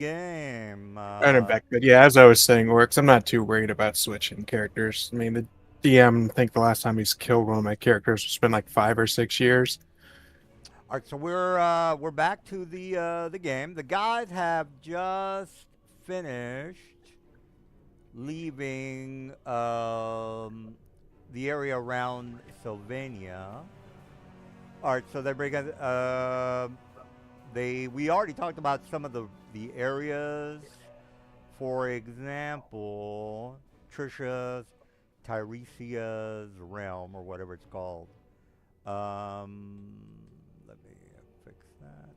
game. And I'm back. But yeah, as I was saying, Orcs, I'm not too worried about switching characters. I mean, the DM, I think the last time he's killed one of my characters, it's been like 5 or 6 years. All right, so we're back to the game. The guys have just finished leaving the area around Sylvania. All right, so they bring us. They we already talked about some of the areas. For example, Trisha's Tiresia's realm or whatever it's called. Um, Let me fix that.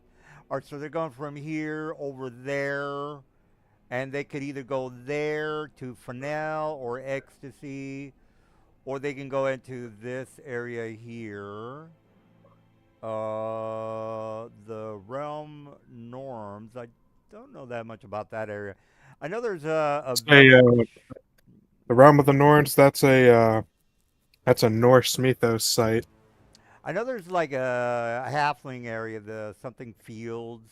All right, so they're going from here over there, and they could either go there to Fennel or Ecstasy, or they can go into this area here. The realm norms. I don't know that much about that area. I know there's a It's a, village. the Realm of the Norns, that's a Norse mythos site. I know there's like a halfling area, the something fields.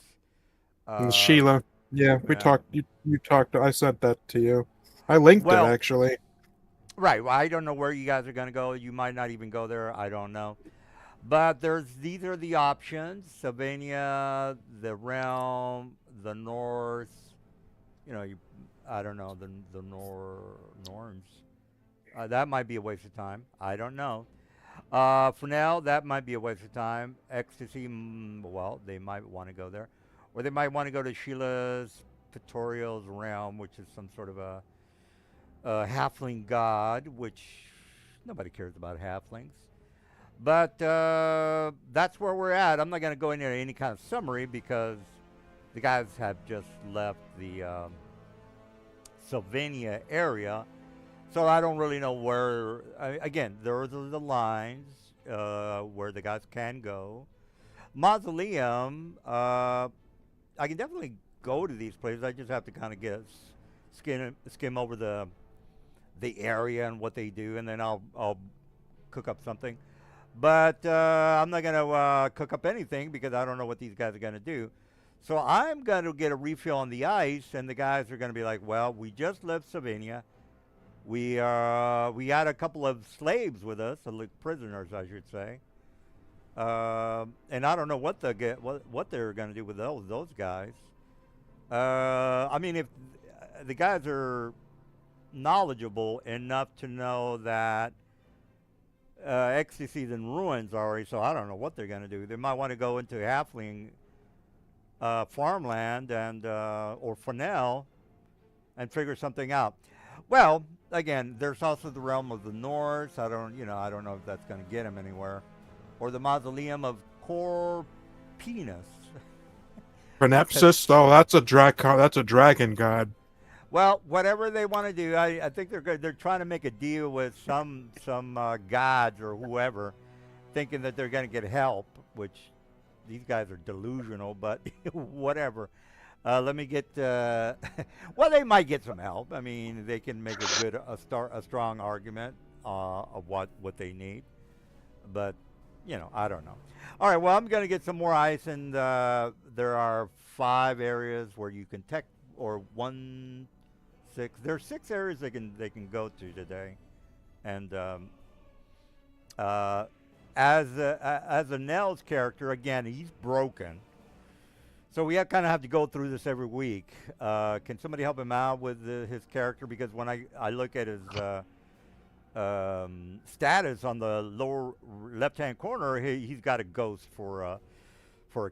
And Uh, Sheila, yeah, we yeah. talked. You talked. I sent that to you. I linked it Well, actually. right. Well, I don't know where you guys are gonna go. You might not even go there. I don't know. But these are the options: Sylvania, the realm, the north. You know, I don't know the norms. That might be a waste of time. I don't know. For now, that might be a waste of time. Ecstasy, well, they might want to go there. Or they might want to go to Sheila's Pictorial's realm, which is some sort of a halfling god, which nobody cares about halflings. But that's where we're at. I'm not going to go into any kind of summary because the guys have just left the Sylvania area. So I don't really know where. Again, there are the lines where the guys can go. Mausoleum. I can definitely go to these places. I just have to kind of skim over the area and what they do, and then I'll cook up something. But I'm not gonna cook up anything because I don't know what these guys are gonna do. So I'm gonna get a refill on the ice, and the guys are gonna be like, "Well, we just left Slovenia. We had a couple of slaves with us, like prisoners, I should say. And I don't know what they're going to do with those guys. I mean, if the guys are knowledgeable enough to know that Ecstasy's in ruins already, so I don't know what they're going to do. They might want to go into Halfling farmland and or Fennel and figure something out. Well, again, there's also the realm of the Norse. I don't know if that's going to get him anywhere, or the mausoleum of Corpinus. That's Prenepsis, oh, that's a dragon god. well, whatever they want to do. I think they're good. They're trying to make a deal with some gods or whoever, thinking that they're going to get help, which these guys are delusional. But whatever. Let me get. Well, they might get some help. I mean, they can make a strong argument of what they need. But I don't know. All right. Well, I'm gonna get some more ice, and there are 5 areas where you can tech or 1, 6. There are 6 areas they can go to today, and uh, as a Nels character, again, he's broken. So we kind of have to go through this every week. Can somebody help him out with his character? Because when I look at his status on the lower left-hand corner, he's got a ghost for a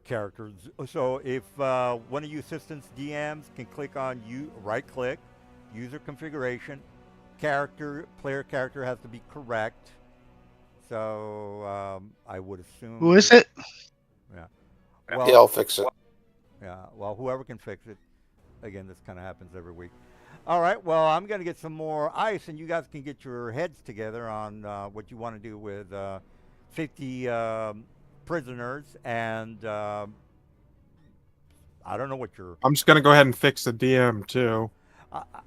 character. So if one of you assistants DMs can click on right-click, user configuration, player character has to be correct. So I would Who assume, is it? yeah. Yeah, Well, I'll fix it. yeah. Well, whoever can fix it. Again, this kind of happens every week. All right. Well, I'm going to get some more ice, and you guys can get your heads together on what you want to do with 50 prisoners. And I don't know what your. I'm just gonna go ahead and fix the DM too.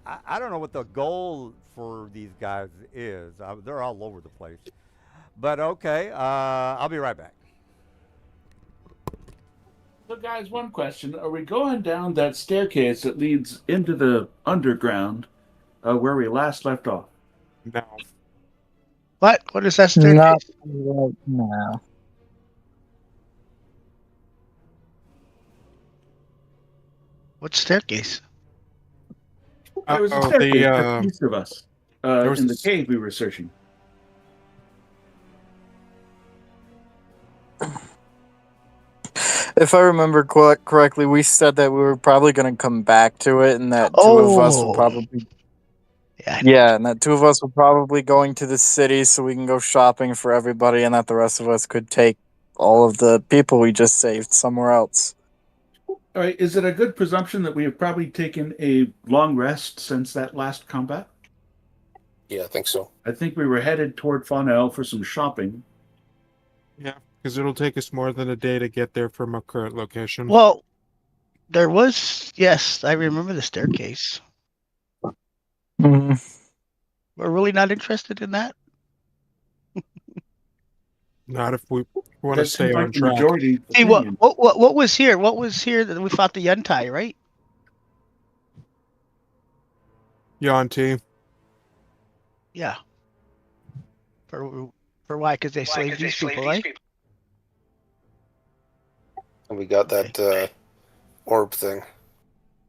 I don't know what the goal for these guys is. They're all over the place. But okay. I'll be right back. So, guys, one question: are we going down that staircase that leads into the underground, where we last left off? No. What? What is that Not staircase? right now. What staircase? There was a Oh, staircase just east of us, there was in the this. cave we were searching. If I remember correctly, we said that we were probably going to come back to it, and that two of us would Oh, probably, yeah, I know what yeah, and that two of us were probably going to the city so we can go shopping for everybody, and that the rest of us could take all of the people we just saved somewhere else. All right, is it a good presumption that we have probably taken a long rest since that last combat? Yeah, I think so. I think we were headed toward Fonel for some shopping. Yeah, because it'll take us more than a day to get there from our current location. well, there was, yes, I remember the staircase. Mm, We're really not interested in that. Not if we want to That seems stay like on the track. majority Hey, opinion. what was here? What was here that we fought the Yuntai, right? Yanti. Yeah. For why? Because they slaved these people, right? And we got Okay. that orb thing.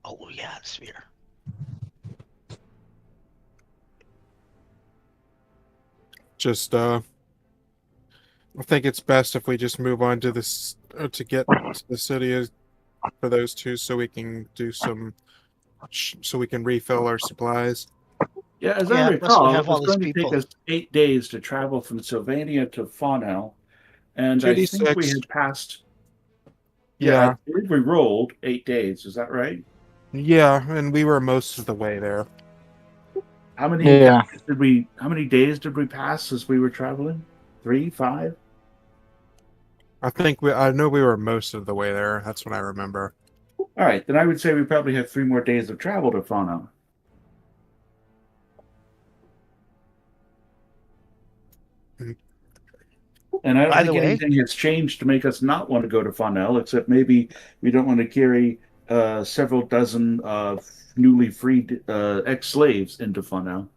Oh yeah, the sphere. Just I think it's best if we just move on to this to get to the city for those two, so we can do some, so we can refill our supplies. Yeah, as I Yeah, plus we recall, have it was all these going to take people. us 8 days to travel from Sylvania to Fonel, and I think we 2d6. had passed. Yeah, I believe we rolled 8 days. Is that right? yeah, and we were most of the way there. How many Yeah. did we? How many days did we pass as we were traveling? 3, 5. I know we were most of the way there. That's what I remember. All right, then I would say we probably have 3 more days of travel to Fonel. Mhm. And I don't By the think way, anything has changed to make us not want to go to Fonel, except maybe we don't want to carry several dozen newly freed ex-slaves into Fonel.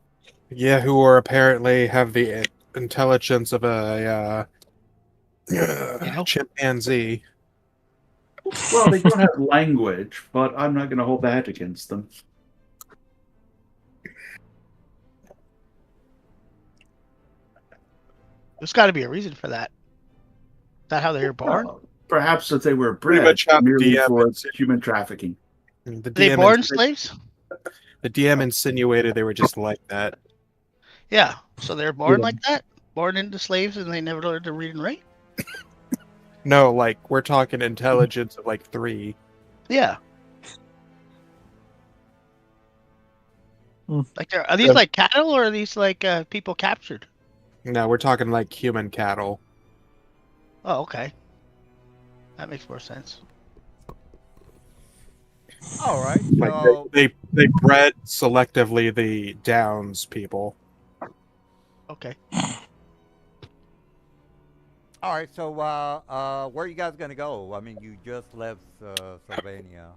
Yeah, who are apparently have the intelligence of a chimpanzee. Well, they don't have language, but I'm not going to hold that against them. there's got to be a reason for that. Is that how they were born? Perhaps that they were Pretty bred much how the merely DM for insinuated. human trafficking. The Are they DM born ins- slaves? the DM insinuated they were just like that. Yeah. So they're born Yeah. like that, born into slaves, and they never learned to read and write. No, like we're talking intelligence of like 3. Yeah. Hmm. Like, are these Yeah. like cattle or are these like people captured? No, we're talking like human cattle. Oh, okay. That makes more sense. All right. Like So they bred selectively the Downs people. Okay. all right. So where are you guys gonna go? I mean, you just left Sylvania.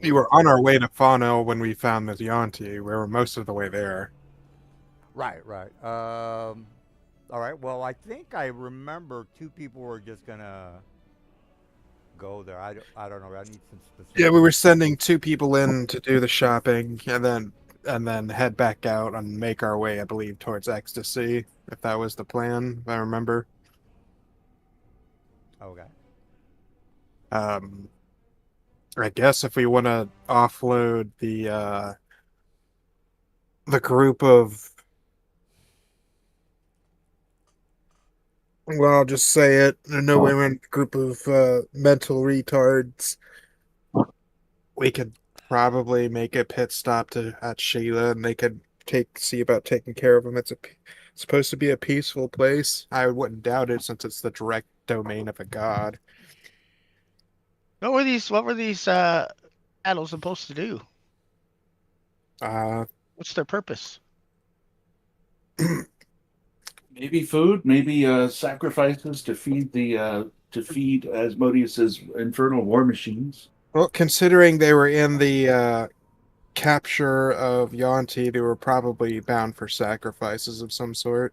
We were on our way to Fano when we found the Yanti. We were most of the way there. Right, right. All right. Well, I think I remember 2 people were just gonna go there. I don't know. I need some specifics. Yeah, we were sending 2 people in to do the shopping, and then head back out and make our way, I believe, towards Ecstasy. If that was the plan, if I remember. Okay. I guess if we want to offload the group of, well, I'll just say it. No women group of mental retards. We could probably make a pit stop at Sheila, and they could see about taking care of them. It's supposed to be a peaceful place. I wouldn't doubt it since it's the direct domain of a god. What were these cattle supposed to do? Uh, What's their purpose? Maybe food, maybe sacrifices to feed the to feed Asmodeus's infernal war machines. Well, considering they were in the capture of Yonti, they were probably bound for sacrifices of some sort.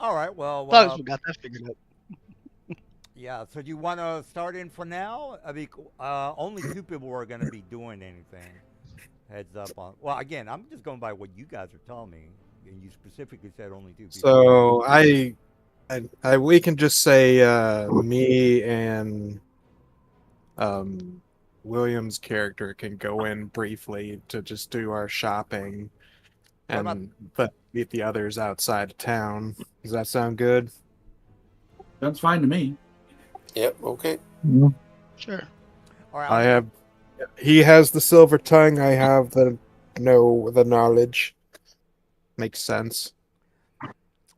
All right. Well, As long as we got that figured out. yeah. So do you want to start in for now? I mean, only two people are going to be doing anything. Heads up on. Well, again, I'm just going by what you guys are telling me, and you specifically said only two people. So we can just say me and William's character can go in briefly to just do our shopping, What about- but meet the others outside of town. Does that sound good? Sounds fine to me. Yep. Okay. Sure. All right. I have. He has the silver tongue. I have the knowledge. Makes sense.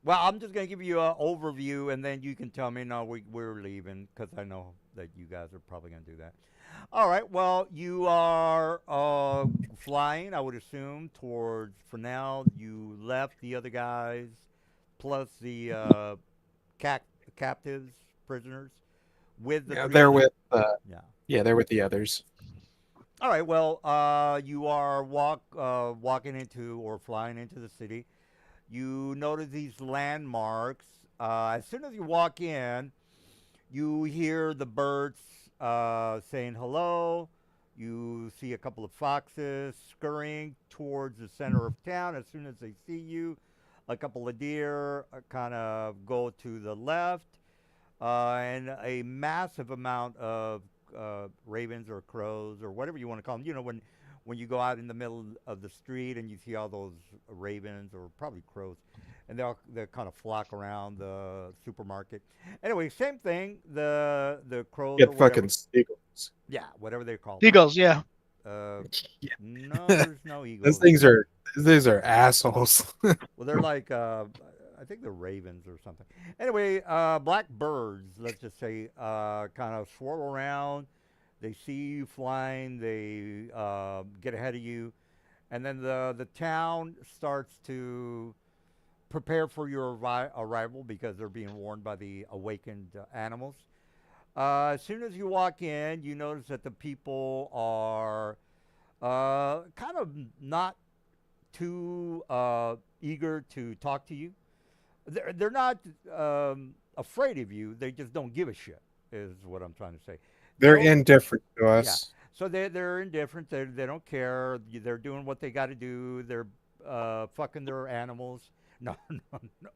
Well, I'm just going to give you an overview, and then you can tell me, no, we're leaving, because I know that you guys are probably going to do that. All right. Well, you are flying, I would assume, towards, for now, you left the other guys, plus the captives, prisoners, with the Yeah, three they're others. with. Yeah. They're with the others. All right. Well, you are walking into or flying into the city. You notice these landmarks. As soon as you walk in, you hear the birds saying hello. You see a couple of foxes scurrying towards the center of town. As soon as they see you, a couple of deer kind of go to the left, and a massive amount of ravens or crows or whatever you want to call them. You know, when you go out in the middle of the street and you see all those ravens or probably crows, and they kind of flock around the supermarket. Anyway, same thing. The crows or Get whatever. fucking seagulls. Yeah, whatever they're called. Eagles, yeah. Yeah. No, there's no eagles. These are assholes. Well, they're like I think they're ravens or something. Anyway, black birds, let's just say, kind of swirl around. They see you flying. They get ahead of you, and then the town starts to prepare for your arrival because they're being warned by the awakened animals. As soon as you walk in, you notice that the people are kind of not too eager to talk to you. They're not afraid of you. They just don't give a shit, is what I'm trying to say. They're Don't- indifferent to Yeah. us. So they're indifferent. They don't care. They're doing what they got to do. They're fucking their animals. No, no, no,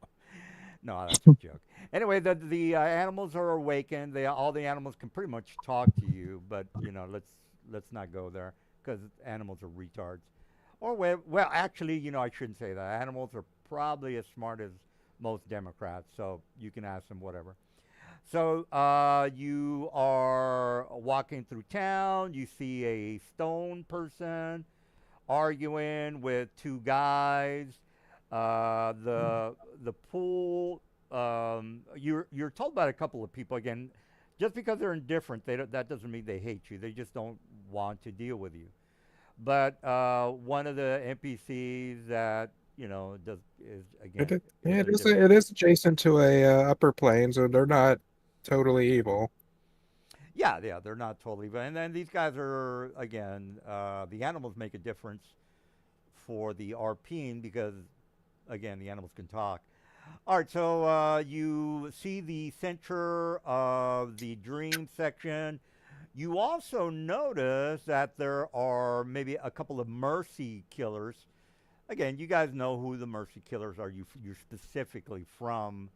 no. That's a joke. Anyway, the animals are awakened. All the animals can pretty much talk to you, but you know, let's not go there because animals are retards. Or well, actually, you know, I shouldn't say that. Animals are probably as smart as most Democrats, so you can ask them whatever. So you are walking through town. You see a stone person arguing with two guys. The pool. You're told by a couple of people again. Just because they're indifferent, that doesn't mean they hate you. They just don't want to deal with you. But one of the NPCs that you know is again. It is adjacent to a upper plane, so they're not totally evil. Yeah, they're not totally. And then these guys are again. The animals make a difference for the RPing because again the animals can talk. All right, so you see the center of the dream section. You also notice that there are maybe a couple of mercy killers. Again, you guys know who the mercy killers are. You're specifically from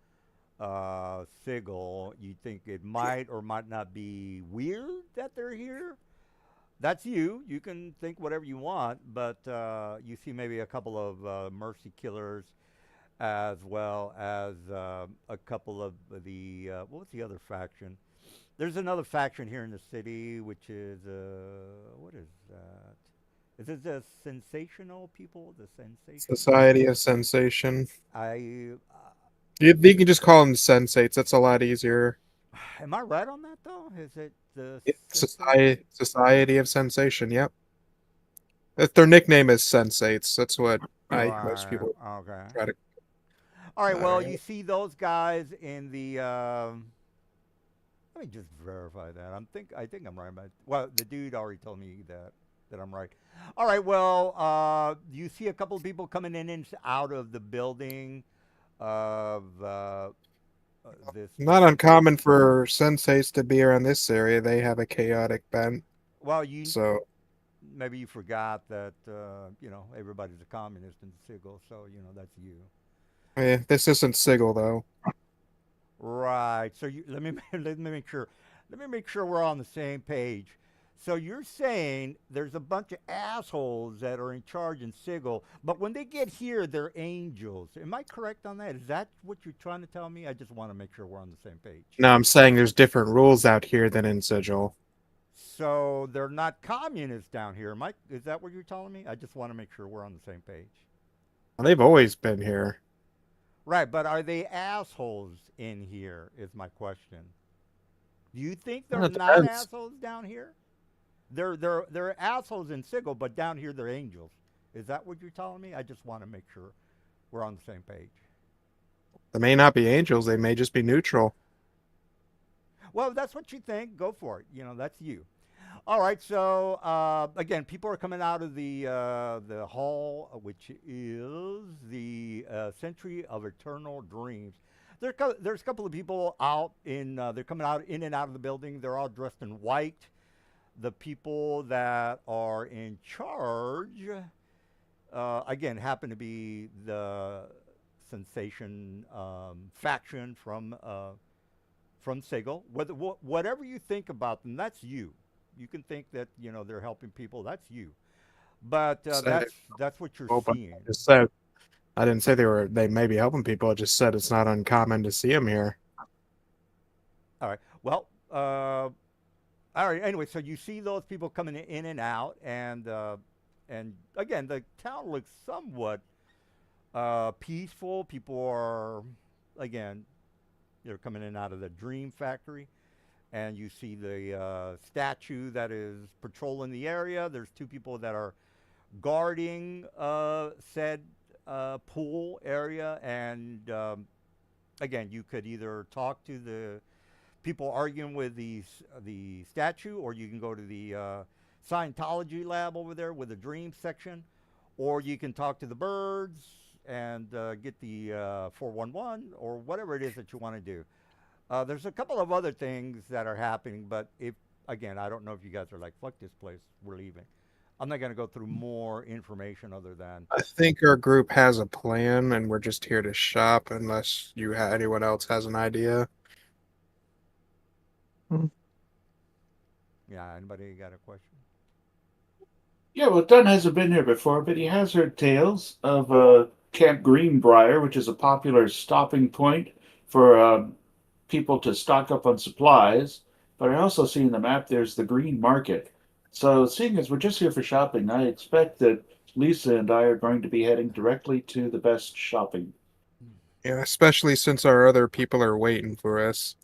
Sigil. You think it might or might not be weird that they're here. That's you. You can think whatever you want, but you see maybe a couple of mercy killers as well as a couple of the what's the other faction? There's another faction here in the city, which is what is that? Is it the sensational people? The sensation Society of Sensation. I You can just call them sensates. That's a lot easier. am I right on that though? Is it the Society of Sensation. Yep. If their nickname is Sensates, that's what most Right. people Okay. try to. All right. Well, Alright. you see those guys in the. Let me just verify that. I think I'm right about. Well, the dude already told me that I'm right. All right. Well, you see a couple of people coming in and out of the building of this Not particular. uncommon for Sensates to be around this area. They have a chaotic bent. Well, you So, maybe you forgot that everybody's a communist in Sigil, so that's you. this isn't Sigil, though. Right. So let me let me make sure we're on the same page. So you're saying there's a bunch of assholes that are in charge in Sigil, but when they get here, they're angels. Am I correct on that? Is that what you're trying to tell me? I just want to make sure we're on the same page. No, I'm saying there's different rules out here than in Sigil. So they're not communists down here. Is that what you're telling me? I just want to make sure we're on the same page. Well, they've always been here. Right, but are they assholes in here? Is my question. Do you think they're It not depends. assholes down here? They're assholes in Sigil, but down here they're angels. Is that what you're telling me? I just want to make sure we're on the same page. They may not be angels. They may just be neutral. Well, if that's what you think. Go for it. That's you. All right. So again, people are coming out of the hall, which is the Century of Eternal Dreams. There's a couple of people out in. They're coming out in and out of the building. They're all dressed in white. The people that are in charge, again, happen to be the sensation faction from Sigil. Whatever you think about them, that's you. You can think that they're helping people. That's you. But Said it. that's what you're Oh, but seeing. I just said I didn't say they may be helping people. I just said it's not uncommon to see them here. All right. Well, all right. Anyway, so you see those people coming in and out, and again, the town looks somewhat peaceful. People are, again, they're coming in and out of the Dream Factory, and you see the statue that is patrolling the area. There's two people that are guarding said pool area, and again, you could either talk to the people arguing with the statue, or you can go to the Scientology lab over there with the dream section, or you can talk to the birds and get the 411 or whatever it is that you want to do. There's a couple of other things that are happening, but if again, I don't know if you guys are like, fuck this place, we're leaving. I'm not going to go through more information other than I think our group has a plan, and we're just here to shop. Unless anyone else has an idea. yeah. Anybody got a question? Yeah, well, Dunn hasn't been here before, but he has heard tales of Camp Greenbrier, which is a popular stopping point for people to stock up on supplies. But I also see in the map there's the Green Market. So, seeing as we're just here for shopping, I expect that Lisa and I are going to be heading directly to the best shopping. Yeah, especially since our other people are waiting for us.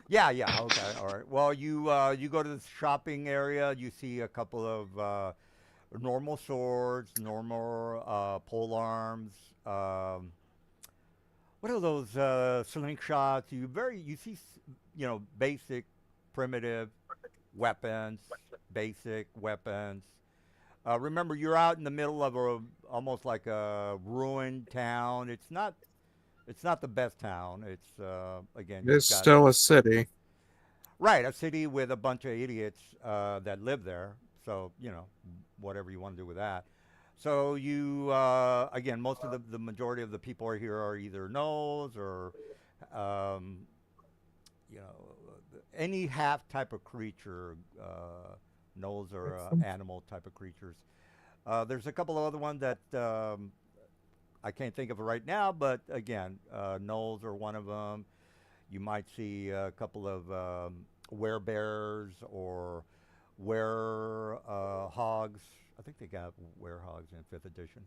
Yeah, yeah. Okay, all right. Well, you go to the shopping area. You see a couple of normal swords, normal pole arms. What are those slingshots? You see basic, primitive weapons, basic weapons. Remember, you're out in the middle of almost like a ruined town. It's not the best town. It's again, you've It's got still a city. right, a city with a bunch of idiots that live there. So whatever you want to do with that. So you again, most of the majority of the people are here are either gnolls or um, you know any half type of creature. Gnolls or animal type of creatures. There's a couple of other ones that I can't think of right now, but again, gnolls are one of them. You might see a couple of werebears or hogs. I think they got hogs in 5th edition.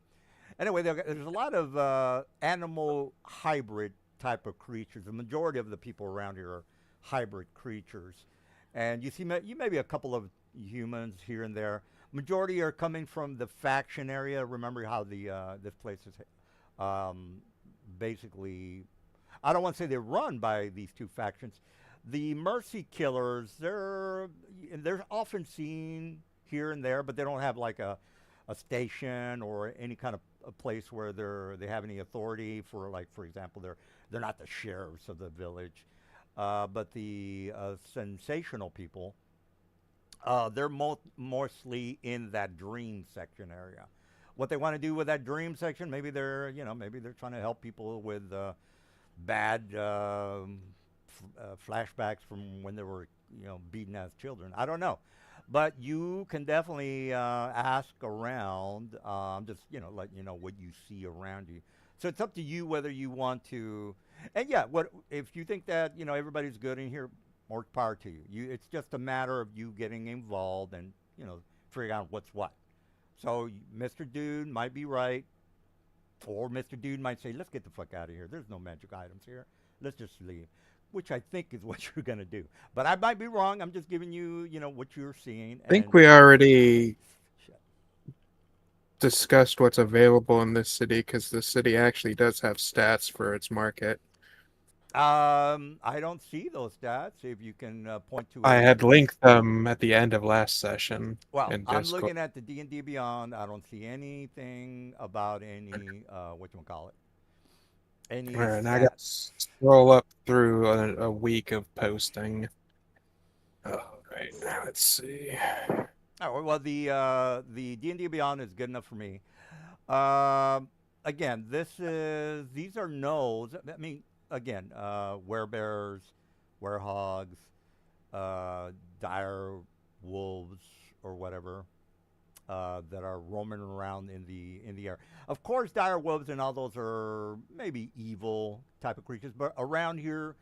Anyway, there's a lot of animal hybrid type of creatures. The majority of the people around here are hybrid creatures. And you see, you maybe a couple of humans here and there. majority are coming from the faction area. Remember how the this place is um, basically, I don't want to say they're run by these two factions. The Mercy Killers, they're often seen here and there, but they don't have like a station or any kind of a place where they have any authority for, like, for example, they're not the sheriffs of the village. But the sensational people, they're mostly in that dream section area. What they want to do with that dream section, maybe they're trying to help people with bad flashbacks from when they were, beaten as children. I don't know, but you can definitely ask around. Just letting you know what you see around you. So it's up to you whether you want to. And yeah, what if you think that everybody's good in here? More power to you. It's just a matter of you getting involved and figuring out what's what. So Mr. Dude might be right, or Mr. Dude might say, "Let's get the fuck out of here. There's no magic items here. Let's just leave." Which I think is what you're gonna do. But I might be wrong. I'm just giving you, what you're seeing. I think we already discussed what's available in this city because the city actually does have stats for its market. I don't see those stats. If you can point to it. I had linked them at the end of last session. Well, in I'm Discord. looking at the D&D Beyond. I don't see anything about any whatchamacallit. Any All right, now I got to scroll up through a week of posting. Oh, right, now let's see. Oh, well, the D&D Beyond is good enough for me. Again, these are nodes. I mean, again, werebears, werehogs, dire wolves, or whatever, that are roaming around in the air. Of course, dire wolves and all those are maybe evil type of creatures, but around here,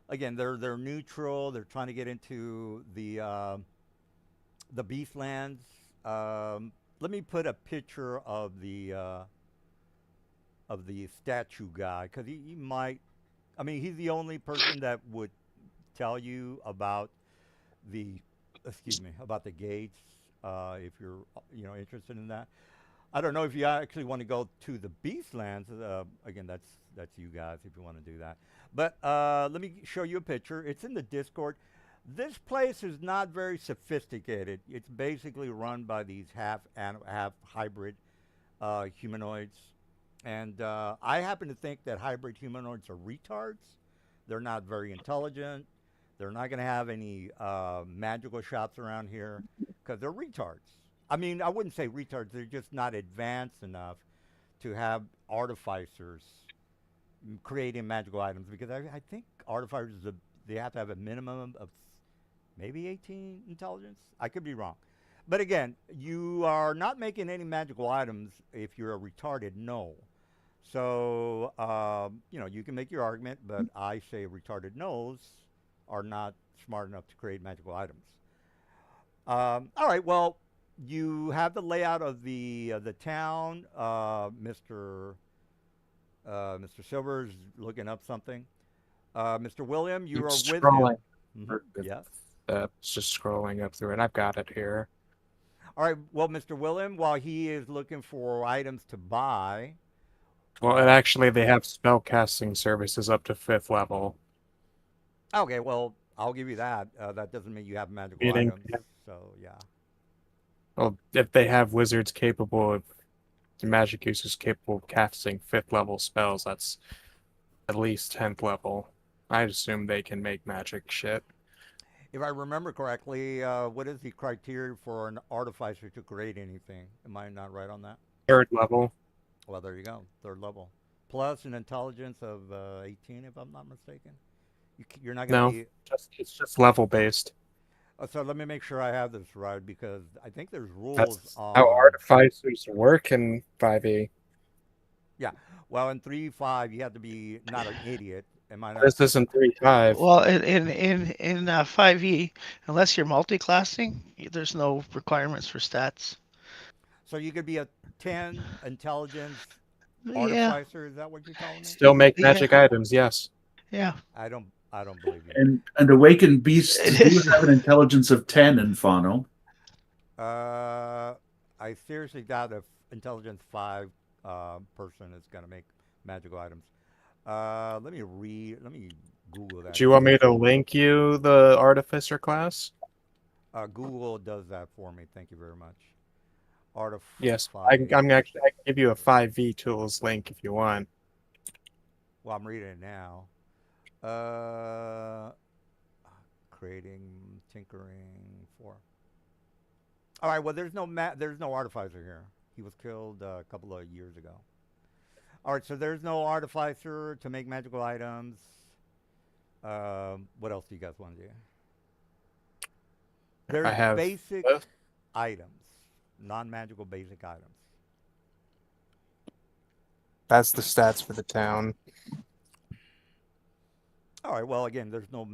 again, they're neutral. They're trying to get into the Beastlands. Let me put a picture of the statue guy, because he might. I mean, he's the only person that would tell you about about the gates. If you're interested in that. I don't know if you actually want to go to the Beastlands. Again, that's you guys if you want to do that. But let me show you a picture. It's in the Discord. This place is not very sophisticated. It's basically run by these half hybrid humanoids. And I happen to think that hybrid humanoids are retards. They're not very intelligent. They're not going to have any magical shops around here because they're retards. I mean, I wouldn't say retards. They're just not advanced enough to have artificers creating magical items, because I think artificers, they have to have a minimum of maybe 18 intelligence. I could be wrong. But again, you are not making any magical items if you're a retarded gnome. So, you can make your argument, but I say retarded gnomes are not smart enough to create magical items. All right, well, you have the layout of the town. Mr. Silver's looking up something. Mr. William, you are with him. Scrolling. Yes. It's just scrolling up through it. I've got it here. All right. Well, Mr. William, while he is looking for items to buy. Well, and actually, they have spell casting services up to 5th level. Okay. Well, I'll give you that. That doesn't mean you have magical Meaning, items. So yeah. Well, if they have wizards capable of magic users capable of casting 5th level spells, that's at least 10th level. I assume they can make magic shit. If I remember correctly, what is the criteria for an artificer to create anything? Am I not right on that? 3rd level. Well, there you go. 3rd level. Plus an intelligence of 18, if I'm not mistaken. You're not going to be... It's just level based. So let me make sure I have this right, because I think there's rules That's on... how artificers work in 5e. Yeah. Well, in 3.5, you have to be not an idiot. Am I not? This isn't 3.5. Well, in 5e, unless you're multi-classing, there's no requirements for stats. So you could be a 10 intelligence Yeah, artificer. Is that what you're telling me? Still make magic items, yes. yeah. I don't believe you. And awakened beasts It do is. have an intelligence of 10 in Fano. I seriously doubt if intelligence 5 person is gonna make magical items. Let me read. Let me Google that Do you want me to again. link you the artificer class? Google does that for me. Thank you very much. Yes, Artify. I can give you a 5V tools link if you want. Well, I'm reading it now. Uh, creating, tinkering for. All right. Well, there's no artificer here. He was killed a couple of years ago. All right. So there's no artificer to make magical items. What else do you guys want to do? I There's have basic items, non-magical basic items. that's the stats for the town. All right. Well, again, there's no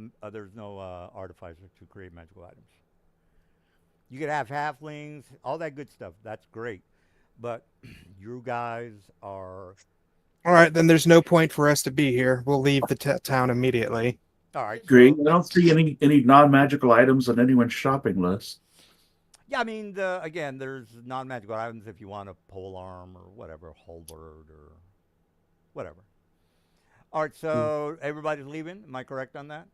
artificer to create magical items. You could have halflings, all that good stuff. That's great, but you guys are All right, then there's no point for us to be here. We'll leave the town immediately. all right. Agree. So I don't see any non-magical items on anyone's shopping list. yeah, I mean, again, there's non-magical items if you want a pole arm or whatever, halberd or whatever. All right. So everybody's leaving. Am I correct on that?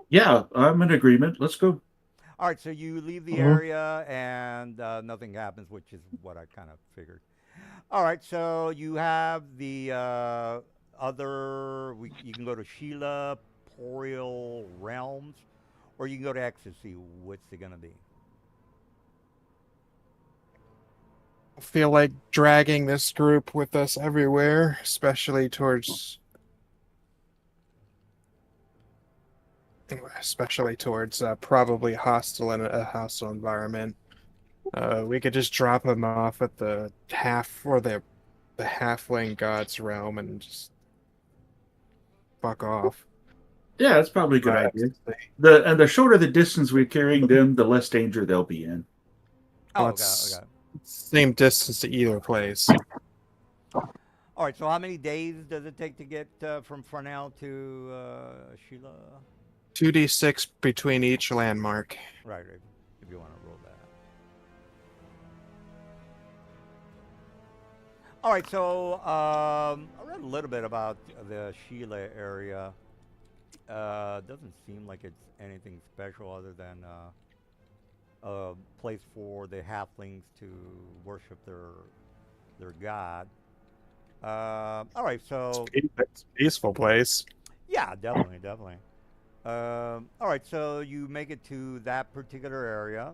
Yeah, I'm in agreement. Let's go. All right, so you leave the Mhm. area and nothing happens, which is what I kind of figured. All right, so you have the you can go to Sheila, Boreal Realms, or you can go to Ecstasy. What's it going to be? I feel like dragging this group with us everywhere, especially towards probably hostile in a hostile environment. We could just drop them off at the halfling god's realm and just fuck off. Yeah, that's probably a good Right. idea. The shorter the distance we're carrying them, the less danger they'll be in. Oh, Well, okay, it's okay. same distance to either place. All right, so how many days does it take to get from Farnell to Sheila? 2d6 between each landmark. Right, if you want to roll that. All right, so I read a little bit about the Sheila area. Doesn't seem like it's anything special other than a place for the halflings to worship their god. All right, so It's a peaceful place. yeah, definitely, definitely. All right, so you make it to that particular area.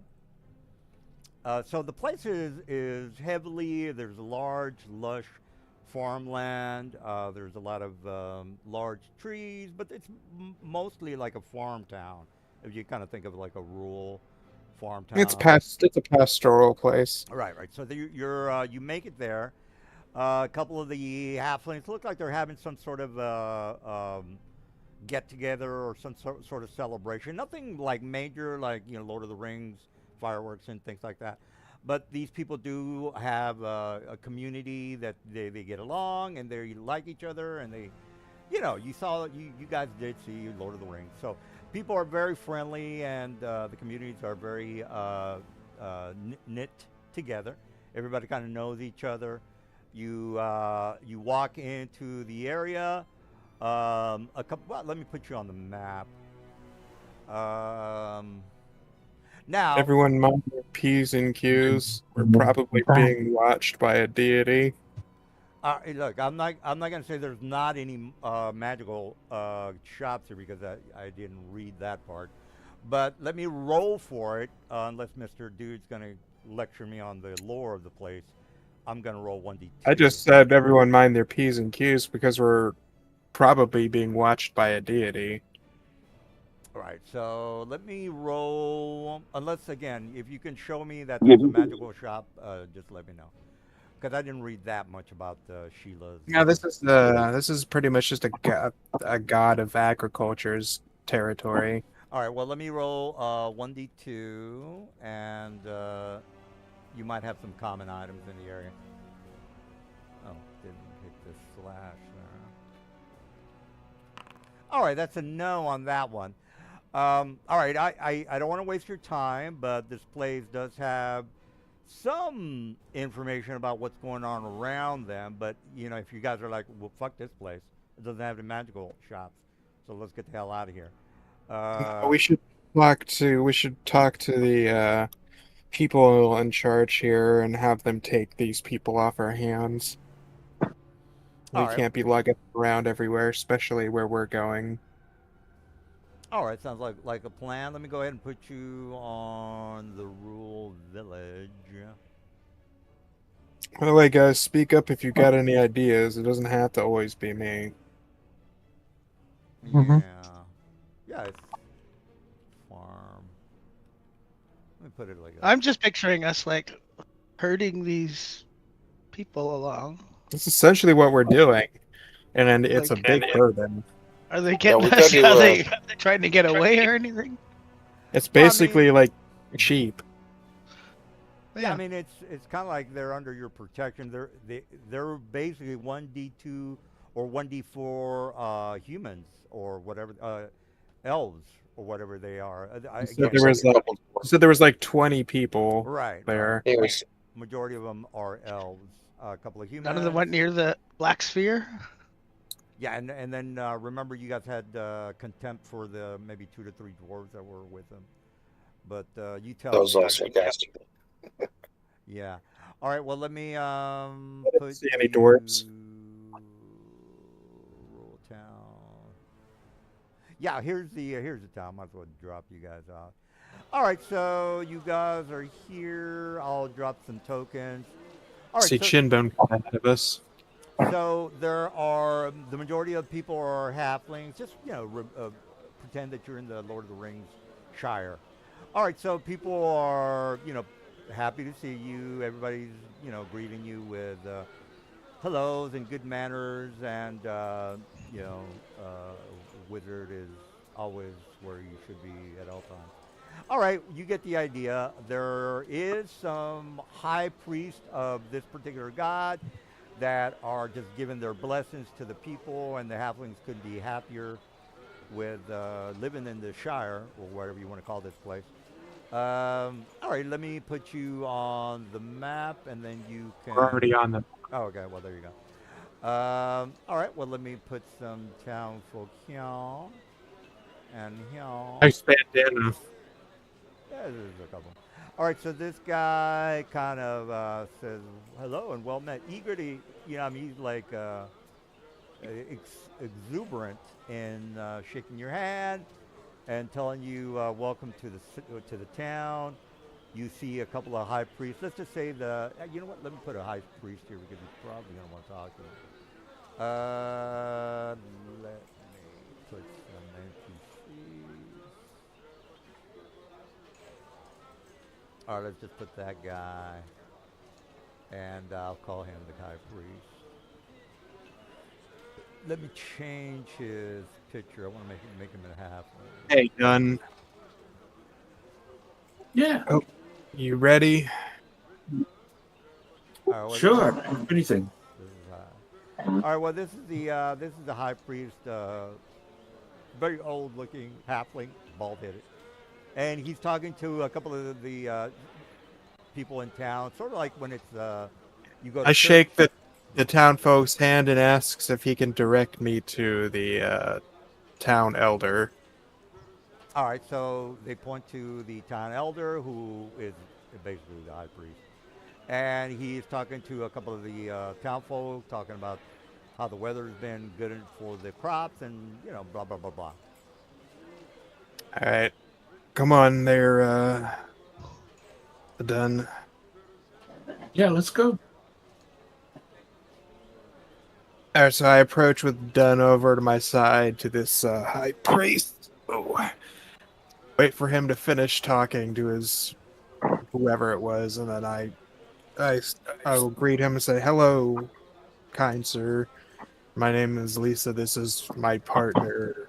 So the place is heavily. There's large, lush farmland. There's a lot of large trees, but it's mostly like a farm town. If you kind of think of it like a rural farm town. It's a pastoral place. Right, right. So you make it there. A couple of the halflings look like they're having some sort of get together or some sort of celebration. Nothing like major, like Lord of the Rings fireworks and things like that. But these people do have a community that they get along and they like each other and they, you guys did see Lord of the Rings. So people are very friendly and the communities are very knit together. Everybody kind of knows each other. You walk into the area. Well, let me put you on the map. Now, Everyone mind their P's and Q's. We're probably being watched by a deity. look, I'm not gonna say there's not any magical shops here because I didn't read that part. But let me roll for it, unless Mr. Dude's gonna lecture me on the lore of the place. I'm gonna roll 1d2. I just said everyone mind their P's and Q's because we're probably being watched by a deity. All right, so let me roll. Unless again, if you can show me that there's a magical shop, just let me know. Because I didn't read that much about Sheila's. Yeah, this is pretty much just a god of agriculture's territory. All right, well let me roll 1d2, and you might have some common items in the area. Oh, didn't hit the slash there. All right, that's a no on that one. All right, I don't want to waste your time, but this place does have some information about what's going on around them. But you know, if you guys are like, well, fuck this place, it doesn't have the magical shops, so let's get the hell out of here. No, we should talk to the people in charge here and have them take these people off our hands. All We right, can't be lugging around everywhere, especially where we're going. all right, sounds like a plan. Let me go ahead and put you on the rural village. By the way, guys, speak up if you got any ideas. It doesn't have to always be me. Mhm. Yeah, yeah, it's farm. Let me put it like that. I'm just picturing us like herding these people along. That's essentially what we're doing, and it's a Like, big burden. are they Yeah, getting we us? gotta, Are they trying to get away or anything? It's Well, I basically mean, like sheep. yeah, I mean it's kind of like they're under your protection. They're basically 1d2 or 1d4 humans or whatever elves or whatever they are. You said Yeah, Again, there was like double. you said there was like 20 people right, right. there. Anyways, Majority of them are elves. A couple of None of them went humans. near the black sphere. Yeah, and then remember you guys had contempt for the maybe 2 to 3 dwarves that were with them. But you that tell was me. sarcastic. Yeah. All right. Well, let me I didn't put see any you dwarves. rural town. Yeah. Here's the town. Might as well drop you guys off. All right. So you guys are here. I'll drop some tokens. All right. See So Chinbone ahead of us. so there are the majority of people are halflings. Just pretend that you're in the Lord of the Rings Shire. All right, so people are happy to see you. Everybody's greeting you with hellos and good manners, and you know wizard is always where you should be at all times. All right, you get the idea. There is some high priest of this particular god that are just giving their blessings to the people, and the halflings couldn't be happier with living in the Shire, or whatever you want to call this place. All right, let me put you on the map, and then you can. We're already on the. Oh, okay. Well, there you go. All right. Well, let me put some town folk here and here. Nice bandana. Yeah, there's a couple. All right, so this guy kind of says hello and well met. Eager to, I mean, he's like exuberant in shaking your hand and telling you welcome to the town. You see a couple of high priests. Let's just say you know what? Let me put a high priest here because he's probably gonna want to talk to him. Let me put some NPCs. All right, let's just put that guy, and I'll call him the high priest. Let me change his picture. I want to make him a half. Hey, Gun. Yeah, Oh, you ready? All right, sure. Anything. This is all right. Well, this is the high priest, very old-looking halfling, bald-headed, and he's talking to a couple of the people in town. Sort of like when it's you go to I church. shake the town folk's hand and asks if he can direct me to the town elder. All right, so they point to the town elder, who is basically the high priest, and he's talking to a couple of the town folk, talking about how the weather's been good for the crops, and blah blah blah blah. All right, come on, they're done. Yeah, let's go. All right, so I approach with Dunn over to my side to this high priest. Oh. Wait for him to finish talking to his whoever it was, and then I will greet him and say, "Hello, kind sir. My name is Lisa. This is my partner,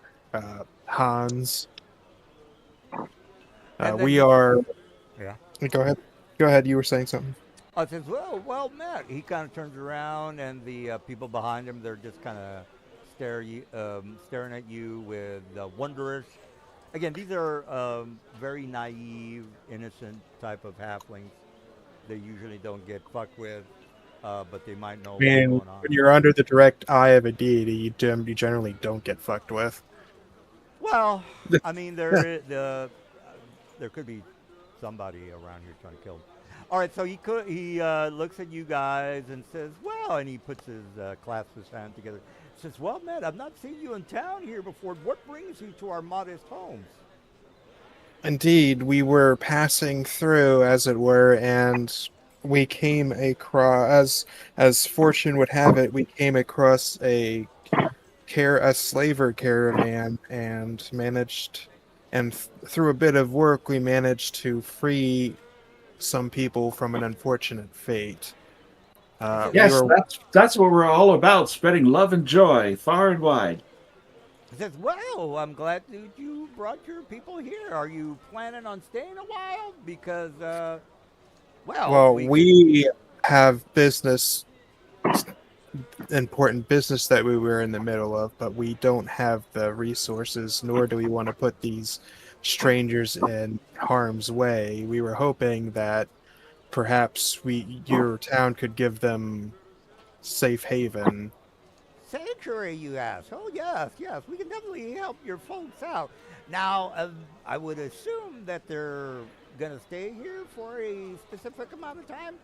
Hans. And then We are." yeah. Go ahead. Go ahead. You were saying something. I says, well met. He kind of turns around, and the people behind him, they're just kind of staring at you with wondrous Again, these are very naive, innocent type of halflings. They usually don't get fucked with, but they might know I what's mean, going on. when you're under the direct eye of a deity, you generally don't get fucked with. Well, I mean, there could be somebody around here trying to kill him. All right, so he looks at you guys and says, "Well," and he puts his clasps his hand together. Says, "Well, man, I've not seen you in town here before. What brings you to our modest homes?" Indeed, we were passing through, as it were, and we came across, as fortune would have it, we came across a slaver caravan and managed, and through a bit of work, we managed to free some people from an unfortunate fate. He says, We Yes, were that's what we're all about, spreading love and joy far and wide. he says, "Well, I'm glad that you brought your people here. Are you planning on staying a while? Because, well, well, we could." we have important business that we were in the middle of, but we don't have the resources, nor do we want to put these strangers in harm's way. We were hoping that perhaps your town could give them safe haven. Sanctuary, you ask? Oh, yes, yes. We can definitely help your folks out. Now, I would assume that they're going to stay here for a specific amount of time.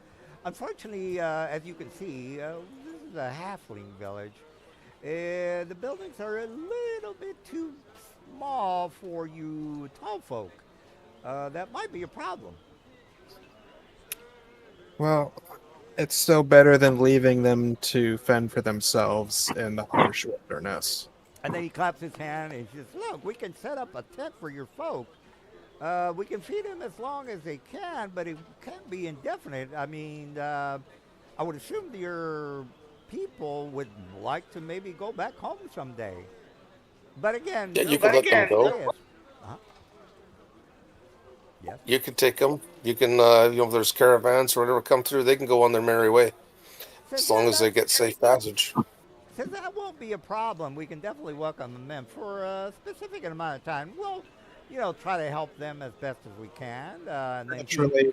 Unfortunately, as you can see, this is a halfling village. The buildings are a little bit too small for you tall folk. That might be a problem. Well, it's still better than leaving them to fend for themselves in the harsh wilderness. And then he claps his hand and he says, "Look, we can set up a tent for your folk. We can feed them as long as they can, but it can't be indefinite. I mean, I would assume that your people would like to maybe go back home someday. But again, Yeah, no you can let them go. Uh-huh. Yes. You can take them. You can, if there's caravans or whatever come through, they can go on their merry way Says, as yeah, long as they get safe passage. says that won't be a problem. We can definitely welcome them in for a specific amount of time. We'll, try to help them as best as we can. And then Naturally,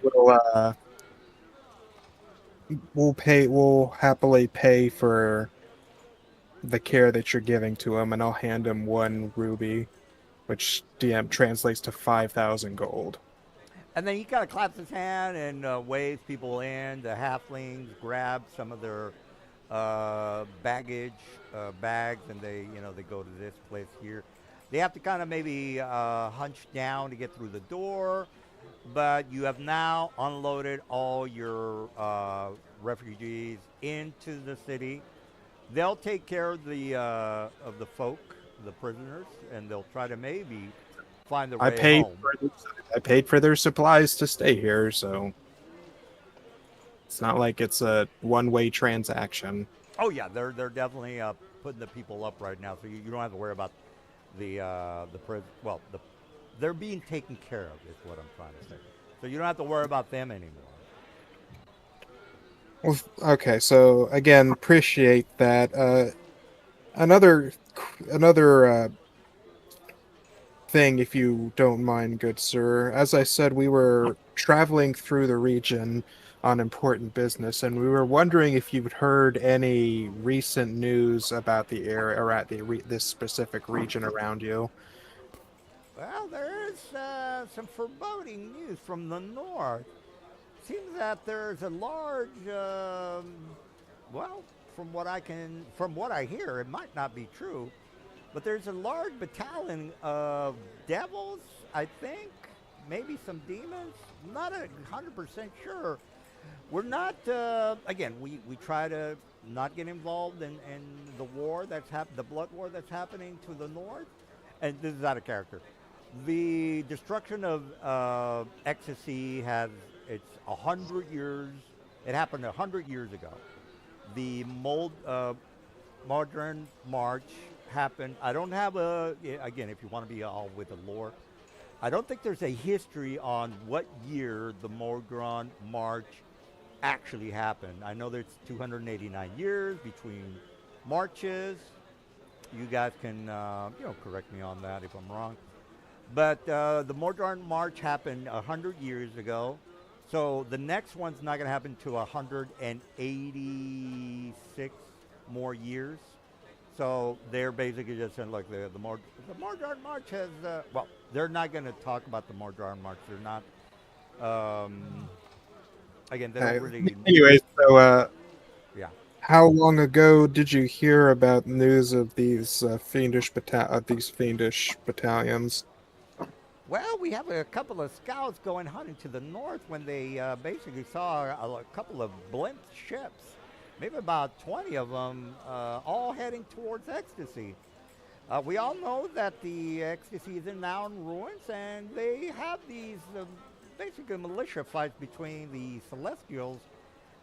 we'll happily pay for the care that you're giving to him, and I'll hand him 1 ruby, which DM translates to 5,000 gold. And then he kind of claps his hand and waves people in. The halflings grab some of their baggage bags, and they go to this place here. They have to kind of maybe hunch down to get through the door, but you have now unloaded all your refugees into the city. They'll take care of the folk, the prisoners, and they'll try to maybe find their I way paid home. I paid for their supplies to stay here, so it's not like it's a one-way transaction. Oh yeah, they're definitely putting the people up right now, so you don't have to worry about the prison. Well, they're being taken care of is what I'm trying to say. So you don't have to worry about them anymore. Well, okay, so again, appreciate that. Another thing, if you don't mind, good sir. As I said, we were traveling through the region on important business, and we were wondering if you'd heard any recent news about the area or at this specific region around you. Well, there is some foreboding news from the north. Seems that there's a large, well, from what I hear, it might not be true, but there's a large battalion of devils, I think, maybe some demons. Not 100% sure. We're not. Again, we try to not get involved in the war the blood war that's happening to the north, and this is out of character. The destruction of ecstasy has it's 100 years. It happened 100 years ago. The modern march happened. I don't have again. If you want to be all with the lore, I don't think there's a history on what year the Modron march actually happened. I know there's 289 years between marches. You guys can correct me on that if I'm wrong. But the Mordor March happened 100 years ago, so the next one's not going to happen to 186 more years. So they're basically just saying, look, the Mordor March has, well, they're not going to talk about the Mordor March. They're not, um, again, they don't really, Anyway, so yeah. how long ago did you hear about news of these fiendish battalions? Well, we have a couple of scouts going hunting to the north when they basically saw a couple of blimp ships, maybe about 20 of them, all heading towards Ecstasy. We all know that the Ecstasy is now in ruins, and they have these basically militia fights between the Celestials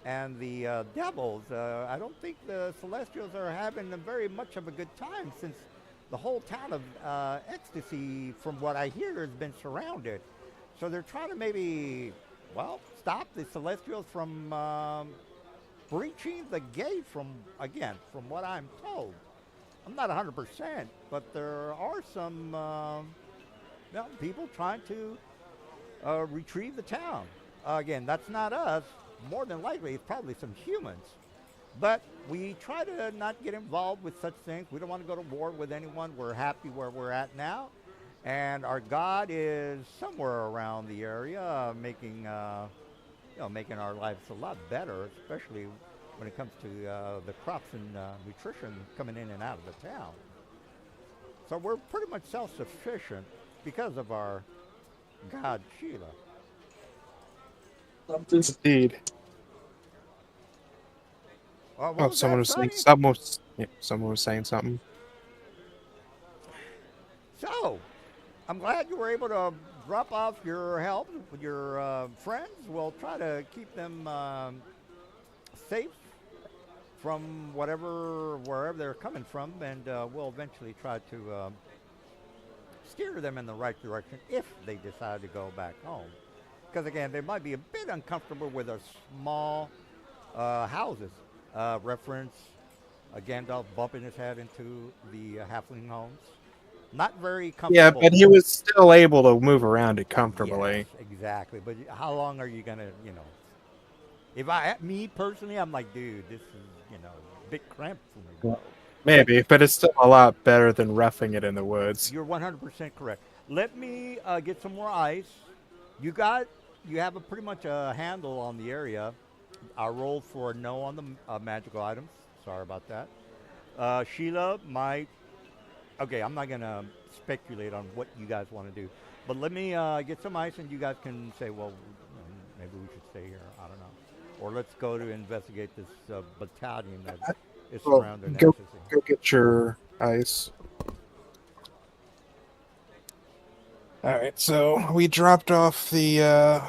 and the Devils. I don't think the Celestials are having very much of a good time since the whole town of Ecstasy, from what I hear, has been surrounded. So they're trying to maybe, well, stop the Celestials from breaching the gate from what I'm told. I'm not 100%, but there are some people trying to retrieve the town. Again, that's not us. More than likely, it's probably some humans. But we try to not get involved with such things. We don't want to go to war with anyone. We're happy where we're at now. And our God is somewhere around the area, making making our lives a lot better, especially when it comes to the crops and nutrition coming in and out of the town. So we're pretty much self-sufficient because of our God, Sheila. Indeed. What Oh, was someone that, was saying Sonny? someone was saying something. So, I'm glad you were able to drop off your help with your friends. We'll try to keep them safe from wherever they're coming from, and we'll eventually try to steer them in the right direction if they decide to go back home. Because again, they might be a bit uncomfortable with our small houses. Reference Gandalf bumping his head into the halfling homes. Not very Yeah, comfortable. but he was still able to move around it Yes, comfortably. exactly. But how long are you gonna, me personally, I'm like, dude, this is, a bit cramped for me, bro. Maybe, but it's still a lot better than roughing it in the woods. You're 100% correct. Let me get some more ice. You have pretty much a handle on the area. I rolled for a no on the magical items. Sorry about that. Sheila might. Okay, I'm not gonna speculate on what you guys want to do, but let me get some ice, and you guys can say, well, maybe we should stay here. I don't know, or let's go to investigate this battalion that is Well, surrounding go Ecstasy. get your ice. All right, so we dropped off the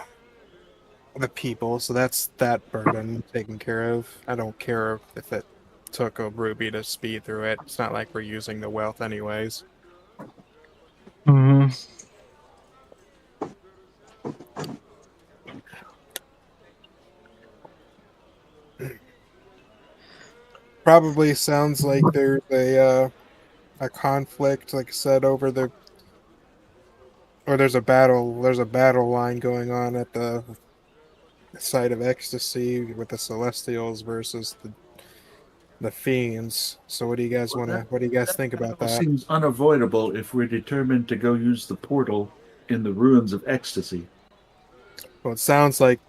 people, so that's that burden taken care of. I don't care if it took a ruby to speed through it. It's not like we're using the wealth anyways. Hmm. Probably sounds like there's a conflict, like I said, there's a battle line going on at the site of Ecstasy with the Celestials versus the Fiends. So what do you guys think about It that? seems unavoidable if we're determined to go use the portal in the ruins of Ecstasy. Well, it sounds like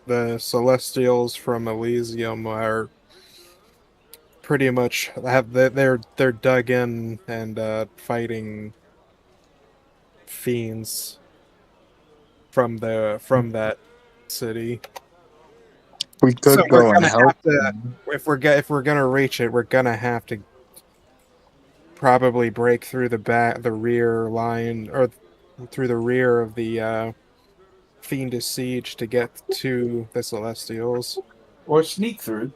the Celestials from Elysium are pretty much they're dug in and fighting fiends from that city. We So could we're go and gonna help have to, them. if we're gonna reach it, we're gonna have to probably break through the rear line, or through the rear of the fiendish siege to get to the Celestials. Or sneak through.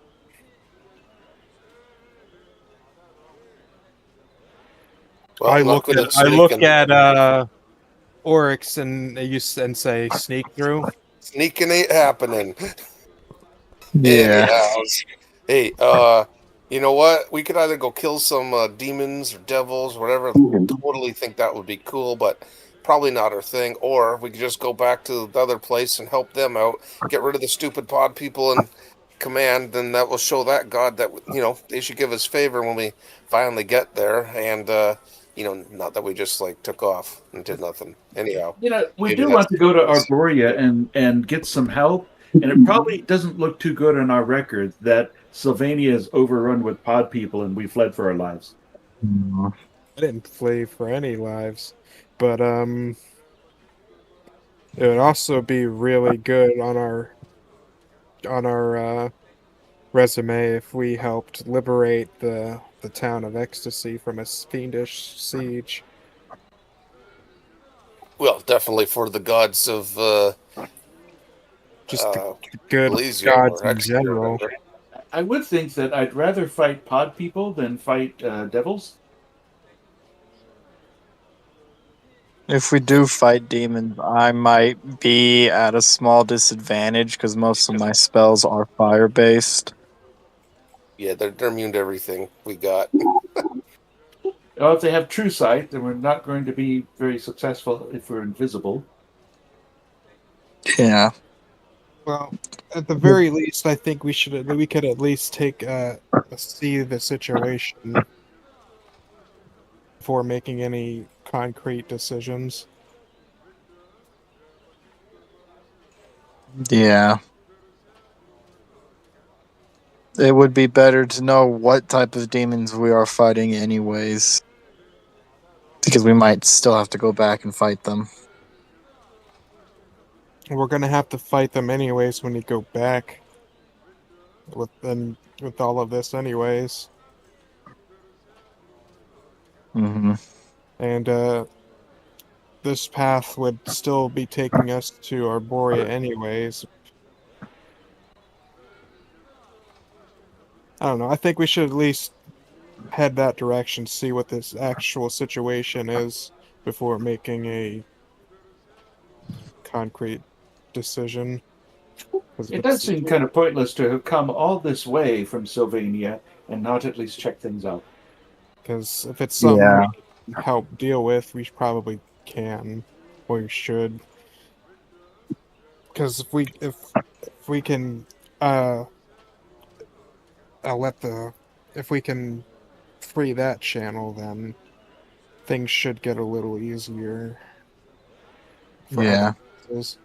Well, I'm not good at I look sneaking. at Oryx and and say sneak through. Sneaking ain't happening. Yeah. Anyhow, hey, You know what? We could either go kill some demons or devils, or whatever. Totally think that would be cool, but probably not our thing. Or we could just go back to the other place and help them out, get rid of the stupid pod people and command. Then that will show that God that they should give us favor when we finally get there. And not that we just like took off and did nothing. Anyhow, We maybe do that's want to go to Arborea and get some help, and it probably doesn't look too good on our record that Sylvania is overrun with pod people and we fled for our lives. I didn't flee for any lives, but it would also be really good on our resume if we helped liberate the town of Ecstasy from a fiendish siege. well, definitely for the gods of Just the uh, good Elysium gods or in Exeter or general. whatever. I would think that I'd rather fight pod people than fight devils. If we do fight demons, I might be at a small disadvantage because most of my spells are fire based. Yeah, they're immune to everything we got. Well, if they have true sight, then we're not going to be very successful if we're invisible. Yeah. Well, at the very least, I think we could at least take see the situation before making any concrete decisions. Yeah. It would be better to know what type of demons we are fighting, anyways. Because we might still have to go back and fight them. We're gonna have to fight them anyways when we go back with all of this anyways. Mm-hmm. And this path would still be taking us to Arborea anyways. I don't know. I think we should at least head that direction, see what this actual situation is before making a concrete decision. It does seem kind of pointless to have come all this way from Sylvania and not at least check things out. Because if it's something we can help deal with, we probably can, or we should. Because if we can if we can free that channel, then things should get a little easier for other places.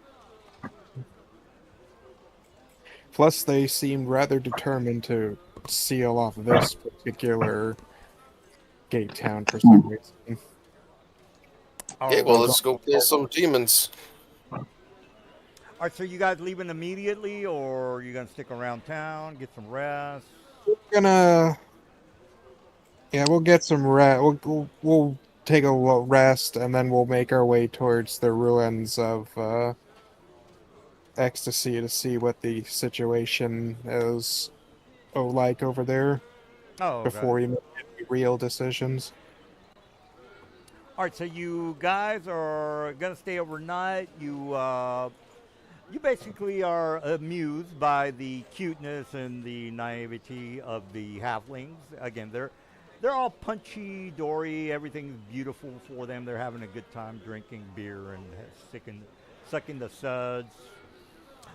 Plus, they seem rather determined to seal off this particular gate town for some reason. Okay, well, let's go kill some demons. All right, so you guys leaving immediately, or are you gonna stick around town, get some rest? We'll get some rest. We'll take a little rest, and then we'll make our way towards the ruins of Ecstasy to see what the situation is like over there before we make any real decisions. All right, so you guys are gonna stay overnight. You basically are amused by the cuteness and the naivety of the halflings. Again, they're all punchy, dory. Everything's beautiful for them. They're having a good time drinking beer and sucking the suds.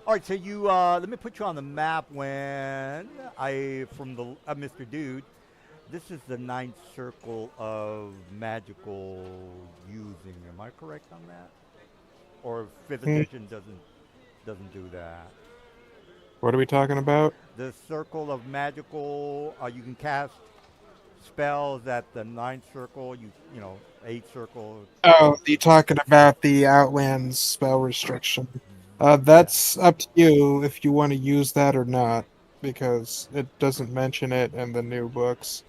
All right, so you let me put you on the map when Mr. Dude. This is the ninth circle of magical using. Am I correct on that? Or fifth edition doesn't do that. What are we talking about? The circle of magical. You can cast spells at the ninth circle. Eighth circle. Oh, you talking about the Outlands spell restriction? That's up to you if you want to use that or not, because it doesn't mention it in the new books.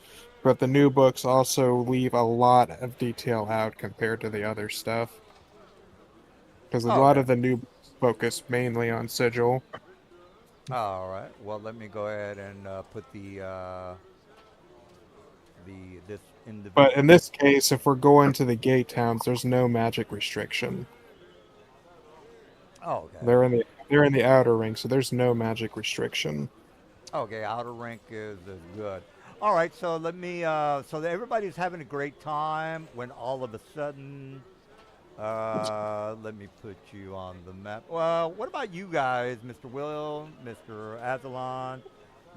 But the new books also leave a lot of detail out compared to the other stuff. Because a lot of the new books focus mainly on sigil. All right. Well, let me go ahead and put this individual. But in this case, if we're going to the gate towns, there's no magic restriction. Oh, okay. They're in the outer ring, so there's no magic restriction. Okay, outer rank is good. All right, so let me. So that everybody's having a great time when all of a sudden, let me put you on the map. Well, what about you guys, Mr. Will, Mr. Azalon,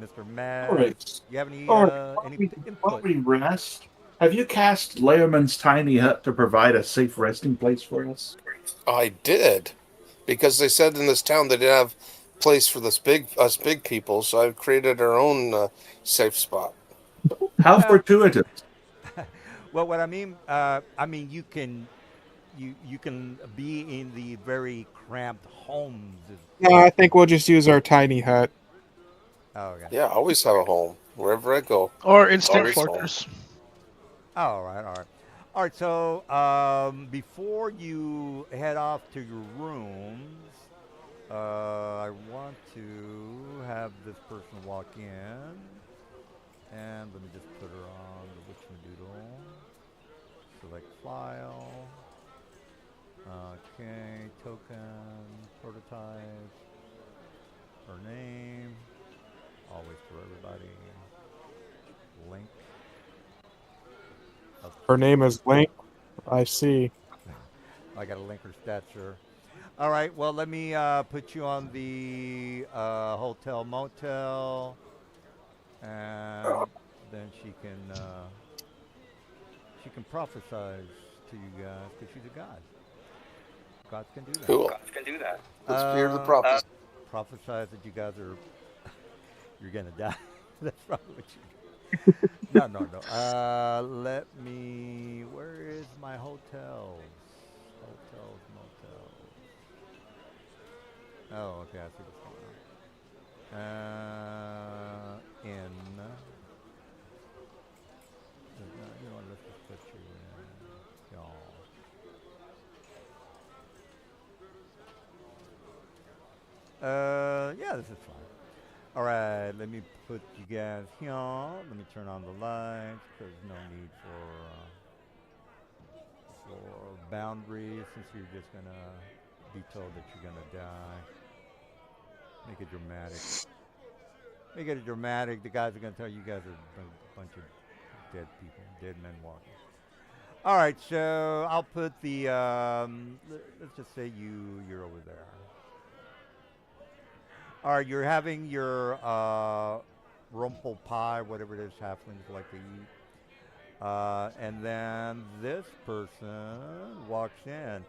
Mr. All Mez? right. You have any All right. While we, while input? we rest, have you cast Lehrman's tiny hut to provide a safe resting place for us? I did, because they said in this town they didn't have place for us big people, so I've created our own safe spot. How Well, fortuitous. well, what I mean, you can be in the very cramped homes. No, I think we'll just use our tiny hut. Oh, okay. Yeah, I always have a home wherever I go. Or Instinct Always home. Fortress. All right, all right. All right, so before you head off to your rooms, I want to have this person walk in. And let me just put her on the Witchmadoodle. Select file. Okay, token, prototype, her name, always for everybody. Link. Her name is Link. I see. I got to link her stats, sir. All right, well, let me put you on the hotel motel, and then she can prophesize to you guys because she's a god. Gods can do that. Cool. Let's hear the prophecy. Prophesize that you guys you're gonna die. That's probably what you. No, no, no. Let me. Where is my hotels? Hotels, motels. Oh, okay. I see what's going on. In. You know what? Let's just put you in. Y'all. Yeah, this is fine. All right, let me put you guys here. Let me turn on the lights. There's no need for boundaries since you're just gonna be told that you're gonna die. Make it dramatic. Make it dramatic. The guys are gonna tell you guys are a bunch of dead people, dead men walking. All right, so I'll put the. Let's just say you're over there. All right, you're having your rumple pie, whatever it is halflings like to eat. And then this person walks in.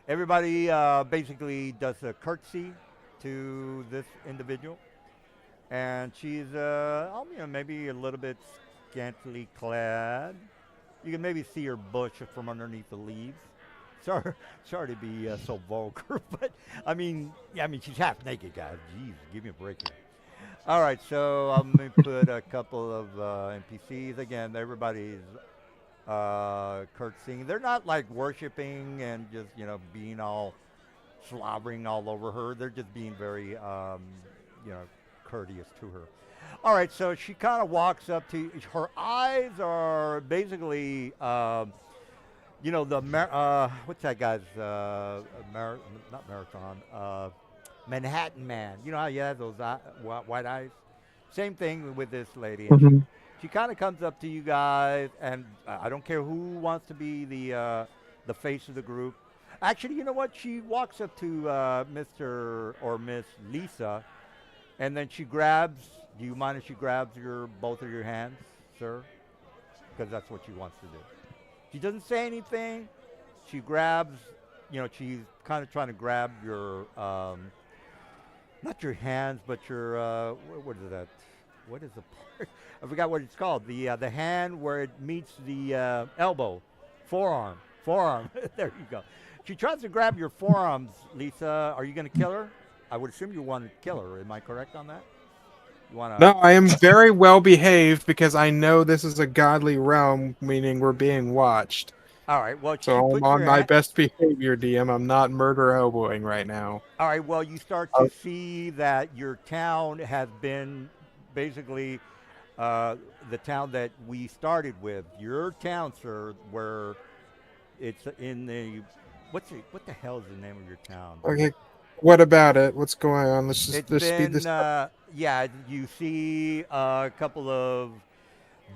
Everybody basically does a curtsy to this individual. And she's, maybe a little bit scantily clad. You can maybe see her bush from underneath the leaves. Sorry to be so vulgar, but she's half naked, guys. Jeez, give me a break here. All right, so I'm gonna put a couple of NPCs again. Everybody's curtsying. They're not like worshiping and just being all slobbering all over her. They're just being very courteous to her. All right, so she kind of walks up to. Her eyes are basically. What's that guy's, not marathon, Manhattan Man. You know how he has those white eyes? Same thing with this lady. And Mhm. she kind of comes up to you guys, and I don't care who wants to be the face of the group. Actually, you know what? She walks up to Mr. or Miss Lisa, and then she grabs, do you mind if she grabs both of your hands, sir? Because that's what she wants to do. She doesn't say anything. She grabs, she's kind of trying to grab your, not your hands, but your, what is that? What is the part? I forgot what it's called. The hand where it meets the elbow, forearm. There you go. She tries to grab your forearms, Lisa. Are you going to kill her? I would assume you want to kill her. Am I correct on that? You want to? No, I am very well behaved because I know this is a godly realm, meaning we're being watched. All right. Well, she So I'm puts on your my hand. best behavior, DM. I'm not murder elbowing right now. All right. Well, you start to see that your town has been basically the town that we started with. Your town, sir, where it's in the what the hell is the name of your town? Okay, what about it? What's going on? Let's It's speed been this up. yeah. You see a couple of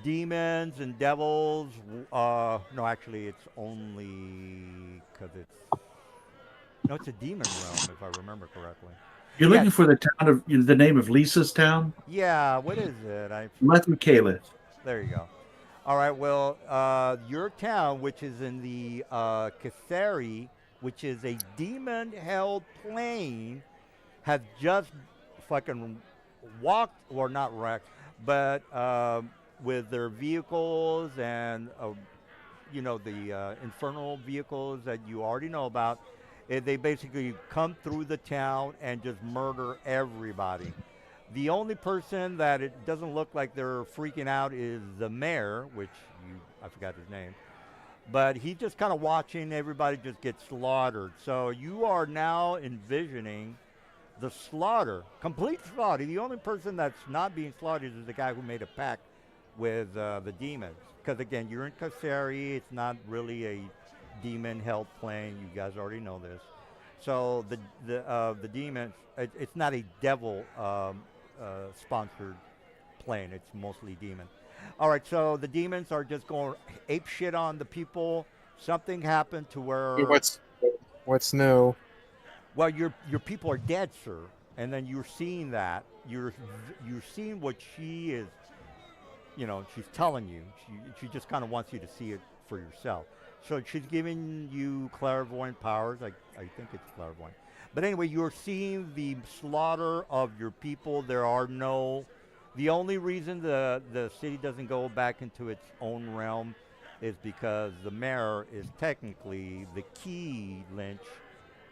demons and devils. No, actually, it's only because it's no, it's a demon realm if I remember correctly. You're Yeah, looking for the name of Lisa's town, yeah. What is it? I Lether Caliph. There you go. All right. Well, your town, which is in the Cathari, which is a demon-held plane, has just fucking walked, or not wrecked, but with their vehicles and the infernal vehicles that you already know about. They basically come through the town and just murder everybody. The only person that it doesn't look like they're freaking out is the mayor, which I forgot his name, but he's just kind of watching everybody just get slaughtered. So you are now envisioning the slaughter, complete slaughter. The only person that's not being slaughtered is the guy who made a pact with the demons. Because again, you're in Kasari. It's not really a demon-held plane. You guys already know this. So the demons. It's not a devil sponsored plane. It's mostly demon. All right. So the demons are just going ape shit on the people. Something happened to where What's new? well, your people are dead, sir, and then you're seeing that. You're seeing what she is. She's telling you. She just kind of wants you to see it for yourself. So she's giving you clairvoyant powers. I think it's clairvoyant. But anyway, you're seeing the slaughter of your people. There are no. The only reason the city doesn't go back into its own realm is because the mayor is technically the key lynch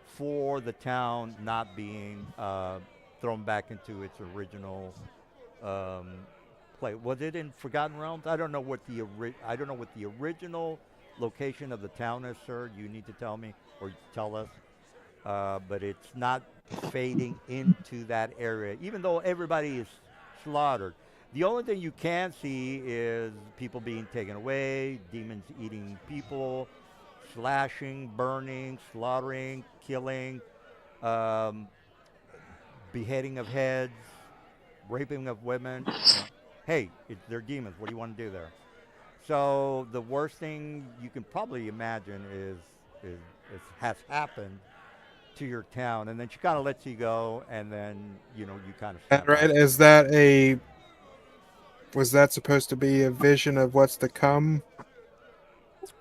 for the town not being thrown back into its original um, play. Was it in Forgotten Realms? I don't know what the original location of the town is, sir. You need to tell me or tell us. But it's not fading into that area, even though everybody is slaughtered. The only thing you can see is people being taken away, demons eating people, slashing, burning, slaughtering, killing, um, beheading of heads, raping of women. Hey, they're demons. What do you want to do there? So the worst thing you can probably imagine is has happened to your town, and then she kind of lets you go, and then you kind of And snap right, out. was that supposed to be a vision of what's to come?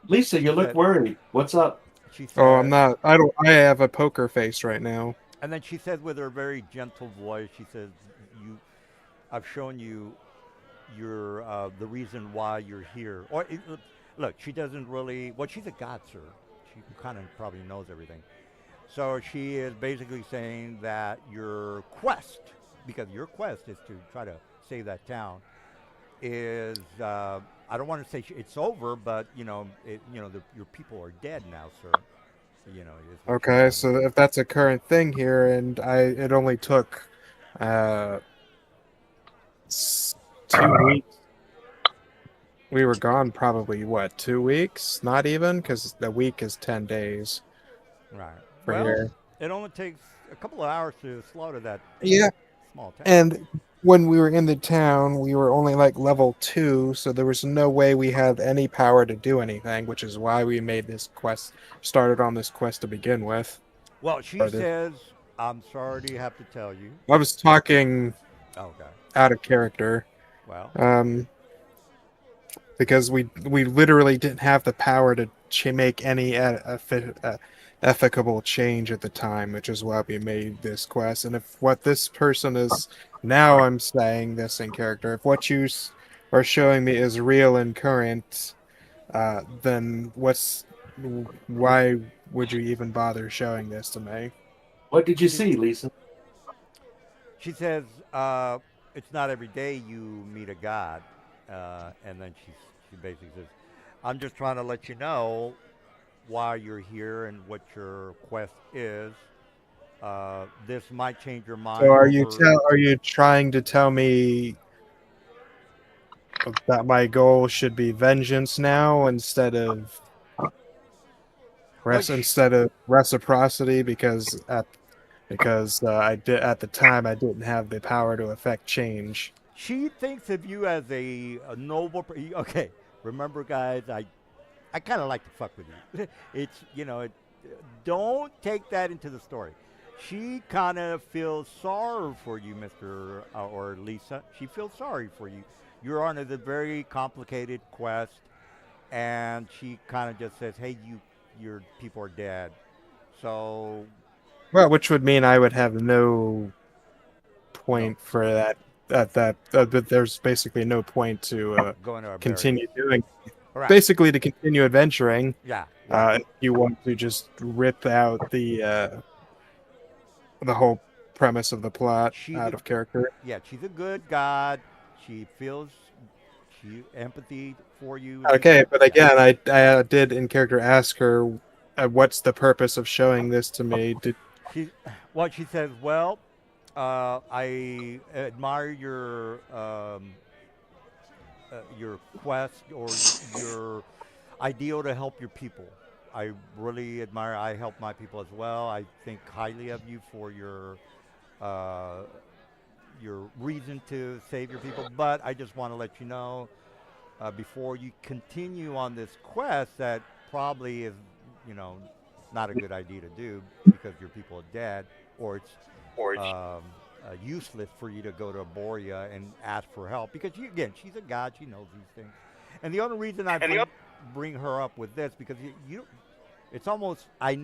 Lisa, She you look said, worried. What's up? she Oh, I'm said, not. I don't. I have a poker face right now. and then she said with her very gentle voice, she says, "You, I've shown you your the reason why you're here." Look, she doesn't really. Well, she's a god, sir. She kind of probably knows everything. So she is basically saying that your quest, because your quest is to try to save that town, is I don't want to say it's over, but your people are dead now, sir. Is what she's Okay, telling you. so if that's a current thing here, and it only took uh 2 weeks. We were gone probably what, 2 weeks? Not even, because the week is 10 days Right. for Well, here. it only takes a couple of hours to slaughter that Yeah, small town. and when we were in the town, we were only like level 2, so there was no way we had any power to do anything, which is why we made this quest, started on this quest to begin with. Well, she Or the- says, "I'm sorry to have to tell you." I was talking Okay. out of character, Well, um, because we literally didn't have the power to make any ethical change at the time, which is why we made this quest. And if what this person is now, I'm saying this in character, if what you are showing me is real and current, then why would you even bother showing this to me? What did you she see, Lisa? she says, "It's not every day you meet a god," and then she basically says, "I'm just trying to let you know why you're here and what your quest is. This might change your So mind over." are you trying to tell me that my goal should be vengeance now Well, sh- instead of reciprocity, because I did at the time I didn't have the power to affect change. she thinks of you as a noble. Okay, remember, guys, I kind of like to fuck with you. It's don't take that into the story. She kind of feels sorry for you, Mister or Lisa. She feels sorry for you. You're on a very complicated quest, and she kind of just says, "Hey, your people are dead." So Well, which would mean I would have no no, point for that. But there's basically no point to going to a barrier. continue doing. Correct. Basically, to continue adventuring, Yeah, yeah. if you want to just rip out the whole premise of the plot She's out a of character. yeah. She's a good god. She feels she empathy for you, Okay, Lisa. but Yeah. again, I did in character ask her, "What's the purpose of showing this to me?" She well, she says, well, I admire your quest or your ideal to help your people. I really admire. I help my people as well. I think highly of you for uh, your reason to save your people. But I just want to let you know before you continue on this quest that probably is, you know, not a good idea to do because your people are dead, or it's useless for you to go to Borea and ask for help because again, she's a god. She knows these things. And the only reason I bring her up with this because it's almost I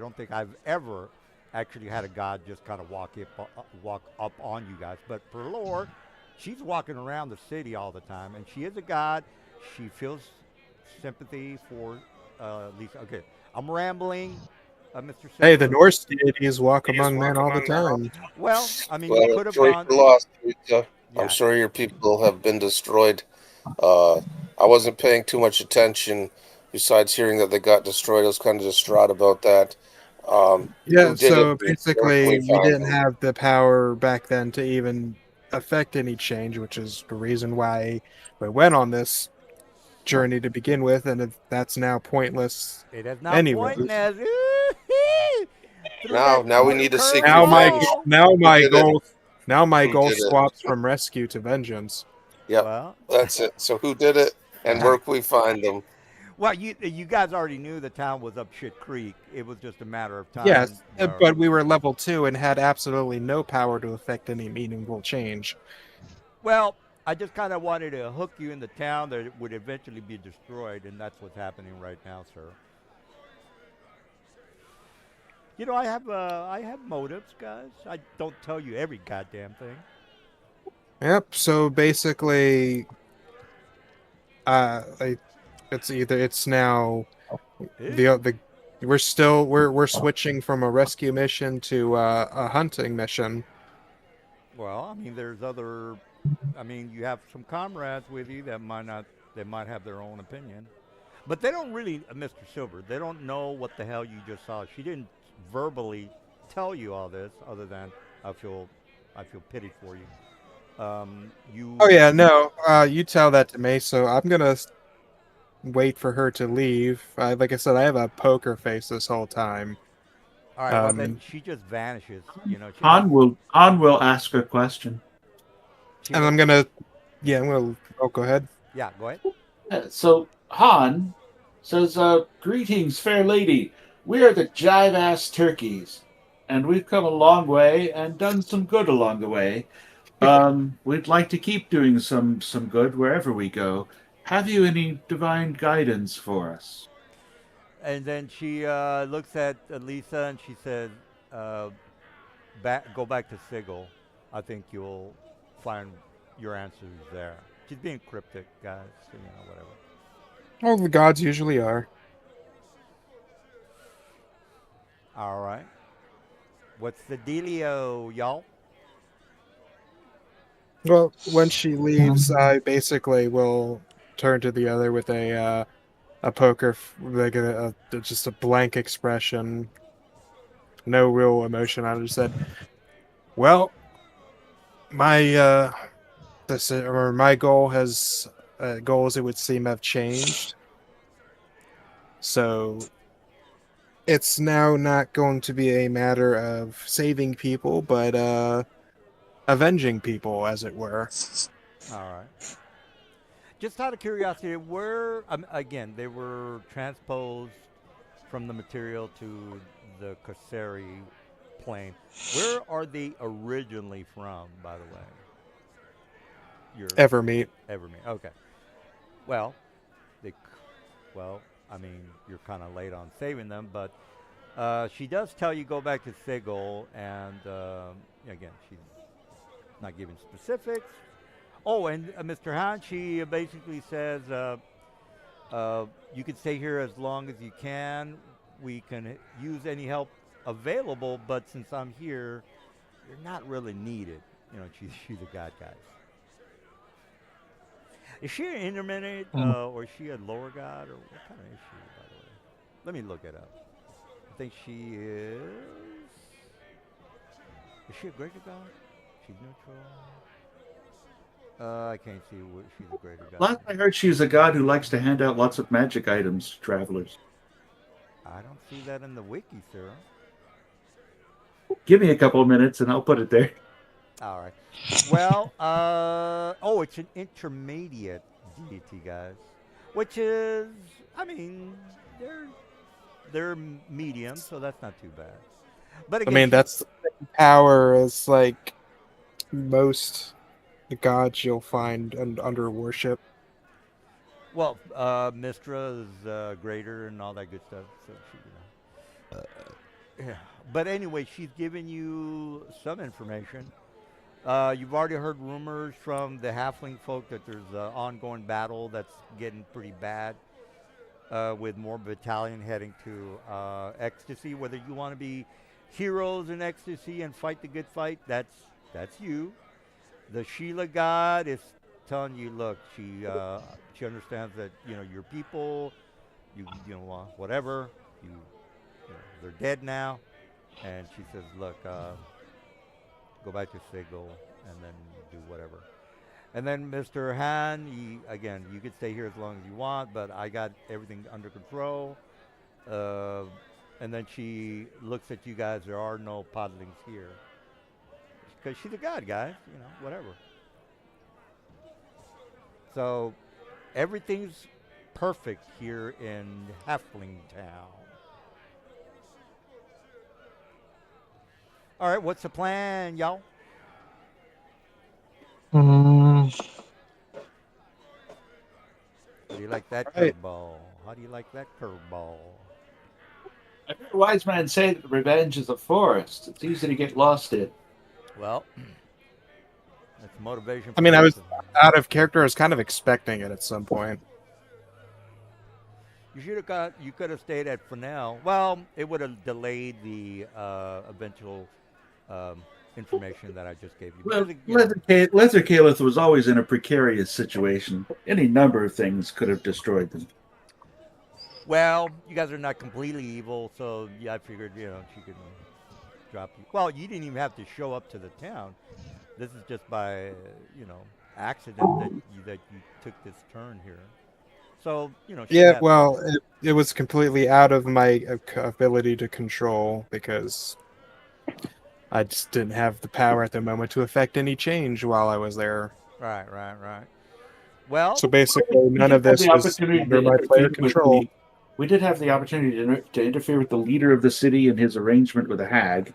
don't think I've ever actually had a god just kind of walk up on you guys. But for lore, she's walking around the city all the time, and she is a god. She feels sympathy for Lisa. Okay, I'm rambling, Mr. Hey, the Silver. Norse deities walk among men all the time. Well, I mean, Well, you I'm could have sorry gone. you're lost, Rita. I'm Yeah, sorry your people have been destroyed. Uh, I wasn't paying too much attention. Besides hearing that they got destroyed, I was kind of distraught about that. Yeah, Who did it? so Where can basically, we we find didn't them? have the power back then to even affect any change, which is the reason why we went on this well, journey to begin with, and that's now pointless it is now pointing anyways. as through Now, that now we need a secret Now my finish. curveball. now Who my did it? goal now my Who goal did it? swaps from rescue to vengeance. Yep, Well, that's it. So who did it, and where can we find them? well, you guys already knew the town was up shit creek. It was just a matter of time Yes, where. but we were level 2 and had absolutely no power to affect any meaningful change. Well, I just kind of wanted to hook you in the town that it would eventually be destroyed, and that's what's happening right now, sir. I have motives, guys. I don't tell you every goddamn thing. Yep. So basically, I, it's now Eh? the we're switching from a rescue mission to a hunting mission. Well, I mean, there's other. I mean, you have some comrades with you that might not. They might have their own opinion, but they don't really, Mr. Silver. They don't know what the hell you just saw. She didn't verbally tell you all this, other than I feel, I feel pity for you. Oh You. yeah, no. You tell that to me. So I'm gonna wait for her to leave. Like I said, I have a poker face this whole time. All right. Well, then Um, she just vanishes. You know, Han will ask a question. she and will. I'm gonna, yeah, I'm gonna. Oh, go ahead. Yeah. Go ahead. So Han says, "Greetings, fair lady. We are the Jive Ass Turkeys, and we've come a long way and done some good along the way. We'd like to keep doing some good wherever we go. Have you any divine guidance for us?" And then she looks at Lisa and she says, uh, go back to Sigil. I think you'll find your answers there." She's being cryptic, guys. So, whatever. Oh, the gods usually are. All right. What's the dealio, y'all? Well, when she leaves, I basically will turn to the other with a poker, like just a blank expression, no real emotion. I just said, "Well, my this or my goals it would seem have changed. So it's now not going to be a matter of saving people, but avenging people, as it were. All right. Just out of curiosity, where again they were transposed from the material to the Kaseri plane. Where are they originally from, by the way? Your Evermeet. Evermeet. Okay. Well, they. Well, I mean, you're kind of late on saving them, but she does tell you go back to Sigil, and again, she's not giving specifics. Oh, and Mr. Hahn, she basically says you can stay here as long as you can. We can use any help available, but since I'm here, you're not really needed. You know, she's a god, guys. Is she an intermittent, or is she a lower god, or what kind of is she, by the way? Let me look it up. I think she is. Is she a greater god? She's neutral. I can't see what she's a greater god. Last I heard, she's a god who likes to hand out lots of magic items to travelers. I don't see that in the wiki, sir. Give me a couple of minutes and I'll put it there. All right. Well, oh, it's an intermediate deity, guys, which is, I mean, they're medium, so that's not too bad. But I again, mean, that's the same power as like most gods you'll find under worship. well, Mistra is greater and all that good stuff. So she, yeah. But anyway, she's giving you some information. You've already heard rumors from the halfling folk that there's an ongoing battle that's getting pretty bad, with more battalion heading to Ecstasy. Whether you want to be heroes in Ecstasy and fight the good fight, that's you. The Sheila God is telling you, look, she understands that your people, whatever, they're dead now, and she says, look, go back to Sigil and then do whatever. And then Mr. Han, again, you can stay here as long as you want, but I got everything under control. And then she looks at you guys. There are no podlings here because she's a god, guys. Whatever. So everything's perfect here in Halfling Town. All right, what's the plan, y'all? Mm, How do you like that Right. curveball? How do you like that curveball? I heard a wise man say that revenge is a forest. It's easy to get lost in. Well, that's motivation. I mean, I was out of character. I was kind of expecting it at some point. You could have stayed at Fresnel. Well, it would have delayed the eventual information that I just gave you. Well, Because, Leather Caliph was always in a precarious situation. Any number of things could have destroyed them. well, you guys are not completely evil, so yeah, I figured she could drop you. Well, you didn't even have to show up to the town. This is just by accident that you took this turn here. So she Yeah, had- well, it was completely out of my ability to control because I just didn't have the power at the moment to affect any change while I was there. right. Well, So basically, none of this was under my player control. We did have the opportunity to interfere with the leader of the city and his arrangement with a hag.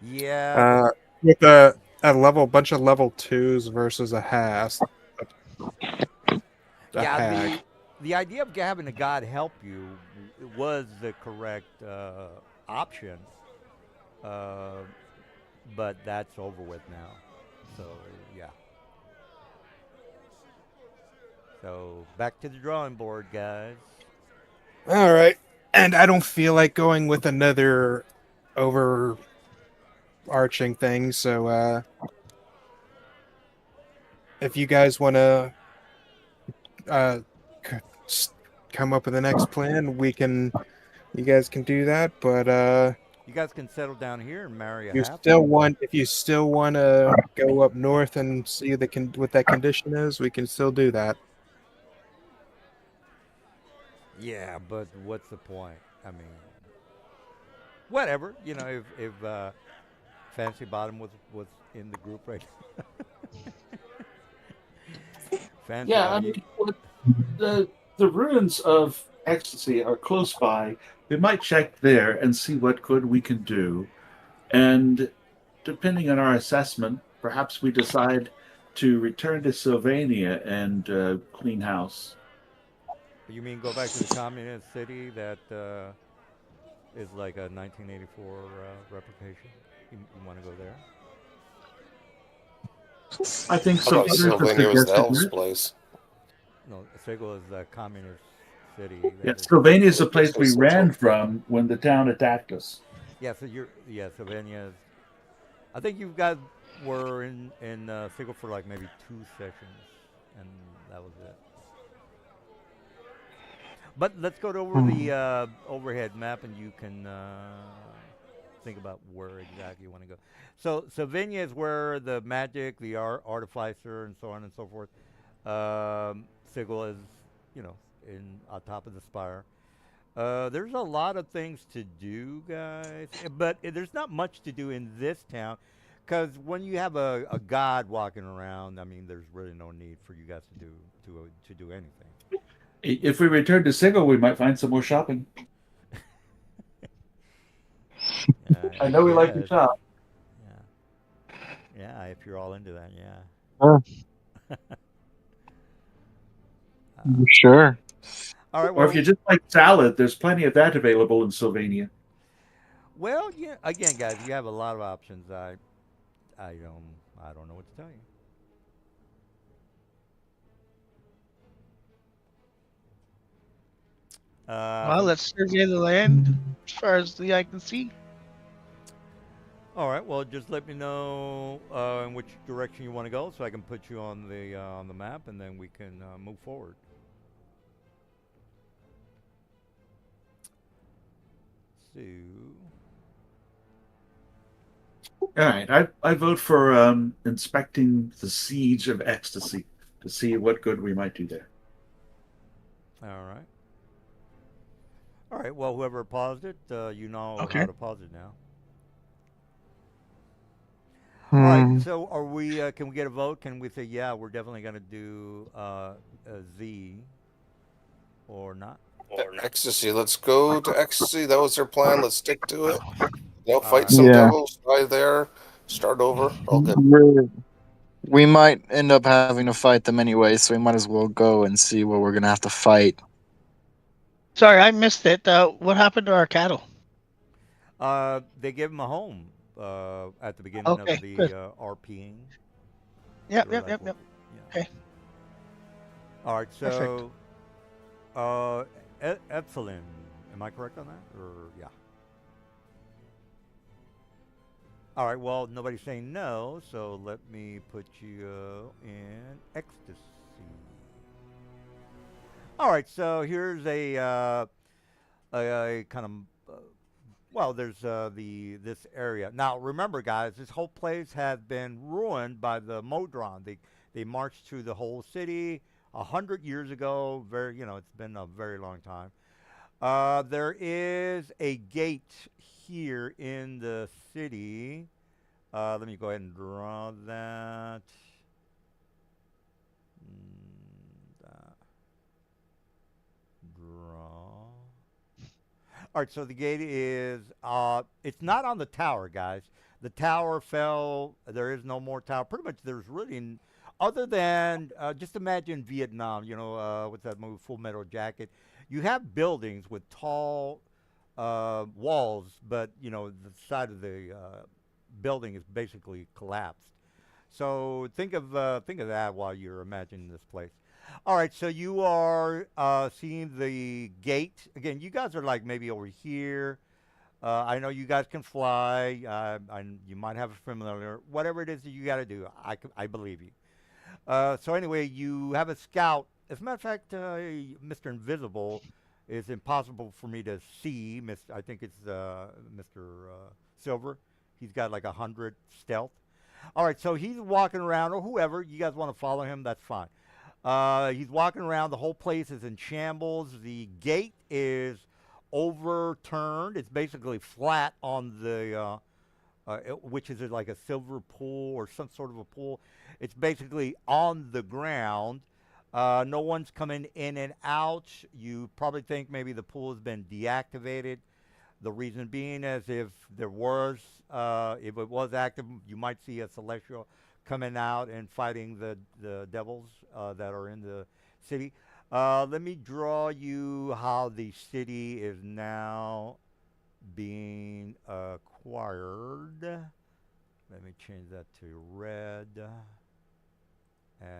yeah. With a bunch of level 2s versus a hag. Yeah, the idea of having a god help you was the correct option, but that's over with now. So yeah. So back to the drawing board, guys. All right, and I don't feel like going with another overarching thing. So if you guys want to come up with the next plan, you guys can do that. But You guys can settle down here and marry a if you still want to go up north and see what that condition is, we can still do that. Yeah, but what's the point? I mean, whatever. If Fancy Bottom was in the group right. Fancy Yeah, I Bottom. mean, the the ruins of ecstasy are close by. We might check there and see what good we can do. And depending on our assessment, perhaps we decide to return to Sylvania and clean house. You mean go back to the communist city that is like a 1984 replication? You want to go there? I think I some thought others have Sylvania was the suggested elves' that. place. No, Sigil is a communist city Yeah, that is. Sylvania is Well, the it did place say we ran Sigil. from when the town attacked us. Yeah, so Sylvania is. I think you guys were in Sigil for like maybe 2 sessions, and that was it. But let's go over the overhead map, and you can think about where exactly you want to go. So Sylvania is where the magic, the artificer, and so on and so forth. Sigil is, you know, in on top of the spire. There's a lot of things to do, guys, but there's not much to do in this town, because when you have a god walking around, I mean, there's really no need for you guys to do anything. If we return to Sigil, we might find some more shopping. I I know we like to guess, shop. yeah, yeah. If you're all into that, yeah. Uh, sure. All right. Or if Well, you just like salad, there's plenty of that available in Sylvania. yeah. Again, guys, you have a lot of options. I don't know what to tell you. Well, So, let's survey the land as far as the eye can see. all right. Well, just let me know in which direction you want to go, so I can put you on the map, and then we can move forward. So, All right, I vote for inspecting the siege of ecstasy to see what good we might do there. all right. All right. Well, whoever paused it, you know Okay. how to pause it now. All right. Hmm. So, are we? Can we get a vote? Can we say, yeah, we're definitely going to do a Z, or not? Ecstasy. Let's go to ecstasy. That was their plan. Let's stick to it. All Fight right. some Yeah. devils. Die there. Start over. All good. We might end up having to fight them anyway, so we might as well go and see what we're gonna have to fight. Sorry, I missed it. What happened to our cattle? They give him a home at the beginning of Okay, the good. RPing. Yep, They're yep, like, yep, yep. yeah. Okay, All right. perfect. So, Epsilon. Am I correct on that? Or yeah. All right. Well, nobody's saying no, so let me put you in ecstasy. All right. So here's a kind of well, there's the this area. Now, remember, guys, this whole place has been ruined by the Modron. They marched through the whole city 100 years ago. Very, it's been a very long time. There is a gate here in the city. Let me go ahead and draw that. Draw. All right, so the gate is it's not on the tower, guys. The tower fell. There is no more tower. Pretty much, there's really, other than just imagine Vietnam. What's that movie, Full Metal Jacket? You have buildings with tall walls, but the side of the building is basically collapsed. So think of that while you're imagining this place. All right, so you are seeing the gate again. You guys are like maybe over here. I know you guys can fly. You might have a familiar. Whatever it is that you got to do, I believe you. So anyway, you have a scout. As a matter of fact, Mr. Invisible is impossible for me to see. I think it's Mr. Silver. He's got like 100 stealth. All right, so he's walking around, or whoever you guys want to follow him. That's fine. He's walking around. The whole place is in shambles. The gate is overturned. It's basically flat which is like a silver pool or some sort of a pool. It's basically on the ground. No one's coming in and out. You probably think maybe the pool has been deactivated. The reason being is if it was active, you might see a celestial coming out and fighting the devils that are in the city. Let me draw you how the city is now being acquired. Let me change that to red and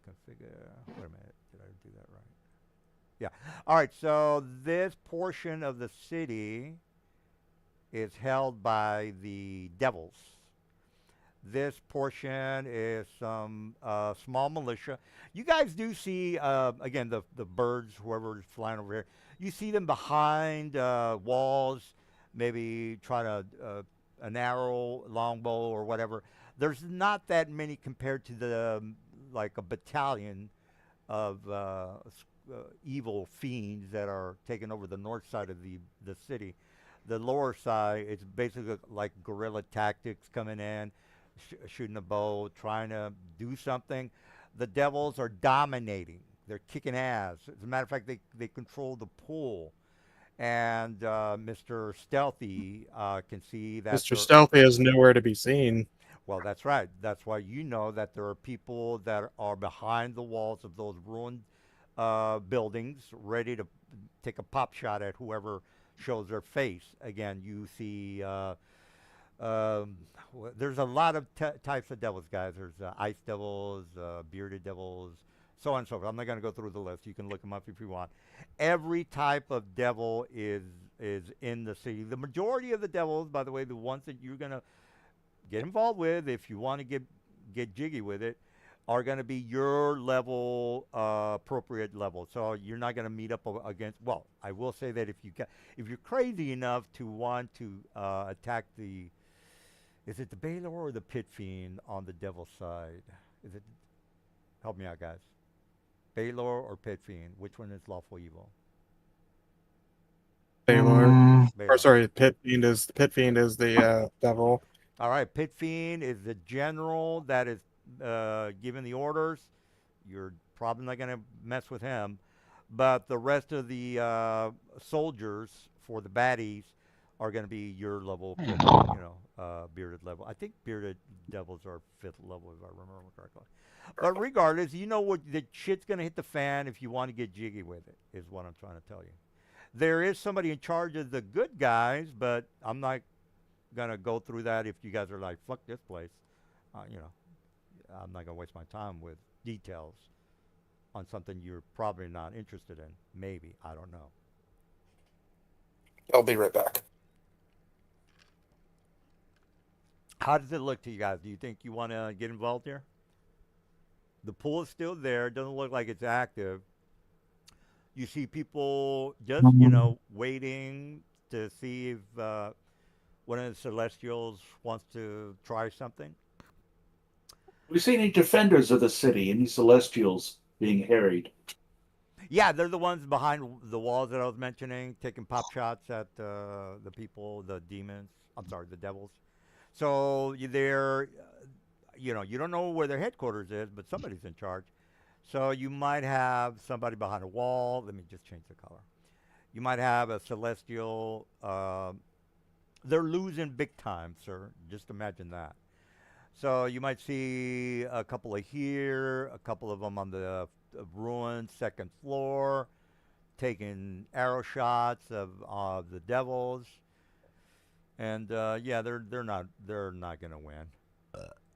configure. Wait a minute, did I do that right? Yeah. All right. So this portion of the city is held by the devils. This portion is some small militia. You guys do see, again, the birds, whoever is flying over here. You see them behind walls, maybe try to an arrow, longbow, or whatever. There's not that many compared to the like a battalion of evil fiends that are taking over the north side of the city. The lower side, it's basically like guerrilla tactics coming in, shooting a bow, trying to do something. The devils are dominating. They're kicking ass. As a matter of fact, they control the pool. And Mr. Stealthy can see that Mr. Stealthy is nowhere to be seen. well, that's right. That's why you know that there are people that are behind the walls of those ruined buildings, ready to take a pop shot at whoever shows their face. Again, you see, there's a lot of types of devils, guys. There's ice devils, bearded devils, so on and so forth. I'm not going to go through the list. You can look them up if you want. Every type of devil is in the city. The majority of the devils, by the way, the ones that you're going to get involved with, if you want to get jiggy with it, are going to be your level, appropriate level. So you're not going to meet up against. Well, I will say that if you're crazy enough to want to attack is it the Baylor or the Pit Fiend on the devil side? Is it? Help me out, guys. Baylor or Pit Fiend? Which one is lawful evil? Baylor. Baylor. Or sorry, Pit Fiend is the devil. All right, Pit Fiend is the general that is giving the orders. You're probably not going to mess with him. But the rest of the soldiers for the baddies are going to be your level, bearded level. I think bearded devils are 5th level, if I remember correctly. But regardless, you know what the shit's going to hit the fan if you want to get jiggy with it, is what I'm trying to tell you. There is somebody in charge of the good guys, but I'm not gonna go through that if you guys are like, fuck this place. I'm not gonna waste my time with details on something you're probably not interested in. Maybe, I don't know. I'll be right back. How does it look to you guys? Do you think you want to get involved here? The pool is still there. It doesn't look like it's active. You see people just, waiting to see if one of the Celestials wants to try something. We see any defenders of the city, any Celestials being harried? Yeah, they're the ones behind the walls that I was mentioning, taking pop shots at the people, the demons. I'm sorry, the devils. So they're, you don't know where their headquarters is, but somebody's in charge. So you might have somebody behind a wall. Let me just change the color. You might have a Celestial. They're losing big time, sir. Just imagine that. So you might see a couple of here, a couple of them on the ruined 2nd floor, taking arrow shots of the devils. And yeah, they're not gonna win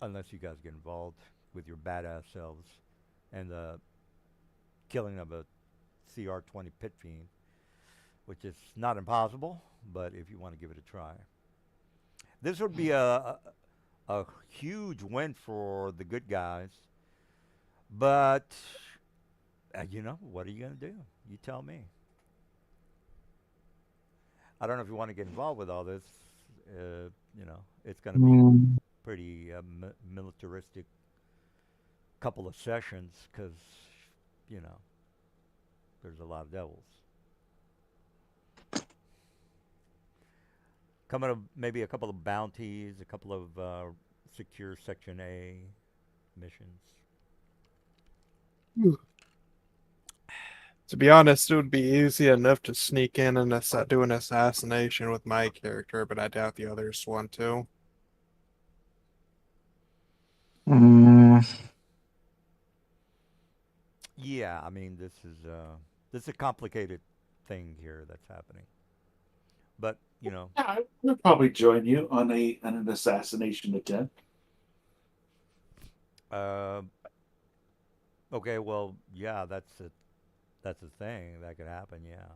unless you guys get involved with your badass selves and the killing of a CR-20 Pit Fiend, which is not impossible, but if you want to give it a try. This would be a huge win for the good guys, but what are you going to do? You tell me. I don't know if you want to get involved with all this. It's going to be pretty militaristic couple of sessions because, there's a lot of devils. coming up maybe a couple of bounties, a couple of secure Section A missions. To be honest, it would be easy enough to sneak in and do an assassination with my character, but I doubt the others want to. Mm, Yeah, I mean this is a complicated thing here that's happening. But Yeah, I would probably join you on an assassination attempt. uh, okay, well, yeah, that's a thing that could happen. Yeah.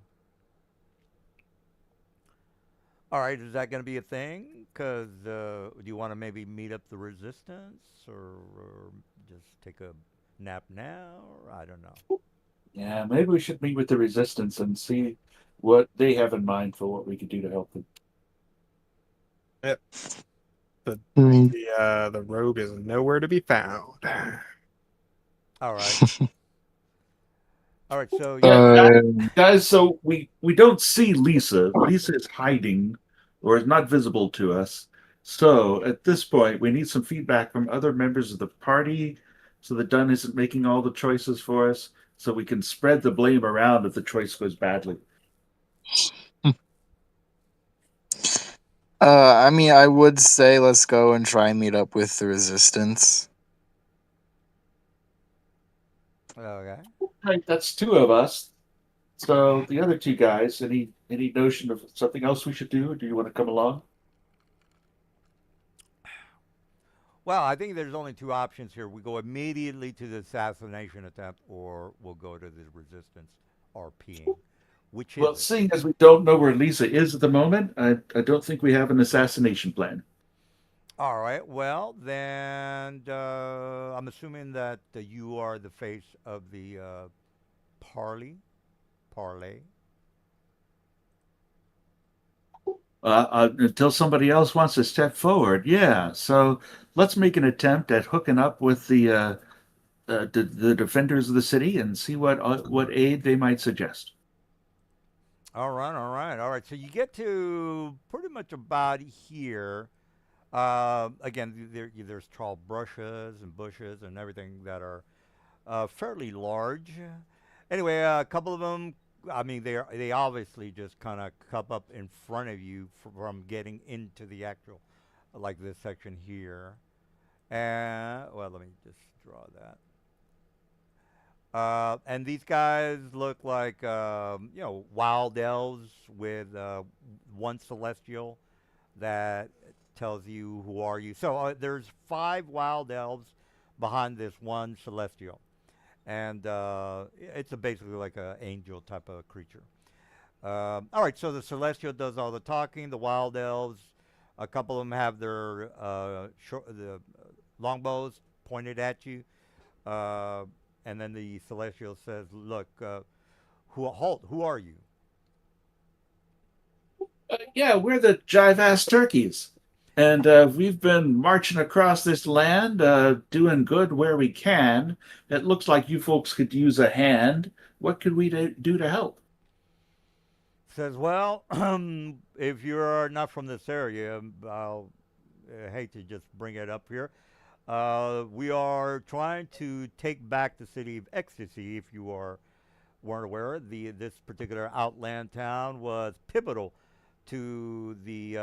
All right, is that going to be a thing? Because do you want to maybe meet up the resistance, or just take a nap now? Or I don't know. Yeah, maybe we should meet with the resistance and see what they have in mind for what we could do to help them. Yep. The mm, the rogue is nowhere to be found. All right, all right. So Yeah, yeah, uh, guys. So we don't see Lisa. Lisa is hiding, or is not visible to us. So at this point, we need some feedback from other members of the party, so that Dunn isn't making all the choices for us, so we can spread the blame around if the choice goes badly. I mean, I would say let's go and try and meet up with the resistance. okay. Right, that's two of us. So the other two guys, any notion of something else we should do? Or do you want to come along? Well, I think there's only two options here. We go immediately to the assassination attempt, or we'll go to the resistance RPing. Which is Well, it? seeing as we don't know where Lisa is at the moment, I don't think we have an assassination plan. All right. Well, then I'm assuming that you are the face of the parlay. Until somebody else wants to step forward. Yeah. So let's make an attempt at hooking up with the defenders of the city and see what aid they might suggest. All right, all right, all right. So you get to pretty much about here. Again, there's tall brushes and bushes and everything that are fairly large. Anyway, a couple of them. I mean, they obviously just kind of cup up in front of you from getting into the actual, like this section here. And well, let me just draw that. And these guys look like wild elves with one celestial that tells you who are you. So there's five wild elves behind this one celestial, and it's basically like an angel type of creature. All right, so the celestial does all the talking. The wild elves, a couple of them have their the longbows pointed at you. Uh, and then the celestial says, "Look, who are you?" Yeah, we're the jive ass turkeys. And we've been marching across this land, doing good where we can. It looks like you folks could use a hand. What could we do to help? Says, "Well, if you're not from this area, I'll hate to just bring it up here. We are trying to take back the city of Ecstasy. If you weren't aware, the this particular outland town was pivotal to the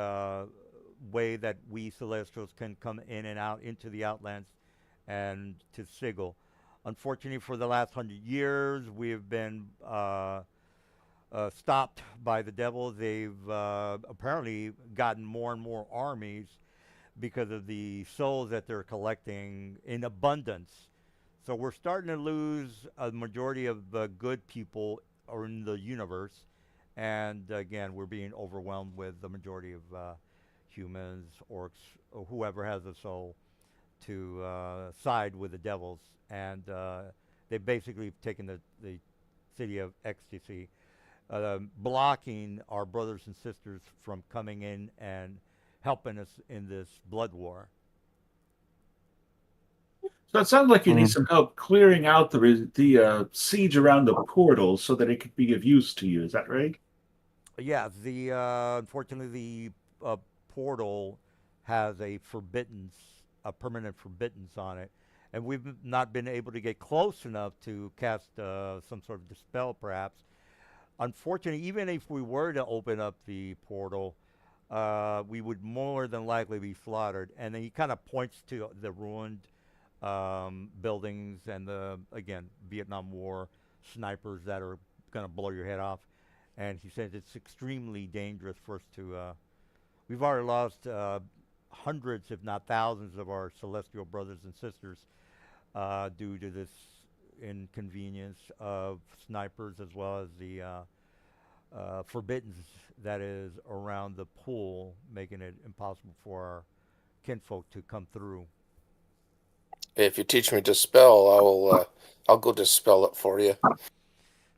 way that we Celestials can come in and out into the Outlands and to Sigil. Unfortunately, for the last 100 years, we have been stopped by the devil. They've apparently gotten more and more armies because of the souls that they're collecting in abundance. So we're starting to lose a majority of the good people in the universe, and again, we're being overwhelmed with the majority of humans, orcs, or whoever has a soul to side with the devils, and they've basically taken the city of ecstasy, blocking our brothers and sisters from coming in and helping us in this blood war. So it sounds like you need mm, some help clearing out the siege around the portal so that it could be of use to you. Is that right? Yeah, the unfortunately portal has a permanent forbiddance on it, and we've not been able to get close enough to cast some sort of dispel, perhaps. Unfortunately, even if we were to open up the portal, we would more than likely be slaughtered. And then he kind of points to the ruined buildings and the, again, Vietnam War snipers that are going to blow your head off. And he says it's extremely dangerous for us to. We've already lost hundreds, if not thousands, of our celestial brothers and sisters due to this inconvenience of snipers, as well as the forbiddance that is around the pool, making it impossible for our kinfolk to come through. If you teach me dispel, I'll go dispel it for you.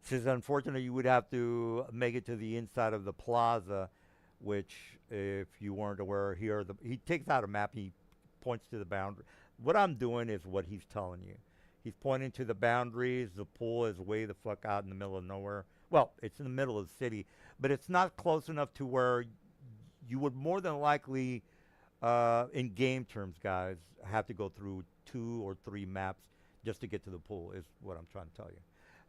Says unfortunately you would have to make it to the inside of the plaza, which if you weren't aware, here he takes out a map. He points to the boundary. What I'm doing is what he's telling you. He's pointing to the boundaries. The pool is way the fuck out in the middle of nowhere. Well, it's in the middle of the city, but it's not close enough to where you would more than likely, in game terms, guys, have to go through 2 or 3 maps just to get to the pool, is what I'm trying to tell you.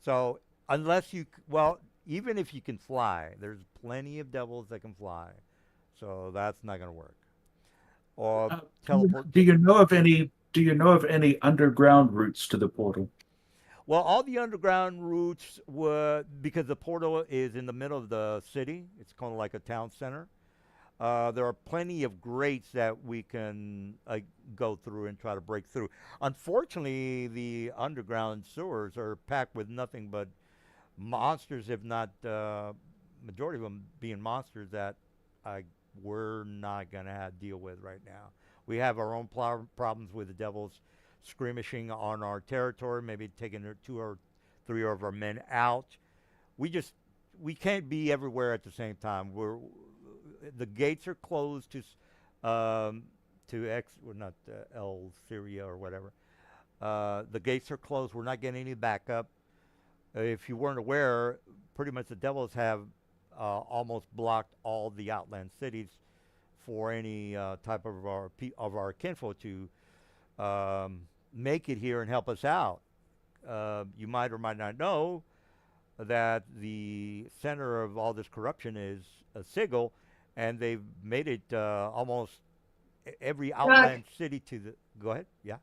So unless you, well, even if you can fly, there's plenty of devils that can fly. So that's not going to work. Or teleport. Do you know of any? Do you know of any underground routes to the portal? Well, all the underground routes were, because the portal is in the middle of the city. It's kind of like a town center. There are plenty of grates that we can go through and try to break through. Unfortunately, the underground sewers are packed with nothing but monsters, if not majority of them being monsters that we're not going to deal with right now. We have our own problems with the devils skirmishing on our territory, maybe taking 2 or 3 of our men out. We can't be everywhere at the same time. The gates are closed to El Syria or whatever. The gates are closed. We're not getting any backup. If you weren't aware, pretty much the devils have almost blocked all the outland cities for any type of our kinfolk to make it here and help us out. You might or might not know that the center of all this corruption is a sigil, and they've made it almost every outland city to the. Go ahead. Yeah.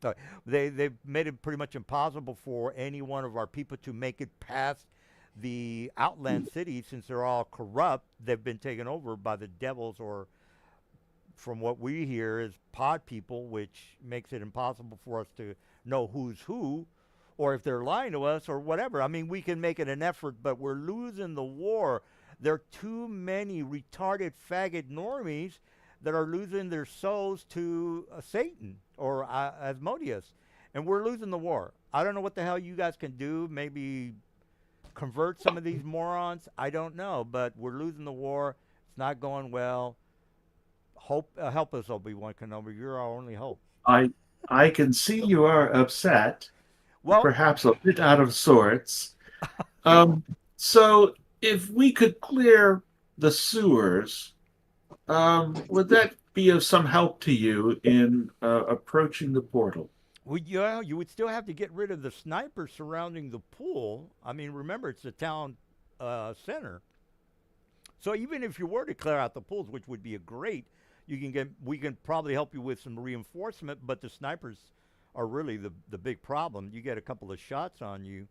Sorry. They've made it pretty much impossible for any one of our people to make it past the outland cities, since they're all corrupt. They've been taken over by the devils, or from what we hear is pod people, which makes it impossible for us to know who's who, or if they're lying to us or whatever. I mean, we can make it an effort, but we're losing the war. There are too many retarded faggot normies that are losing their souls to Satan or Asmodeus, and we're losing the war. I don't know what the hell you guys can do. Maybe convert some of these morons. I don't know, but we're losing the war. It's not going well. Help us, Obi-Wan Kenobi. You're our only hope. I can see you are upset, Well, perhaps a bit out of sorts. So if we could clear the sewers, would that be of some help to you in approaching the portal? well, yeah, you would still have to get rid of the snipers surrounding the pool. I mean, remember, it's a town center. So even if you were to clear out the pools, which would be we can probably help you with some reinforcement, but the snipers are really the big problem. You get a couple of shots on you.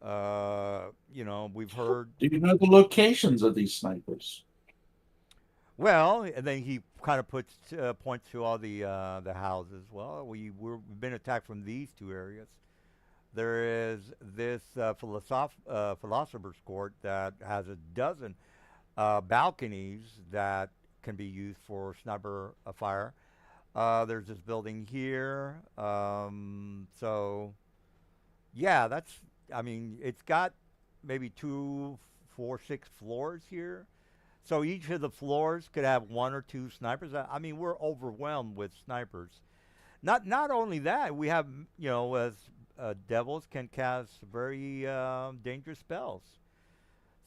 We've heard. Do you know the locations of these snipers? Well, and then he kind of points to all the houses. Well, we've been attacked from these 2 areas. There is this philosopher's court that has a dozen balconies that can be used for sniper fire. There's this building here. So, yeah, it's got maybe 2, 4, 6 floors here. So each of the floors could have 1 or 2 snipers. I mean, we're overwhelmed with snipers. Not only that, we have, as devils can cast very dangerous spells.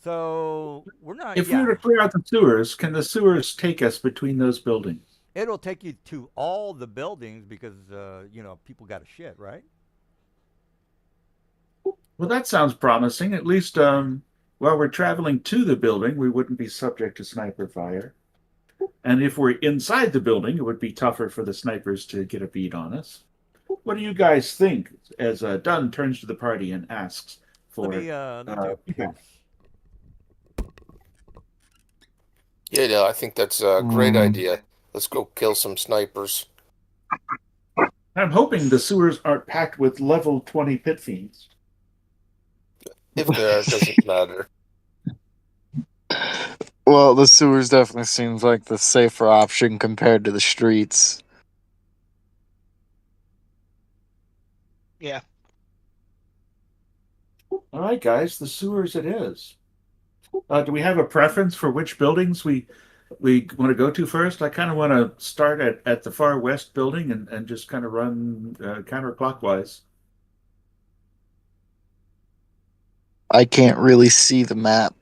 So we're not. If we were Yeah, to clear out the sewers, can the sewers take us between those buildings? it'll take you to all the buildings because people got to shit, right? Well, that sounds promising. At least while we're traveling to the building, we wouldn't be subject to sniper fire. And if we're inside the building, it would be tougher for the snipers to get a bead on us. What do you guys think? As Dunn turns to the party and asks for Let me take a feedback. piss. Yeah, I think that's a great idea. Let's go kill some snipers. I'm hoping the sewers aren't packed with level 20 pit fiends. If there are, it doesn't matter. Well, the sewers definitely seems like the safer option compared to the streets. Yeah. All right, guys, the sewers it is. Do we have a preference for which buildings we want to go to first? I kind of want to start at the far west building and just kind of run counterclockwise. I can't really see the map.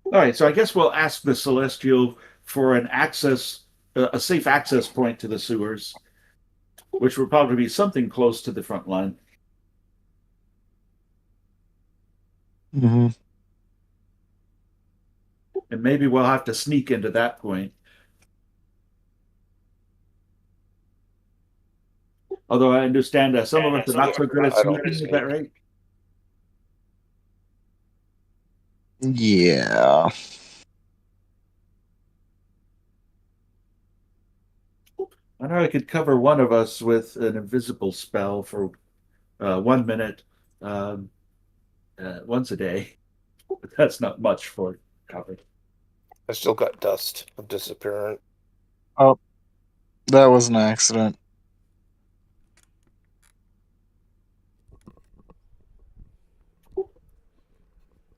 All right, so I guess we'll ask the Celestial for a safe access point to the sewers, which will probably be something close to the front line. Mm-hmm. And maybe we'll have to sneak into that point. Although I understand some of us are not so good at I don't sneaking, is that right? Yeah. I know I could cover one of us with an invisible spell for 1 minute um, once a day, but that's not much for cover. I still got dust. I'm disappearing. Oh, that was an accident.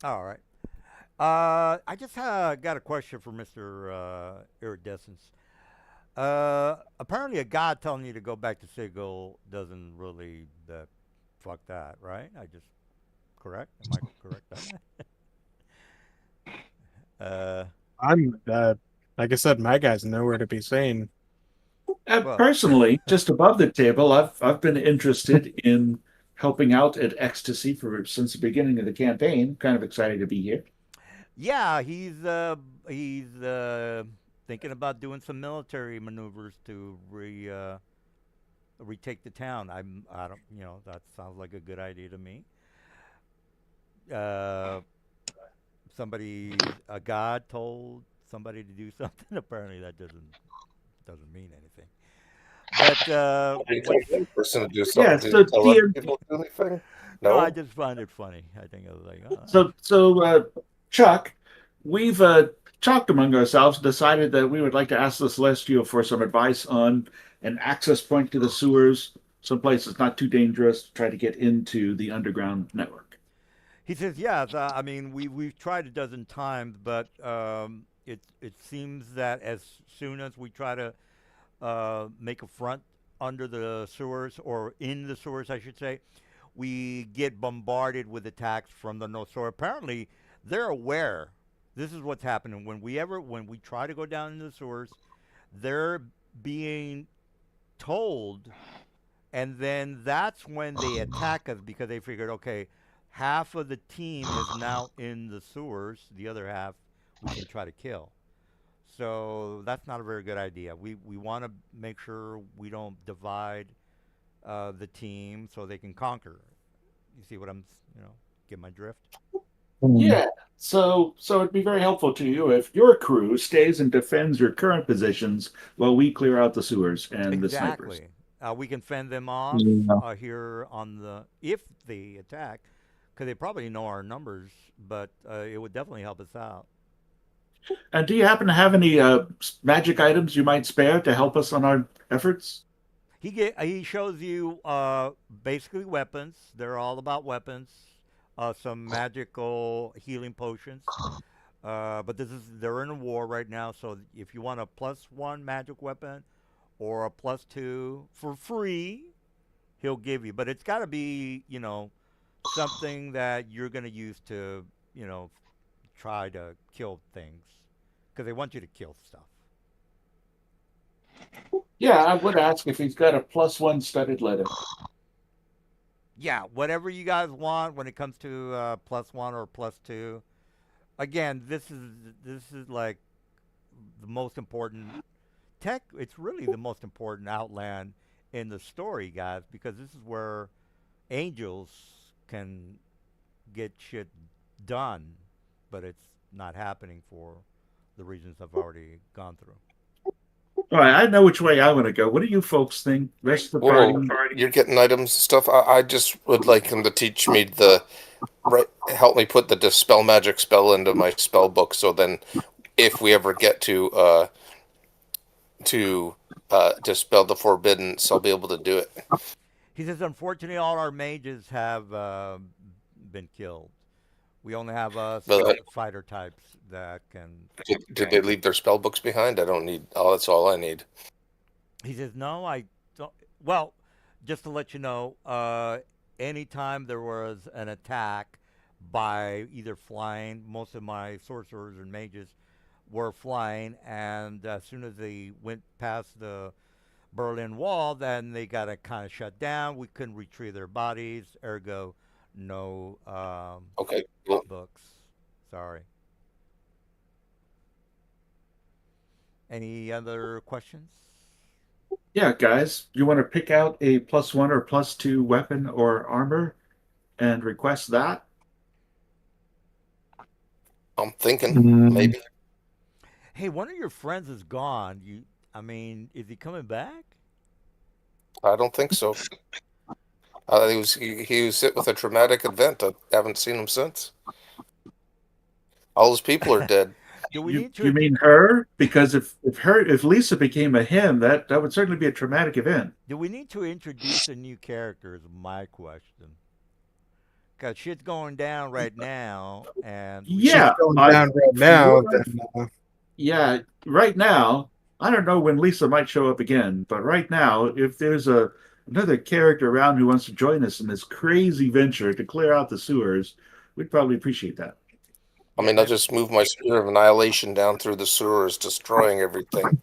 All right. I just got a question for Mr. Iridescence. Apparently, a god telling you to go back to Sigil doesn't really fuck that, right? Correct? Am I correct on that? I'm like I said, my guy's nowhere to be seen. Well, Personally, just above the table, I've been interested in helping out at Ecstasy since the beginning of the campaign. Kind of excited to be here. yeah, he's thinking about doing some military maneuvers to retake the town. I don't, that sounds like a good idea to me. Uh, a god told somebody to do something. Apparently, that doesn't mean anything. But You what? tell one person to do Yeah, something. Do so you tell other DM, people to do anything? No, I No? just find it funny. I think I was like, Chuck, we've talked among ourselves, decided that we would like to ask the Celestial for some advice on an access point to the sewers, someplace that's not too dangerous to try to get into the underground network. he says, yes. I mean, we've tried a dozen times, but it seems that as soon as we try to make a front under the sewers or in the sewers, I should say, we get bombarded with attacks from the north. So apparently, they're aware. This is what's happening when we try to go down into the sewers, they're being told, and then that's when they attack us because they figured, okay, half of the team is now in the sewers, the other half we can try to kill. So that's not a very good idea. We want to make sure we don't divide the team so they can conquer. You see what get my drift? Yeah. So it'd be very helpful to you if your crew stays and defends your current positions while we clear out the sewers and the snipers. Exactly. We can fend them off Yeah. here on if they attack, because they probably know our numbers, but it would definitely help us out. And do you happen to have any magic items you might spare to help us on our efforts? He shows you basically weapons. They're all about weapons. Some magical healing potions. But they're in a war right now, so if you want a +1 magic weapon or a +2 for free, he'll give you. But it's got to be, something that you're going to use to, you know, try to kill things because they want you to kill stuff. Yeah, I would ask if he's got a +1 studded letter. Yeah, whatever you guys want when it comes to +1 or +2. Again, this is like the most important tech. It's really the most important outland in the story, guys, because this is where angels can get shit done, but it's not happening for the reasons I've already gone through. All right, I know which way I want to go. What do you folks think? Rest of the Whoa, party? you're getting items and stuff. I just would like him to teach me help me put the dispel magic spell into my spell book. So then, if we ever get to dispel the forbidden, so I'll be able to do it. He says, unfortunately, all our mages have been killed. We only have us But fighter types that can. did they leave their spell books behind? I don't need. Oh, that's all I need. He says, no, I don't. Well, just to let you know, anytime there was an attack by either flying, most of my sorcerers and mages were flying, and as soon as they went past the Berlin Wall, then they got to kind of shut down. We couldn't retrieve their bodies, ergo, no Okay, cool. books. Sorry. Any other questions? Yeah, guys, you want to pick out a +1 or +2 weapon or armor and request that? I'm thinking Mm. maybe. Hey, one of your friends is gone. I mean, is he coming back? I don't think so. He was hit with a traumatic event. I haven't seen him since. All his people are dead. Do we You need to? you mean her? Because if Lisa became a him, that would certainly be a traumatic event. Do we need to introduce a new character? Is my question. Because shit's going down right now, and we She's Yeah, going I down right now. would. Then, Yeah, right now, I don't know when Lisa might show up again, but right now, if there's another character around who wants to join us in this crazy venture to clear out the sewers, we'd probably appreciate that. I mean, I'll just move my spear of annihilation down through the sewers, destroying everything.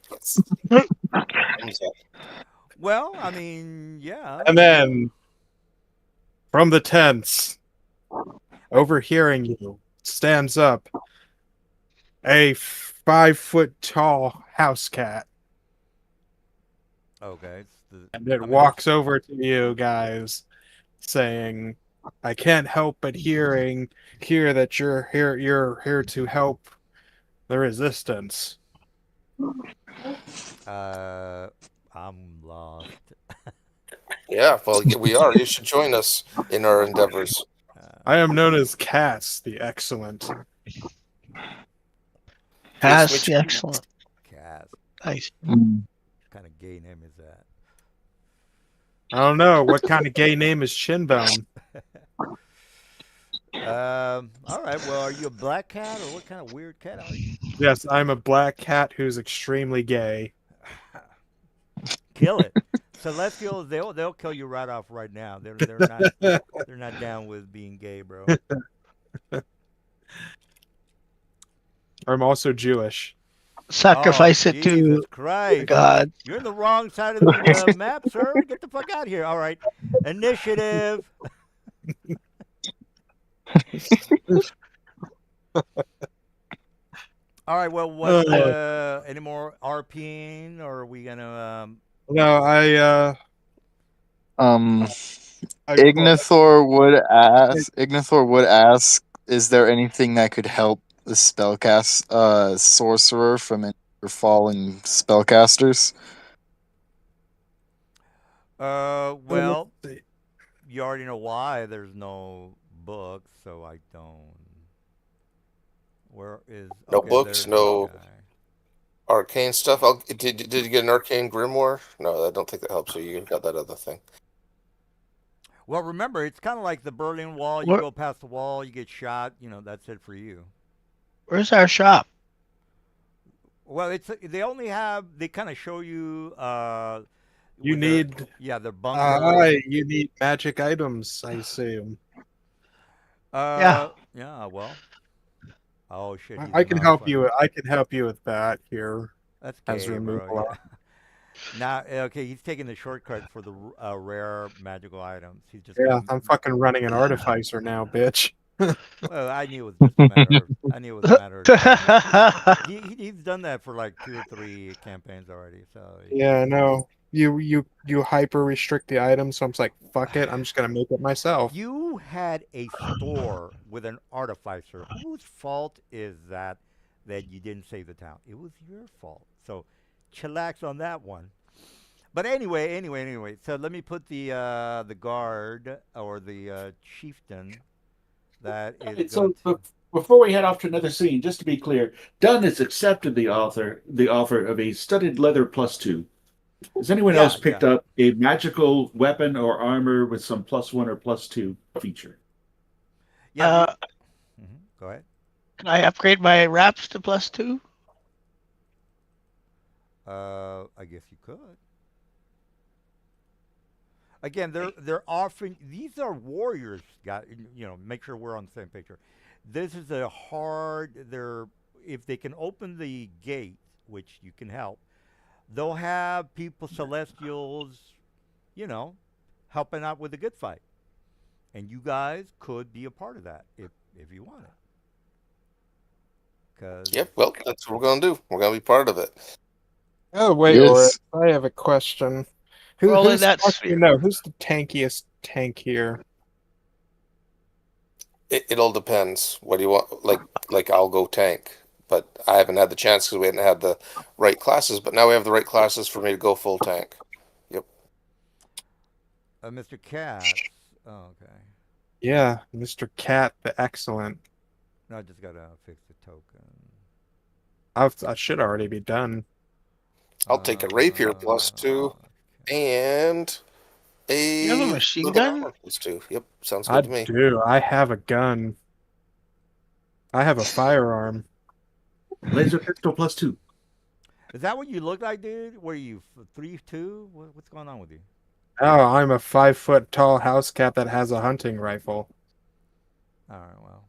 well, I mean, yeah. and then from the tents, overhearing you, stands up a 5-foot tall house cat, Okay. and it walks over to you guys, saying, "I can't help but hear that you're here to help the resistance." I'm lost. Yeah, well, we are. You should join us in our endeavors. I am known as Cass the Excellent. Pass the excellent. Cass. Nice. What kind of gay name is that? I don't know what kind of gay name is Shinbone. All right. Well, are you a black cat or what kind of weird cat are you? Yes, I'm a black cat who's extremely gay. Kill it. Celestials, they'll kill you right off right now. They're not down with being gay, bro. I'm also Jewish. Sacrifice Oh, it to Jesus Christ. God. You're in the wrong side of the map, sir. Get the fuck out of here. All right. Initiative. All right. Well, what? Any more RPing, or are we gonna? No, Ignithor would ask, is there anything that could help the spellcast sorcerer from any of your fallen spellcasters? Well, you already know why there's no books, so I don't. Where is No okay, books, there's no that guy. arcane stuff. Did you get an arcane grimoire? No, I don't think that helps you. You got that other thing. Well, remember, it's kind of like the Berlin Wall. You Where- go past the wall, you get shot. That's it for you. Where's our shop? Well, they kind of show you You with their need yeah their bunkers. you need magic items, I assume. Yeah. Yeah. Well. Oh shit, he's I an can help artificer. you. I can help you with that here That's as gay, bro. removal. Yeah. Now, okay, he's taking the shortcut for the rare magical items. He's just Yeah, gonna. I'm fucking running an artificer now, bitch. Well, I knew it was just a matter of. I knew it was a matter of time. He's done that for like 2 or 3 campaigns already. So Yeah, no. You hyper restrict the items, so I'm just like, fuck it, I'm just gonna make it myself. you had a store with an artificer. Whose fault is that? That you didn't save the town. It was your fault. So, chillax on that one. But anyway. So let me put the guard or the chieftain that is Right, going so to. before we head off to another scene, just to be clear, Dunn has accepted the offer of a studded leather +2. Has anyone else Yeah, picked yeah, up a magical weapon or armor with some +1 or +2 feature? yeah. The uh, go ahead. can I upgrade my wraps to +2? I guess you could. Again, they're offering. These are warriors. Got make sure we're on the same picture. This is a hard. They're if they can open the gate, which you can help. They'll have people celestials, you know, helping out with the good fight, and you guys could be a part of that if you want it. Because Yep. Well, that's what we're gonna do. We're gonna be part of it. Oh wait, or Yes. I have a question. Rolling Who's that actually sphere. no, who's the tankiest tank here? It all depends. What do you want? Like I'll go tank, but I haven't had the chance because we hadn't had the right classes. But now we have the right classes for me to go full tank. Yep. Mr. Katz. Oh, okay. Yeah, Mr. Cat the Excellent. No, I just gotta fix the token. I should already be done. I'll take a rapier +2 Okay. and You have a a machine leather gun? armor +2. Yep. Sounds I good to me. do. I have a gun. I have a firearm. Laser pistol +2. Is that what you look like, dude? Were you 3'2"? What's going on with you? Oh, I'm a 5 foot tall house cat that has a hunting rifle. All right, well.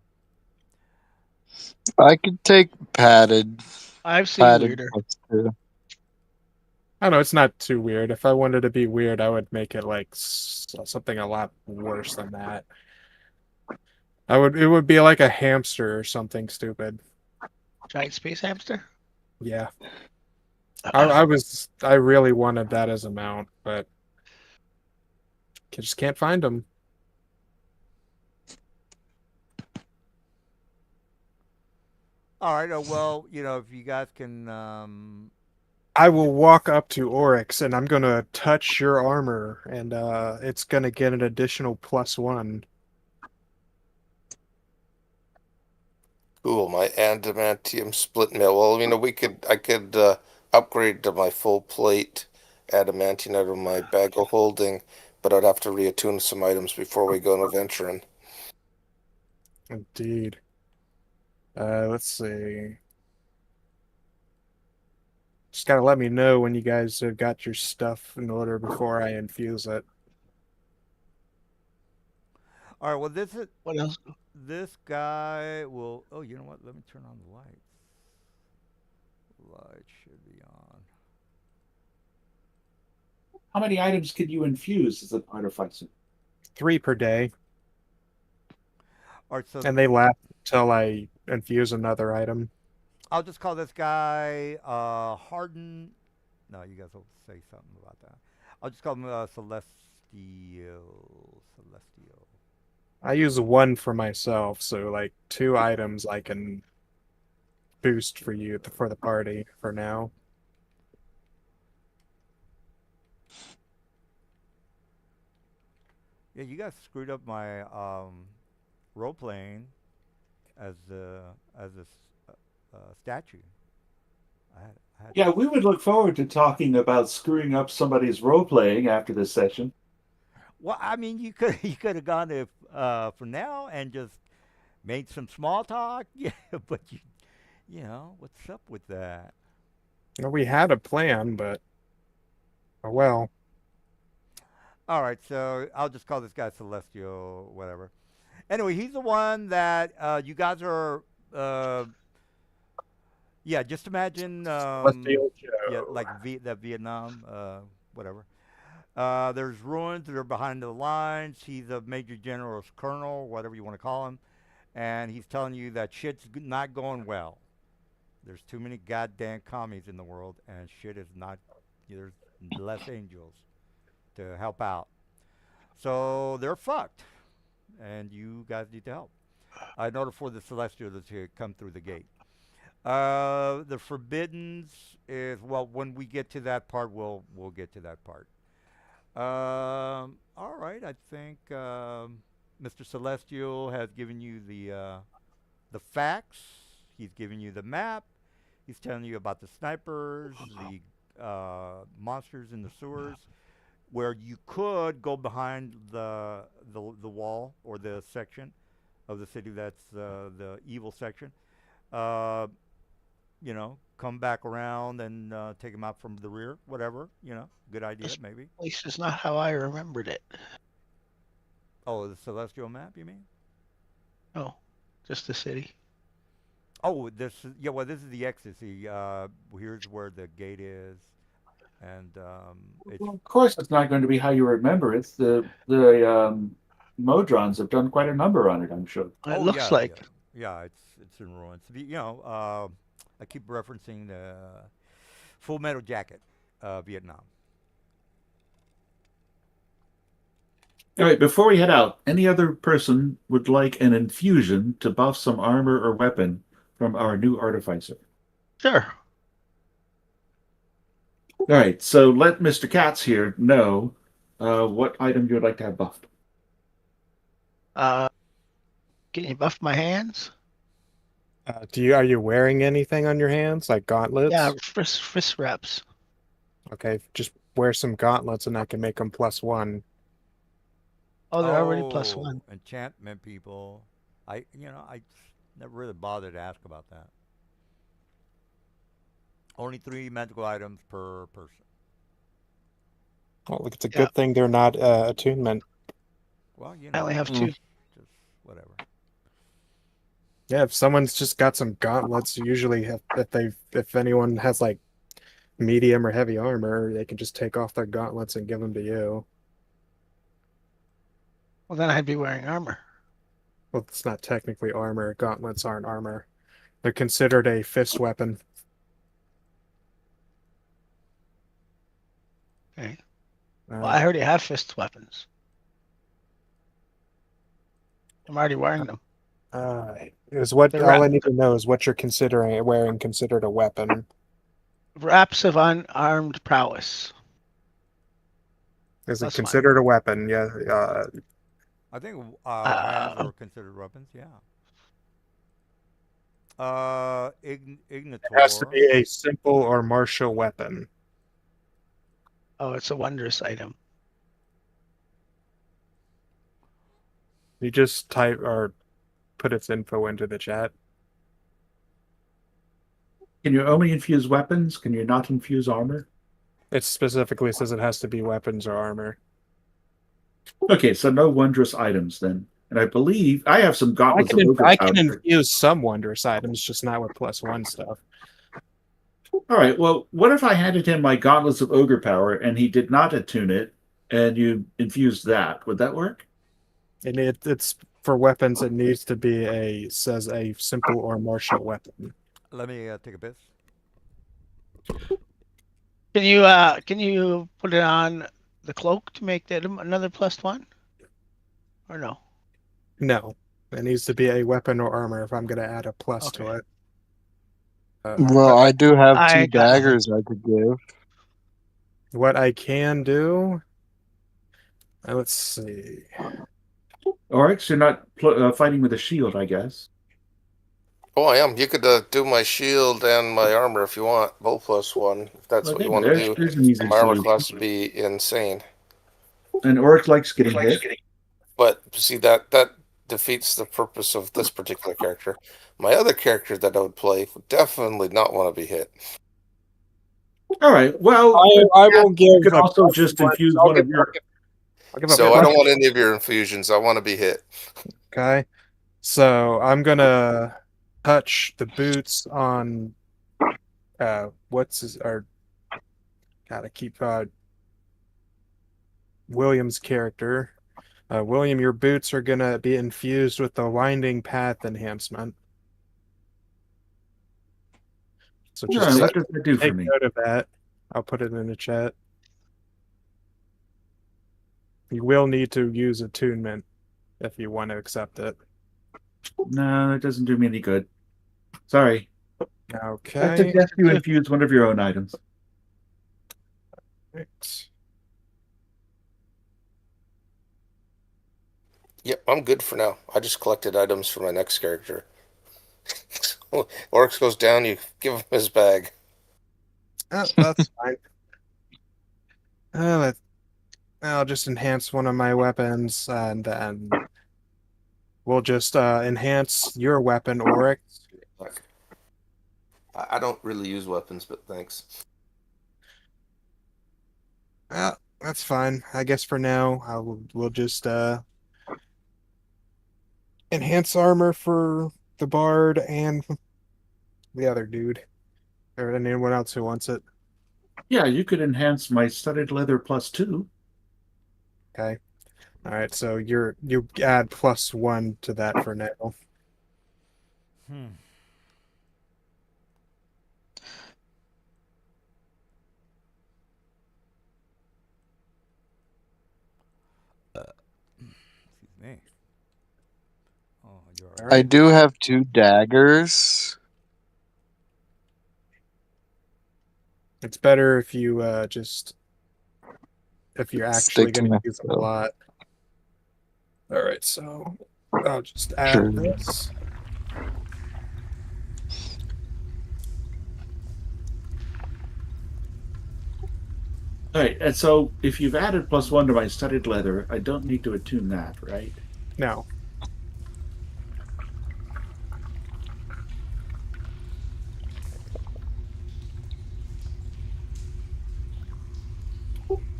I could take I've seen padded weirder. +2. I know it's not too weird. If I wanted to be weird, I would make it like something a lot worse than that. It would be like a hamster or something stupid. Giant space hamster? Yeah. I really wanted that as a mount, but just can't find them. All right. Well, if you guys can, I will walk up to Oryx and I'm gonna touch your armor, and it's gonna get an additional +1. Cool. My adamantium split mail. Well, I could upgrade to my full plate adamantium out of my bag of holding, but I'd have to reattune some items before we go on adventuring. Indeed. Let's see. Just gotta let me know when you guys have got your stuff in order before I infuse it. all right. Well, What else? this guy will. Oh, you know what? Let me turn on the lights. Light should be on. How many items can you infuse as an artificer? 3 per day, All right. So and they last until I infuse another item. I'll just call this guy Harden. No, you guys will say something about that. I'll just call him Celestial. Celestial. I use 1 for myself, so like 2 items I can boost for you for the party for now. Yeah, you guys screwed up my role playing as a statue. I had Yeah, we would look forward to talking about screwing up somebody's role playing after this session. Well, I mean, you could have gone to for now and just made some small talk. Yeah, but what's up with that? Well, we had a plan, but oh well. All right, so I'll just call this guy Celestial, whatever. Anyway, he's the one that you guys are. Yeah, just imagine. Celestial Yeah, Joe. like that Vietnam, whatever. There's ruins that are behind the lines. He's a major general's colonel, whatever you want to call him, and he's telling you that shit's not going well. There's too many goddamn commies in the world, and shit is not. There's less angels to help out, so they're fucked, and you guys need to help in order for the celestial to come through the gate. The forbiddens is well. When we get to that part, we'll get to that part. All right, I think Mr. Celestial has given you the facts. He's giving you the map. He's telling you about the snipers, the monsters in the sewers, where you could go behind the wall or the section of the city that's the evil section. Uh, come back around and take him out from the rear, whatever. Good idea, This maybe. place is not how I remembered it. Oh, the celestial map, you mean? No, just the city. Oh, well, this is the ecstasy. Here's where the gate is, and it's Well, of course, it's not going to be how you remember it. The Modrons have done quite a number on it, I'm sure. It oh looks yeah, like. it's in ruins. I keep referencing the Full Metal Jacket, Vietnam. All right, before we head out, any other person would like an infusion to buff some armor or weapon from our new artificer? Sure. All right, so let Mr. Katz here know what item you would like to have buffed. Can you buff my hands? Are you wearing anything on your hands, like gauntlets? Yeah, fist reps. Okay, just wear some gauntlets and I can make them +1. Oh, they're already +1. Enchantment people. I never really bothered to ask about that. Only 3 magical items per person. Well, look, it's a Yeah. good thing they're not attunement. Well, I only have 2. just whatever. Yeah, if someone's just got some gauntlets, usually if anyone has like medium or heavy armor, they can just take off their gauntlets and give them to you. Well, then I'd be wearing armor. Well, it's not technically armor. Gauntlets aren't armor. They're considered a fist weapon. Okay. Well, I already have fist weapons. I'm already wearing them. Is what They're all I need to know is what you're considering wearing considered a weapon. Wraps of unarmed prowess. Is it That's considered a weapon? Yeah. I think hands are considered weapons. Yeah. Ignitor. It has to be a simple or martial weapon. Oh, it's a wondrous item. You just type or put its info into the chat. Can you only infuse weapons? Can you not infuse armor? It specifically says it has to be weapons or armor. Okay, so no wondrous items then. And I believe I have some gauntlets of ogre I can powder. infuse some wondrous items, just not with +1 stuff. All right, well, what if I handed him my gauntlets of ogre power and he did not attune it and you infused that? Would that work? And it's for weapons, it needs to be says a simple or martial weapon. Let me take a piss. Can you put it on the cloak to make that another +1? Or no? No. It needs to be a weapon or armor if I'm going to add a plus to Okay. it. Well, I do have I 2 got nothing. daggers I could give. What I can do. Let's see. All right, so you're not fighting with a shield, I guess. Oh, I am. You could do my shield and my armor if you want, both +1. If that's what you want to do. There's an easy My armor solution. class would be insane. And Oric likes getting hit. But see that defeats the purpose of this particular character. My other character that I would play would definitely not want to be hit. All right, well, I won't give. you could a also plus just one. infuse I'll one give- of your. I'll give So a I don't plus. want any of your infusions. I want to be hit. Okay. So I'm gonna touch the boots on what's his or gotta keep William's character. William, your boots are gonna be infused with the winding path enhancement. So All just right, Is take, what does that do for take me? note of that. I'll put it in the chat. You will need to use attunement if you want to accept it. No, it doesn't do me any good. Sorry. I Okay. suggest you infuse one of your own items. Right. Yep, I'm good for now. I just collected items for my next character. Oryx goes down, you give him his bag. That's fine. Uh, I'll just enhance one of my weapons, and then we'll just enhance your weapon, Oryx. Like, I don't really use weapons, but thanks. That's fine. I guess for now, we'll just enhance armor for the bard and the other dude, or anyone else who wants it. Yeah, you could enhance my studded leather +2. Okay. All right. So you add +1 to that for now. Hmm. Excuse me. Oh, you're All I right. do have 2 daggers. It's better if you just if you're actually Stick to going to my use them a spell. lot. All right. So I'll just add True. this. All right, and so if you've added +1 to my studded leather, I don't need to attune that, right? No.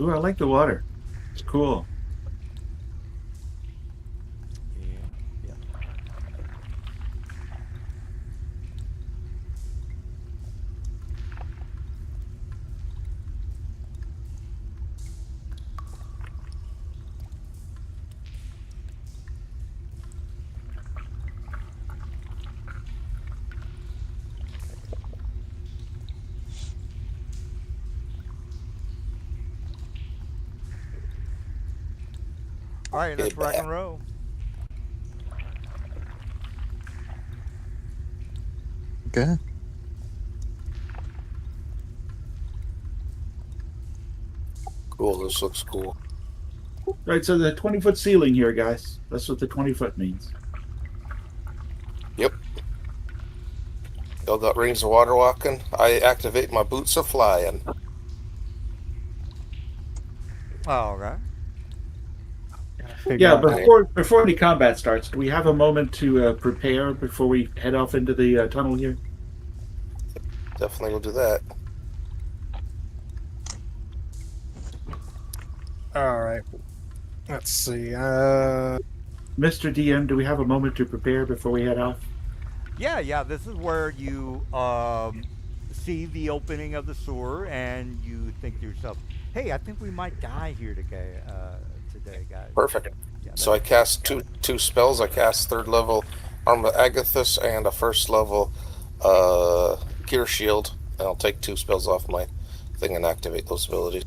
Ooh, I like the water. It's cool. yeah. All right, let's rock and roll. Okay. Cool, this looks cool. Right, so the 20-foot ceiling here, guys. That's what the 20-foot means. Yep. Y'all got rings of water walking. I activate my boots of flying. All right. Figure Yeah, out how. before any combat starts, do we have a moment to prepare before we head off into the tunnel here? Definitely will do that. All right. Let's see. Mr. DM, do we have a moment to prepare before we head off? Yeah. This is where you see the opening of the sewer, and you think to yourself, "Hey, I think we might die here today, guys." Perfect. Yeah, So I that's- cast two spells. I cast 3rd level Armor of Agathis and a 1st level Gear Shield. And I'll take 2 spells off my thing and activate those abilities.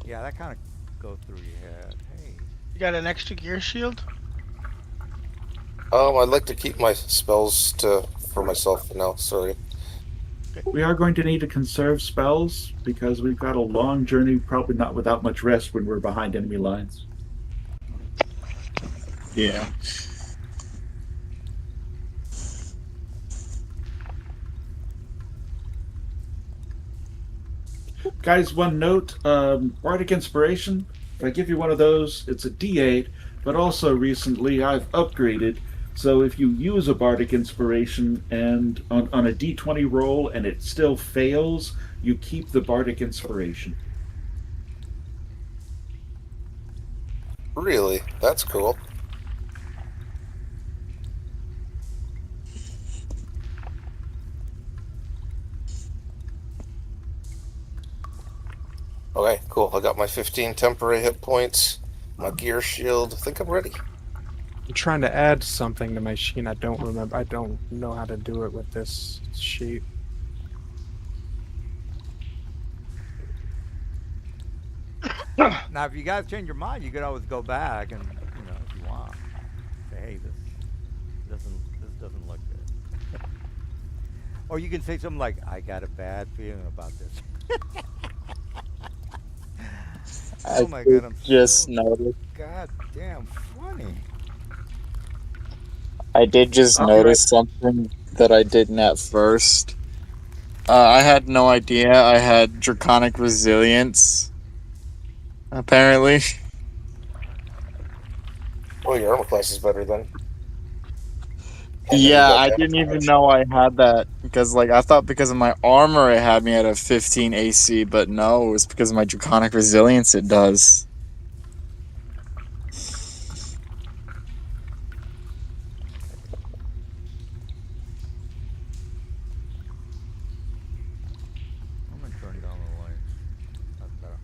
yeah, that kind of goes through your head. Hey, You got an extra gear shield? I'd like to keep my spells for myself for now. Sorry. We are going to need to conserve spells because we've got a long journey, probably not without much rest when we're behind enemy lines. Yeah. Guys, one note, Bardic Inspiration, if I give you one of those, it's a D8, but also recently I've upgraded. So if you use a Bardic Inspiration and on a D20 roll and it still fails, you keep the Bardic Inspiration. Really? That's cool. Okay, cool. I got my 15 temporary hit points, my gear shield. I think I'm ready. I'm trying to add something to my sheet. I don't remember. I don't know how to do it with this sheet. Now, if you guys change your mind, you could always go back and, if you want, say, hey, this doesn't look good. Or you can say something like, I got a bad feeling about this. I Oh my did god, I'm just so notice. goddamn funny. I did just I'll be right. notice something that I didn't at first. I had no idea I had draconic resilience. Apparently, Oh, your armor class is better then. And then you yeah, got I damage didn't even reduction. know I had that because, like, I thought because of my armor it had me at a 15 AC, but no, it was because of my draconic resilience. It does. I'm gonna turn down the lights. That's better.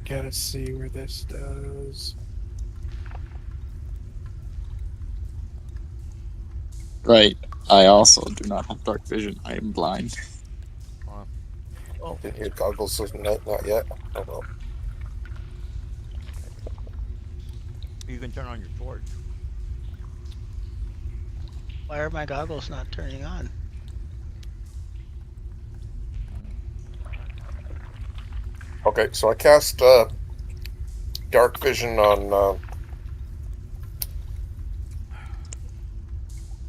Gotta see where this does. Right. I also do not have dark vision. I am blind. Oh, didn't your goggles not yet? Oh well. You can turn on your torch. Why are my goggles not turning on? Okay, so I cast dark vision on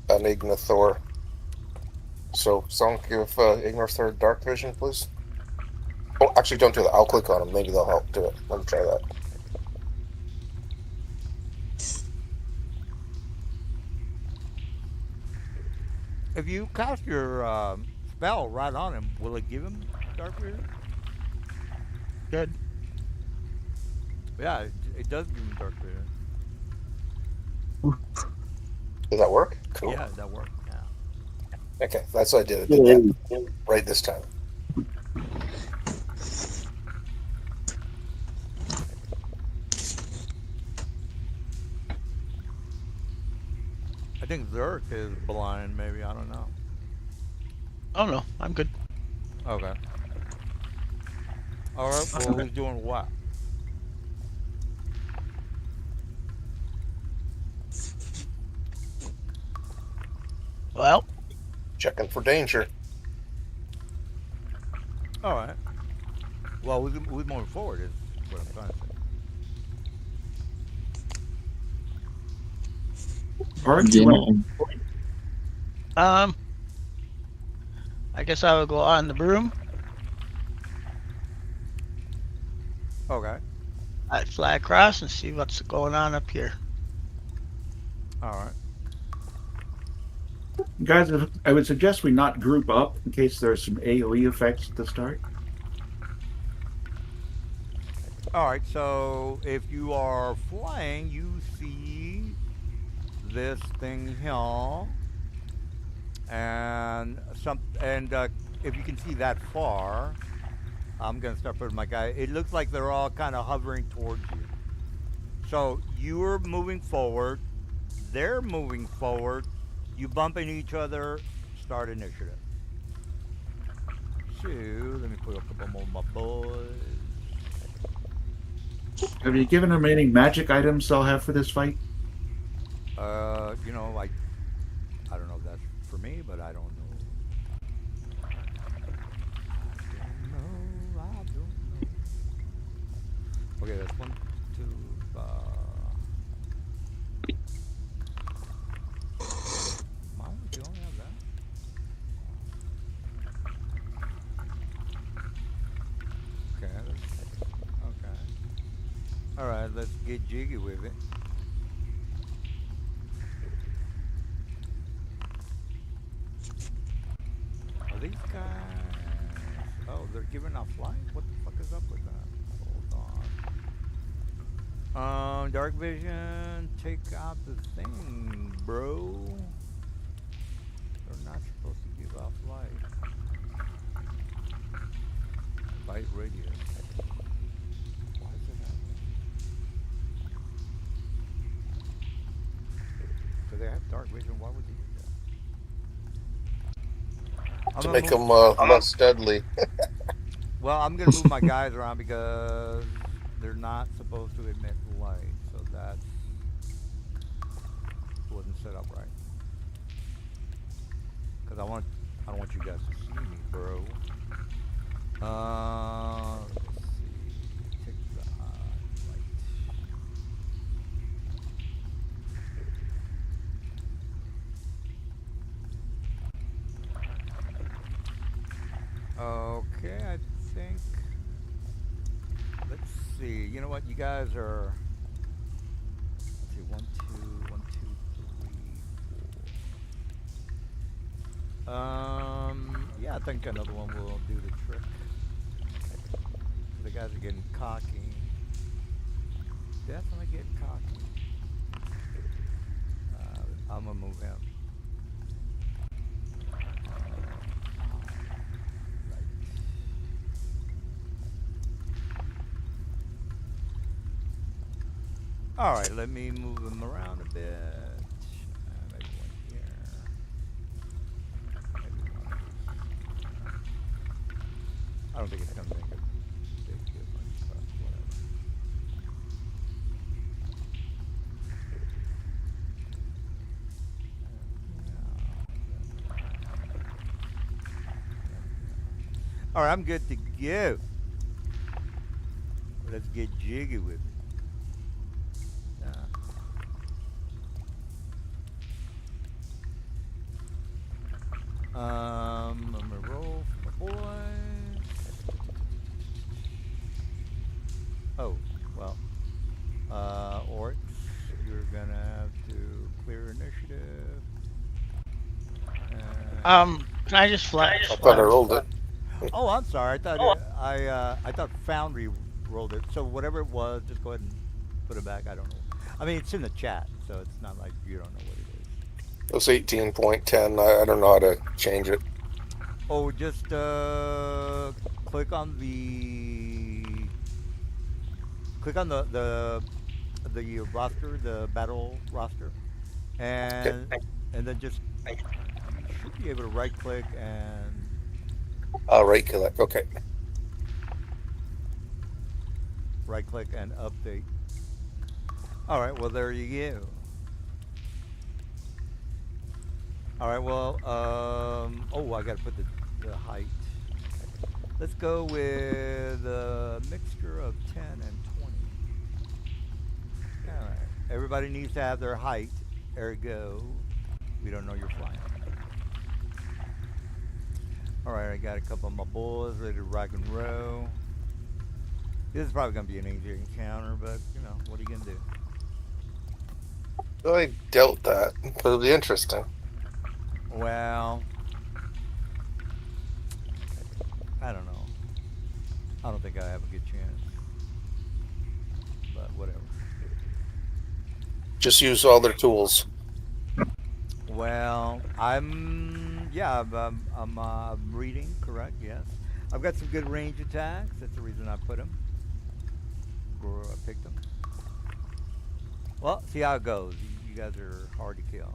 an Ignithor. So, someone give Ignithor dark vision, please. Oh, actually, don't do that. I'll click on them. Maybe they'll help do it. Let me try that. If you cast your spell right on him, will it give him dark vision? Good. Yeah, it does give him dark vision. Does that work? Cool. Yeah, that worked. Yeah. Okay, that's what I did. I did that right this time. I think Zerk is blind, maybe. I don't know. Oh no, I'm good. Okay. All right. Well, who's doing what? Well, Checking for danger. All right. Well, who's moving forward is what I'm trying to say. Bart, you Yeah. want? um, I guess I will go on the broom. Okay. I'd fly across and see what's going on up here. All right. Guys, I would suggest we not group up in case there are some AoE effects at the start. All right. So if you are flying, you see this thing here, and if you can see that far, I'm gonna start putting my guy. It looks like they're all kind of hovering towards you. So you're moving forward, they're moving forward. You bump into each other. Start initiative. So let me put a couple more of my boys. Have you given them any magic items they'll have for this fight? I don't know if that's for me, but I don't know. I don't know. Okay, that's 1, 2, Mom, you only have that? Okay, okay. Alright, let's get jiggy with it. Are these guys? Oh, they're giving off light? What the fuck is up with that? Hold on. Dark vision, take out the thing, bro. They're not supposed to give off light. Light radius. Why is it happening? So they have dark vision. Why would they do that? I'm To gonna make move. them less deadly. Well, I'm gonna move my guys around because they're not supposed to emit light. So that wasn't set up right. Because I don't want you guys to see me, bro. Let's see. Take the light. Okay, I think. Let's see. You know what? You guys are. Let's see. 1, 2, 1, 2, 3, 4. Yeah, I think another one will do the trick. The guys are getting cocky. Definitely getting cocky. I'm gonna move him. All right, let me move him around a bit. Maybe one here. Maybe one. I don't think it's gonna make a big difference, but whatever. All right, I'm good to go. Let's get jiggy with it. I'm gonna roll for my boys. Oh, well. Orcs, you're gonna have to clear initiative. Can I just fly? I thought I rolled it. Oh, I'm sorry. I thought I thought Foundry rolled it. So whatever it was, just go ahead and put it back. I don't know. I mean, it's in the chat, so it's not like you don't know what it is. It was 18.10. I don't know how to change it. Oh, just click on the roster, the battle roster, and then just you should be able to right click and Right click. Okay. right click and update. All right, well there you go. All right, well oh, I got to put the height. Let's go with a mixture of 10 and 20. All right. Everybody needs to have their height. Ergo, we don't know you're flying. All right, I got a couple of my boys ready to rock and roll. This is probably going to be an easier encounter, but, you know, what are you going to do? I doubt that. It'll be interesting. Well, I don't know. I don't think I have a good chance. But whatever. Just use all their tools. Well, I'm reading, correct, yes. I've got some good range attacks. That's the reason I put them. Or I picked them. Well, see how it goes. You guys are hard to kill.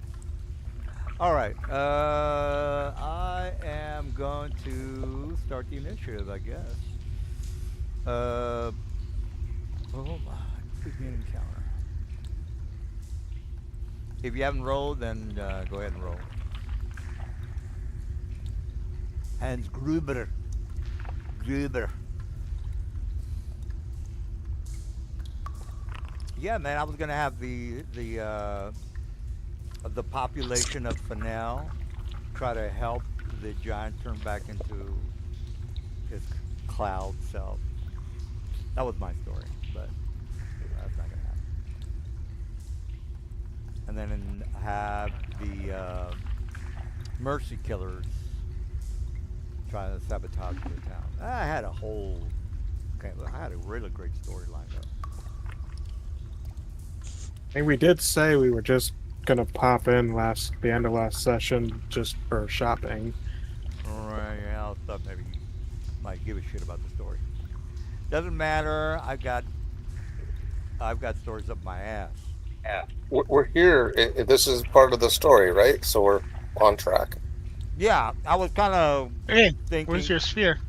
All right. I am going to start the initiative, I guess. Oh my, begin encounter. If you haven't rolled, then go ahead and roll. Hans Gruber. Yeah, man, I was gonna have the population of Fennel try to help the giant turn back into his cloud self. That was my story, but that's not gonna happen. And then have the Mercy Killers trying to sabotage the town. I had a whole, okay, I had a really great story lined up. And we did say we were just gonna pop in the end of last session just for shopping. Right, yeah, I thought maybe you might give a shit about the story. Doesn't matter. I've got stories up my ass. We're here. This is part of the story, right? So we're on track. Yeah, I was kind of Hey, thinking. where's your sphere?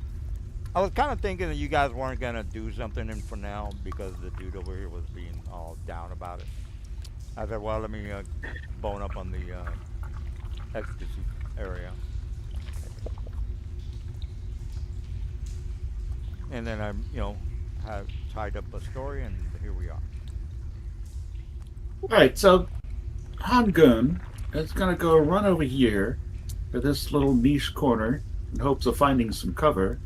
I was kind of thinking that you guys weren't gonna do something in for now because the dude over here was being all down about it. I said, well, let me bone up on the ecstasy area, and then I, have tied up a story, and here we are. All right, so Hangun is going to go run over here to this little niche corner in hopes of finding some cover.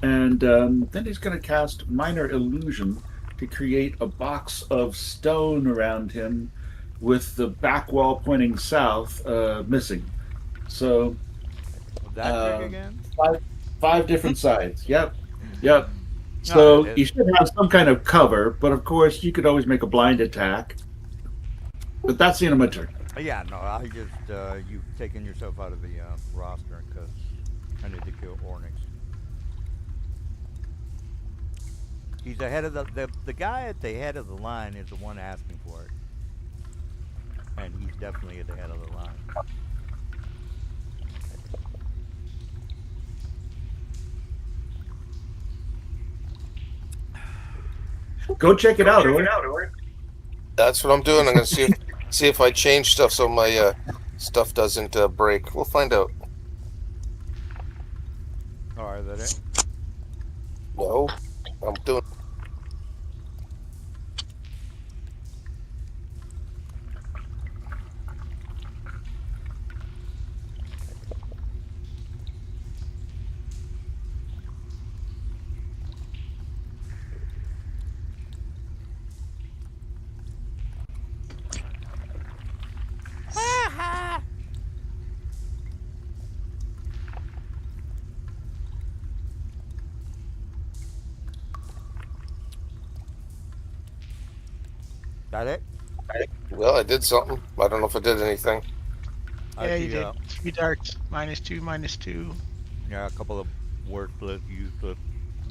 And then he's going to cast Minor Illusion to create a box of stone around him with the back wall pointing south missing. So Was that big again? five different sides. Yep. So it you is. should have some kind of cover, but of course you could always make a blind attack. But that's the end of my turn. Yeah, no, I just you've taken yourself out of the roster because I need to kill Ornix. He's ahead of the guy at the head of the line is the one asking for it, and he's definitely at the head of the line. Go check it out, Or. That's what I'm doing. I'm gonna see if I change stuff so my stuff doesn't break. We'll find out. All right, is that it? No, I'm doing. That it? Well, I did something. I don't know if I did anything. Yeah, you see, did. 3 darts. -2, -2. Yeah, a couple of worthless, useless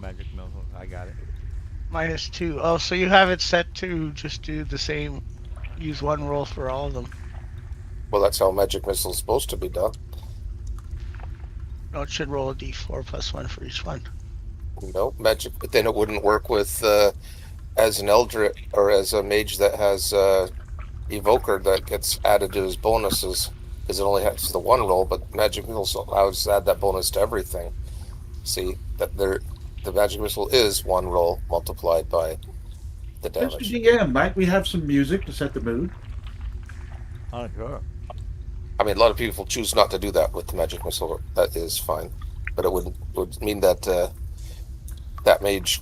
magic missiles. I got it. -2. Oh, so you have it set to just do the same. Use 1 roll for all of them. Well, that's how magic missile is supposed to be done. No, it should roll a d4 plus 1 for each one. No magic, but then it wouldn't work with as an Eldritch or as a mage that has Evoker that gets added to his bonuses because it only has the 1 roll. But magic missile allows to add that bonus to everything. See that the magic missile is 1 roll multiplied by the Mr. damage. DM, might we have some music to set the mood? Oh, sure. I mean, a lot of people choose not to do that with the magic missile. That is fine, but it would mean that that mage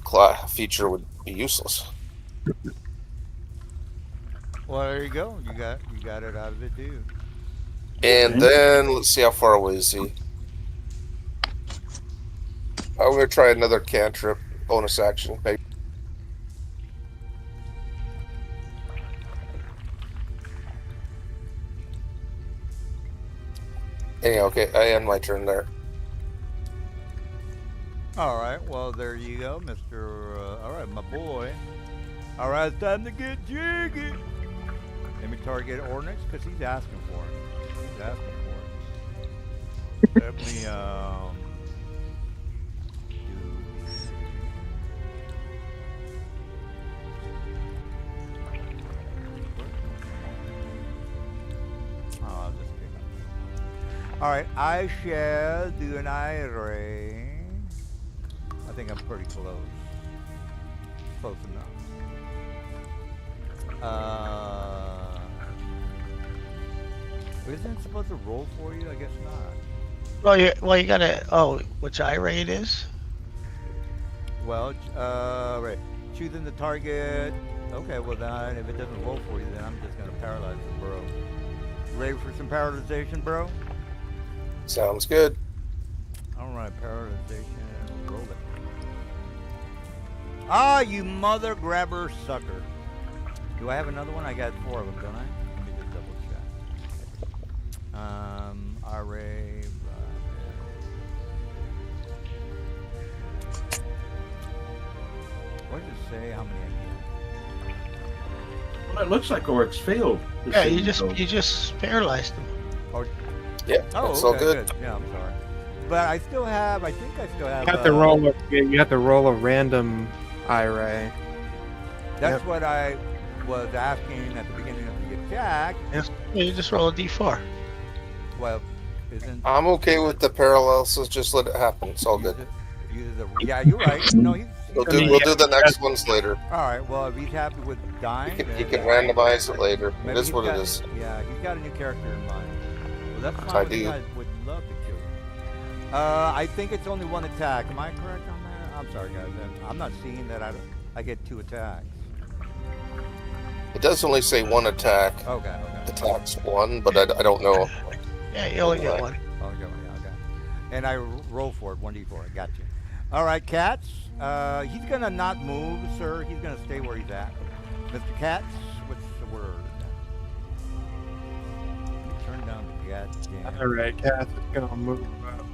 feature would be useless. Well, there you go. You got it out of it, dude. And then let's see how far away is he. I'm gonna try another cantrip bonus action. Maybe. Anyhow, okay, I end my turn there. All right. Well, there you go, Mister. All right, my boy. All right, it's time to get jiggy. Let me target Ornix because he's asking for it. He's asking for it. Let me do. Oh, I'll just pick up. All right, I shall do an IRA. I think I'm pretty close. Close enough. Isn't it supposed to roll for you? I guess not. Well, you gotta. Oh, which IRA it is? Well, right. Choosing the target. Okay, well then, if it doesn't roll for you, then I'm just gonna paralyze the bro. You ready for some paralyzation, bro? Sounds good. All right, paralyzation. Roll it. Ah, you mother grabber sucker. Do I have another one? I got 4 of them, don't I? Let me just double check. Array. What did it say? How many I get? Well, it looks like Oryx failed. the Yeah, saving you throw. just paralyzed him. Yeah, Oh, that's okay, all good. Yeah, I'm sorry. But I still have. I think I still have. You have to roll. You have to roll a random IRA. That's Yep. what I was asking at the beginning of the attack. Yeah, you just roll a d4. Well, isn't I'm okay with the paralysis. Just let it happen. It's all good. Yeah, you're right. No, he's We'll do the next ones later. all right. Well, if he's happy with dying, You then, can randomize it later. It maybe is he's what got, it is. Yeah, he's got a new character in mind. Well, that's fine. I with me. do. I would love to kill you. I think it's only 1 attack. Am I correct on that? I'm sorry, guys. I'm not seeing that. I get 2 attacks. It does only say 1 attack. Okay. Attacks 1, but I don't know. Yeah, you only get 1. Okay. And I roll for it, 1d4. I got you. All right, Katz. He's gonna not move, sir. He's gonna stay where he's at. Mr. Katz, what's the word? Turn down the goddamn. All right, Kath is gonna move up.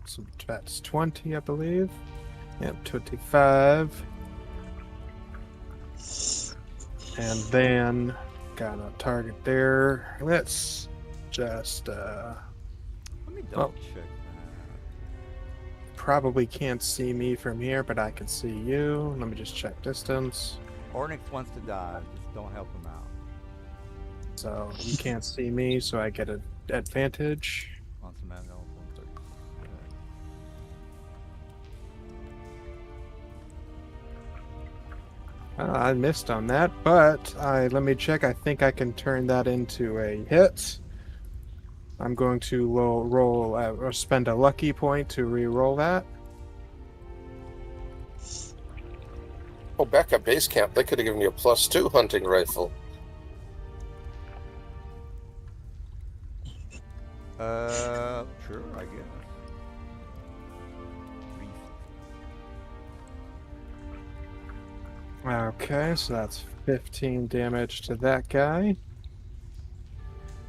So that's 20, I believe. Yep, 25. And then got a target there. Let's just Let me double check. probably can't see me from here, but I can see you. Let me just check distance. Ornix wants to die. Just don't help him out. So you can't see me, so I get an advantage. Wants a man 136. I missed on that, but let me check. I think I can turn that into a hit. I'm going to roll or spend a lucky point to re-roll that. Oh, back at base camp, they could have given you a +2 hunting rifle. Sure, I guess. Okay, so that's 15 damage to that guy.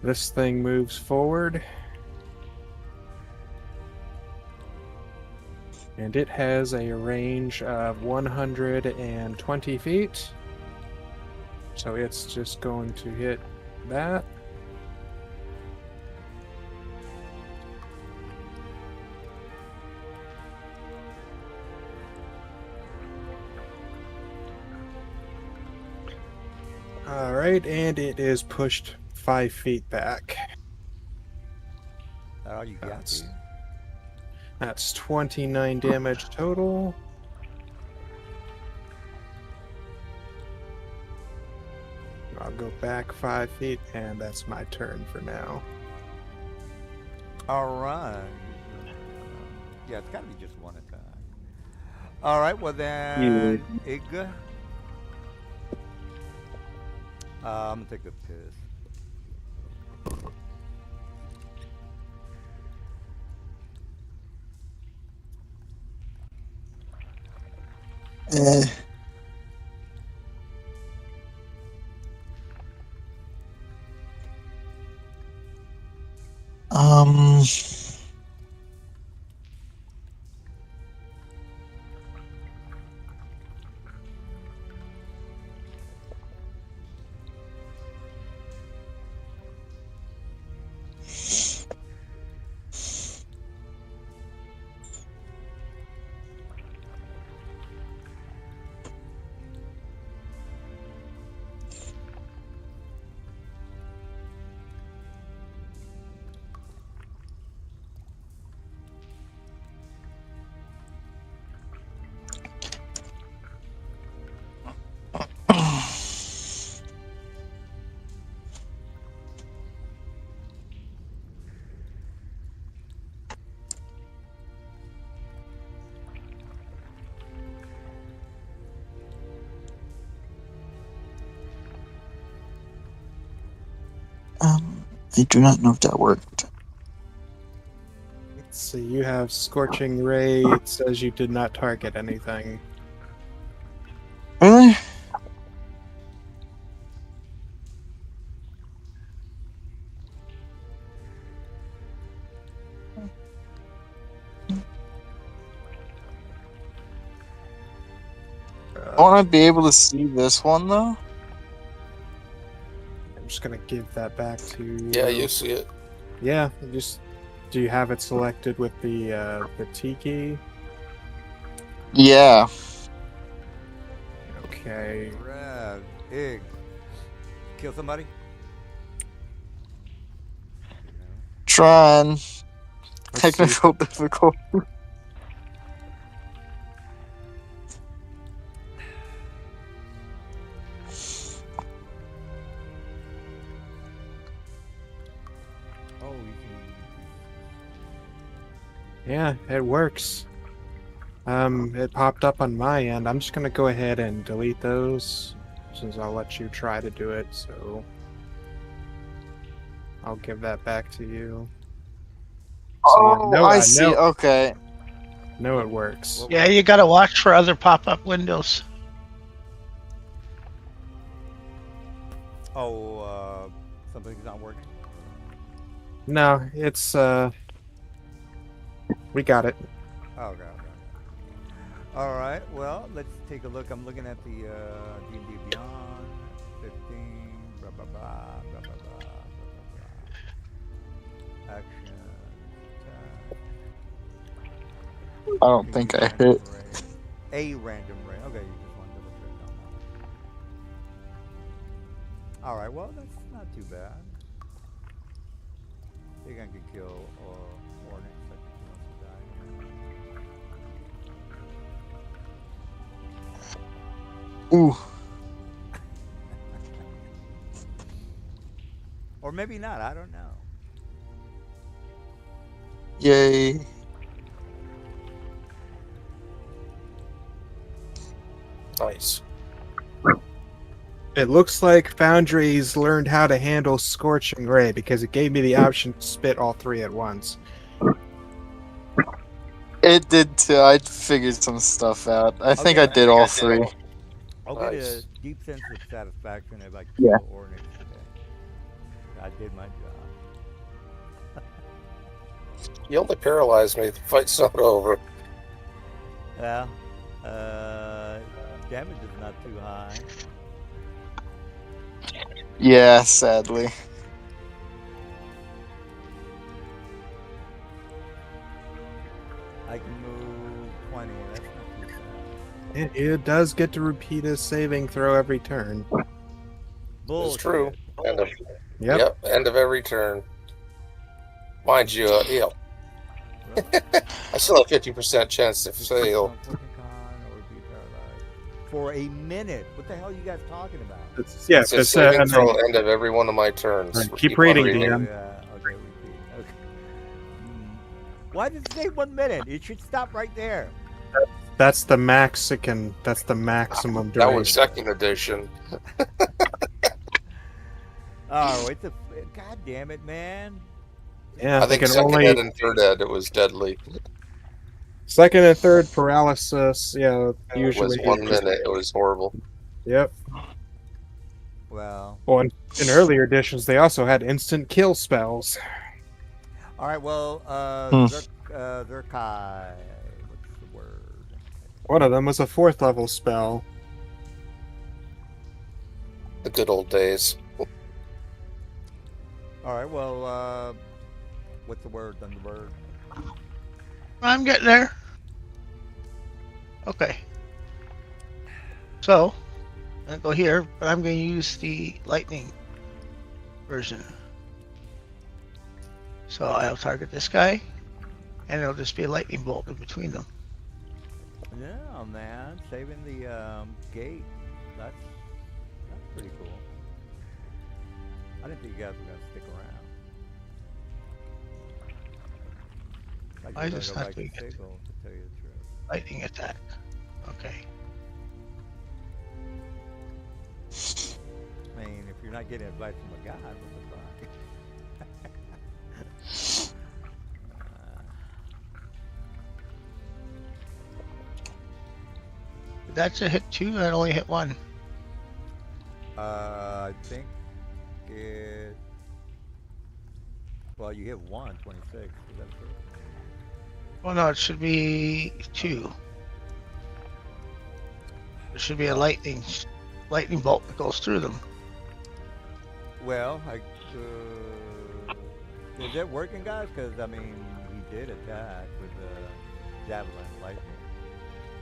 This thing moves forward. And it has a range of 120 feet. So it's just going to hit that. Alright, and it is pushed 5 feet back. That all you got, That's- dude? That's 29 damage total. I'll go back 5 feet, and that's my turn for now. All right. Yeah, it's got to be just 1 attack. All right, well then, Igga. I'm gonna take the piss. Eh. Um. I do not know if that worked. It's see. You have Scorching Ray. It says you did not target anything. Really? Won't I be able to see this one though? I'm just gonna give that back to you. Yeah, you see it. Yeah, just do you have it selected with the T key? Yeah. Okay. Red. Ig. Kill somebody? Trying. Let's see. Technical difficulty. Oh, you can. Yeah, it works. It popped up on my end. I'm just gonna go ahead and delete those, since I'll let you try to do it. So I'll give that back to you. Oh, no, I see. Okay. No, it works. Yeah, you gotta watch for other pop-up windows. Oh, something's not working. No, it's we got it. Oh, okay. All right. Well, let's take a look. I'm looking at the D&D Beyond 15. Blah blah blah blah blah blah blah blah. Action. Attack. I don't think I hit. A random ray. Okay, you just want to double check on that. All right. Well, that's not too bad. I think I could kill Hornet. I think he wants to die. Ooh. Or maybe not. I don't know. Yay. Nice. It looks like Foundry's learned how to handle Scorching Ray because it gave me the option to spit all three at once. It did too. I figured some stuff out. I think I did all three. I'll get a Nice. deep sense of satisfaction if I kill Yeah. Hornet today. I did my job. You only paralyzed me. The fight's not over. Yeah. Damage is not too high. Yeah, sadly. I can move 20. That's not too bad. It does get to repeat his saving throw every turn. Bullshit. It's true. End of, Yep. end of every turn. Mind you, Really? I still have 50% chance to fail. Fortune con or be paralyzed for a minute. What the hell are you guys talking about? Yeah, It's a saving throw at the end of every one of my turns. Right, keep reading, Oh, DM. yeah. Okay, repeat. Okay. Why does it say 1 minute? It should stop right there. That's the maximum duration. That was second edition. Oh, it's a. God damn it, man. Yeah, I think can second only ed and third ed, it was deadly. second and third paralysis. Yeah, It usually was 1 minute. It was horrible. Yep. Well. Well, in earlier editions, they also had instant kill spells. All right. Well, Hmm. Zerkai. What's the word? One of them was a 4th level spell. The good old days. All right. Well, what's the word? Thunderbird. I'm getting there. Okay. So, I'm gonna go here, but I'm gonna use the lightning version. So I'll target this guy, and it'll just be a lightning bolt in between them. Yeah, man. Saving the gate. That's pretty cool. I didn't think you guys were gonna stick around. I just go have back to to get- Sigil, to tell you the truth. Lightning attack. Okay. I mean, if you're not getting advice from a god, what the fuck? That's a hit too. That only hit one. I think it. Well, you hit 26. Is that true? Well, no, it should be 2. There should be a lightning bolt that goes through them. Well, is it working, guys? Because I mean, he did attack with the javelin lightning.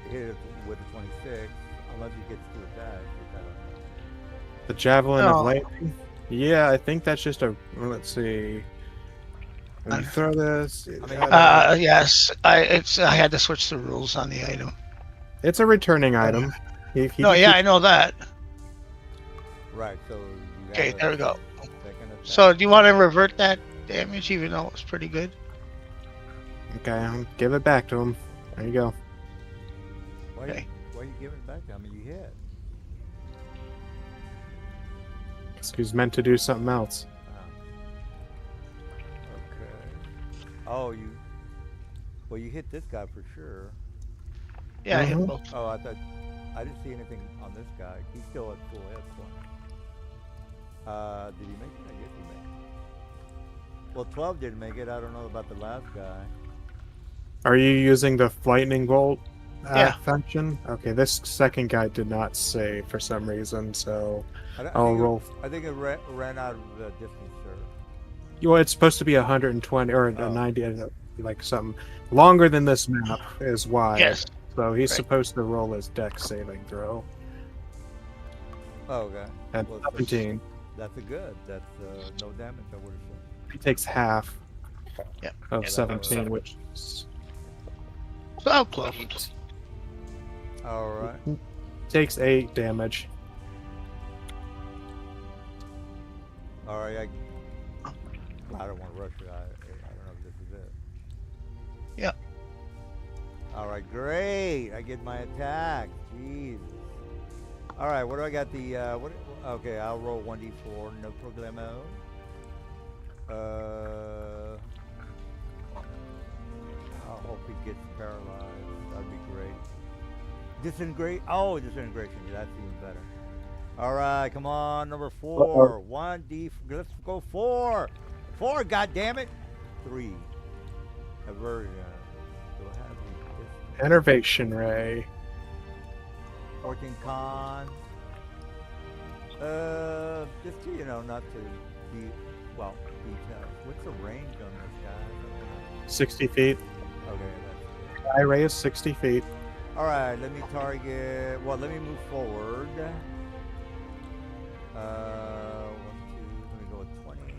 He hit it with the 26, unless he gets 2 attacks. Which I don't know. The Javelin No. of Lightning? Yeah, I think that's just a. Let's see. When you throw this, Yes, I had to switch the rules on the item. it's a returning item. No, yeah, I know that. Right. So you Okay, have there we go. second attack. So, do you want to revert that damage, even though it was pretty good? Okay, I'll give it back to him. There you go. Why, Okay. why are you giving it back? I mean, you hit. He's meant to do something else. Okay. Oh, you. Well, you hit this guy for sure. Yeah, I hit Mhm. both. Oh, I thought. I didn't see anything on this guy. He's still at full hit point. Did he make it? I guess he made it. Well, 12 didn't make it. I don't know about the last guy. Are you using the lightning bolt Yeah. function? Okay, this second guy did not save for some reason, so I I'll think roll. I think it ran out of the distance, sir. Well, it's supposed to be 120 or Oh. 90, like something longer than this map is wide. Yes. So he's Right. supposed to roll his dex saving throw Oh, okay. at Well, 17. That's a good. That's no damage, I would have said. He takes half Yeah. of Yeah, that 17, was- which is, So close. All right. takes 8 damage. All right. I don't want to rush it. I don't know if this is it. Yeah. All right. Great. I get my attack. Jeez. All right. What do I got? The what? Okay. I'll roll 1d4. No problemo. I hope he gets paralyzed. That'd be great. Disintegrate. Oh, disintegration. That's even better. All right, come on, number 4. 1d. Let's go 4. 4. God damn it. 3. Aversion. Do I have this? Enervation ray. 14 con. Just to, not to be, well, details. What's the range on this guy? 60 feet. Okay, that's Eye ray is 60 feet. all right. Let me target. Well, let me move forward. 1, 2. Let me go with 20. Wait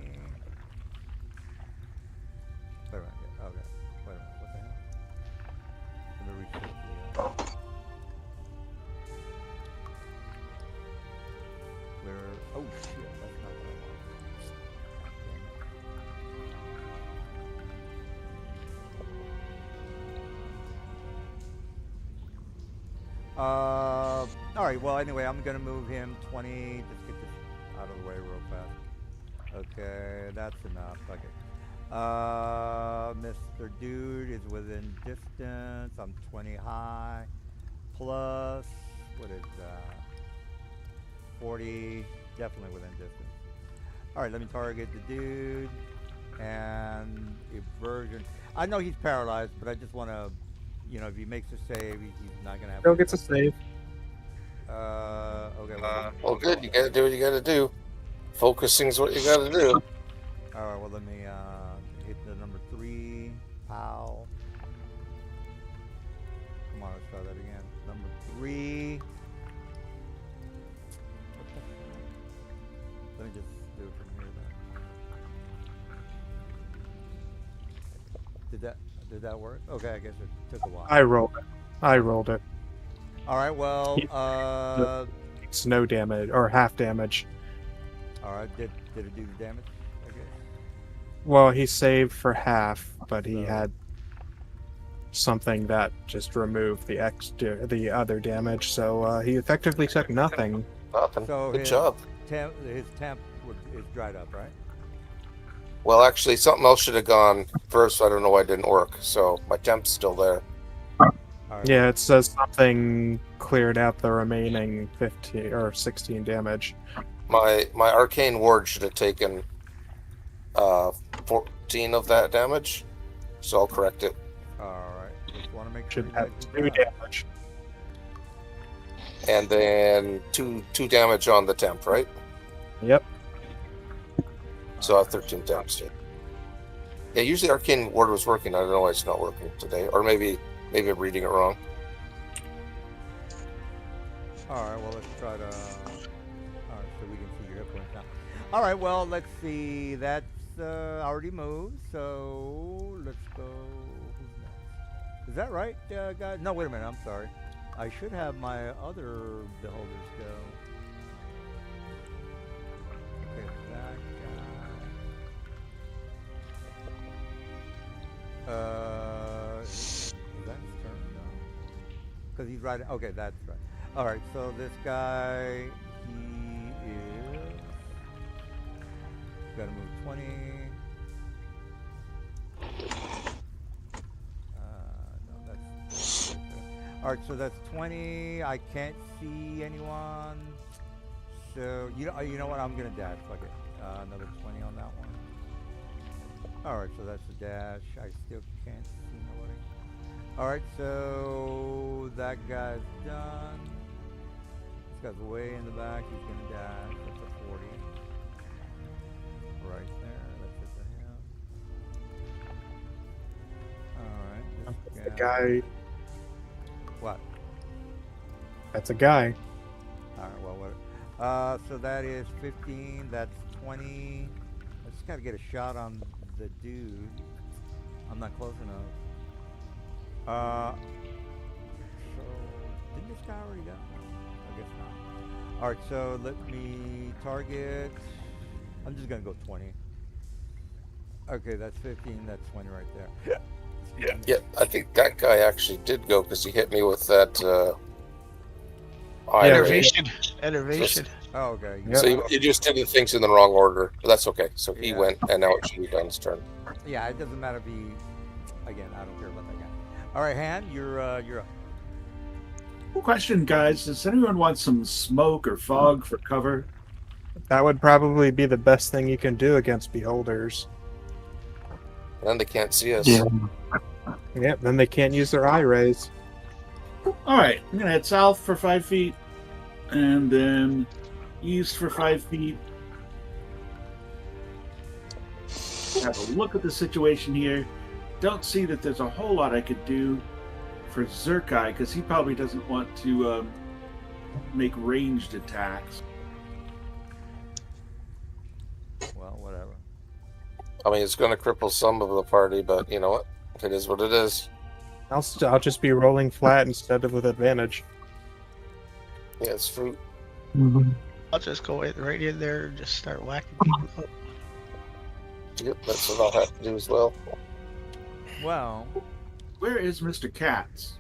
a minute. Okay. Wait a minute. What the hell? Let me reset the. Where? Oh shit! That's not what I want. All right. Well, anyway, I'm gonna move him 20. Just get this out of the way real fast. Okay, that's enough. Okay. Mr. Dude is within distance. I'm 20 high. Plus, what is that? 40. Definitely within distance. All right. Let me target the dude and aversion. I know he's paralyzed, but I just want to. If he makes a save, he's not gonna have. Still gets a save. Okay. Well, good. You gotta do what you gotta do. Focusing's what you gotta do. All right. Well, let me hit the number 3. Pow. Come on, let's try that again. Number 3. What the heck? Let me just do it from here then. Did that work? Okay, I guess it took a while. I rolled it. All right. Well, It's no damage or half damage. all right. Did it do the damage? I guess. Well, he saved for half, but he So- had something that just removed the other damage, so he effectively took nothing. Nothing. So Good his job. his temp is dried up, right? Well, actually, something else should have gone first. I don't know why it didn't work. So my temp's still there. All Yeah, it says something cleared out the remaining 15 or 16 damage. My arcane ward should have taken 14 of that damage, so I'll correct it. Alright, just want to make sure Should you guys have do 2 that. damage. And then two damage on the temp, right? Yep. So I have 13 damage. Yeah, usually arcane ward was working. I don't know why it's not working today, or maybe I'm reading it wrong. Alright, well, let's try to. Alright, so we can see your hit points now. Alright, well, let's see. That's already moved, so let's go. Who's next? Is that right, guys? No, wait a minute. I'm sorry. I should have my other beholders go. Okay, that guy. That's turn, no. Because he's right. Okay, that's right. All right, so this guy, he is got to move 20. No, that's all right. So that's 20. I can't see anyone. So you know what? I'm gonna dash. Fuck it. Another 20 on that one. All right, so that's the dash. I still can't see nobody. All right, so that guy's done. This guy's way in the back. He's gonna dash. That's a 40. Right there. That's it for him. All right. This The guy. What? That's a guy. All right. Well, what? So that is 15. That's 20. I just gotta get a shot on the dude. I'm not close enough. So didn't this guy already go? I guess not. All right. So let me target. I'm just gonna go 20. Okay, that's 15. That's 20 right there. Yeah, I think that guy actually did go because he hit me with that eye ray. Enervation. Enervation. Oh, okay. Yep. So he just did the things in the wrong order. But that's okay. So he Yeah. went, and now it should be Dunn's turn. Yeah, it doesn't matter if he. Again, I don't care about that guy. All right, Han, you're up. Question, guys: does anyone want some smoke or fog for cover? That would probably be the best thing you can do against beholders. And they can't see us. Yep, then they can't use their eye rays. All right, I'm gonna head south for 5 feet, and then east for 5 feet. Have a look at the situation here. Don't see that there's a whole lot I could do for Zerkai because he probably doesn't want to make ranged attacks. Well, whatever. I mean, it's going to cripple some of the party, but you know what? It is what it is. I'll just be rolling flat instead of with advantage. Yeah, it's fruit. I'll just go right in there and just start whacking people up. Yep, that's what I'll have to do as well. Well, Where is Mr. Katz?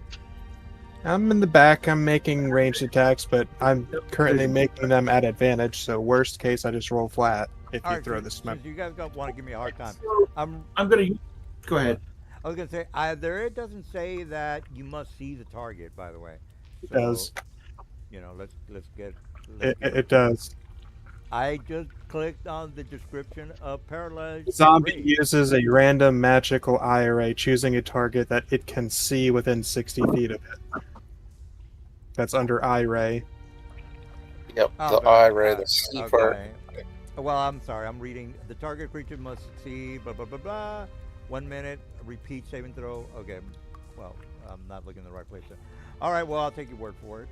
I'm in the back. I'm making ranged attacks, but I'm currently making them at advantage. So worst case, I just roll flat if all you right, throw since- the smoke. since you guys want to give me a hard time. I'm gonna go ahead. I was gonna say there. It doesn't say that you must see the target. By the way, It does. You know, let's get. It does. I just clicked on the description of paralyzed. Zombie Raid. uses a random magical eye array, choosing a target that it can see within 60 feet of it. That's under eye ray. Yep, Oh, the eye ray, the C part. Okay. Well, I'm sorry. I'm reading. The target creature must succeed. Blah blah blah blah. 1 minute. Repeat saving throw. Okay. Well, I'm not looking in the right place. Then. All right. Well, I'll take your word for it.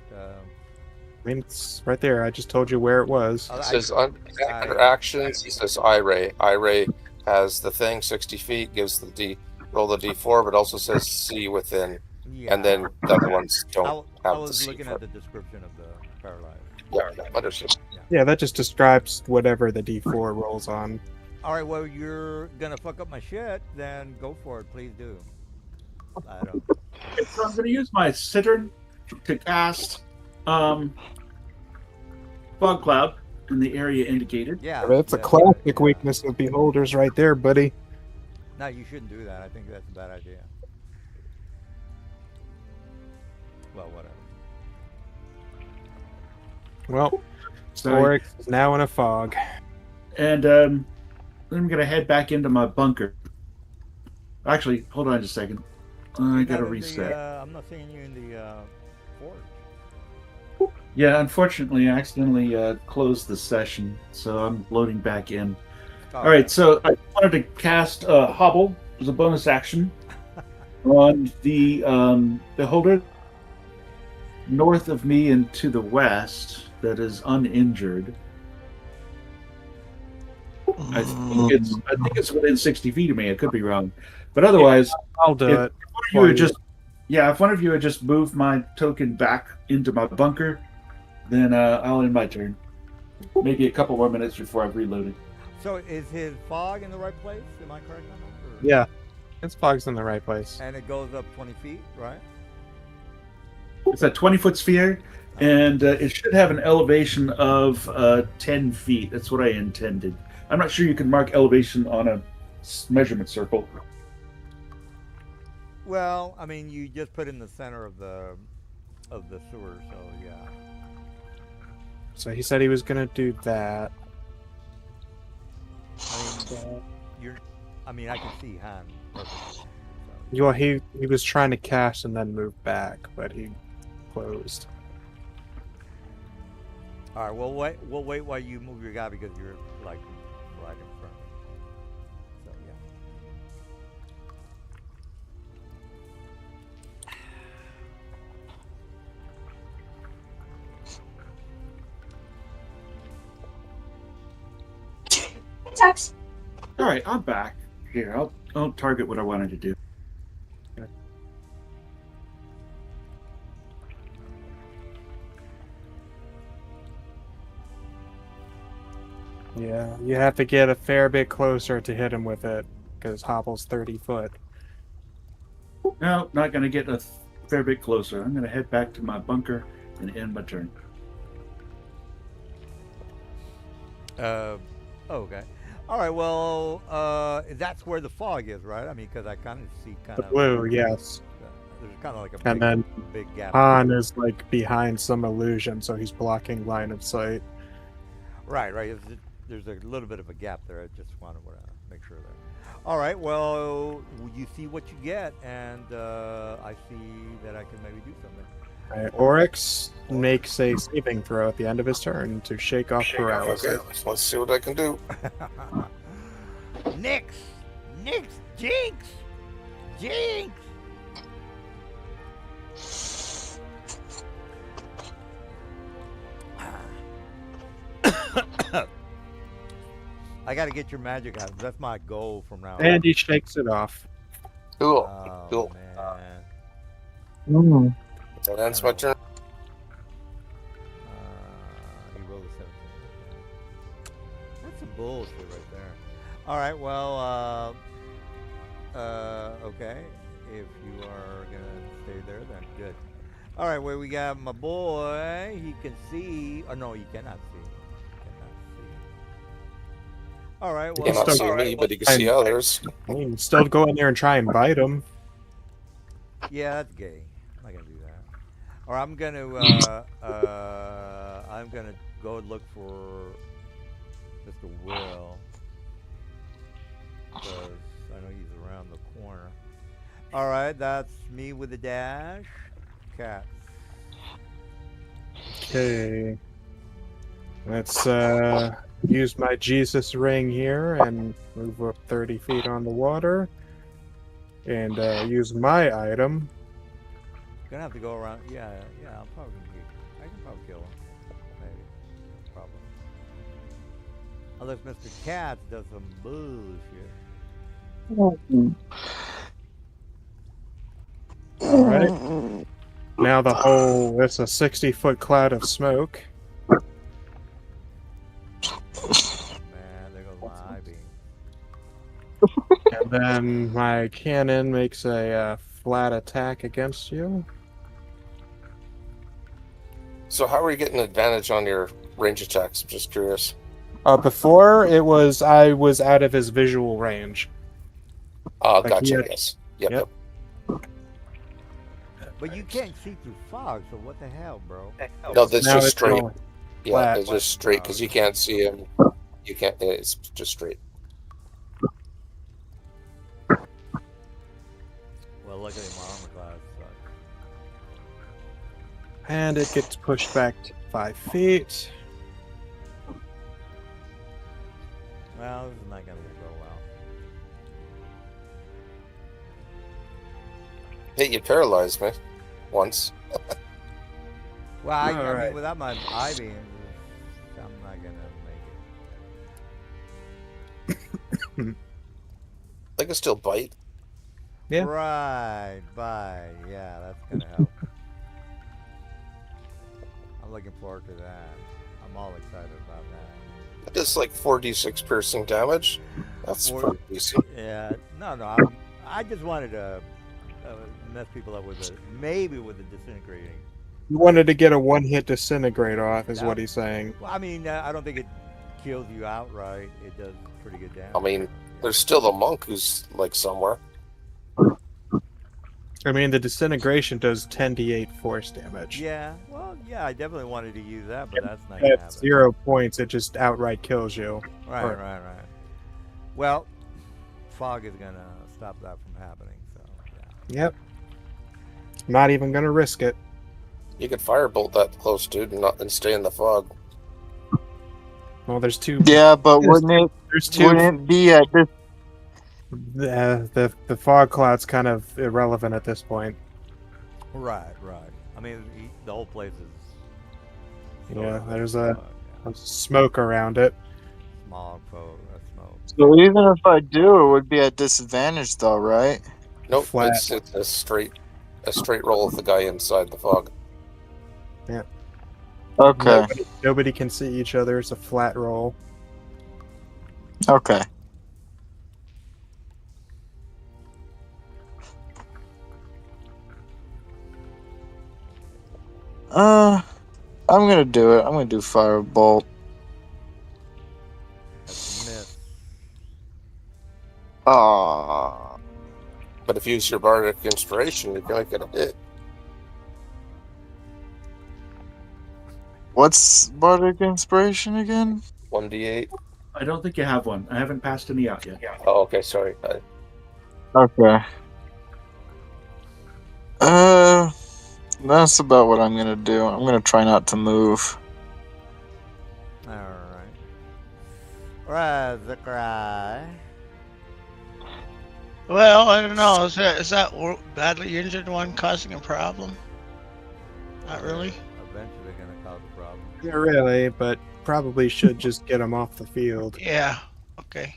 I mean, it's right there. I just told you where it was. It says under actions, it says eye ray. Eye ray has the thing 60 feet, gives the roll the D4, but also says C within. Yeah. And then the other ones don't I have the was C looking for at it. the description of the paralyzed. Yeah, understood. Yeah, that just describes whatever the D4 rolls on. All right. Well, you're gonna fuck up my shit. Then go for it. Please do. I don't. So I'm gonna use my Cittern to cast Fog Cloud in the area indicated. Yeah. That's a yeah, classic yeah. weakness of beholders right there, buddy. No, you shouldn't do that. I think that's a bad idea. Well, whatever. Well, So, Oryx is now in a fog. and I'm gonna head back into my bunker. Actually, hold on just a second. I You're gotta not in the, reset. I'm not seeing you in the forge. Yeah, unfortunately, I accidentally closed the session, so I'm loading back in. Oh, All right, okay. so I wanted to cast Hobble as a bonus action on the beholder north of me and to the west that is uninjured. I think it's within 60 feet of me. I could be wrong, but otherwise, I'll do if it. one of you had just if one of you had just moved my token back into my bunker, then I'll end my turn. Maybe a couple more minutes before I've reloaded. So is his fog in the right place? Am I correct on that? Or- Yeah, his fog's in the right place. And it goes up 20 feet, right? It's a 20-foot sphere, and it should have an elevation of 10 feet. That's what I intended. I'm not sure you can mark elevation on a measurement circle. Well, I mean, you just put in the center of the sewer, so yeah. So he said he was gonna do that. I mean, I can see Han perfectly. So. Well, he was trying to cast and then move back, but he closed. All right, we'll wait while you move your guy because you're like right in front of me. So yeah. Sucks. All right, I'm back. Here, I'll target what I wanted to do. Yeah, you have to get a fair bit closer to hit him with it, because Hobble's 30 foot. No, not going to get a fair bit closer. I'm going to head back to my bunker and end my turn. Okay. All right. Well, that's where the fog is, right? I mean, because I kind of see The blue, yes. There's kind of like a And then big gap. Han is like behind some illusion, so he's blocking line of sight. Right. There's a little bit of a gap there. I just want to make sure that. All right. Well, you see what you get, and I see that I can maybe do something. Oryx makes a saving throw at the end of his turn to shake off paralysis. Okay, let's see what I can do. Nix, Jinx. I got to get your magic out. That's my goal from now on. And he shakes it off. Cool. Oh, Cool. Man. That ends my turn. He rolled a 17. That's some bullshit right there. All right, well, okay. If you are going to stay there, then good. All right, where we got my boy. He can see. Oh, no, he cannot see. All right, He well. cannot see me, but he can see others. I mean, still go in there and try and bite him. Yeah, that's gay. I'm not gonna do that. Or I'm gonna go look for Mr. Will because I know he's around the corner. All right, that's me with the dash. Cats. Okay. Let's use my Jesus ring here and move up 30 feet on the water. And use my item. Gonna have to go around. Yeah. I'm probably gonna I can probably kill him. Maybe. Probably. Unless Mr. Katz does some bullshit. Alright. Now the whole, it's a 60-foot cloud of smoke. Man, there goes my eye beam. And then my cannon makes a flat attack against you. So how are you getting advantage on your range attacks? I'm just curious. Before, I was out of his visual range. Oh, Like gotcha. he had- Yes. Yep. Yep. But you can't see through fog, so what the hell, bro? No, that's Now just it's straight. all Yeah, flat. it's just straight because you can't see him. You can't. It's just straight. Well, luckily my armor class sucks. And it gets pushed back to 5 feet. Well, this is not gonna go well. Hey, you paralyzed me once. Well, I mean, Alright. without my eye beams, I'm not gonna make I can still bite. it. Yeah. Right, bye. Yeah, that's gonna help. I'm looking forward to that. I'm all excited about that. It's like 4d6 piercing damage. That's Or- pretty decent. Yeah, no, I just wanted to mess people up with maybe with the disintegrating. You wanted to get a one-hit disintegrate off, is what he's saying. Well, I mean, I don't think it kills you outright. It does pretty good damage. I mean, Yeah. there's still the monk who's like somewhere. I mean, the disintegration does 10d8 force damage. Yeah, well, yeah, I definitely wanted to use that, but that's not gonna At happen. 0 points, it just outright kills you. Right, or- right. Well, fog is gonna stop that from happening. So yeah. Yep. Not even gonna risk it. You could firebolt that close, dude, and stay in the fog. Well, there's two. Yeah, but There's- wouldn't There's two. it be at this? The fog cloud's kind of irrelevant at this point. Right. I mean, the whole place is. Yeah, fog, there's fog, a smoke around it. smog, fog, smoke. So even if I do, it would be at disadvantage, though, right? Nope, Flat. it's a straight roll with the guy inside the fog. Okay. Nobody can see each other. It's a flat roll. Okay. I'm gonna do it. I'm gonna do firebolt. That's a miss. Ah. But if you use your bardic inspiration, you're gonna get a hit. What's bardic inspiration again? 1d8. I don't think you have one. I haven't passed any out yet. Oh, okay, sorry. Okay. That's about what I'm gonna do. I'm gonna try not to move. All right. Razakrai. Well, I don't know. Is that badly injured one causing a problem? Not really. Eventually gonna cause a problem. Yeah, really, but probably should just get him off the field. Yeah. Okay.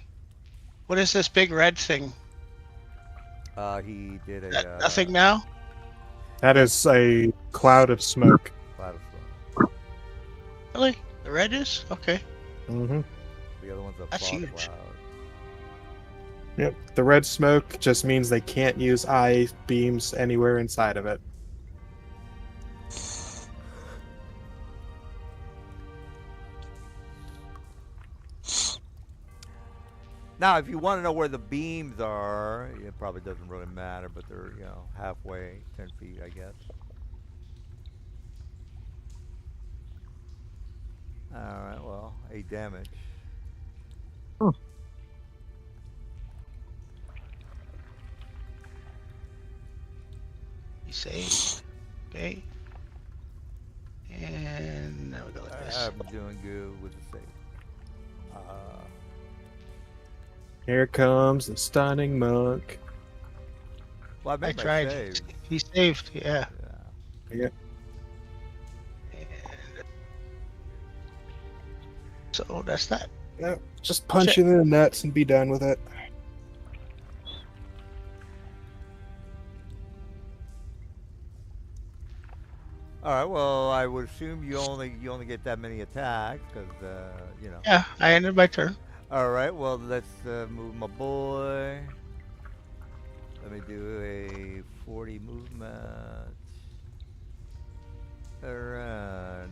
What is this big red thing? He did a Nothing now? That is a cloud of smoke. cloud of smoke. Really? The red is? Okay. Mm-hmm. The other one's a That's fog huge. cloud. Yep. The red smoke just means they can't use eye beams anywhere inside of it. Now, if you want to know where the beams are, it probably doesn't really matter, but they're, halfway, 10 feet, I guess. Alright, well, 8 damage. You save. Okay. And now we go like this. I'm doing good with the save. Here comes the stunning monk. Well, I I made my tried. save. He saved, yeah. Yeah. And so that's that. Yep. Just punch it in the nuts and be done with it. All right. Well, I would assume you only get that many attacks because Yeah, I ended my turn. All right. Well, let's move my boy. Let me do a 40 movement. Around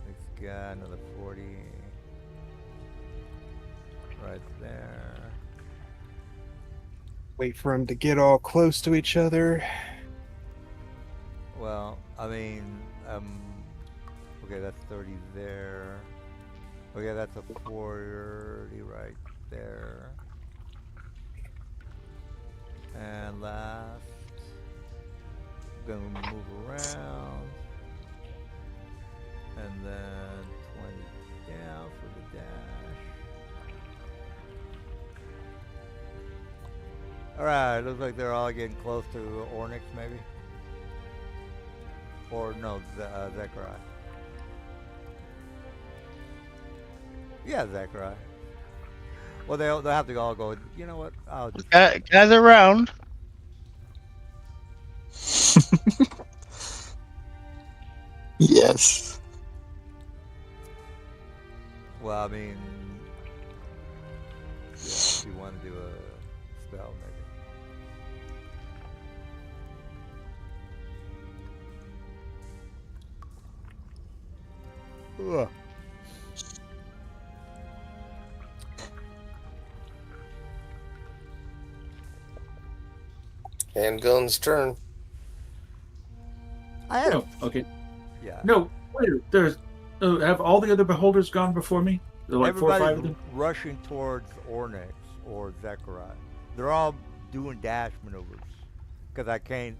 next guy, another 40. Right there. Wait for them to get all close to each other. Well, I mean, okay, that's 30 there. Okay, that's a 40 right there. And last, gonna move around. And then 20 down for the dash. Alright, looks like they're all getting close to Ornix, maybe? Or no, Zechariah. Yeah, Zechariah. Well, they'll have to all go, you know what? I'll just... Gather round. Yes. Well, I mean... Yeah, if you want to do a spell, maybe. Ugh. Handgun's turn. I had Oh, okay. Yeah. No, wait. There's. Have all the other beholders gone before me? There are like 4 or 5 of Everybody's them. rushing towards Ornix or Zechariah. They're all doing dash maneuvers because I can't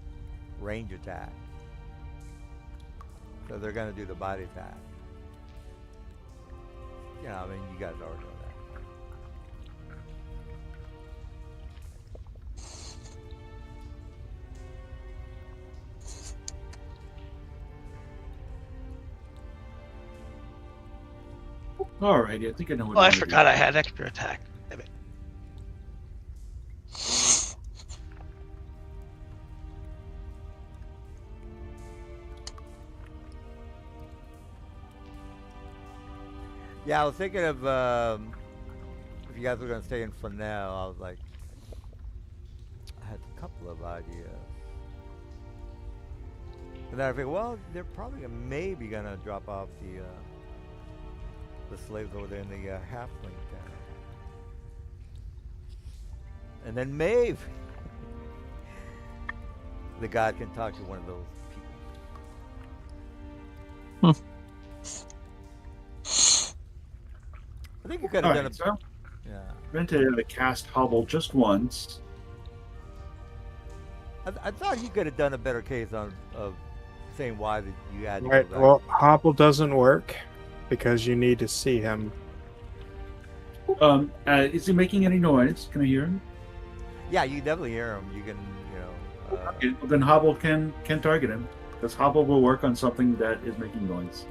range attack. So they're going to do the body attack. You know, I mean, you guys already know that. Alrighty, I think I know what. Oh, I I'm gonna forgot I had extra attack. Damn it. Yeah, I was thinking of if you guys were going to stay in Fennel, I was like, I had a couple of ideas. And then I figured, well, they're probably maybe going to drop off the slaves over there in the halfling town. And then maybe the god can talk to one of those people. I think you could have done Alright, a... so Yeah. I'm going to cast Hobble just once. I thought he could have done a better case of saying why that you had to Right. go back. Well, Hobble doesn't work because you need to see him. Is he making any noise? Can I hear him? Yeah, you definitely hear him. You can, you know. Okay, well, then Hobble can target him because Hobble will work on something that is making noise.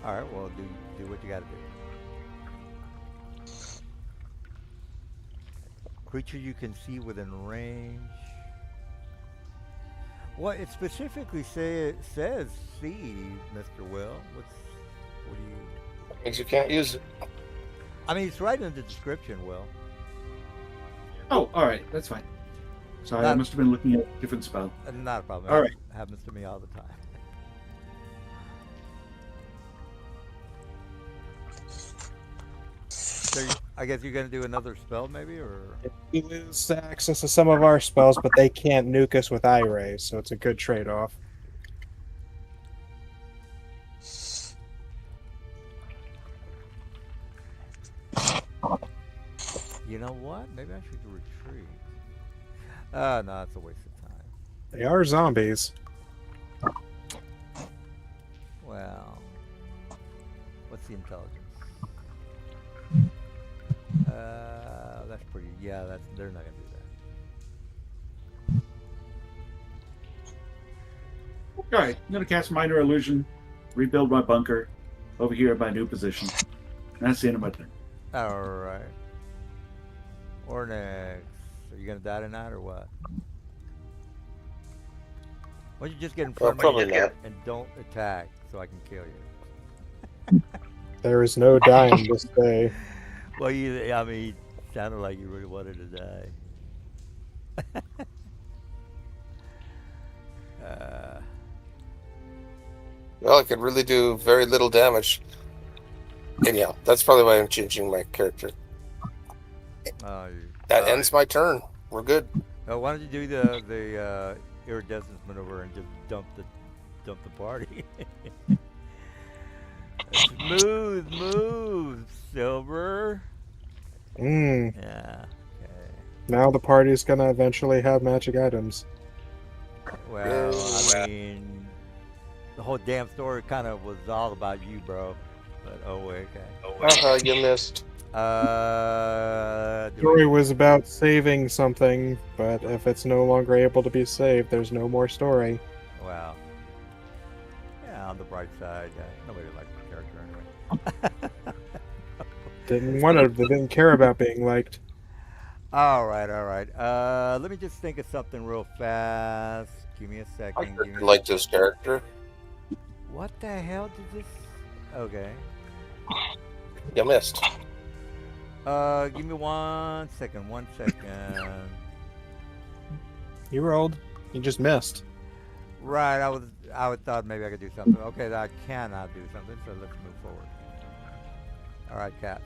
All right, well, do what you got to do. Creature you can see within range. Well, it specifically says see, Mr. Will. What do you? Means you can't use it. I mean, it's right in the description, Will. Oh, all right, that's fine. Sorry, I must have been looking at a different spell. Not a problem. All right. It happens to me all the time. So I guess you're gonna do another spell, maybe, or We lose access to some of our spells, but they can't nuke us with eye rays, so it's a good trade-off. you know what? Maybe I should retreat. No, it's a waste of time. They are zombies. Well, what's the intelligence? That's pretty. Yeah, they're not gonna do that. All right, I'm going to cast Minor Illusion, rebuild my bunker over here at my new position. And that's the end of my turn. All right. Or next, are you gonna die tonight or what? Why don't you just get in front of Probably me not. and don't attack so I can kill you? There is no dying this day. Well, I mean, you sounded like you really wanted to die. Well, I could really do very little damage. And yeah, that's probably why I'm changing my character. Oh, That ends my turn. We're good. Why don't you do the iridescence maneuver and just dump the party? Smooth move, Silver. Mm. Yeah. Okay. Now the party's gonna eventually have magic items. Well, I mean, the whole damn story kind of was all about you, bro. But oh, okay. You missed. Do Story we? was about saving something, but if it's no longer able to be saved, there's no more story. Well, yeah. On the bright side, nobody likes the character anyway. They didn't care about being liked. All right, all right. Let me just think of something real fast. Give me a I second. Give me a liked this character. What the hell did this? Okay. You missed. Give me 1 second. 1 second. You rolled. You just missed. Right. I would thought maybe I could do something. Okay, I cannot do something. So let's move forward. All right, cat.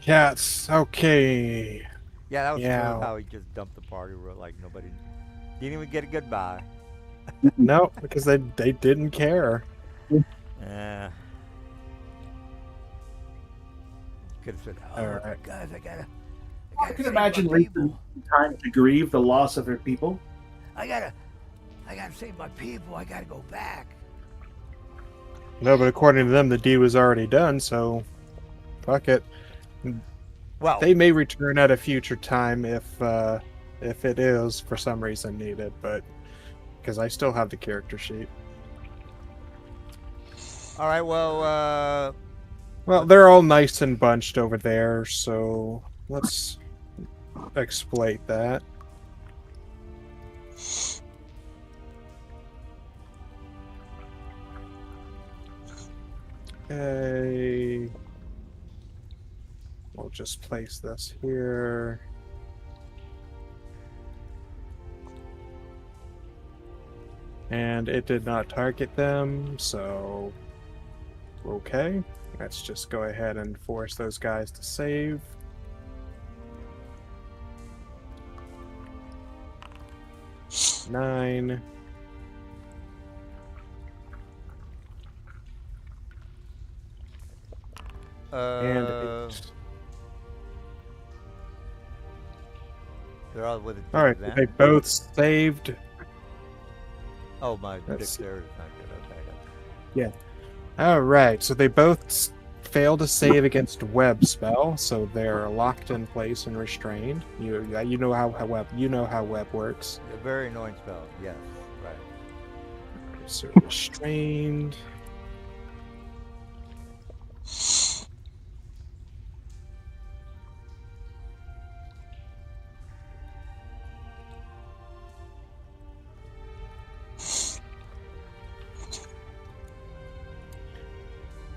Cats. Okay. Yeah, that was Yeah. smooth how he just dumped the party real like nobody didn't even get a goodbye. No, because they didn't care. Yeah. Could have said, "Oh, All right. guys, I gotta I can save imagine my people. Lisa time to grieve the loss of her people. I gotta save my people. I gotta go back." No, but according to them, the deed was already done, so fuck it. Well, They may return at a future time if it is for some reason needed, but because I still have the character sheet. all right. Well, they're all nice and bunched over there, so let's exploit that. Okay. We'll just place this here. And it did not target them, so okay. Let's just go ahead and force those guys to save. Nine. And eight. they're all with All right, they both saved. Oh, my Let's see. dexterity is not good. Okay. All right, so they both fail to save against web spell, so they're locked in place and restrained. You know how web works. A very annoying spell. Yes. Right. So restrained.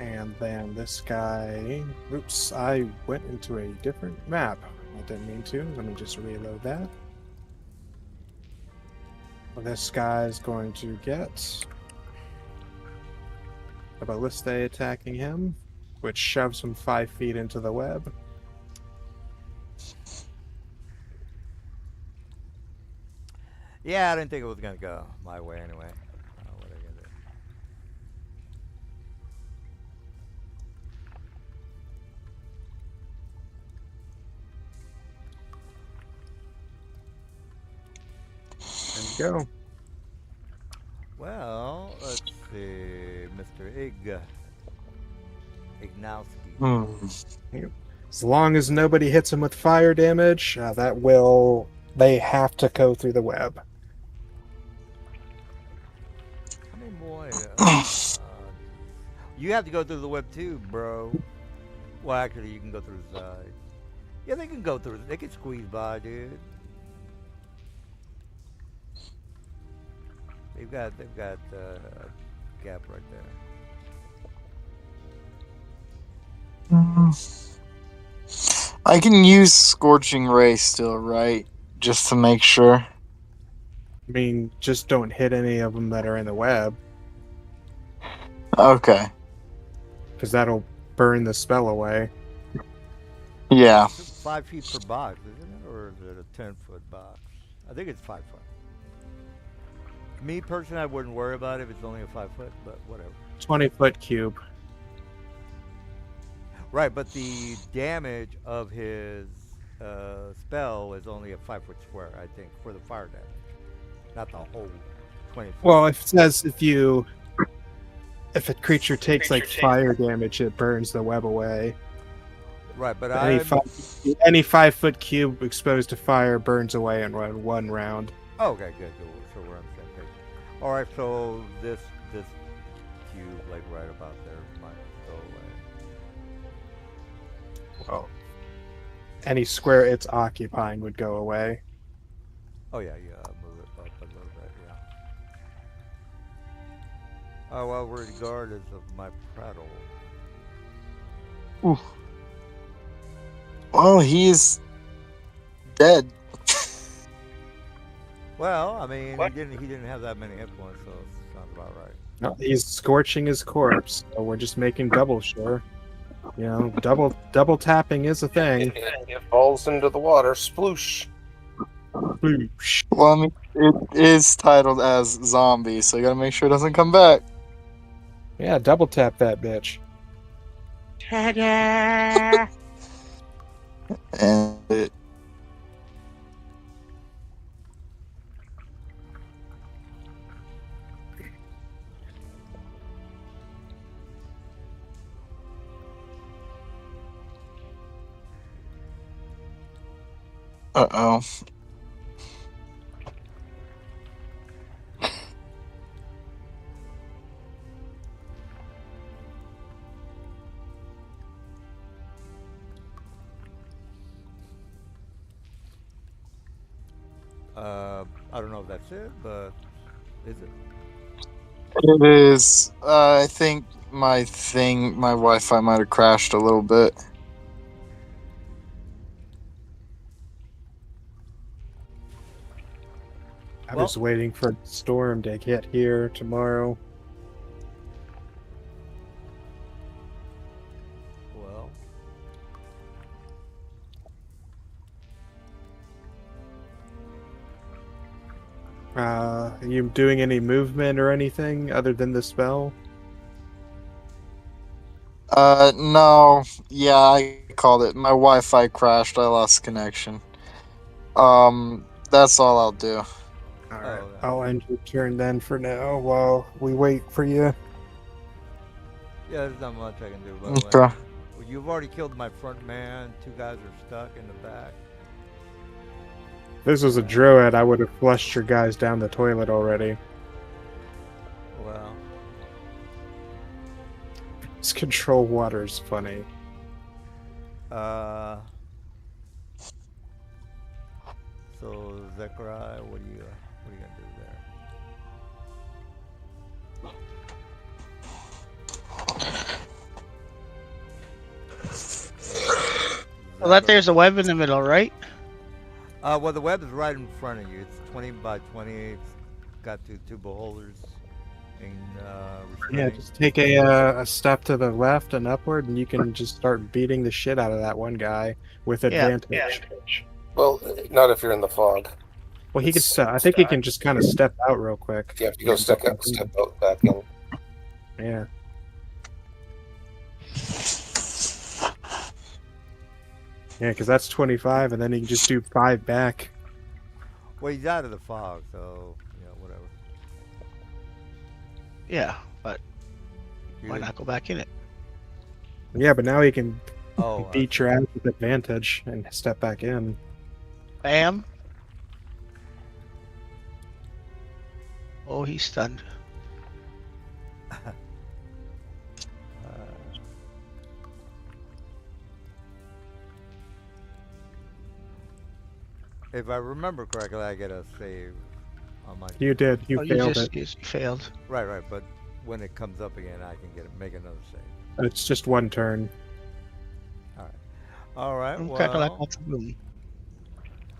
And then this guy, oops, I went into a different map. I didn't mean to. Let me just reload that. Well, this guy's going to get a ballista attacking him, which shoves him 5 feet into the web. Yeah, I didn't think it was gonna go my way anyway. What are you gonna do? There you go. Well, let's see, Mr. Ignowski. As long as nobody hits him with fire damage, they have to go through the web. How many more? You have to go through the web too, bro. Well, actually, you can go through the side. Yeah, they can go through. They can squeeze by, dude. They've got a gap right there. I can use Scorching Ray still, right? Just to make sure. I mean, just don't hit any of them that are in the web, Okay. because that'll burn the spell away. Yeah. It's 5 feet per box, isn't it? Or or is it a 10-foot box? I think it's 5 foot. Me personally, I wouldn't worry about it if it's only a 5 foot, but whatever. 20-foot cube. Right, but the damage of his spell is only a 5 foot square, I think, for the fire damage, not the whole 20 foot. Well, it says if a creature takes like fire damage, it burns the web away. Right, but any 5-foot cube exposed to fire burns away in one round. Oh, okay, good. So we're on the same page. All right, so this cube, like right about there, might go away. Well, any square it's occupying would go away. Oh yeah, move it up a little bit, yeah. Oh well, regardless of my prattle. Ooh. Well, he's dead. Well, I mean, he didn't have that many hit points, so it sounds about right. No, he's scorching his corpse, so we're just making double sure. You know, double tapping is a thing. It falls into the water. Sploosh. Whoosh. Well, I mean, it is titled as zombie, so you gotta make sure it doesn't come back. Yeah, double tap that bitch. And it, uh-oh. I don't know if that's it, but is it? It is. I think my Wi-Fi might have crashed a little bit. I was waiting for the storm to get here tomorrow. Well, Are you doing any movement or anything other than the spell? No. Yeah, I called it. My Wi-Fi crashed. I lost connection. That's all I'll do. Alright, okay. I'll end your turn then for now while we wait for you. yeah, there's not much I can do about it. Okay. Well, you've already killed my front man. 2 guys are stuck in the back. If this was a druid, I would have flushed your guys down the toilet already. Well, This control water's funny. so Zechariah, what are you gonna do there? Well, that there's a web in the middle, right? Well, the web is right in front of you. It's 20 by 20. It's got two beholders. And, Yeah, restraining. just take a step to the left and upward, and you can just start beating the shit out of that one guy with advantage. Well, not if you're in the fog. Well, he can step. I think he can just kind of step out real quick. You have to go step out back in. Yeah. Yeah, because that's 25, and then he can just do 5 back. Well, he's out of the fog, so whatever. Yeah, but You why didn't- not go back in it? Yeah, but now he can Oh, beat your ass with advantage and step back in. Bam. Oh, he's stunned. if I remember correctly, I get a save on my. You did. You Oh, failed just, it. you failed. Right. But when it comes up again, I can make another save. It's just one turn. All right. I'm cracking like Well, off the boom.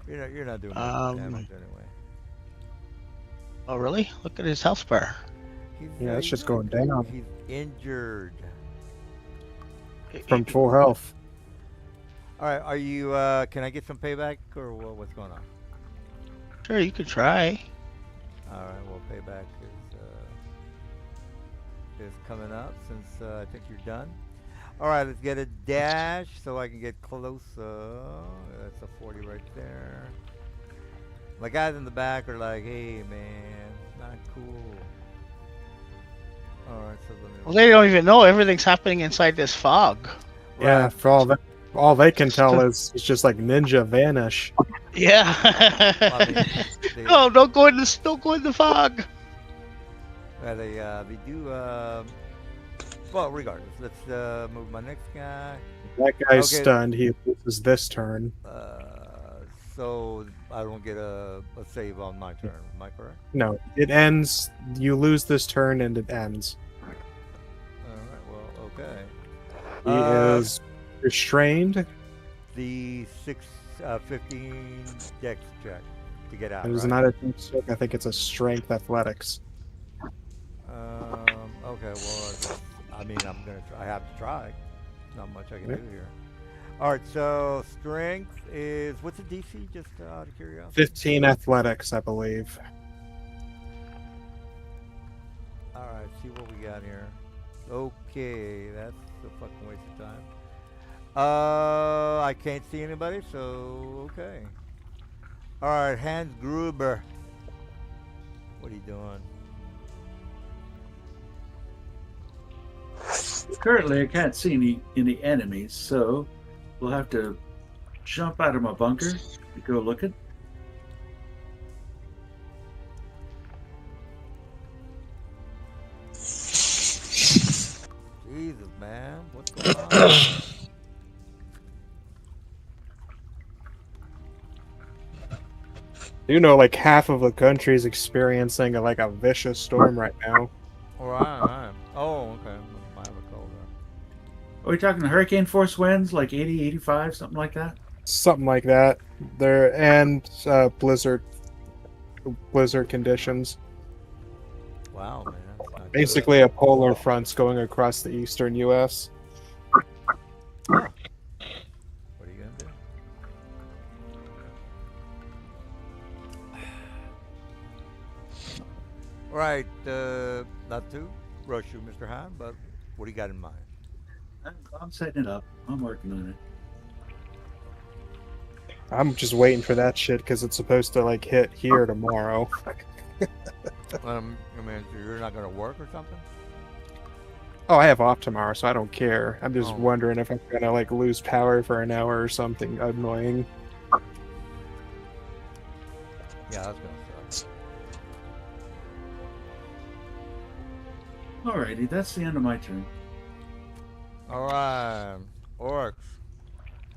you're not doing much damage anyway. Oh, really? Look at his health bar. Yeah, it's just going down. He's injured. From full health. All right, are you? Can I get some payback or what's going on? Sure, you could try. All right, well, payback is coming up since I think you're done. All right, let's get a dash so I can get closer. That's a 40 right there. My guys in the back are like, "Hey, man, not cool." All right, so let me. Well, they don't even know everything's happening inside this fog. Yeah, Right. for all they can tell is it's just like ninja vanish. Yeah. Well, I mean, they, No, don't go in the fog. they do. Well, regardless, let's move my next guy. That guy's Okay. stunned. He loses this turn. So I don't get a save on my turn. Am I correct? No, it ends. You lose this turn and it ends. All right. Well, okay. He is restrained. The 15 dex check to get out. It is right? not a dex check. I think it's a strength athletics. Okay. Well, I mean, I'm gonna try. I have to try. Not much I can do here. All right. So strength is what's the DC? Just out of curiosity. 15 athletics, I believe. All right. See what we got here. Okay, that's a fucking waste of time. I can't see anybody, so okay. All right, Hans Gruber. What are you doing? Currently, I can't see any enemies, so we'll have to jump out of my bunker to go looking. Jesus, man, what's going on? You know, like half of the country is experiencing like a vicious storm right now. All right. Oh, okay. I have a cold. Are we talking hurricane force winds, like 80, 85, something like that? Something like that. There and blizzard conditions. Wow, man. That's not Basically, a polar front's going across the eastern U.S. good. Huh. What are you gonna do? All right, not to rush you, Mr. Hahn, but what do you got in mind? I'm setting it up. I'm working on it. I'm just waiting for that shit because it's supposed to like hit here tomorrow. I mean, so you're not gonna work or something? Oh, I have off tomorrow, so I don't care. I'm just Oh. wondering if I'm gonna like lose power for an hour or something annoying. Yeah, that's gonna suck. Alrighty, that's the end of my turn. All right, orcs,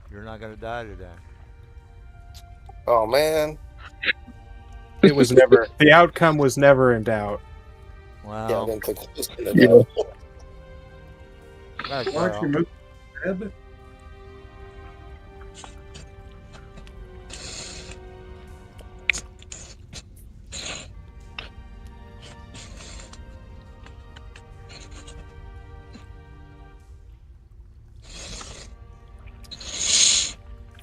you're not gonna die today. Oh man. It was never the outcome was never in doubt. Wow. Yeah, I didn't think it was gonna Yeah. go. Right, Watch Carl. your move. Eb.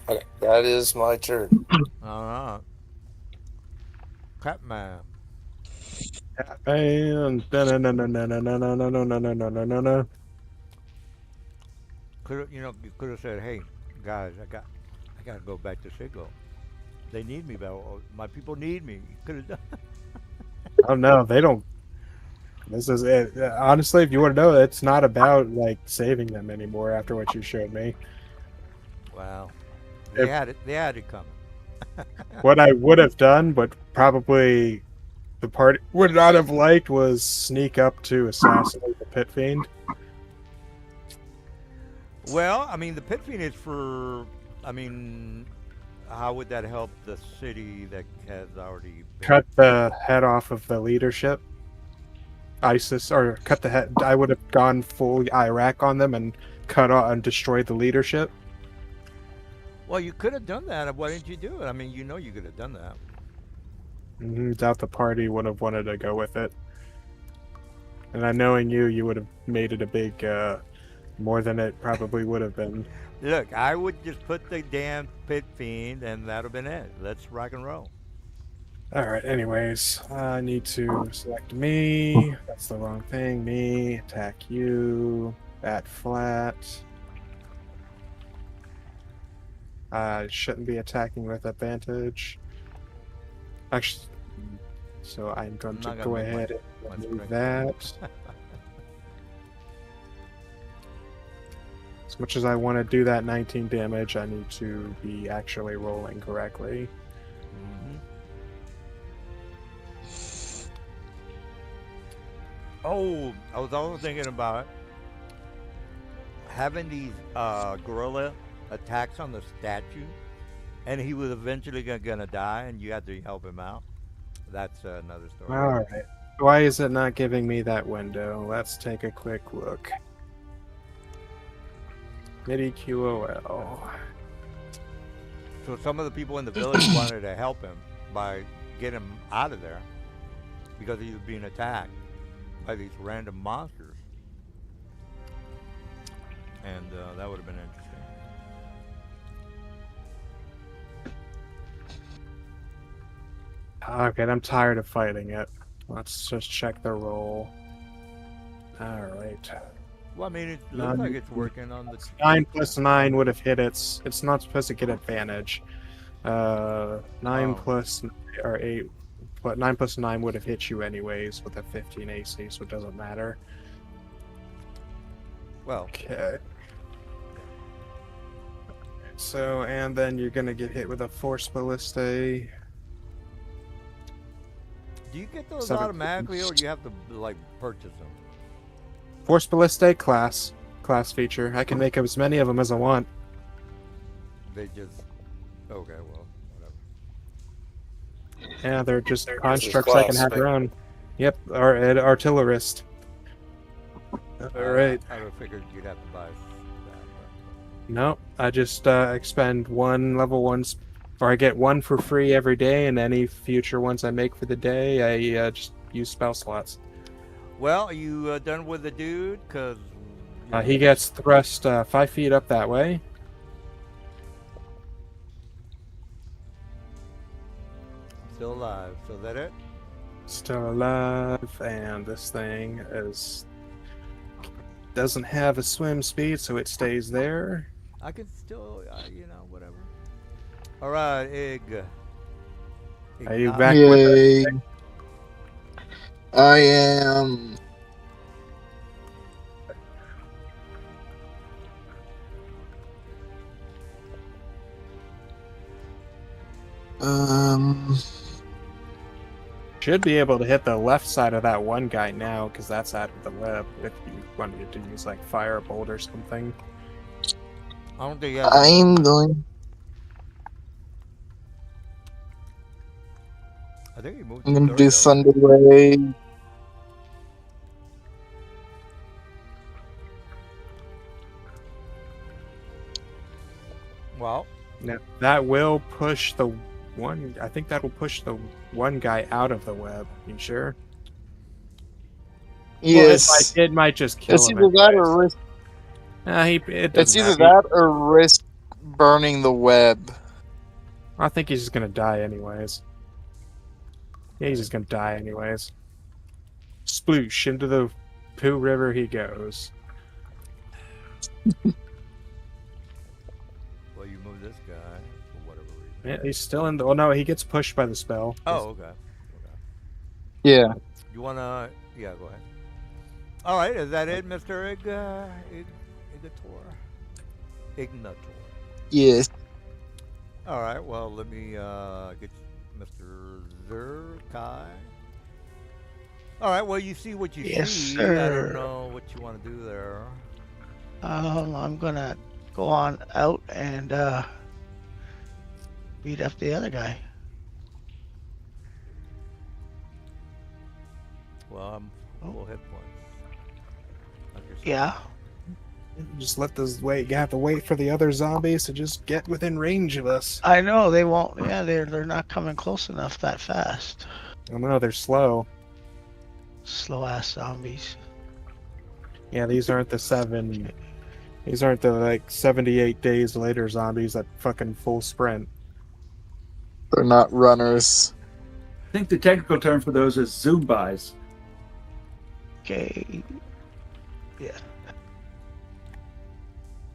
Okay, that is my turn. All right. Crap man. And no. You could have said, "Hey, guys, I gotta go back to Siglo. They need me, though. My people need me." You could have done. Oh no, they don't. This is it. Honestly, if you want to know, it's not about like saving them anymore. After what you showed me, Wow. If- They had it coming. what I would have done, but probably the party would not have liked, was sneak up to assassinate the Pit Fiend. Well, I mean, the pit fiend is for. I mean, how would that help the city that has already been? Cut the head off of the leadership. ISIS, or cut the head. I would have gone full Iraq on them and cut off and destroyed the leadership. Well, you could have done that. Why didn't you do it? I mean, you know you could have done that. Doubt the party would have wanted to go with it. And I knowing you, you would have made it a big more than it probably would have been. Look, I would just put the damn pit fiend, and that'd have been it. Let's rock and roll. Alright, anyways, I need to select me. That's the wrong thing. Me, attack you, bat flat. I shouldn't be attacking with advantage. Actually, so I'm going I'm to not go gonna make ahead my and remove strength that. As much as I want to do that 19 damage, I need to be actually rolling correctly. Mhm. Oh, I was also thinking about having these gorilla attacks on the statue, and he was eventually gonna die, and you had to help him out. That's another story. Alright. Why is it not giving me that window? Let's take a quick look. MIDI QOL. So some of the people in the village wanted to help him by getting him out of there because he was being attacked by these random monsters, and that would have been interesting. Okay, I'm tired of fighting it. Let's just check the roll. Alright. Well, I mean, it looks like it's working on the 9 plus 9 would have hit it. It's not supposed to get advantage. 9 Oh. plus or 8, but 9 plus 9 would have hit you anyways with a 15 AC, so it doesn't matter. Well, Okay. So, and then you're gonna get hit with a Force Ballista. do you get those 17. automatically, or do you have to like purchase them? Force Ballista class feature. I can make as many of them as I want. They just okay, well, whatever. Yeah, they're just They're constructs I can class, have right? their own. Yep, or an artillerist. Alright. I would have figured you'd have to buy that. No, I just expend one level 1, or I get one for free every day, and any future ones I make for the day, I just use spell slots. Well, are you done with the dude? Cause He gets thrust 5 feet up that way. still alive. So that it? Still alive, and this thing doesn't have a swim speed, so it stays there. I can still, whatever. All right, Egg. Are you Ignite. back with us? Yay. I am. Should be able to hit the left side of that one guy now, because that's out of the web. If you wanted to use like firebolt or something. I don't think you have I'm going. I think he moved I'm to gonna do 30 already. Thunder Wave. Well, Now, that will push the one. I think that will push the one guy out of the web. You sure? Yes. Well, it might just kill It's him. either that anyways. or risk. It It's doesn't either matter. that or risk burning the web. I think he's just gonna die anyways. Yeah, he's just gonna die anyways. Sploosh into the poo river he goes. well, you move this guy for whatever reason. Yeah, he's still in the. Oh no, he gets pushed by the spell. Oh, okay. Yeah. You wanna? Yeah, go ahead. All right, is that it, Mr. Ignator? Yes. All right. Well, let me get Mr. Zerkai. All right. Well, you see what you Yes, see. I sir. don't know what you want to do there. I'm gonna go on out and beat up the other guy. Well, I'm full hit points. Like yourself. Yeah. Just let this wait. You have to wait for the other zombies to just get within range of us. I know they won't. Yeah, they're not coming close enough that fast. I know they're slow. Slow ass zombies. Yeah, these aren't the 7 These aren't the like 78 days later zombies that fucking full sprint. They're not runners. I think the technical term for those is Zumbis. Okay. Yeah.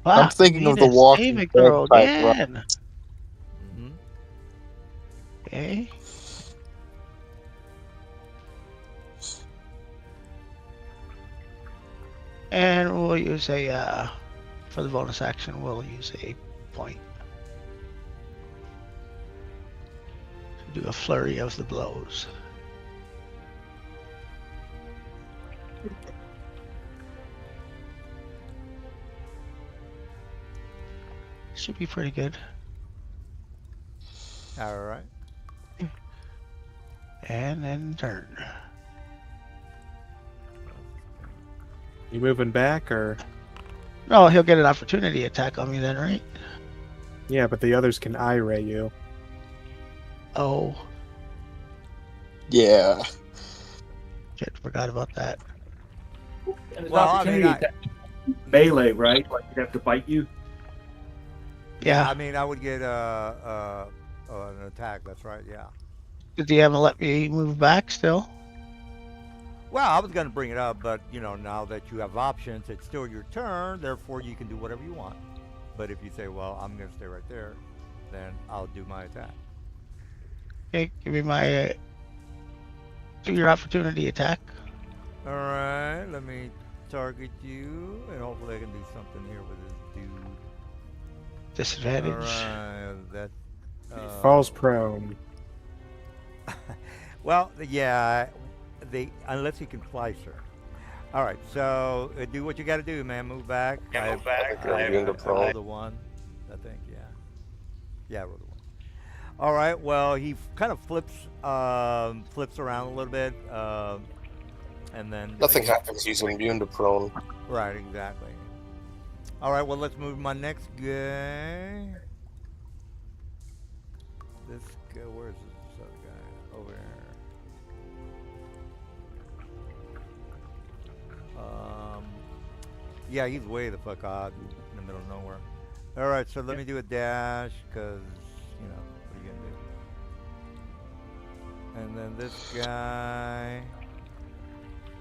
I'm Wow, thinking of need the a Walking saving Dead throw type run. again. Hmm. Okay. And we'll use a, for the bonus action, we'll use a point. Do a flurry of the blows. Should be pretty good. All right. And then turn. You moving back or? No, he'll get an opportunity attack on me then, right? Yeah, but the others can eye-ray you. Oh, Yeah. shit, forgot about that. And Well, I mean, melee, right? Like you'd have to bite you. Yeah. I mean, I would get an attack. That's right. Yeah. The DM will let me move back still. Well, I was going to bring it up, but now that you have options, it's still your turn. Therefore, you can do whatever you want. But if you say, "Well, I'm going to stay right there," then I'll do my attack. Okay, give me my do your opportunity attack. All right. Let me target you, and hopefully, I can do something here with this dude. Disadvantage. All right. That Falls prone. Well, yeah. Unless he can fly, sir. All right. So do what you got to do, man. Move back. Move back. I rolled a 1. I think. Yeah. Yeah, I rolled a 1. All right. Well, he kind of flips around a little bit, and then Nothing happens. He's immune to prone. Right. Exactly. All right. Well, let's move my next guy. This guy. Where is this other guy? Over here. Yeah, he's way the fuck odd in the middle of nowhere. All right, so let me do a dash, because, what are you going to do? And then this guy.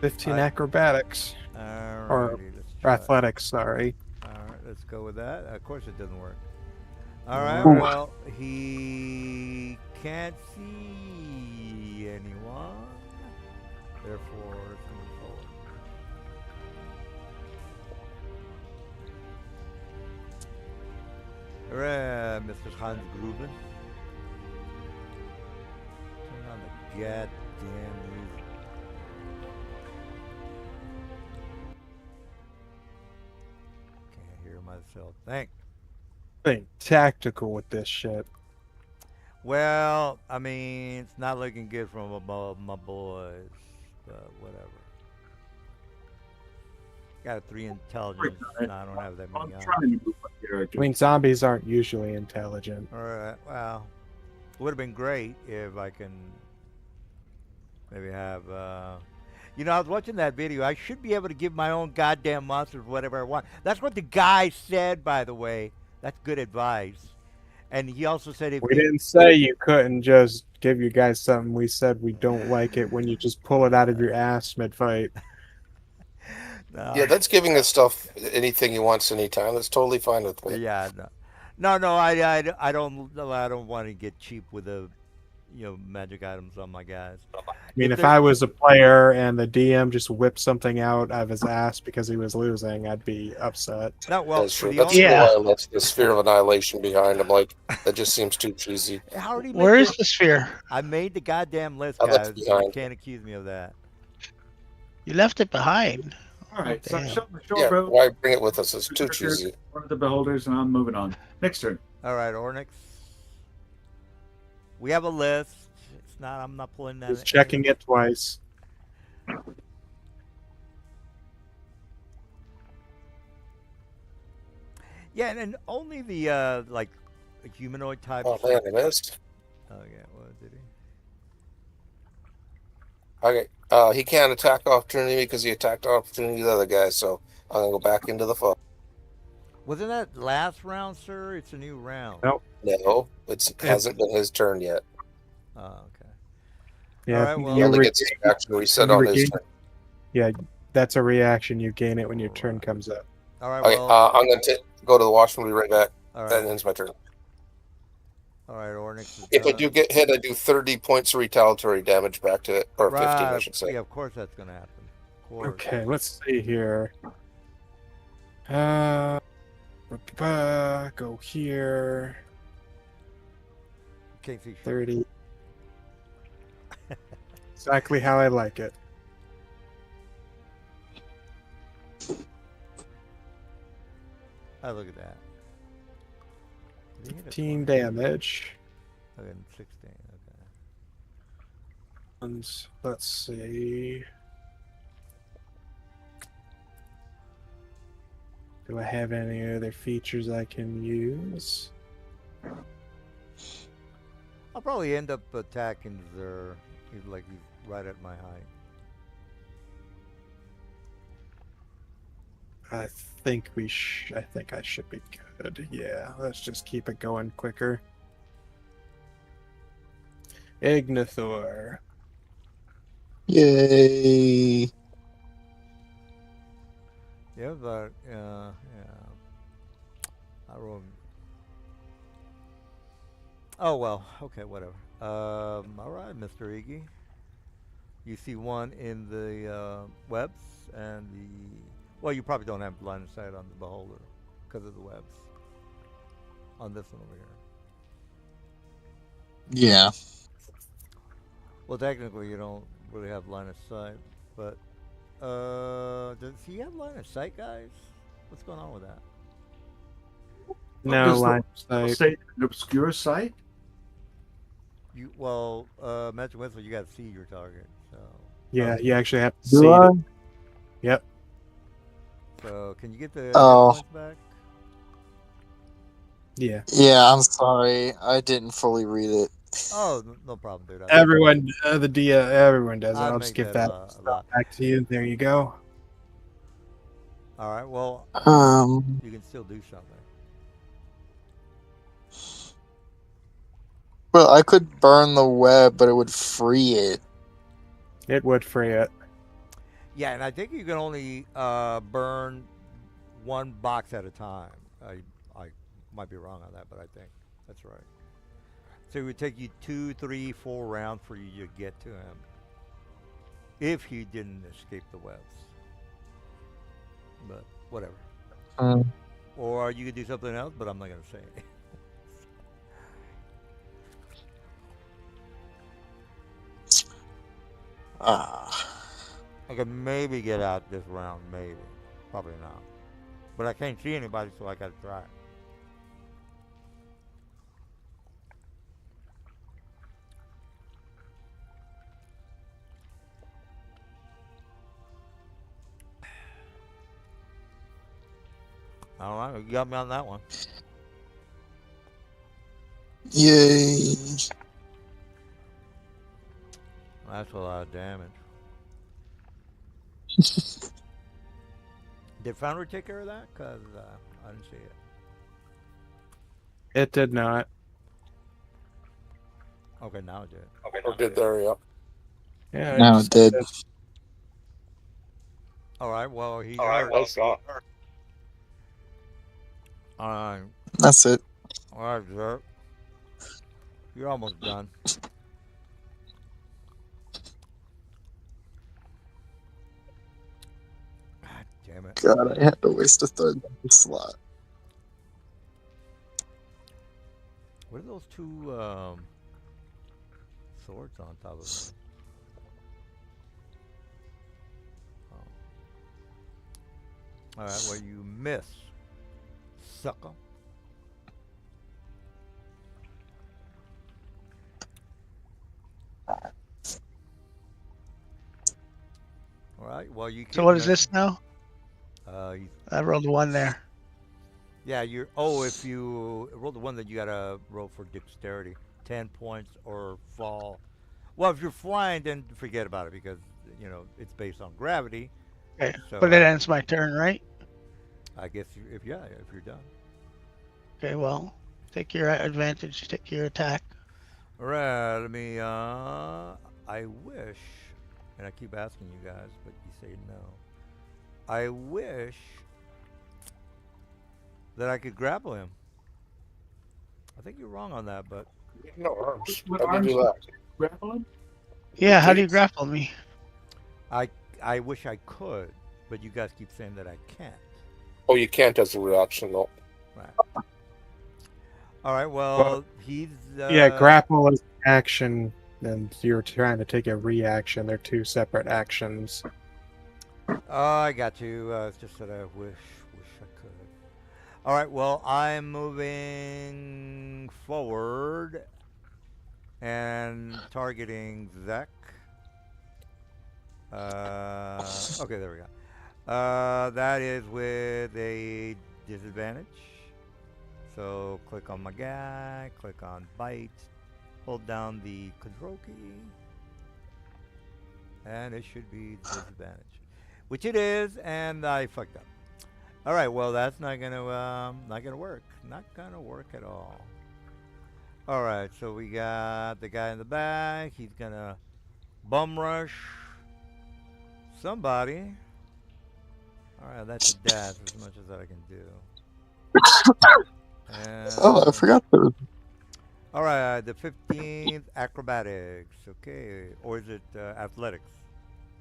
15 acrobatics. Alrighty, let's Or try. athletics, sorry. Alright, let's go with that. Of course it doesn't work. Alright, Ooh. well, he can't see anyone. Therefore, let's move forward. Alright, Mr. Hans Gruben. Turn on the goddamn music. Can't hear myself. Thank. Being tactical with this shit. Well, I mean, it's not looking good from above my boys, but whatever. Got a 3 intelligence. No, I don't have that I'm many on. trying to move my I character. mean, zombies aren't usually intelligent. All right. Well, it would have been great if I can maybe have. I was watching that video. I should be able to give my own goddamn monsters whatever I want. That's what the guy said, by the way. That's good advice. And he also said if We didn't say you couldn't just give you guys something. We said we don't like it when you just pull it out of your ass mid-fight. No. Yeah, that's giving us stuff anything he wants anytime. That's totally fine with me. Yeah, no. I don't want to get cheap with the, magic items on my guys. I mean, if I was a player and the DM just whipped something out of his ass because he was losing, I'd be upset. No, well, That's for true. the That's only, why I left the sphere of annihilation behind. I'm like, that just seems too cheesy. how did he Where make is it? the sphere? I made the goddamn list, I left guys. it You behind. can't accuse me of that. You left it behind. All right, so I'm Damn. showing the short Yeah, road. why bring it with us? It's too cheesy. One of the beholders, and I'm moving on. Next turn. All right, Ornix. We have a list. It's not. I'm not pulling that. Just checking it twice. Yeah, and only the humanoid types. Oh man, I missed. Oh yeah, what did he? Okay, he can't attack opportunity because he attacked opportunity the other guy, so I'm gonna go back into the fun. Wasn't that last round, sir? It's a new round. Nope. No, it It, hasn't been his turn yet. Oh, okay. All yeah, right. He Well. only gets his action reset you on his regain. turn. Yeah, that's a reaction. You gain it when your turn Alright. comes up. All right. Okay, Well. I'm going to go to the washroom. Be right back. All right. That ends my turn. All right. Ornix is If I done. do get hit, I do 30 points of retaliatory damage back to it, or 15, I Right. should say. Yeah. Of course that's gonna happen. Of course. Okay, let's see here. Go here. Can't see shit. 30. Exactly how I like it. Oh, look at that. Did he hit a 15 20? damage. Okay, 16. Okay. And let's see. Do I have any other features I can use? I'll probably end up attacking Zer. He's like he's right at my height. I think I should be good. Yeah, let's just keep it going quicker. Ignithor. Yay! Yeah, but yeah. I rolled. Oh well. Okay, whatever. All right, Mr. Iggy. You see one in the webs and the. Well, you probably don't have line of sight on the beholder because of the webs. On this one over here. Yeah. Well, technically, you don't really have line of sight, but does he have line of sight, guys? What's going on with that? No Does the line of sight. say an obscure site? Magic Whistle, you got to see your target. So Yeah, you actually have to Do see I? it. Yep. So can you get the hit Oh. points back? Yeah. Yeah, I'm sorry. I didn't fully read it. Oh, no problem, dude. Everyone, everyone does it. I'd I'll make just give that that a lot. back to you. There you go. All right. Well, you can still do something. Well, I could burn the web, but it would free it. It would free it. Yeah, and I think you can only burn one box at a time. I might be wrong on that, but I think that's right. So it would take you 2, 3, 4 rounds for you to get to him if he didn't escape the webs. But whatever. Or you could do something else, but I'm not gonna say it. I could maybe get out this round, maybe. Probably not. But I can't see anybody, so I gotta try. All right, you got me on that one. Yay! That's a lot of damage. Did Foundry take care of that? Because I didn't see it. It did not. Okay, now it did. Or did there, yeah. Yeah. No, it did. All right, well, he All right, hurt. well, God. All right, That's it. Zerk. You're almost done. God damn it. God, I had to waste a third slot. What are those two swords on top of it? Oh. All right, well, you miss, sucker. All right, well, you. So what is this now? You, I rolled a 1 there. yeah, you're. Oh, if you roll the one, then you gotta roll for dexterity, 10 points or fall. Well, if you're flying, then forget about it because it's based on gravity. Okay. So, But it ends my turn, right? I guess if you're done. Okay, well, take your advantage, take your attack. All right, let me. I wish, and I keep asking you guys, but you say no. I wish that I could grapple him. I think you're wrong on that, but No arms. What How do you arms do that? grappling? Yeah, how do you Teeth? grapple me? I I wish I could, but you guys keep saying that I can't. Oh, you can't as a reaction, no. Right. All right. Well, Well, he's yeah, grapple is action, and you're trying to take a reaction. They're two separate actions. Oh, I got you. It's just that I wish I could. All right. Well, I'm moving forward and targeting Zek. Okay, there we go. That is with a disadvantage. So click on my guy, click on bite, hold down the control key, and it should be disadvantage, which it is, and I fucked up. All right, well that's not gonna work, not gonna work at all. All right, so we got the guy in the back. He's gonna bum rush somebody. All right, that's a dash as much as I can do. Oh, I And forgot there was. all right, the 15th acrobatics. Okay, or is it athletics?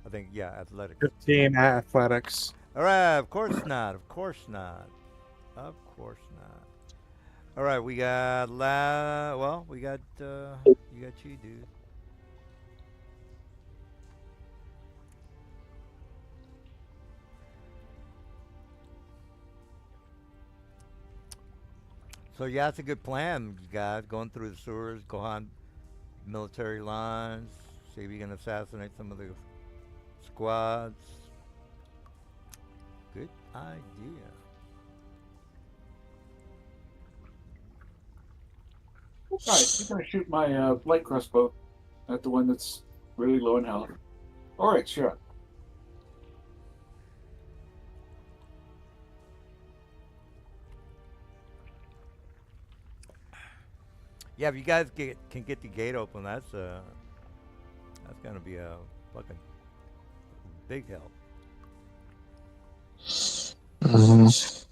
I think yeah, athletics. 15 athletics. All right, of course not. Of course not. Of course not. All right, we got well, we got you got you, dude. So yeah, it's a good plan, you guys. Going through the sewers, go on military lines, see if you can assassinate some of the squads. Good idea. All right, you're gonna shoot my light crossbow at the one that's really low in health. All right, sure. Yeah, if you guys can get the gate open, that's gonna be a fucking big help. Mhm.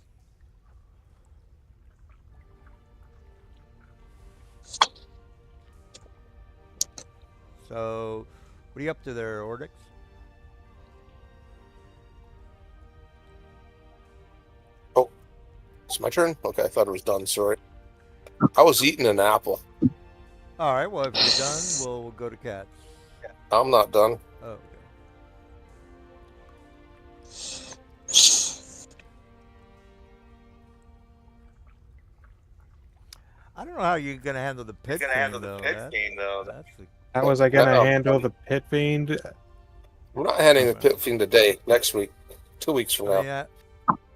So, what are you up to there, Ordix? Oh, it's my turn? Okay, I thought it was done. Sorry. I was eating an apple. All right. Well, if you're done, we'll go to cats. I'm not done. Oh, okay. I don't know how you're gonna handle the pit thing, though. That's the, How was I gonna No, handle the pit fiend? we're not handing the pit fiend today. Next week. 2 weeks from I now. mean,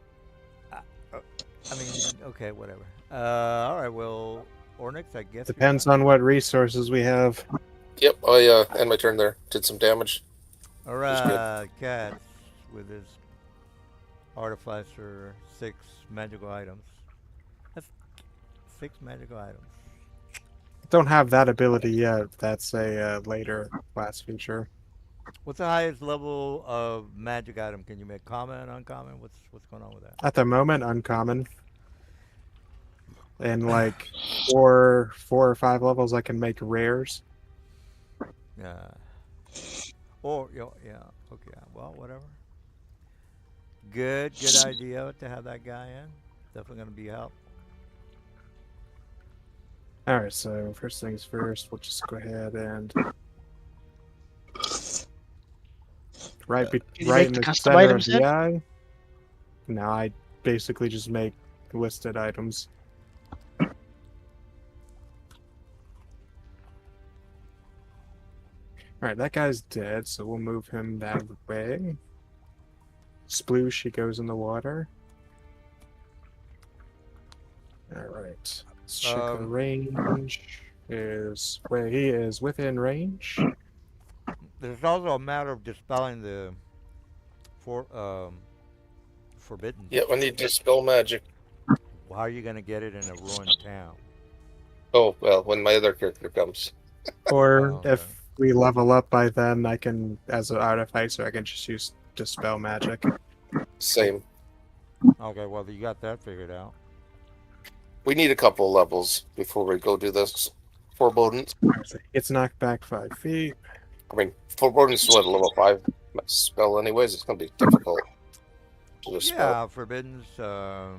I mean, okay, whatever. All right. Well, Ornix, I guess. Depends on what resources we have. Yep, I end my turn there. Did some damage. All was good. right, cats with his artificer 6 magical items. That's 6 magical items. Don't have that ability yet. That's a later class feature. What's the highest level of magic item? Can you make common, uncommon? What's going on with that? At the moment, uncommon. In like four or five levels, I can make rares. Yeah. Or yeah. Okay. Well, whatever. Good idea to have that guy in. Definitely gonna be a help. All right. So first things first, we'll just go ahead and right Can you right make in the the custom center of items the then? eye. No, I basically just make listed items. All right, that guy's dead, so we'll move him that way. Sploosh, he goes in the water. All right, let's check the range. Is where he is within range. There's also a matter of dispelling the forbidden. Yeah, I need to dispel magic. How are you going to get it in a ruined town? Oh, well, when my other character comes. Or Oh, okay. if we level up by then, I can, as an artificer, I can just use dispel magic. Same. Okay, well, you got that figured out. We need a couple levels before we go do this. Forebodings. It's knocked back 5 feet. I mean, Forebodings is what, level 5 spell anyways? It's going to be difficult to dispel. Yeah, forbidden's, yeah.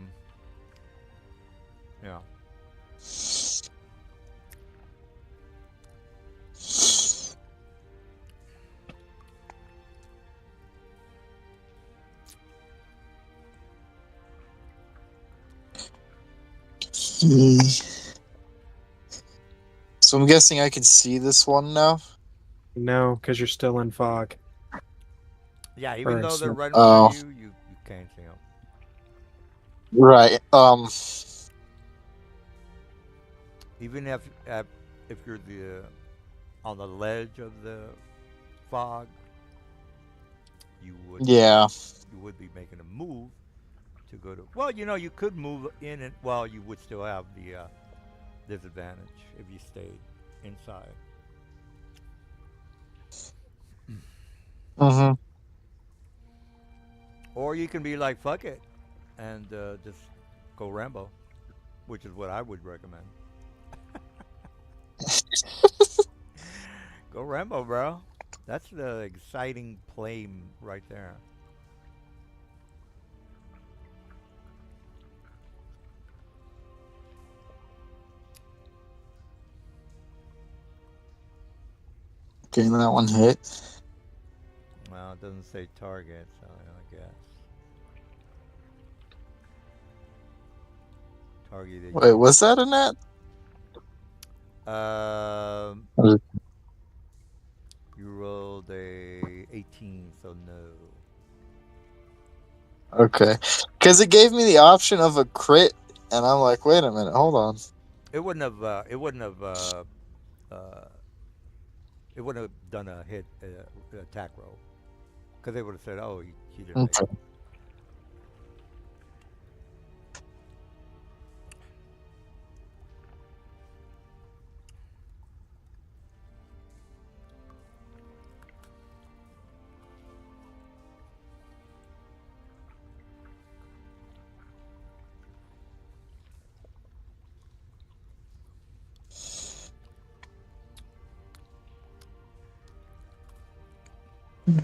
So I'm guessing I can see this one now. No, because you're still in fog. Yeah, even Or though they're smoke. right in Oh. front of you, you can't see them. Right. Even if you're on the ledge of the fog, you would Yeah. you would be making a move to go to. Well, you could move in and well, you would still have the disadvantage if you stayed inside. Mm-hmm. Or you can be like fuck it, and just go Rambo, which is what I would recommend. Go Rambo, bro. That's the exciting play right there. Okay, that one hit. Well, it doesn't say target, so I guess. Targeted. Wait, was that a net? You rolled a 18, so no. Okay. Because it gave me the option of a crit, and I'm like, wait a minute, hold on. It wouldn't have. It wouldn't have done a hit attack roll, because they would have said, "Oh, he didn't make Okay. it."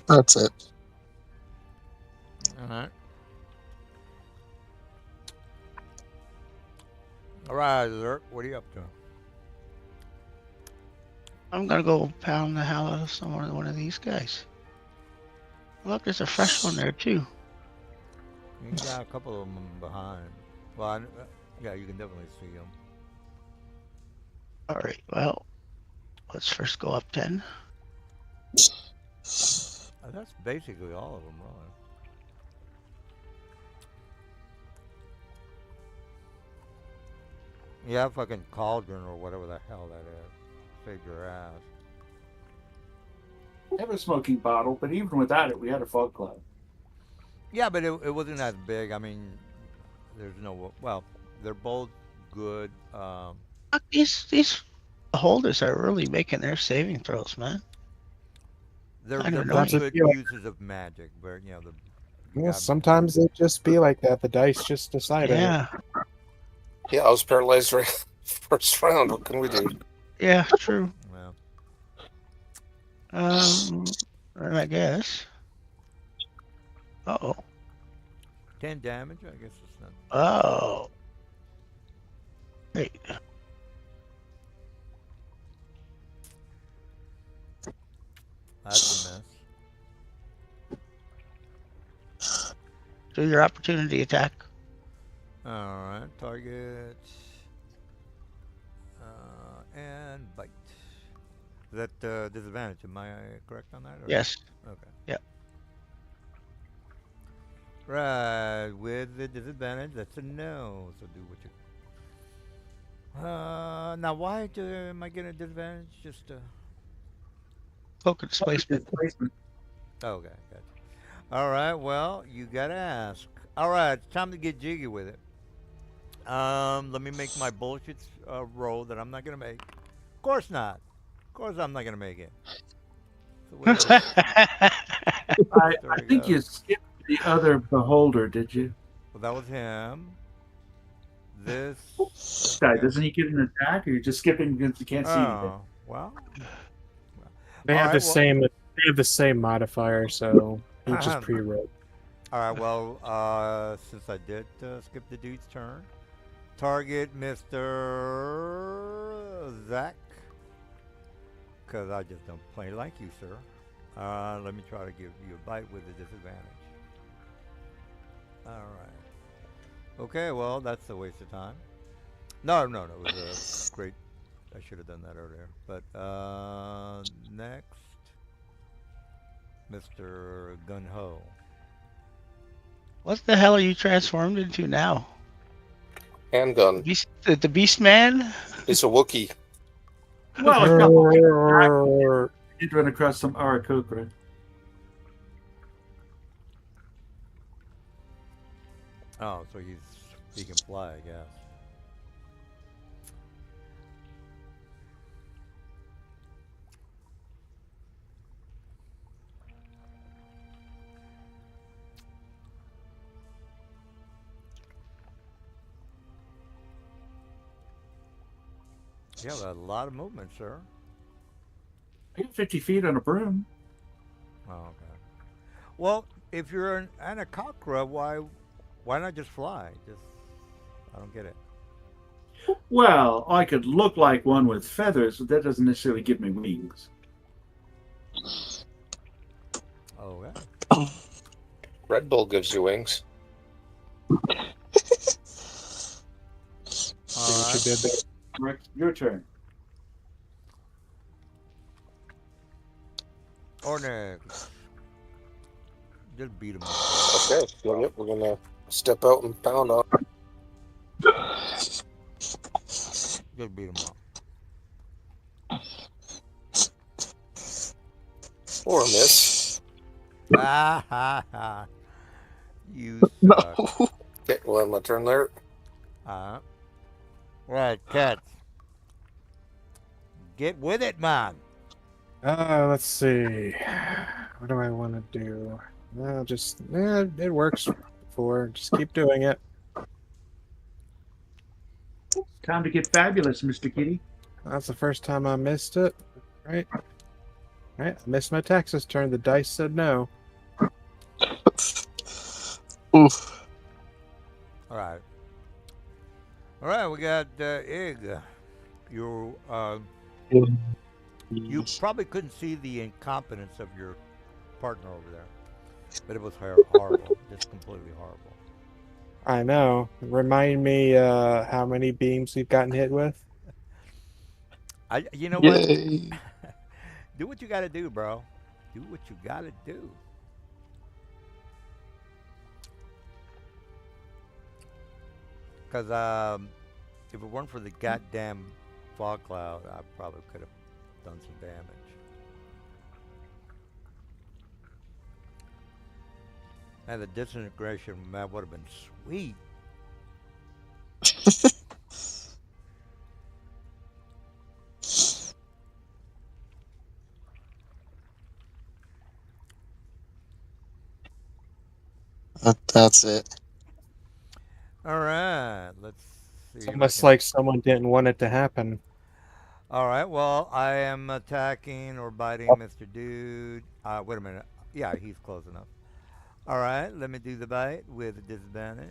That's it. All right. All right, Zerk, what are you up to? I'm gonna go pound the hell out of one of these guys. Look, there's a fresh one there too. You got a couple of them behind. Well, yeah, you can definitely see them. All right, well, let's first go up 10. That's basically all of them, really. Yeah, fucking cauldron or whatever the hell that is. Saved your ass. We have a smoking bottle, but even without it, we had a fog cloud. Yeah, but it wasn't as big. I mean, there's no. Well, they're both good. Look, these holders are really making their saving throws, man. They're I don't know. both That's a good feeling. uses of magic, but you Well, got sometimes it just be like that. The dice just decide it. Yeah, Yeah, I was paralyzed right first round. What can we do? yeah, true. well, I guess. Uh-oh. 10 damage. I guess it's not. Oh. Wait. That's a miss. Do your opportunity attack. All right, target and bite. Is that disadvantage? Am I correct on that? Or? Yes. Okay. Yep. Right, with the disadvantage, that's a no. So do what you. Now why am I getting a disadvantage? Just Cloak of displacement. oh, okay, gotcha. All right. Well, you gotta ask. All right. It's time to get jiggy with it. Let me make my bullshit roll that I'm not gonna make. Of course not. Of course I'm not gonna make it. So way this I story think you goes. skipped the other beholder, did you? Well, that was him. This. Guy, Okay. doesn't he get an attack, or you're just skipping because you can't see anything? Oh well. They All have right. the Well. same. They have the same modifier, so he just All pre-rolled. right. Well, since I did skip the dude's turn, target Mr. Zach, because I just don't play like you, sir. Let me try to give you a bite with a disadvantage. All right. Okay. Well, that's a waste of time. No, no, no. It was a great. I should have done that earlier. But next, Mr. Gun Ho. What the hell are you transformed into now? Handgun. The Beast Man? It's a Wookiee. Well, a couple did run across some Arakocra. Oh, so he can fly, I guess. You have a lot of movement, sir. I got 50 feet on a broom. Oh, okay. Well, if you're an Anacocra, why not just fly? Just I don't get it. Well, I could look like one with feathers, but that doesn't necessarily give me wings. Oh, yeah. Red Bull gives you wings. See what you did there. Rick, your turn. Ornix. Just beat him up. Okay, yep, we're gonna step out and pound on. Just beat him up. Or a miss. Ah ha ha. You No. suck. Okay, well, my turn there. Right, cats. Get with it, man. Let's see. What do I want to do? It works before. Just keep doing it. Time to get fabulous, Mr. Kitty. That's the first time I missed it. Right? Right? I missed my Texas turn. The dice said no. Oof. All right. All right, we got Ig. You probably couldn't see the incompetence of your partner over there, but it was horrible, just completely horrible. I know. Remind me how many beams we've gotten hit with? You know what? Yay. Do what you got to do, bro. Do what you got to do. Because if it weren't for the goddamn fog cloud, I probably could have done some damage. And the disintegration, man, would have been sweet. That's it. All right, let's see. It's if I almost can- like someone didn't want it to happen. All right, well, I am attacking or biting Mr. Dude. Wait a minute. Yeah, he's close enough. All right, let me do the bite with a disadvantage.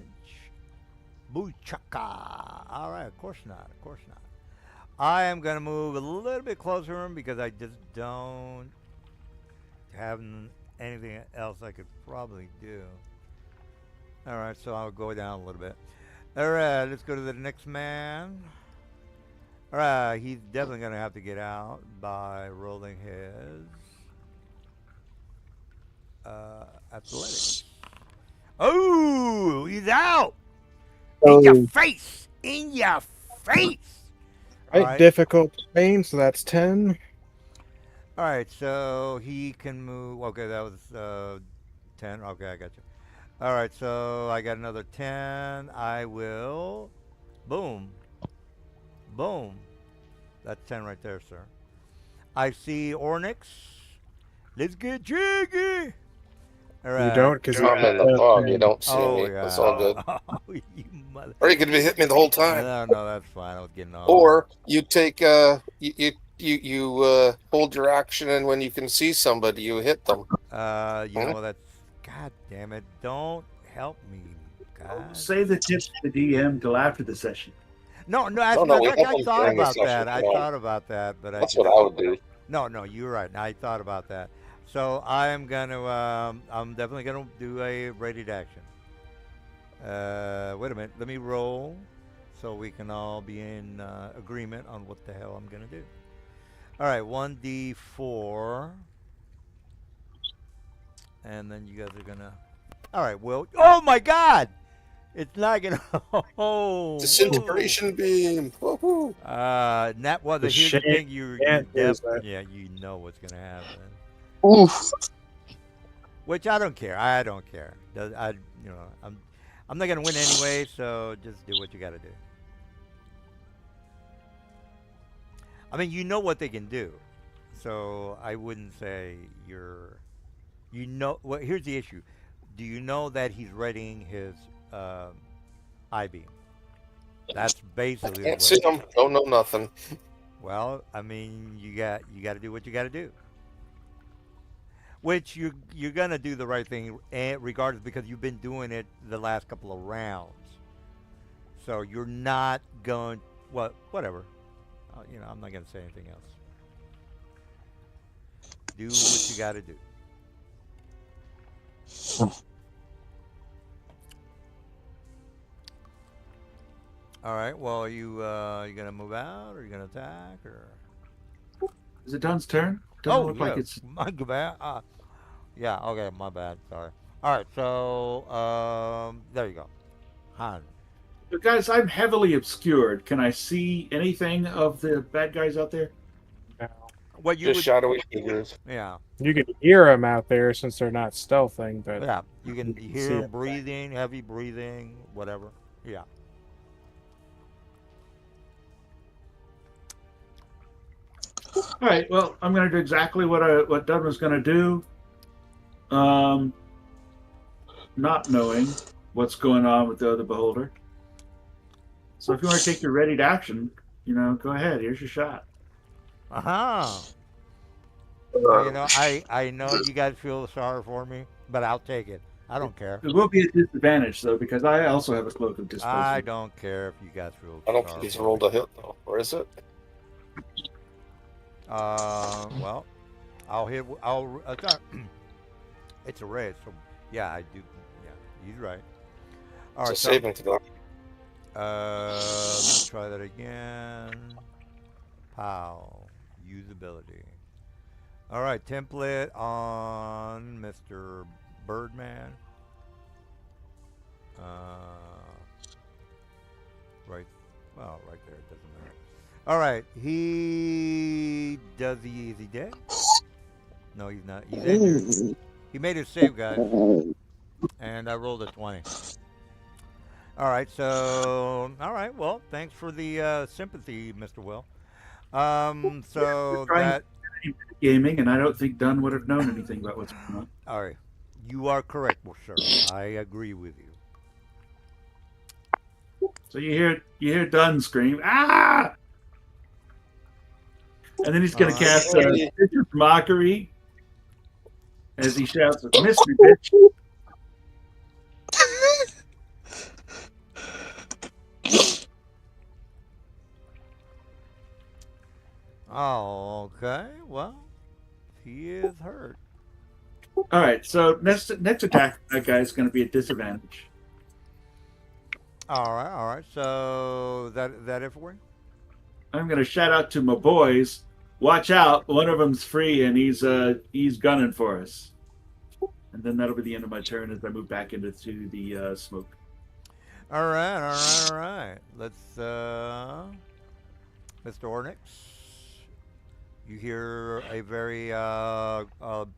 Boochaka. All right, of course not. Of course not. I am going to move a little bit closer to him because I just don't have anything else I could probably do. All right, so I'll go down a little bit. All right, let's go to the next man. All right, he's definitely going to have to get out by rolling his athletics. Oh, he's out! In your face! In your face! Right, Alright. difficult pain, so that's 10. All right, so he can move. Okay, that was 10. Okay, I got you. All right, so I got another 10. I will. Boom. Boom. That's 10 right there, sir. I see Ornix. Let's get jiggy. All You right. don't, because I'm in the fog. You don't see Oh, me. It's all good. yeah. Oh, you mother. Or you could be hitting me the whole time. No, that's fine. I was getting all. Or you take you hold your action, and when you can see somebody, you hit them. You know, that's. God damn it. Don't help me, God. Save the tips to the DM till after the session. No, as No, a no, matter we of fact, have I them thought during the about session. that. I Come on. thought about that, but That's I what I would do. No, you're right. I thought about that. So I am gonna. I'm definitely gonna do a rated action. Wait a minute. Let me roll, so we can all be in agreement on what the hell I'm gonna do. All right, 1d4, and then you guys are gonna. All right. Well. Oh my God! It's not gonna. Oh. Whoa. Disintegration beam. Woohoo! Well, The here's the shame thing. You can't use that. yeah, you know what's gonna happen. Oof. Which I don't care. I don't care. I'm not gonna win anyway. So just do what you gotta do. I mean, you know what they can do, so I wouldn't say you're. You know. Well, here's the issue. Do you know that he's readying his I beam? That's basically Can't what. see them. Don't know nothing. Well, I mean, you got to do what you got to do. Which you're gonna do the right thing, regardless, because you've been doing it the last couple of rounds. So you're not going. Well, whatever. I'm not gonna say anything else. Do what you got to do. All right. Well, you gonna move out, or you gonna attack, or? Is it Dunn's turn? Doesn't look like it's. My bad. Yeah. Okay. My bad. Sorry. All right. So there you go. Han. But guys, I'm heavily obscured. Can I see anything of the bad guys out there? No. What you Just would? shadowy figures. Yeah. You can hear them out there since they're not stealthing, but Yeah. You can see hear him it. breathing, heavy breathing, whatever. Yeah. All right. Well, I'm going to do exactly what Dunn was going to do. Not knowing what's going on with the other beholder. So if you want to take your ready to action, go ahead. Here's your shot. Uh-huh. Well, I know you guys feel sorry for me, but I'll take it. I don't care. It will be a disadvantage though, because I also have a cloak of I displacement. don't care if you guys feel I don't sorry think he's for rolled me. a hit though, or is it? Well, I'll hit. It's a raise, so yeah, I do. Yeah, he's right. All It's right, a so saving throw. let's try that again. Pow, usability. All right, template on Mr. Birdman. Right. Well, right there. It doesn't matter. All right. Is he dead? No, he's not. He's injured. He made his save, guys. And I rolled a 20. All right. So, all right. Well, thanks for the sympathy, Mr. Will. So trying that. Gaming, and I don't think Dunn would have known anything about what's going on. All right. You are correct, well, sir. I agree with you. So you hear Dunn scream, "Ah!" And then he's going to cast Vicious Mockery as he shouts, "Mystery bitch!" Oh, okay. Well, he is hurt. All right. So next attack, that guy's going to be at disadvantage. All right, all right. So that it for you? I'm going to shout out to my boys. Watch out! One of them's free, and he's gunning for us. And then that'll be the end of my turn as I move back into the smoke. All right, all right, all right. Let's, Mr. Ornix. You hear a very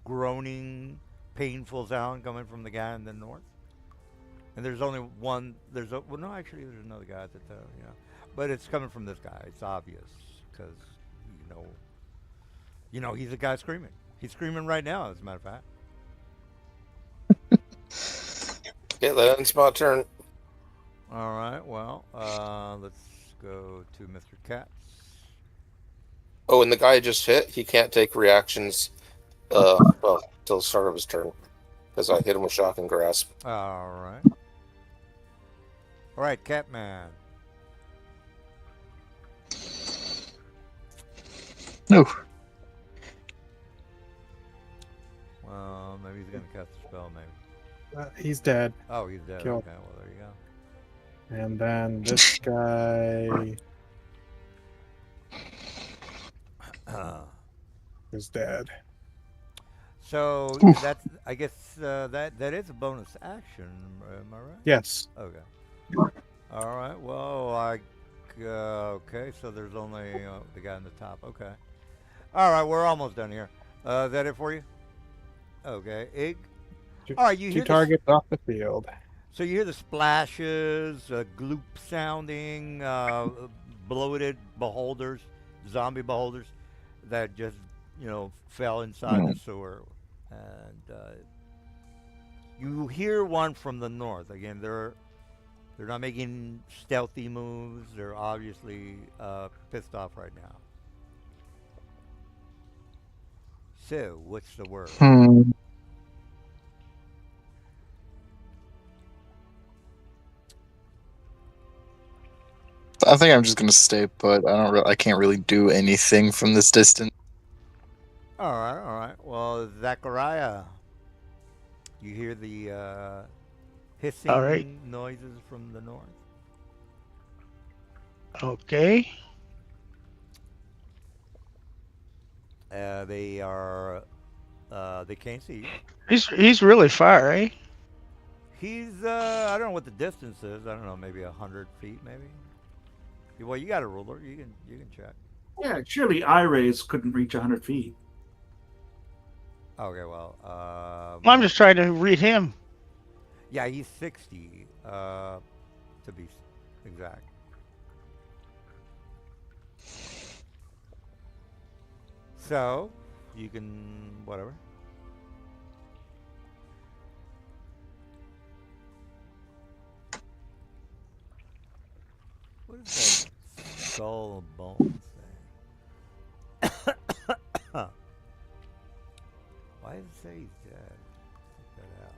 groaning painful sound coming from the guy in the north. And there's only one. Well, no, actually, there's another guy at the top. But it's coming from this guy. It's obvious because you know, he's the guy screaming. He's screaming right now, as a matter of fact. Okay, then it's my turn. All right. Well, let's go to Mr. Katz. Oh, and the guy I just hit, he can't take reactions. Well, till the start of his turn, because I hit him with shock and grasp. All right. All right, Catman. No. Well, maybe he's gonna cast a spell. Maybe. He's dead. Oh, he's dead. Kill. Okay. Well, there you go. And then this guy is dead. So Oof. that's, I guess, that is a bonus action. Am I right? Yes. Okay. All right. Well, okay. So there's only the guy on the top. Okay. All right. We're almost done here. Is that it for you? Okay. Ig. All right. You Two hear targets off the field. So you hear the splashes, gloop sounding, bloated beholders, zombie beholders that just fell inside the sewer, and you hear one from the north. Again, they're not making stealthy moves. They're obviously pissed off right now. So, what's the word? I think I'm just gonna stay put. I can't really do anything from this distance. All right. Well, Zachariah, you hear the hissing All right. noises from the north. Okay. They are. They can't see you. He's really far, eh? He's. I don't know what the distance is. I don't know. Maybe 100 feet, maybe. Well, you got a ruler. You can check. Yeah, surely I-rays couldn't reach 100 feet. Okay. Well. I'm just trying to read him. Yeah, he's 60. To be exact. So, you can whatever. What is that skull and bones thing? Why does it say he's dead? Check that out.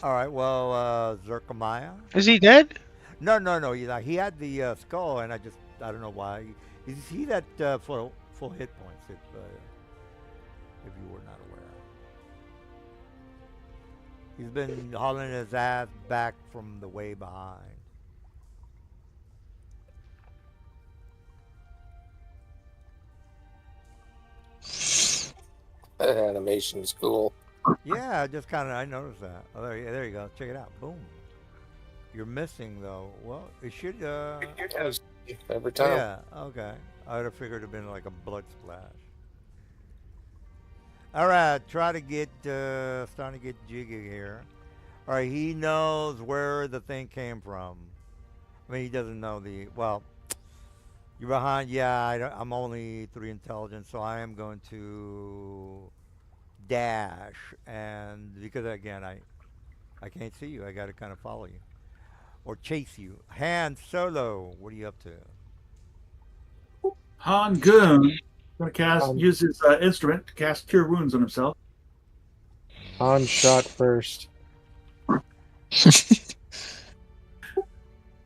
All right. Well, Zerkamiah. Is he dead? No. He had the skull, and I don't know why. He's at full hit points. If you were not aware, he's been hauling his ass back from the way behind. That animation's cool. Yeah, I noticed that. Oh, there you go. Check it out. Boom. You're missing though. Well, it should. Yes, every time. Yeah. Okay. I would have figured it'd been like a blood splash. All right. Try to get starting to get jiggy here. All right. He knows where the thing came from. I mean, he doesn't know the. Well, you're behind. Yeah. I'm only 3 intelligence, so I am going to dash, and because again I can't see you, I got to kind of follow you or chase you. Han Solo, what are you up to? Han Goon gonna use his instrument to cast Cure Wounds on himself. Han shot first.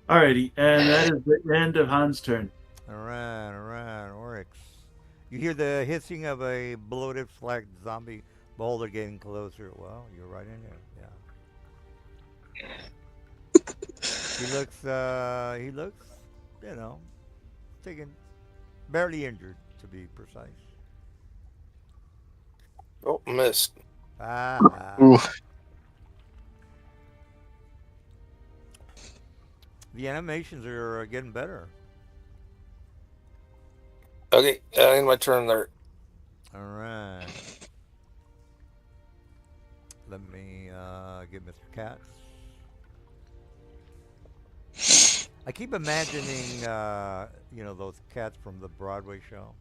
Alrighty, and that is the end of Han's turn. All right, Oryx. You hear the hissing of a bloated, flagged zombie beholder getting closer. Well, you're right in here. Yeah. He looks, taken, barely injured to be precise. Oh, missed. Ooh. The animations are getting better. Okay, in my turn there. All right. Let me get Mr. Katz. I keep imagining, those cats from the Broadway show.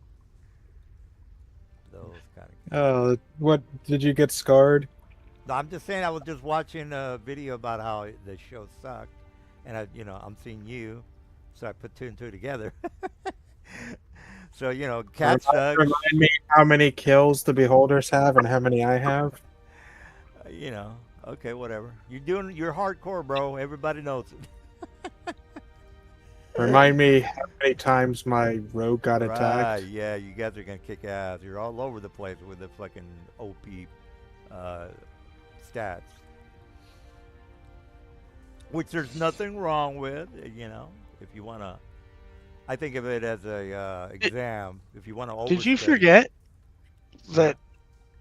Those kind of. What did you get scarred? No, I'm just saying. I was just watching a video about how the show sucked, and I'm seeing you, so I put two and two together. So cat sucks. Remind me how many kills the beholders have and how many I have. uh, you know, okay, whatever. You're hardcore, bro. Everybody knows it. Remind me how many times my rogue got Right? attacked. Yeah, you guys are gonna kick ass. You're all over the place with the fucking OP uh, stats, which there's nothing wrong with. If you wanna, I think of it as a exam. If you wanna Did you overstudy. forget Yeah. that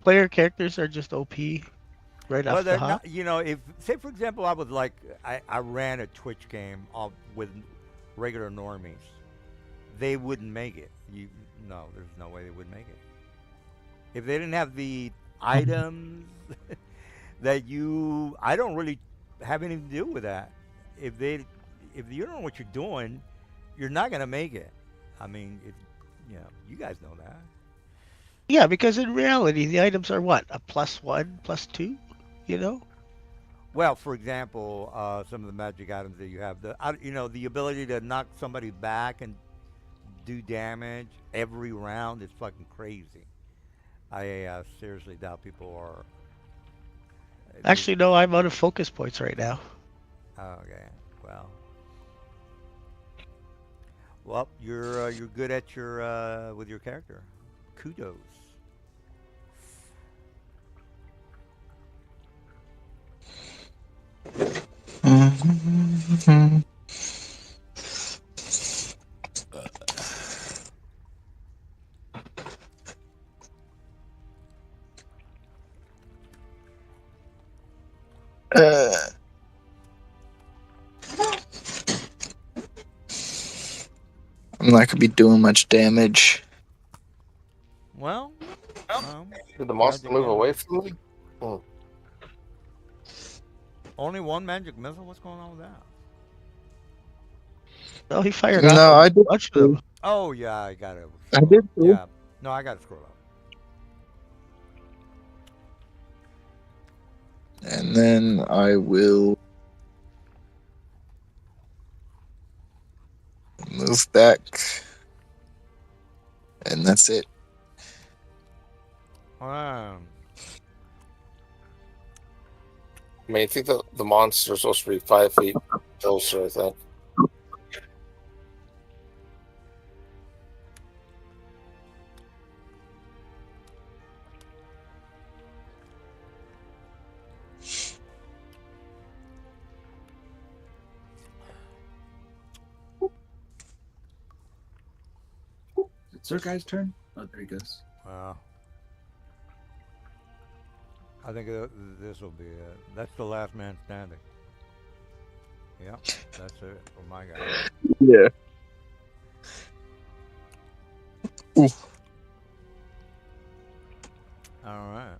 player characters are just OP right Well, off the they're hop? not. If say for example, I was like, I ran a Twitch game with regular normies, they wouldn't make it. No, there's no way they would make it if they didn't have the items that I don't really have anything to do with that. If they, if you don't know what you're doing, you're not gonna make it. I mean, you guys know that. Yeah, because in reality, the items are what? A +1, +2, you know? Well, for example, some of the magic items that you have, the ability to knock somebody back and do damage every round is fucking crazy. I seriously doubt people are. They, Actually, no, I'm out of focus points right now. oh, okay, well, you're good at your with your character. Kudos. Uh, I'm not gonna be doing much damage. Well, Did the monster magic move missile. away from me? Oh, Only one magic missile. What's going on with that? Well, he fired No, off I a did. bunch of them. Oh yeah, I got it. I did too. Yeah. No, I got to scroll up. And then I will move back, and that's it. Um, I mean, I think the monster's supposed to be 5 feet closer, I think. It's our guy's turn. Oh, there he goes. well, I think this will be it. That's the last man standing. Yeah, that's it for my guy. Yeah. Ooh. All right.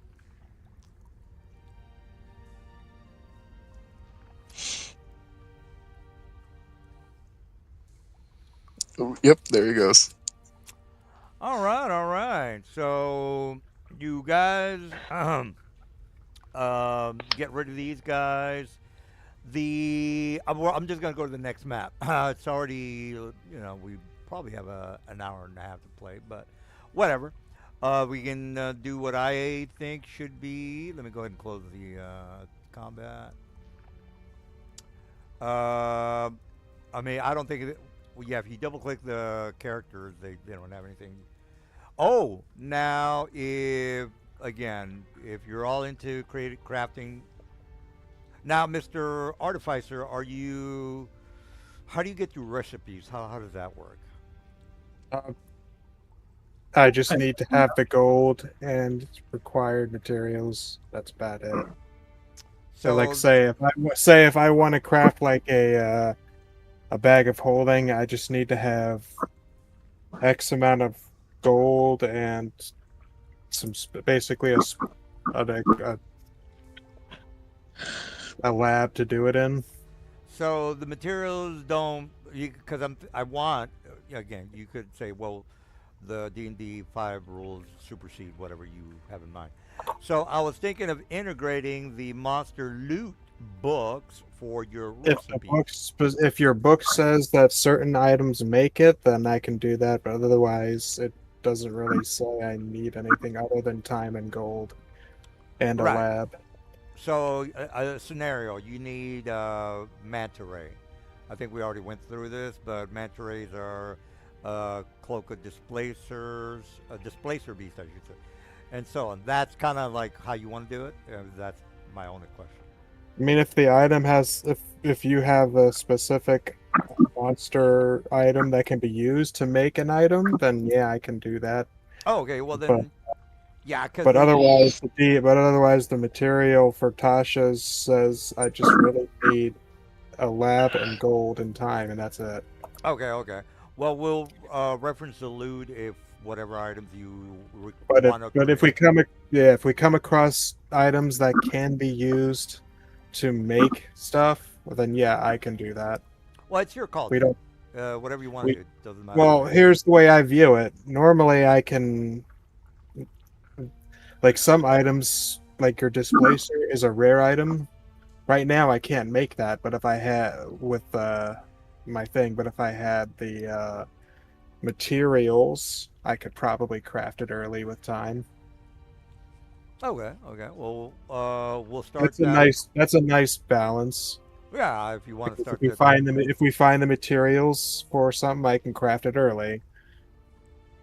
Ooh, yep, there he goes. All right. All right. So you guys, get rid of these guys. Well, I'm just gonna go to the next map. It's already, we probably have an hour and a half to play, but whatever. We can do what I think should be. Let me go ahead and close the combat. Uh, I mean, I don't think well, yeah. If you double click the characters, they don't have anything. Oh, now if you're all into creative crafting. Now, Mr. Artificer, how do you get your recipes? How does that work? Uh, I just need to have the gold and required materials. That's about it. So, like, say if I want to craft like a bag of holding, I just need to have X amount of gold and basically a lab to do it in. So the materials don't, because I want, again, you could say, well, the D&D 5 rules supersede whatever you have in mind. So I was thinking of integrating the monster loot books for your recipes. If your book says that certain items make it, then I can do that. But otherwise, it doesn't really say I need anything other than time and gold and a Right. lab. So a scenario, you need manta ray. I think we already went through this, but manta rays are cloak of displacers, a displacer beast, I should say, and so on. That's kind of like how you want to do it. That's my only question. I mean, if the item has, if you have a specific monster item that can be used to make an item, then yeah, I can do that. Oh, okay. Well But then, yeah, because but otherwise the material for Tasha's says I just really need a lab and gold and time, and that's it. okay, okay. Well, we'll reference the loot if whatever items you But want to if we if we come across items that can be used to make stuff, well, then yeah, I can do that. well, it's your call. We Tim. don't. Whatever you want We, to do, doesn't matter. well, here's the way I view it. Normally, I can, like, some items, like your displacer is a rare item. Right now, I can't make that, but if I had with my thing, but if I had the materials, I could probably craft it early with time. Okay, okay. Well, we'll start That's a that. nice balance. Yeah, if you want to Because start if we find the materials for something, I can craft it early.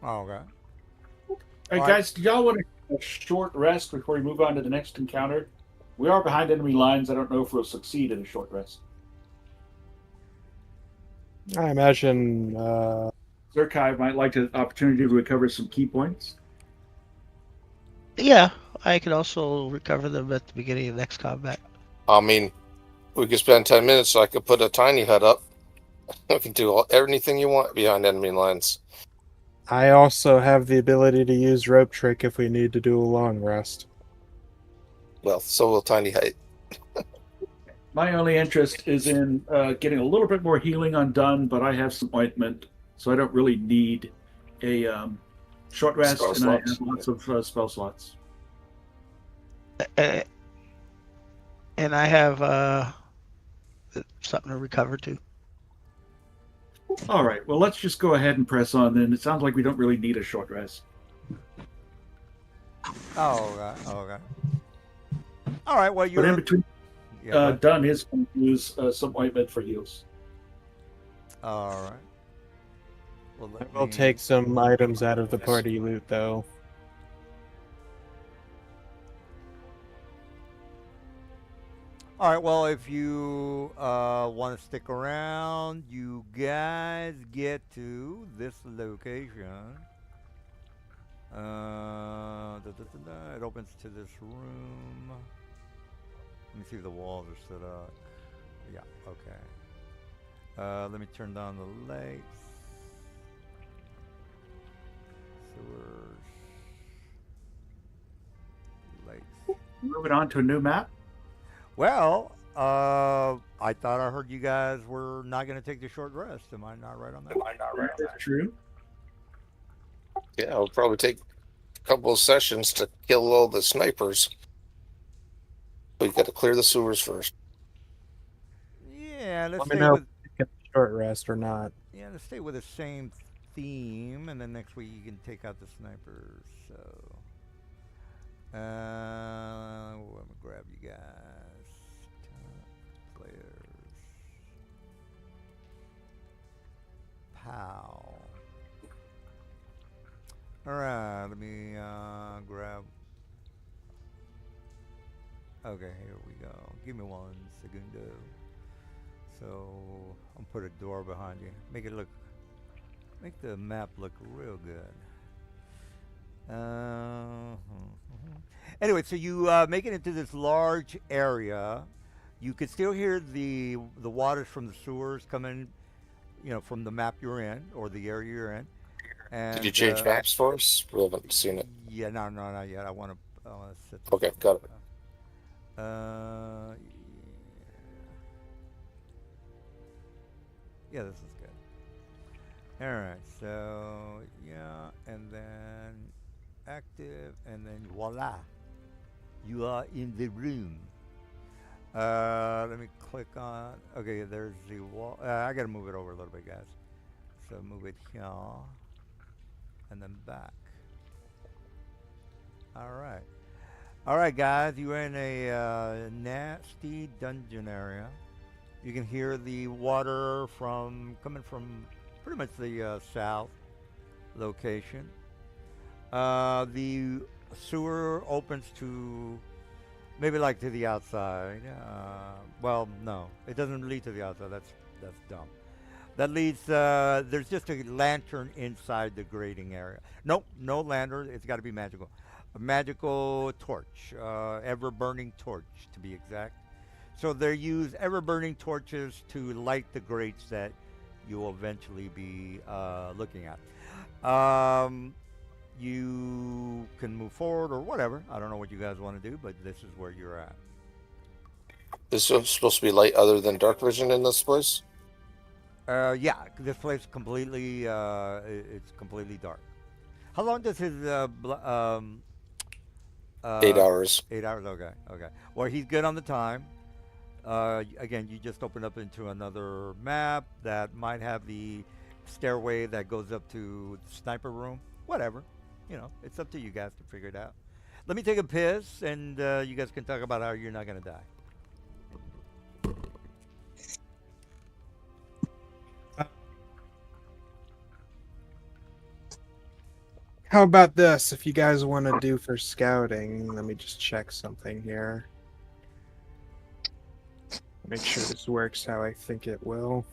Oh, okay. All right, All right. guys, do y'all want a short rest before we move on to the next encounter? We are behind enemy lines. I don't know if we'll succeed in a short rest. I imagine Zerkai might like the opportunity to recover some key points. Yeah, I could also recover them at the beginning of the next combat. I mean, we could spend 10 minutes. So I could put a tiny hut up. We can do anything you want behind enemy lines. I also have the ability to use rope trick if we need to do a long rest. Well, so will tiny hut. My only interest is in getting a little bit more healing undone, but I have some ointment, so I don't really need a short rest, Spell and I slots. have lots of spell slots. And I have something to recover too. All right, well, let's just go ahead and press on then. It sounds like we don't really need a short rest. Oh, okay. Okay. All right. Well, But in you're. between, Yeah. go ahead. Dunn is going to use some ointment for heals. All right. Well, let We'll me- take some items out of the party loot, though. All right. Well, if you want to stick around, you guys get to this location. It opens to this room. Let me see if the walls are set up. Yeah. Okay. Let me turn down the lights. Sewers. Lights. Moving on to a new map. Well, I thought I heard you guys were not going to take the short rest. Am I not right on that? That's true. Yeah, it'll probably take a couple of sessions to kill all the snipers. We got to clear the sewers first. Yeah, let's Let me stay know with. if we get a short rest or not. Yeah, let's stay with the same theme, and then next week you can take out the snipers. So, let me grab you guys. Top players. Pow. All right, let me grab. Okay, here we go. Give me 1 segundo. So I'll put a door behind you. Make the map look real good. Anyway, so you make it into this large area. You can still hear the waters from the sewers coming, from the map you're in or the area you're in. And Did you change maps for us? We haven't seen it. Yeah, no, not yet. I want to set this Okay, up. got it. Yeah, this is good. All right, so yeah, and then active, and then voila, you are in the room. Let me click on. Okay, there's the wall. I gotta move it over a little bit, guys. So move it here, and then back. All right. All right, guys, you are in a nasty dungeon area. You can hear the water coming from pretty much the south location. The sewer opens to maybe like to the outside. Well, no, it doesn't lead to the outside. That's dumb. That leads. There's just a lantern inside the grating area. Nope, no lantern. It's got to be magical. A magical torch, ever burning torch to be exact. So they use ever burning torches to light the grates that you will eventually be looking at. You can move forward or whatever. I don't know what you guys want to do, but this is where you're at. Is there supposed to be light other than dark vision in this place? Yeah, this place completely. It's completely dark. How long does his 8 hours. 8 hours? Okay, okay. Well, he's good on the time. Again, you just open up into another map that might have the stairway that goes up to the sniper room. Whatever, it's up to you guys to figure it out. Let me take a piss, and you guys can talk about how you're not gonna die. How about this? If you guys want to do for scouting, let me just check something here. Make sure this works how I think it will.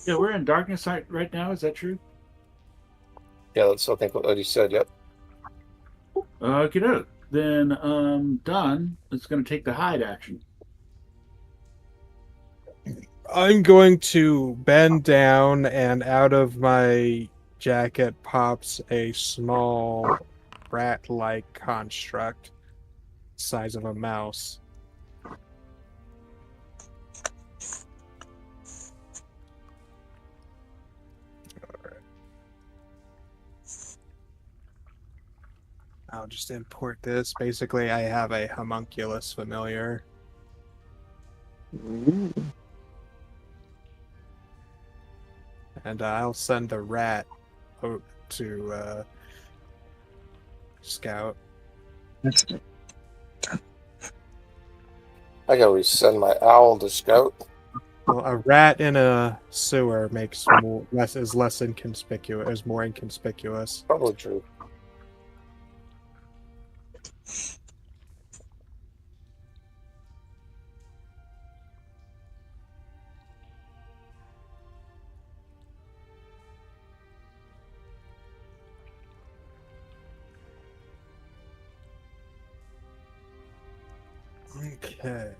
Yeah, we're in darkness right now. Is that true? Yeah, that's I think what he said. Yep. Okay, then Don is going to take the hide action. I'm going to bend down, and out of my jacket pops a small rat-like construct, size of a mouse. I'll just import this. Basically, I have a homunculus familiar. And I'll send the rat out to scout. I gotta resend my owl to scout. Well, a rat in a sewer makes is less inconspicuous, is more inconspicuous. Probably true. Okay.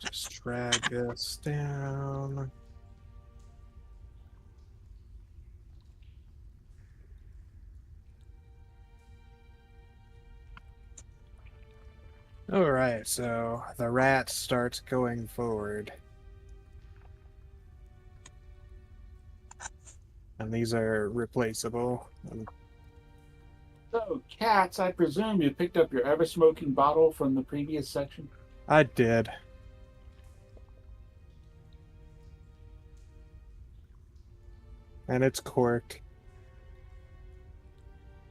Just drag this down. Alright, so the rat starts going forward. And these are replaceable. So, cats, I presume you picked up your ever-smoking bottle from the previous section? I did. And it's corked.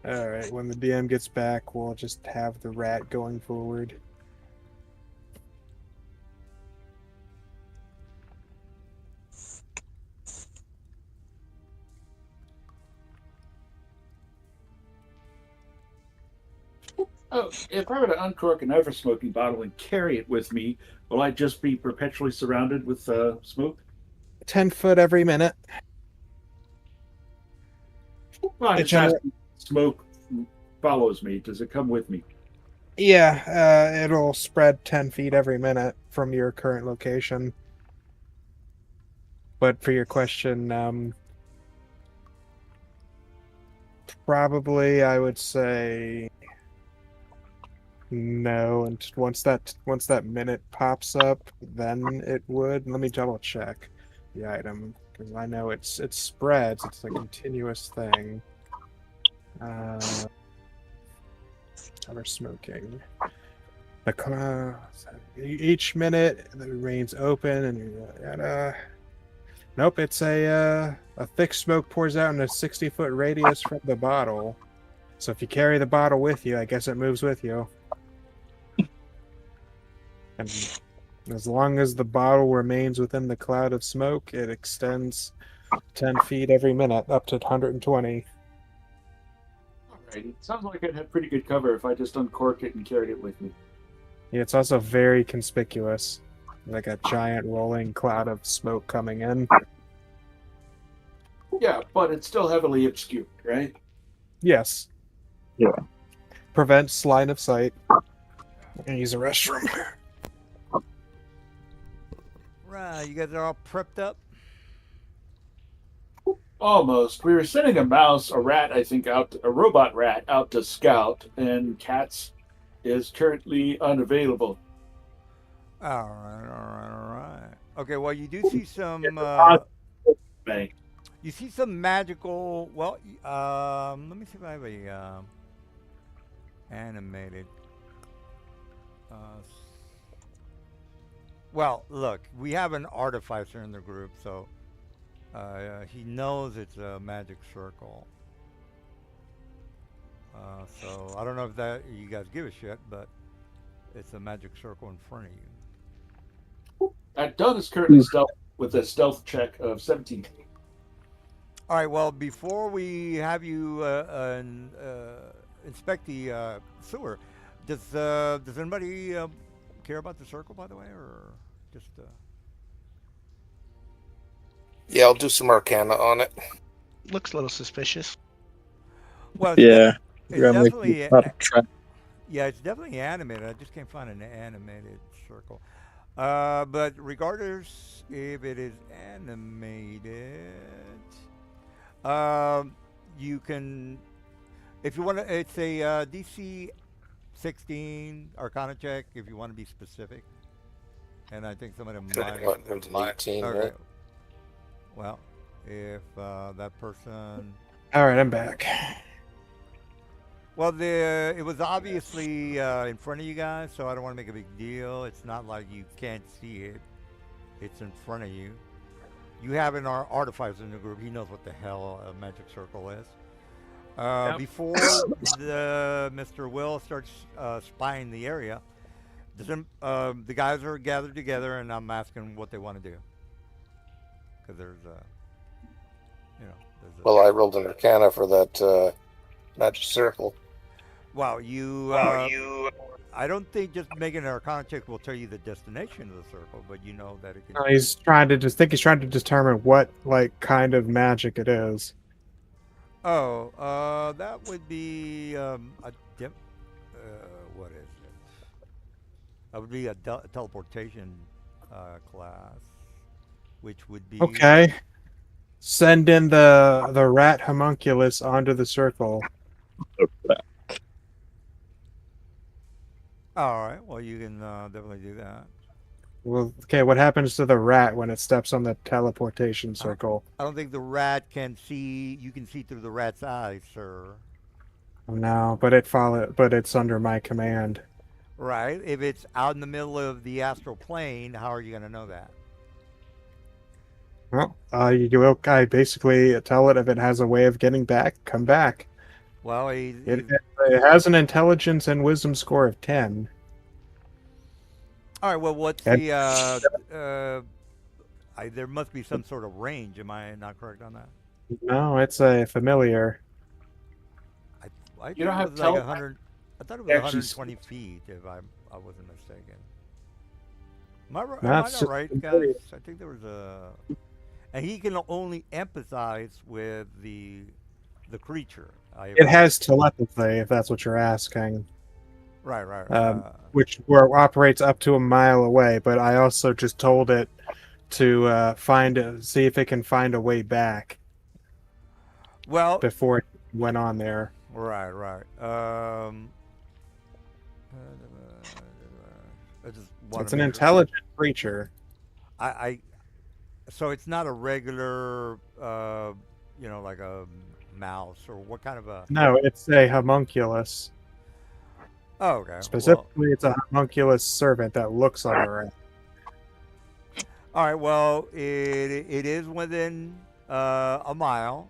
Alright, when the DM gets back, we'll just have the rat going forward. Oh, if I were to uncork an ever smoking bottle and carry it with me, will I just be perpetually surrounded with smoke? 10 foot every minute. Well, I It just asked. Smoke follows me. Does it come with me? Yeah, it'll spread 10 feet every minute from your current location. But for your question, probably I would say no. And once that minute pops up, then it would. Let me double check the item because I know it spreads. It's a continuous thing. Ever smoking. Each minute it remains open and nope, it's a thick smoke pours out in a 60-foot radius from the bottle. So if you carry the bottle with you, I guess it moves with you. And as long as the bottle remains within the cloud of smoke, it extends 10 feet every minute, up to 120. All right. It sounds like I'd have pretty good cover if I just uncorked it and carried it with me. Yeah, it's also very conspicuous, like a giant rolling cloud of smoke coming in. Yeah, but it's still heavily obscured, right? Yes. Yeah. Prevents line of sight. I'm gonna use a restroom. Right, you guys are all prepped up. Almost. We were sending a mouse, a rat, I think, a robot rat, out to scout, and Cats is currently unavailable. All right, all right, all right. Okay, well, you do see some. Bang. You see some magical. Well, let me see if I have a animated. Well, look, we have an artificer in the group, so he knows it's a magic circle. So I don't know if that you guys give a shit, but it's a magic circle in front of you. Dunn is currently stealth with a stealth check of 17. All right. Well, before we have you inspect the sewer, does anybody care about the circle, by the way, or just? Yeah, I'll do some Arcana on it. Looks a little suspicious. Well, Yeah. it's I'm like, definitely not a trap. yeah, it's definitely animated. I just can't find an animated circle. But regardless if it is animated, you can, if you want to, it's a DC 16 Arcana check if you want to be specific. And I think some of them might. What, them to 18, Okay. right? Well, if that person. All right, I'm back. Well, it was obviously in front of you guys, so I don't want to make a big deal. It's not like you can't see it. It's in front of you. You have an artificer in the group. He knows what the hell a magic circle is. Yep. Before Mr. Will starts spying the area, the guys are gathered together, and I'm asking what they want to do. Because there's Well, I rolled an Arcana for that magic circle. Wow, I don't think just making an Arcana check will tell you the destination of the circle, but you know that it can. He's trying to determine what kind of magic it is. Oh, that would be a what is it? That would be a teleportation class, which would be Okay. Send in the rat homunculus onto the circle. All right. Well, you can definitely do that. Well, okay, what happens to the rat when it steps on the teleportation circle? I don't think the rat can see. You can see through the rat's eyes, sir. No, but it's under my command. Right. If it's out in the middle of the astral plane, how are you going to know that? Well, I basically tell it if it has a way of getting back, come back. Well, It has an intelligence and wisdom score of 10. all right. Well, what's And- the? There must be some sort of range. Am I not correct on that? No, it's a familiar. I You don't think have it was like tele- 100. I thought it was Actually, 120 feet, if I wasn't mistaken. Am I That's not right, guys? I think there was a, and he can only empathize with the creature. it has telepathy, if that's what you're asking, Right, right. which where operates up to a mile away. But I also just told it to see if it can find a way back Well, before it went on there. right, right. I just want It's to an make sure. intelligent creature. I so it's not a regular, like a mouse or what kind of a? No, it's a homunculus. Oh, okay. Well, Specifically, it's a homunculus servant that looks like a rat. all right. Well, it is within a mile.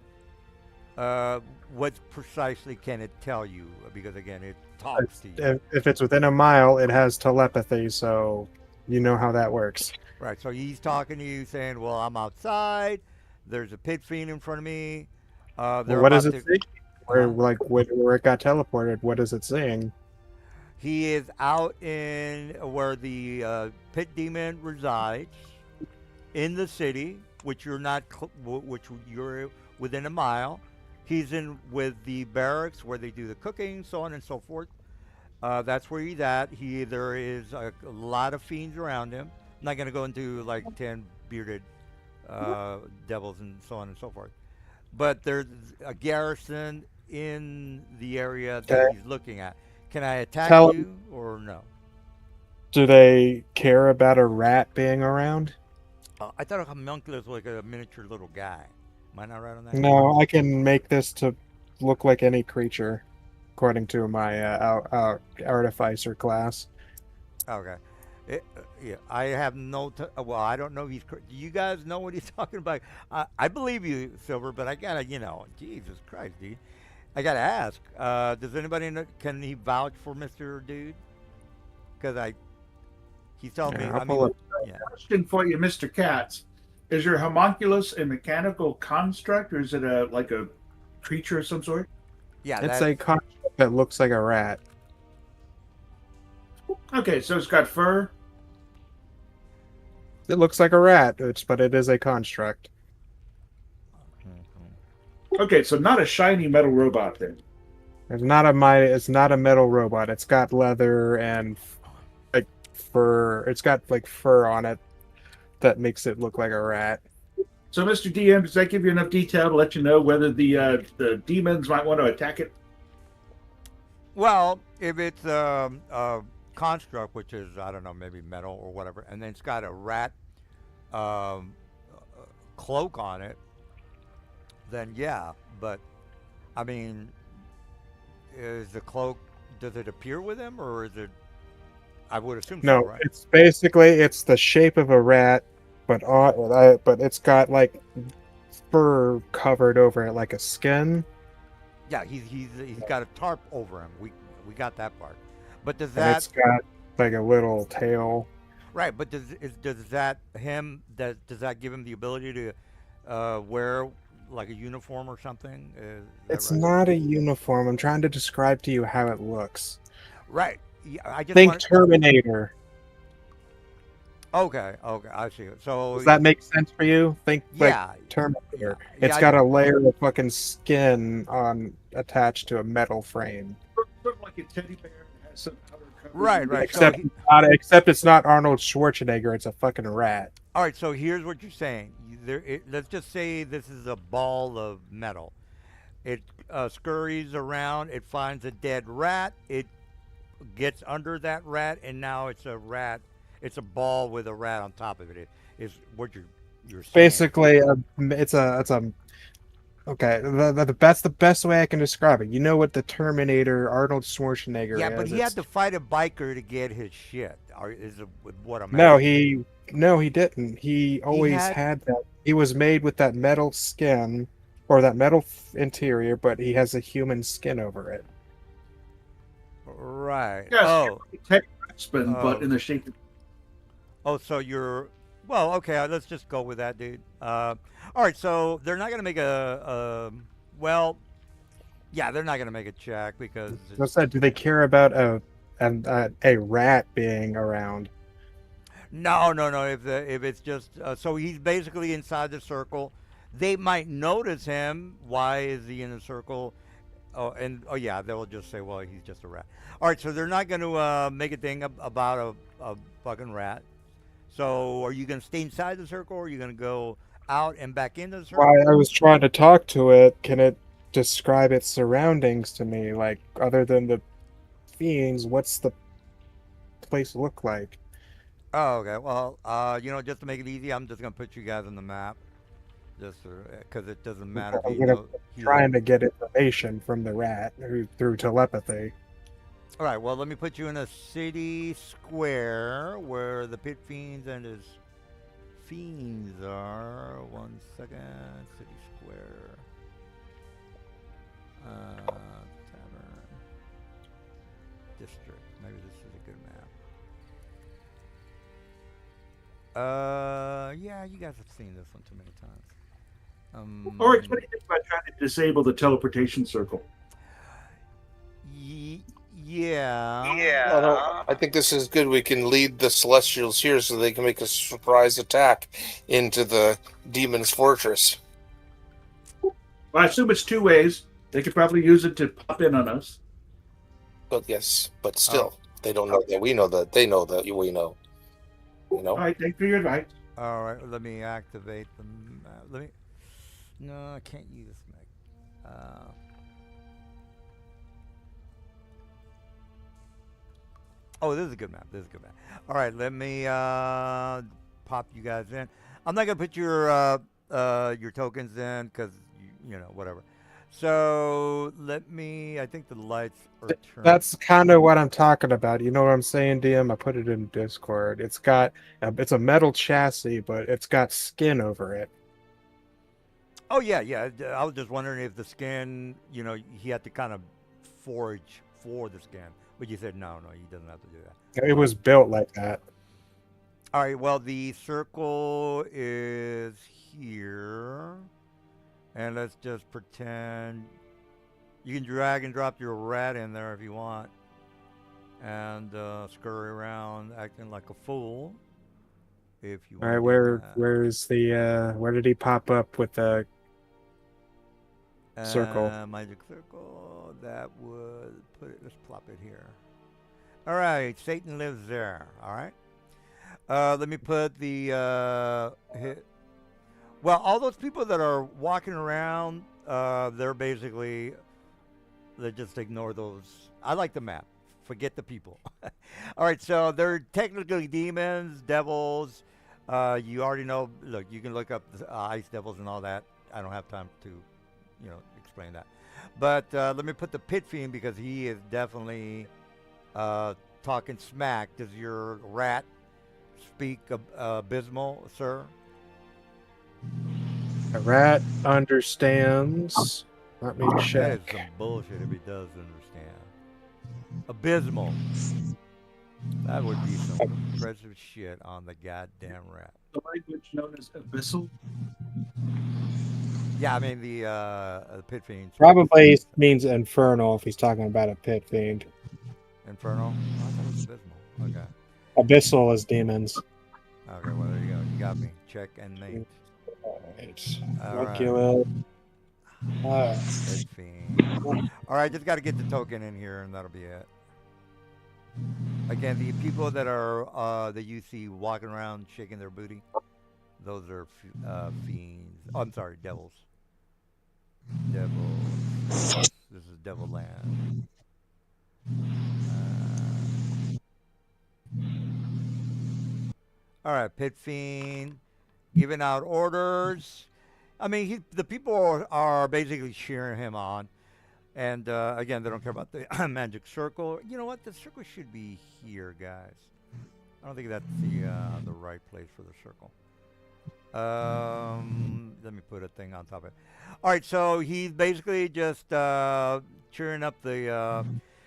Uh, what precisely can it tell you? Because again, it talks to you. If it's within a mile, it has telepathy, so you know how that works. Right. So he's talking to you, saying, "Well, I'm outside. There's a pit fiend in front of me. They're What does about it to." see? Where, Huh? where it got teleported, what is it seeing? He is out in where the pit demon resides in the city, which you're not, which you're within a mile. He's in with the barracks where they do the cooking, so on and so forth. That's where he's at. There is a lot of fiends around him. I'm not going to go into like 10 bearded devils and so on and so forth. But there's a garrison in the area that Okay. he's looking at. Can I attack Tell him, you or no? do they care about a rat being around? I thought a homunculus was like a miniature little guy. Am I not right on that? No, I can make this to look like any creature, according to my artificer class. Okay. Yeah, I have no. Well, I don't know. Do you guys know what he's talking about? I believe you, Silver, but I gotta, Jesus Christ, dude. I gotta ask. Does anybody know? Can he vouch for Mister Dude? Because he's telling me. Yeah, I'll I pull mean, up. yeah. question for you, Mr. Katz. Is your homunculus a mechanical construct, or is it like a creature of some sort? Yeah, It's that's a construct that looks like a rat. Okay, so it's got fur. It looks like a rat, but it is a construct. Okay, so not a shiny metal robot then. It's not a metal robot. It's got leather and like fur. It's got like fur on it that makes it look like a rat. So, Mr. DM, does that give you enough detail to let you know whether the demons might want to attack it? Well, if it's a construct, which is, I don't know, maybe metal or whatever, and then it's got a rat cloak on it, then yeah. But I mean, is the cloak? Does it appear with him, or is it? I would assume so, No, right? it's the shape of a rat, but it's got like fur covered over it like a skin. Yeah, he's got a tarp over him. We got that part. But does And it's that got like a little tail. right? But does that does that give him the ability to wear like a uniform or something? Is It's that right? not a uniform. I'm trying to describe to you how it looks. Right. Yeah, I just Think want. Terminator. Okay. Okay. I see. So Does that make sense for you? Think like yeah. Terminator. Yeah, It's I got do. a layer of fucking skin attached to a metal frame. Sort of like a teddy bear that has some outer cover. Right. Right. Except it's not Arnold Schwarzenegger. It's a fucking rat. All right. So here's what you're saying. Let's just say this is a ball of metal. It scurries around. It finds a dead rat. It gets under that rat, and now it's a rat. It's a ball with a rat on top of it. Is what you're saying. Basically, it's a okay. That's the best way I can describe it. You know what the Terminator Arnold Schwarzenegger Yeah, is? but he had to fight a biker to get his shit. Or is it what I'm No, asking? he didn't. He always had- had that. He was made with that metal skin or that metal interior, but he has a human skin over it. Right. Yes, Oh. teddy spin, Oh. but in the shape of Oh, so you're well. Okay, let's just go with that, dude. All right, so they're not gonna make well. Yeah, they're not going to make a check because What's that? Do they care about a rat being around? no. If it's just so he's basically inside the circle. They might notice him. Why is he in the circle? Oh yeah, they'll just say, well, he's just a rat. All right, so they're not going to make a thing about a fucking rat. So are you going to stay inside the circle, or are you going to go out and back into the Why circle? I was trying to talk to it. Can it describe its surroundings to me? Like, other than the fiends, what's the place look like? Oh, okay. Well, just to make it easy, I'm just going to put you guys on the map, just because it doesn't matter if I'm he gonna knows. trying to get information from the rat through telepathy. All right. Well, let me put you in a city square where the pit fiends and his fiends are. 1 second. City square. Tavern. District. Maybe this is a good map. Yeah, you guys have seen this one too many times. Oryx, what do you think about trying to disable the teleportation circle? Yeah. I don't. I think this is good. We can lead the Celestials here so they can make a surprise attack into the Demon's Fortress. Well, I assume it's two ways. They could probably use it to pop in on us. But yes, but still, they don't know that we know that. They know that we know. You know. All right, thanks for your advice. All right. Let me activate the map. No, I can't use Meg. Oh, this is a good map. All right, let me pop you guys in. I'm not gonna put your tokens in because whatever. So let me. I think the lights are turned. That's kind of what I'm talking about. You know what I'm saying, DM? I put it in Discord. It's a metal chassis, but it's got skin over it. Oh yeah. I was just wondering if the skin, he had to kind of forage for the skin, but you said no, he doesn't have to do that. It was built like that. All right. Well, the circle is here, and let's just pretend you can drag and drop your rat in there if you want, and scurry around acting like a fool. If you All want right, to do that. where did he pop up with the circle? Magic circle. That would put it. Let's plop it here. All right. Satan lives there. All right. Let me put the hit. Well, all those people that are walking around, they just ignore those. I like the map. Forget the people. All right, so they're technically demons, devils. You already know. Look, you can look up the, ice devils and all that. I don't have time to, explain that. But let me put the pit fiend because he is definitely talking smack. Does your rat speak abysmal, sir? The rat understands. Let me That is check. some bullshit if he does understand. Abysmal. That would be some impressive shit on the goddamn rat. The language known as abyssal. Yeah, I mean the pit fiend. Probably means infernal if he's talking about a pit fiend. Infernal. Oh, I thought it was abysmal. Okay. Abyssal is demons. Okay. Well, there you go. You got me. Check and mate. Alright. All Look right. you will. Pit fiend. All right. Just got to get the token in here, and that'll be it. Again, the people that are that you see walking around shaking their booty, those are fiends. Oh, I'm sorry, devils. Devils. This is Devil Land. All right, pit fiend, giving out orders. I mean, the people are basically cheering him on. And again, they don't care about the magic circle. You know what? The circle should be here, guys. I don't think that's the right place for the circle. Let me put a thing on top of it. All right, so he's basically just cheering up the.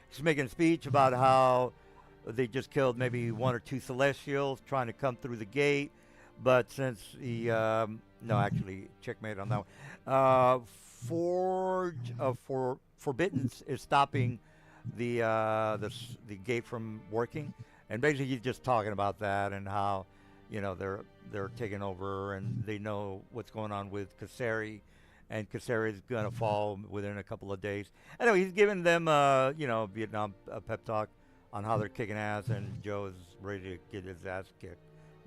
He's making a speech about how they just killed maybe one or two Celestials trying to come through the gate, But since he, no, actually, checkmate on that one. Forge for Forbidden is stopping the gate from working, and basically he's just talking about that and how, they're taking over and they know what's going on with Kaseri, and Kaseri is gonna fall within a couple of days. Anyway, he's giving them Vietnam pep talk on how they're kicking ass, and Joe is ready to get his ass kicked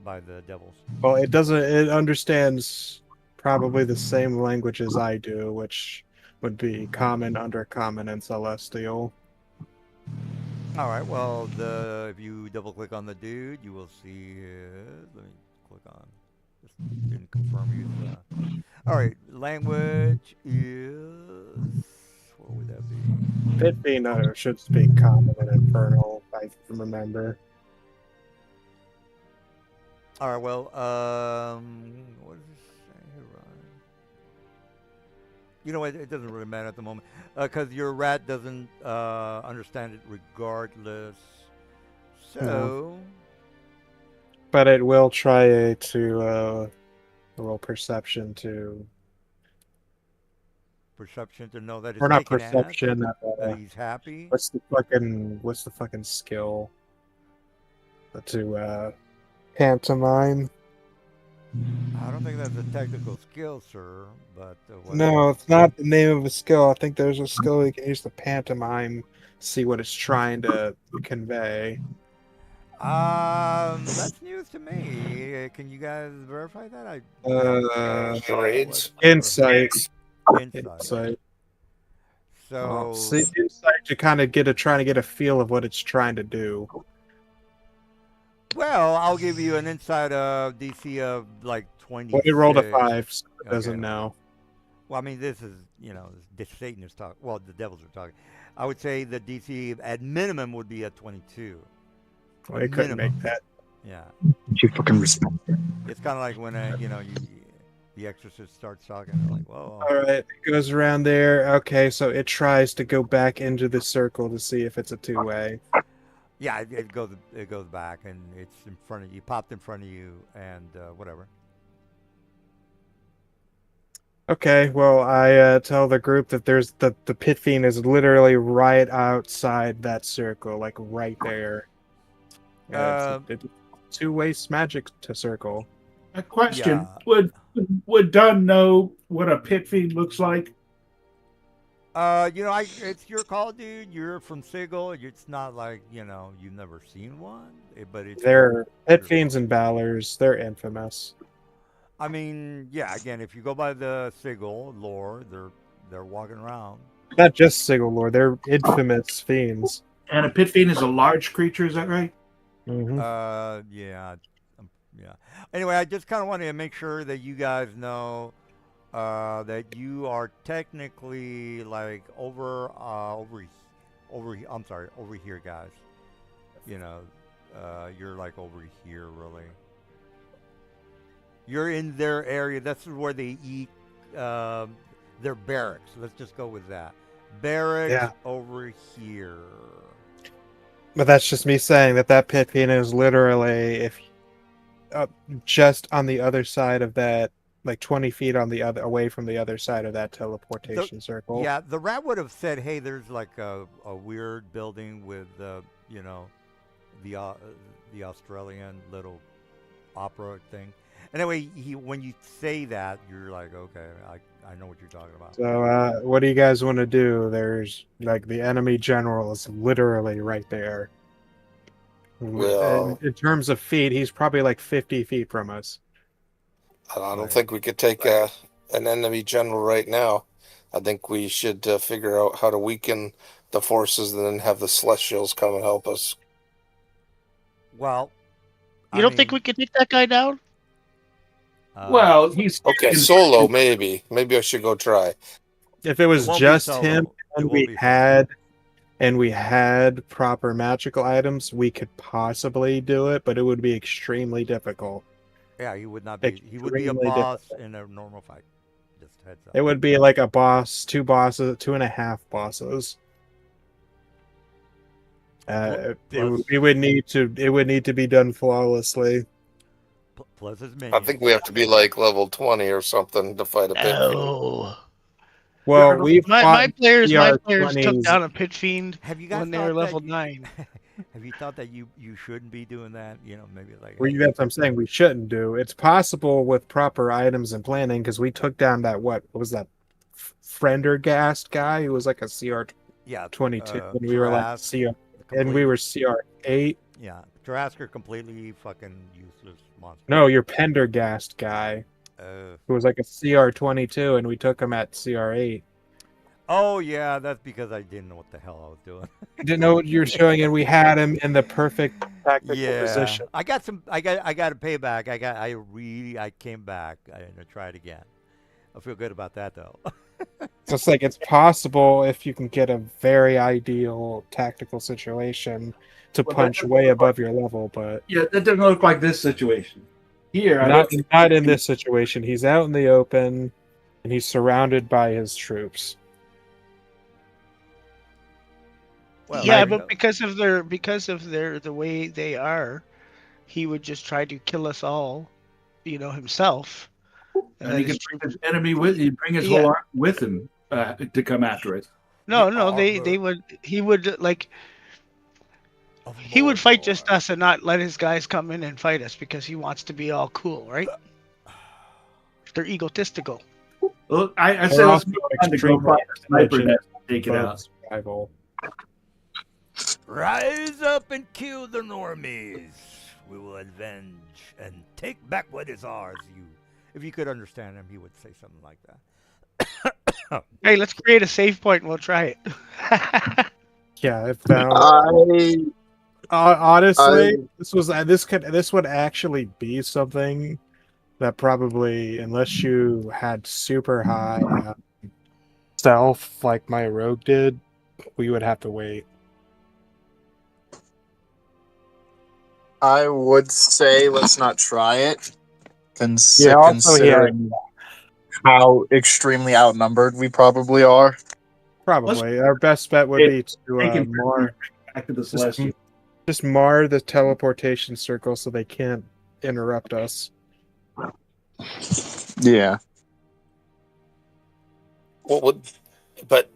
by the devils. Well, it doesn't. It understands probably the same language as I do, which would be common, undercommon, and celestial. All right. Well, if you double click on the dude, you will see his. Let me click on. Just didn't confirm he's. All right. Language is. What would that be? 15 should speak common and infernal, I remember. All right. Well, what does this say here, Ryan? You know what? It doesn't really matter at the moment because your rat doesn't understand it regardless. So. But it will try to roll perception to. Perception to know that it's Or not kicking perception. ass, that he's happy. What's the fucking skill? To pantomime. I don't think that's a technical skill, sir. But No, it's not the name of a skill. I think there's a skill you can use to pantomime, see what it's trying to convey. That's news to me. Can you guys verify that? Charades. Insight. Insight. So see, insight to kind of trying to get a feel of what it's trying to do. Well, I'll give you an insight of DC of like 20. Well, it rolled a 5, so it doesn't know. Well, I mean, this is, Satan is talking. Well, the devils are talking. I would say the DC at minimum would be a 22. Well, it couldn't make that. Yeah. You fucking respect it. It's kind of like when, the Exorcist starts talking. Like, whoa. All right, it goes around there. Okay, so it tries to go back into the circle to see if it's a two-way. Yeah, it goes back, and it's in front of you, popped in front of you, and whatever. Okay, well, I tell the group that there's the pit fiend is literally right outside that circle, like right there. It's two-way magic to circle. A question: Yeah. Would Dunn know what a pit fiend looks like? It's your call, dude. You're from Sigil. It's not like you've never seen one, but it's. They're pit fiends and Balors. They're infamous. I mean, yeah. Again, if you go by the Sigil lore, they're walking around. Not just Sigil lore. They're infamous fiends. And a pit fiend is a large creature. Is that right? Mm-hmm. Yeah. Yeah. Anyway, I just kind of wanted to make sure that you guys know that you are technically like over here, guys. You're like over here, really. You're in their area. That's where they eat their barracks. Let's just go with that. Barracks over here. But that's just me saying that pit fiend is literally just on the other side of that, like 20 feet away from the other side of that teleportation circle. Yeah, the rat would have said, "Hey, there's like a weird building with the Australian little opera thing." Anyway, when you say that, you're like, "Okay, I know what you're talking about." So, what do you guys want to do? There's like the enemy general is literally right there. Well, in terms of feet, he's probably like 50 feet from us. I don't think we could take an enemy general right now. I think we should figure out how to weaken the forces and then have the Celestials come and help us. Well, you don't think we could take that guy down? Well, he's okay. Solo, maybe. Maybe I should go try. If it was just him and we had proper magical items, we could possibly do it, but it would be extremely difficult. Yeah, he would not be. He would be a boss in a normal fight. Just heads up. It would be like a boss, 2 bosses, 2.5 bosses. It would need to be done flawlessly. plus his I minions. think we have to be like level 20 or something to fight a pit fiend. No. Well, we've My fought players took CR20s. down a pit fiend Have you guys when they were thought that level you- 9. Have you thought that you shouldn't be doing that? You know, maybe like That's what I'm saying. We shouldn't do. It's possible with proper items and planning because we took down that what was that Frendergast guy who was like a CR yeah, 22 and we were like Trask, CR and we were CR8. yeah, Trask are completely fucking useless monster. No, your Pendergast guy who was like a CR22 and we took him at CR8. Oh yeah, that's because I didn't know what the hell I was doing. You didn't know what you were showing, and we had him in the perfect tactical Yeah, position. I got a payback. I came back. I had to try it again. I feel good about that though. So it's like it's possible if you can get a very ideal tactical situation to Well, punch way above your level, but Yeah, that doesn't look like this situation. Here, not in this situation. He's out in the open, and he's surrounded by his troops. Well, Yeah, there you but go. because of their the way they are, he would just try to kill us all, himself. and then he his can bring troops- his enemy with. He bring his Yeah. whole army with him to come after it. No, The they armor would he would of he would fight just Mordor. us and not let his guys come in and fight us because he wants to be all cool, right? They're egotistical. Well, I They're say let's also move on to go extremely find a sniper intelligent, nest and take it both out. survival. Rise up and kill the normies. We will avenge and take back what is ours. If you could understand him, he would say something like that. Hey, let's create a save point and we'll try it. Yeah, I honestly, this would actually be something that probably, unless you had super high stealth like my rogue did, we would have to wait. I would say let's not try it. Also, Considering how extremely outnumbered we probably are. probably our best bet would be to Take him mar back to the Celestial. just mar the teleportation circle so they can't interrupt us. Yeah. But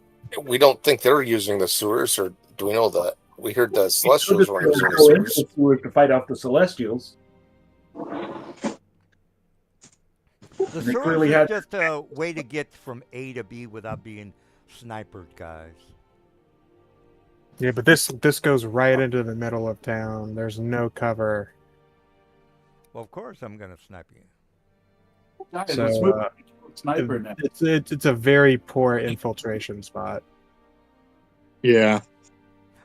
we don't think they're using the sewers, or do we know that? We heard the Celestials were using the Go into sewers. the sewers to fight off the Celestials. The They sewers clearly is had- just a way to get from A to B without being snipered, guys. Yeah, but this goes right into the middle of town. There's no cover. Well, of course I'm gonna snipe you. Guys, So, let's move on to sniper nest. It's a very poor infiltration spot. Yeah.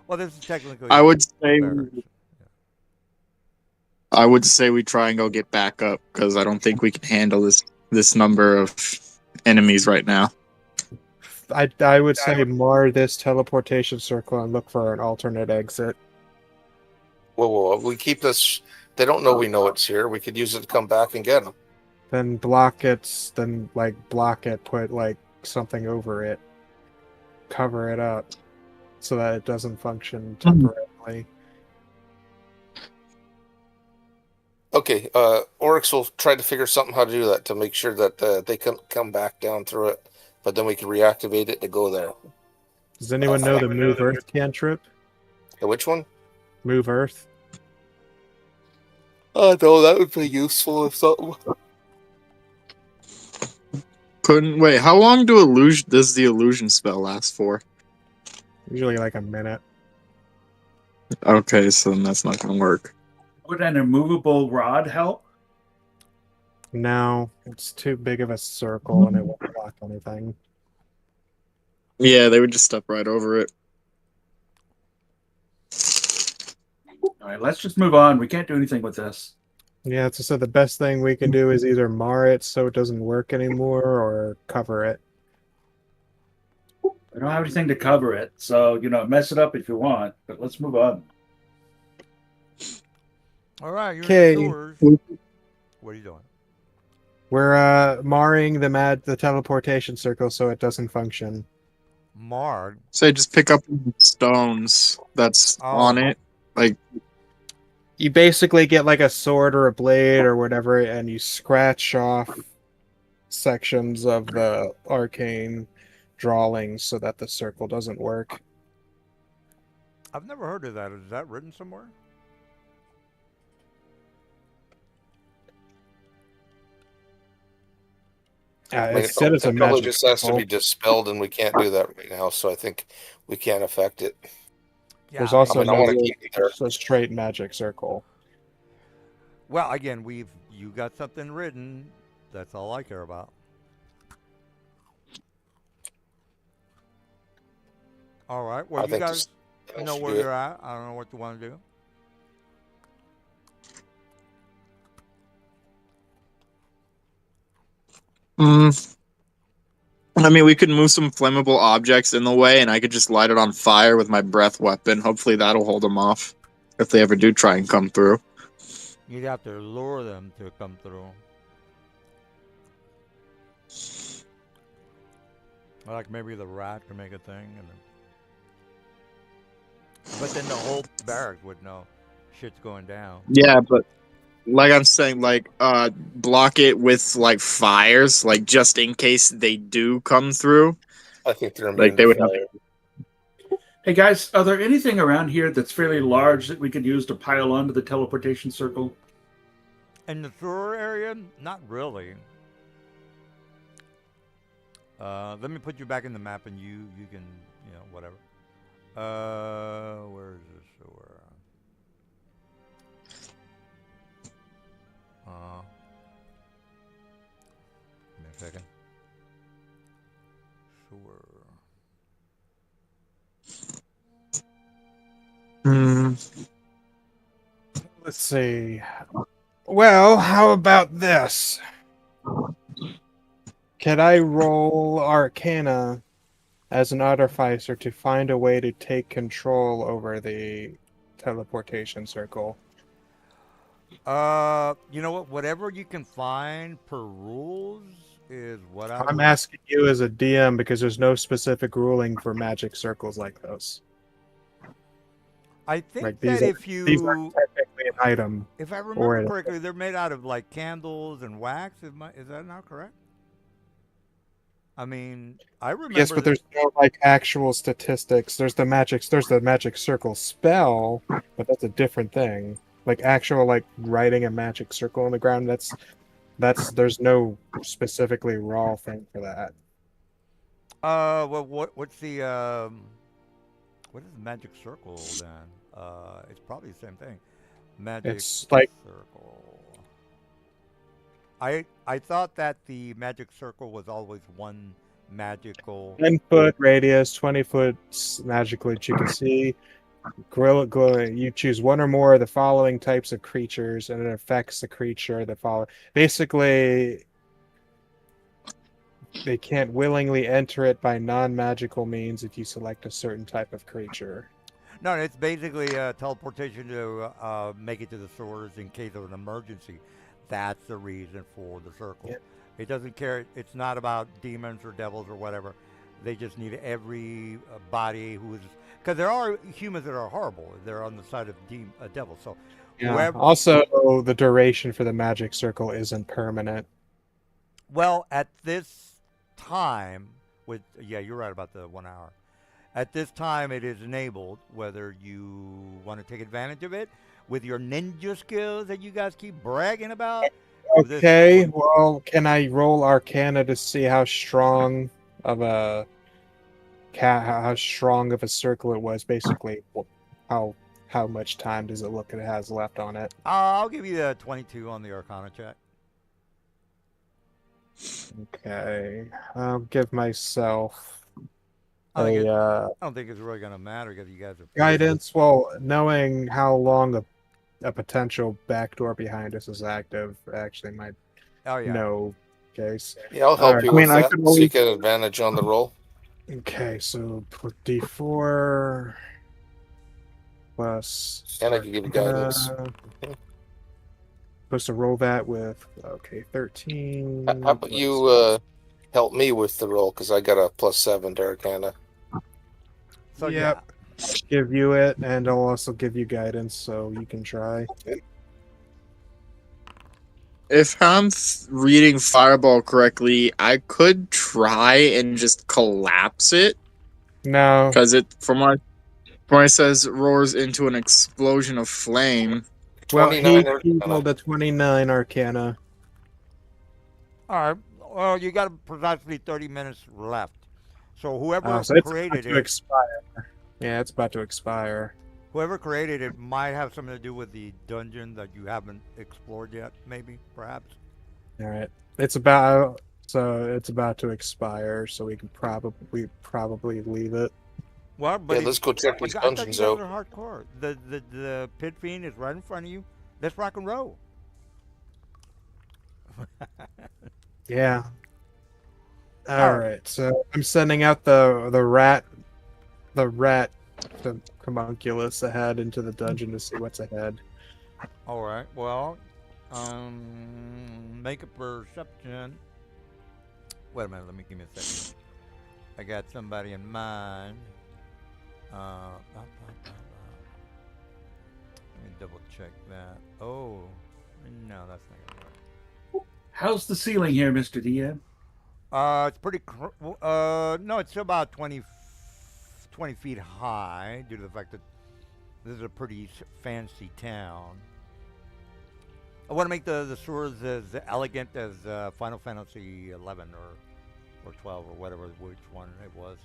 Well, this is technically. I would say barracks. I would say we try and go get back up because I don't think we can handle this number of enemies right now. I would say mar this teleportation circle and look for an alternate exit. Whoa. We keep this. They don't know we know it's here. We could use it to come back and get them. Then block it. Then block it. Put something over it. Cover it up so that it doesn't function temporarily. Okay, Oryx will try to figure something how to do that to make sure that they can come back down through it, but then we can reactivate it to go there. Does anyone know the Move Earth cantrip? Which one? Move Earth. Oh no, that would be useful if something. Wait, how long does the illusion spell last for? Usually like a minute. Okay, so then that's not gonna work. Would an immovable rod help? No, it's too big of a circle and it won't block anything. Yeah, they would just step right over it. All right, let's just move on. We can't do anything with this. Yeah, so the best thing we can do is either mar it so it doesn't work anymore or cover it. We don't have anything to cover it, so mess it up if you want. But let's move on. All right, you're Okay. in the sewers. What are you doing? We're marring the teleportation circle so it doesn't function. Marred. Say just pick up the stones that's Oh. on it. Like You basically get like a sword or a blade or whatever, and you scratch off sections of the arcane drawings so that the circle doesn't work. I've never heard of that. Is that written somewhere? I mean, It said it's a it probably magic just has to be circle. dispelled, and we can't do that right now. So I think we can't affect it. Yeah. There's I also mean, I no want to real keep it there. straight magic circle. well, again, you got something written. That's all I care about. All right. Well, I you think guys just know should where do it. you're at. I don't know what you want to do. Mm, I mean, we could move some flammable objects in the way, and I could just light it on fire with my breath weapon. Hopefully, that'll hold them off if they ever do try and come through. You'd have to lure them to come through. Like maybe the rat could make a thing, and but then the whole barracks would know shit's going down. Yeah, but like I'm saying, block it with like fires, like just in case they do come through. I think they're Like immune they to would have. fire. Hey guys, are there anything around here that's fairly large that we could use to pile onto the teleportation circle? In the sewer area, not really. Let me put you back in the map, and you can whatever. Where's the sewer? Give me a second. Sewer. Hmm. Let's see. Well, how about this? Can I roll Arcana as an artificer to find a way to take control over the teleportation circle? You know what? Whatever you can find per rules is what I I'm would. asking you as a DM because there's no specific ruling for magic circles like those. I think Like that these if are you, technically an item. if I or remember an- correctly, they're made out of like candles and wax. Is that not correct? I mean, I remember. Yes, but there's no like actual statistics. There's the magic circle spell, but that's a different thing. Like actual like writing a magic circle on the ground, that's there's no specifically raw thing for that. Well, what's the what is the magic circle then? It's probably the same thing. Magic It's like circle. I thought that the magic circle was always one magical. 10-foot radius, 20 foot magically that you can see. Glowing. You choose one or more of the following types of creatures, and it affects the creature that follow. Basically, they can't willingly enter it by non-magical means if you select a certain type of creature. No, it's basically teleportation to make it to the sewers in case of an emergency. That's the reason for the circle. Yep. It doesn't care. It's not about demons or devils or whatever. They just need every body who is, because there are humans that are horrible. They're on the side of devils. So Yeah. whoever. Also, the duration for the magic circle isn't permanent. Well, at this time, you're right about the 1 hour. At this time, it is enabled. Whether you want to take advantage of it with your ninja skills that you guys keep bragging about. Okay, well, can I roll Arcana to see how strong of a how strong of a circle it was? Basically, how much time does it look it has left on it? I'll give you a 22 on the Arcana check. Okay, I'll give myself I a don't think it's really going to matter because you guys are guidance. Well, knowing how long a potential backdoor behind us is active actually might Oh yeah. know case. Yeah, I'll help Alright. you I with mean, I that. could So you always- get advantage on the roll. Okay, so put D4 plus. And I can give you guidance. Supposed to roll that with 13. How about you help me with the roll because I got a +7 to Arcana. So Yep. give you it, and I'll also give you guidance so you can try. If I'm reading Fireball correctly, I could try and just collapse it No. because from what it says roars into an explosion of flame. Well, he 29 rolled a 29 Arcana. All right. Well, you got precisely 30 minutes left. So whoever So it's about created to it, expire. Yeah, it's about to expire. whoever created it might have something to do with the dungeon that you haven't explored yet. Maybe, perhaps. All right. It's about to expire, so we can probably leave it. Well, but Yeah, if, let's go check I these thought you dungeons guys out. are hardcore. The pit fiend is right in front of you. Let's rock and roll. Yeah. All All right. right. So I'm sending out the rat the homunculus ahead into the dungeon to see what's ahead. All right. Well, make a perception. Wait a minute. Give me a second. I got somebody in mind. Let me double check that. Oh, no, that's not gonna work. How's the ceiling here, Mr. DM? It's pretty. No, it's about 20 feet high due to the fact that this is a pretty fancy town. I want to make the sewers as elegant as Final Fantasy 11 or 12 or whatever which one it was.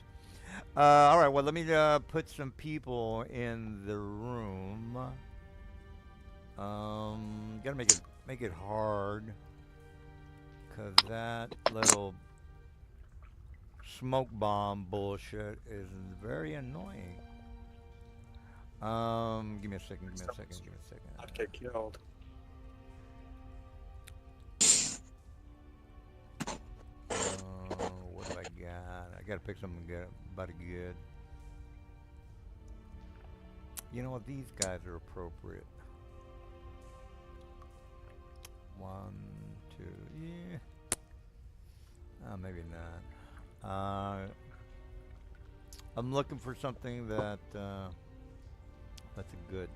All right, well let me put some people in the room. Gotta make it hard, cause that little smoke bomb bullshit is very annoying. Give me a second. Not get killed. What do I got? I gotta pick something good, about good. You know what? These guys are appropriate. 1, 2, yeah. Maybe not. I'm looking for something that that's a good.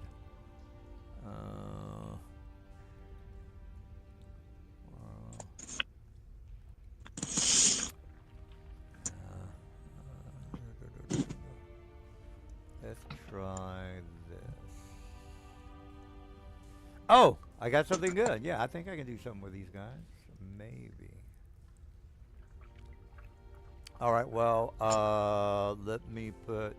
Let's try this. Oh, I got something good. Yeah, I think I can do something with these guys. Maybe. All right. Well, let me put.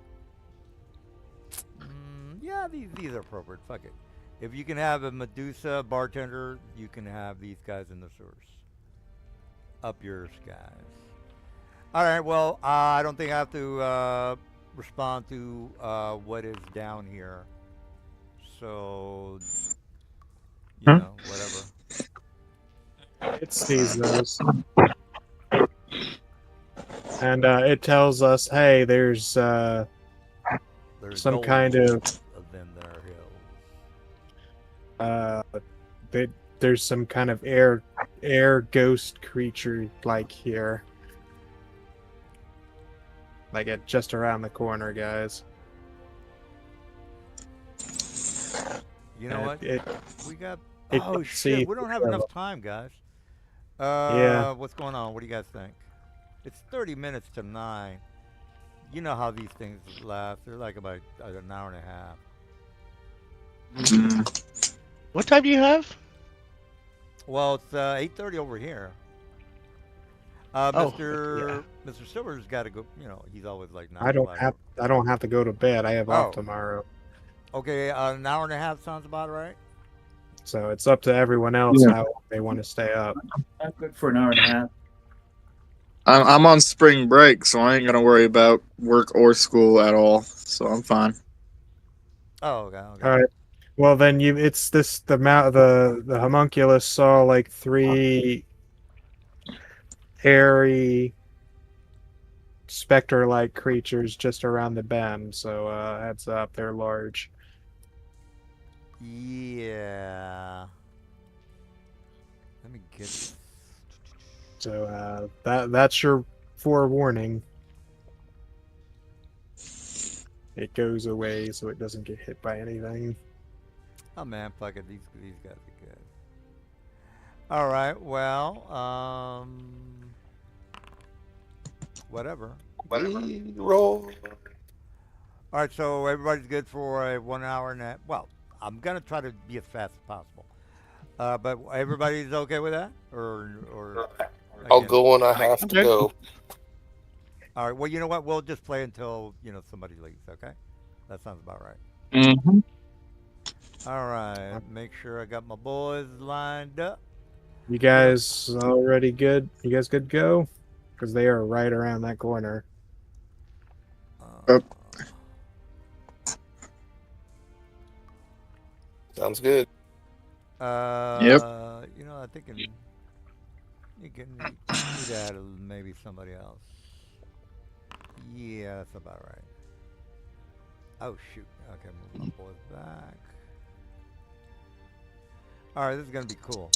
Yeah, these are appropriate. Fuck it. If you can have a Medusa bartender, you can have these guys in the sewers. Up yours, guys. All right. Well, I don't think I have to respond to what is down here. So, whatever. It sees those. And it tells us, hey, there's There's some gold kind of them there hills. there's some kind of air ghost creature like here. Like just around the corner, guys. You know what? We got. it Oh can shit! see We don't have through enough time, guys. Yeah. What's going on? What do you guys think? It's 30 minutes to 9. You know how these things last. They're like about an hour and a half. What time do you have? Well, it's 8:30 over here. Mr. Silver's got to go. He's always like 9 I don't o'clock. have to go to bed. I have Oh. off tomorrow. Okay, an hour and a half sounds about right. So it's up to everyone else how they want to stay up. I'm good for an hour and a half. I'm on spring break, so I ain't gonna worry about work or school at all. So I'm fine. Oh, okay. All right. Well, then the homunculus saw like 3 airy specter-like creatures just around the bend. So heads up, they're large. Yeah. Let me get. So that's your forewarning. it goes away so it doesn't get hit by anything. Oh man, fuck it. These guys are good. All right. Well, whatever. Roll. All right. So everybody's good for a 1 hour and a. Well, I'm gonna try to be as fast as possible. But everybody's okay with that, or I'll again. go when I have to Okay. go. All right. Well, you know what? We'll just play until somebody leaves. Okay. That sounds about right. Mm-hmm. All right. Make sure I got my boys lined up. You guys already good? You guys good to go? Because they are right around that corner. Uh, Sounds good. Yep. I think you can do that or maybe somebody else. Yeah, that's about right. Oh shoot. Okay, move my boys back. All right, this is gonna be cool.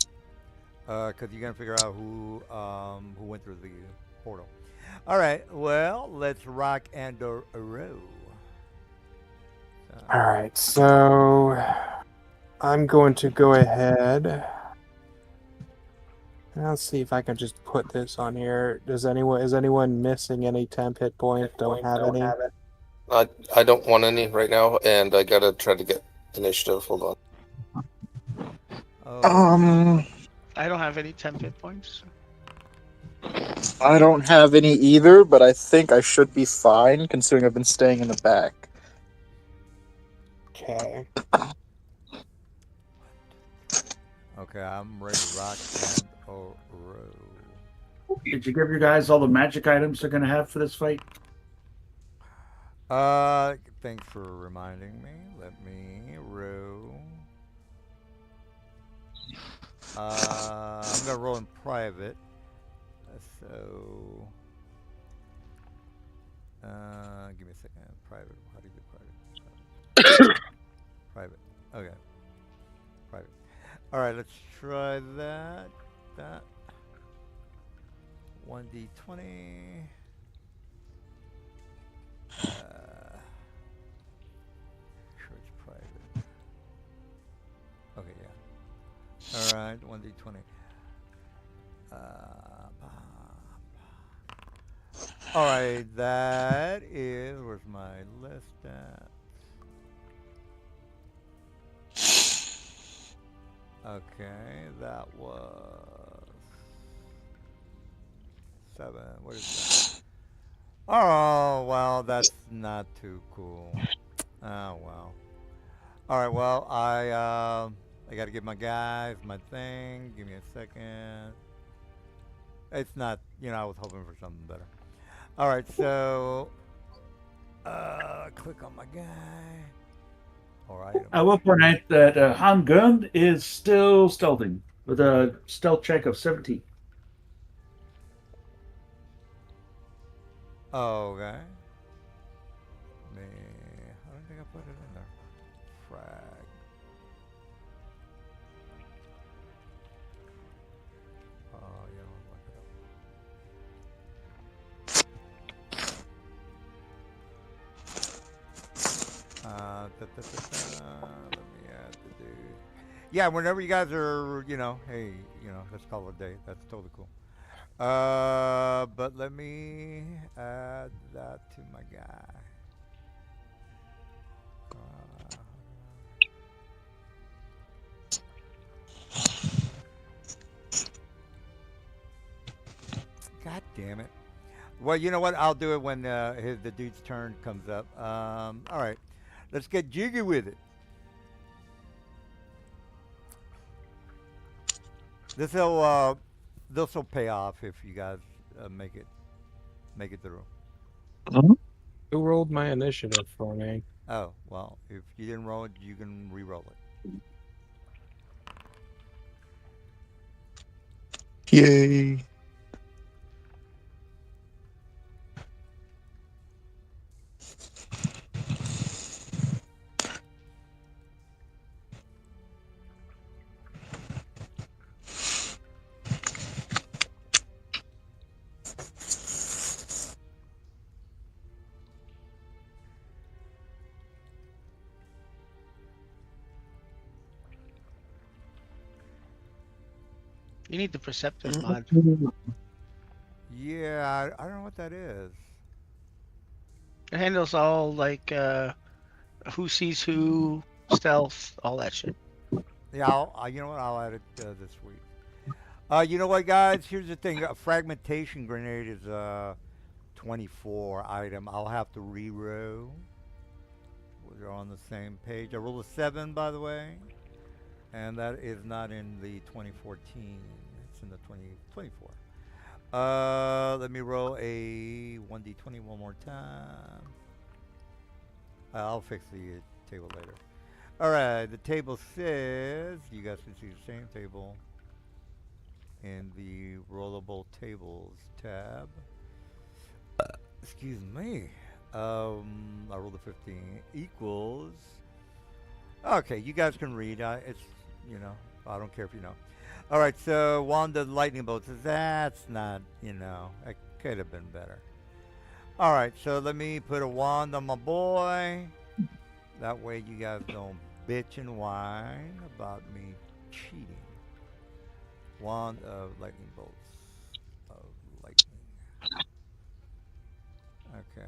Cause you're gonna figure out who went through the portal. All right. Well, let's rock and roll. All right, so I'm going to go ahead. Let's see if I can just put this on here. Is anyone missing any temp hit points? Don't have any. I don't want any right now, and I gotta try to get initiative. Hold on. Oh. I don't have any 10 hit points. I don't have any either, but I think I should be fine considering I've been staying in the back. Okay. Okay, I'm ready to rock and roll. Did you give your guys all the magic items they're going to have for this fight? Thanks for reminding me. Let me roll. I'm gonna roll in private. So, give me a second. Private. How do you do private? Private. Okay. Private. All right. Let's try that. That. 1d20. Sure it's private. Okay, yeah. All right, 1d20. All right, that is, where's my list at? Okay, that was 7. What is that? Oh, well, that's not too cool. Oh, well. All right, well, I got to give my guys my thing. Give me a second. It's not, I was hoping for something better. All right, so click on my guy. Or item. I will point out that Han Gun is still stealthing with a stealth check of 17. Oh, okay. I don't think I put it in there. Frag. Oh, yeah, I'll look it up. Let me add the dude. Yeah, whenever you guys are, hey, let's call it a day. That's totally cool. But let me add that to my guy. God damn it. Well, you know what? I'll do it when the dude's turn comes up. All right. Let's get jiggy with it. This'll pay off if you guys make it through. Who rolled my initiative for me? Oh, well, if you didn't roll it, you can re-roll it. Yay. You need the perceptive mod. Yeah, I don't know what that is. It handles all like who sees who, stealth, all that shit. Yeah, you know what? I'll add it this week. You know what, guys? Here's the thing. A fragmentation grenade is a 24 item. I'll have to reroll. We're on the same page. I rolled a 7, by the way. And that is not in the 2014. It's in the 2024. Let me roll a 1d20 one more time. I'll fix the table later. All right, the table says, you guys can see the same table in the rollable tables tab. Excuse me. I rolled a 15 equals. Okay, you guys can read. It's, you know, I don't care if you know. All right, so Wanda Lightning Bolt says that's not, you know, it could have been better. All right, so let me put a wand on my boy. That way you guys don't bitch and whine about me cheating. Wand of lightning bolts. Of lightning. Okay.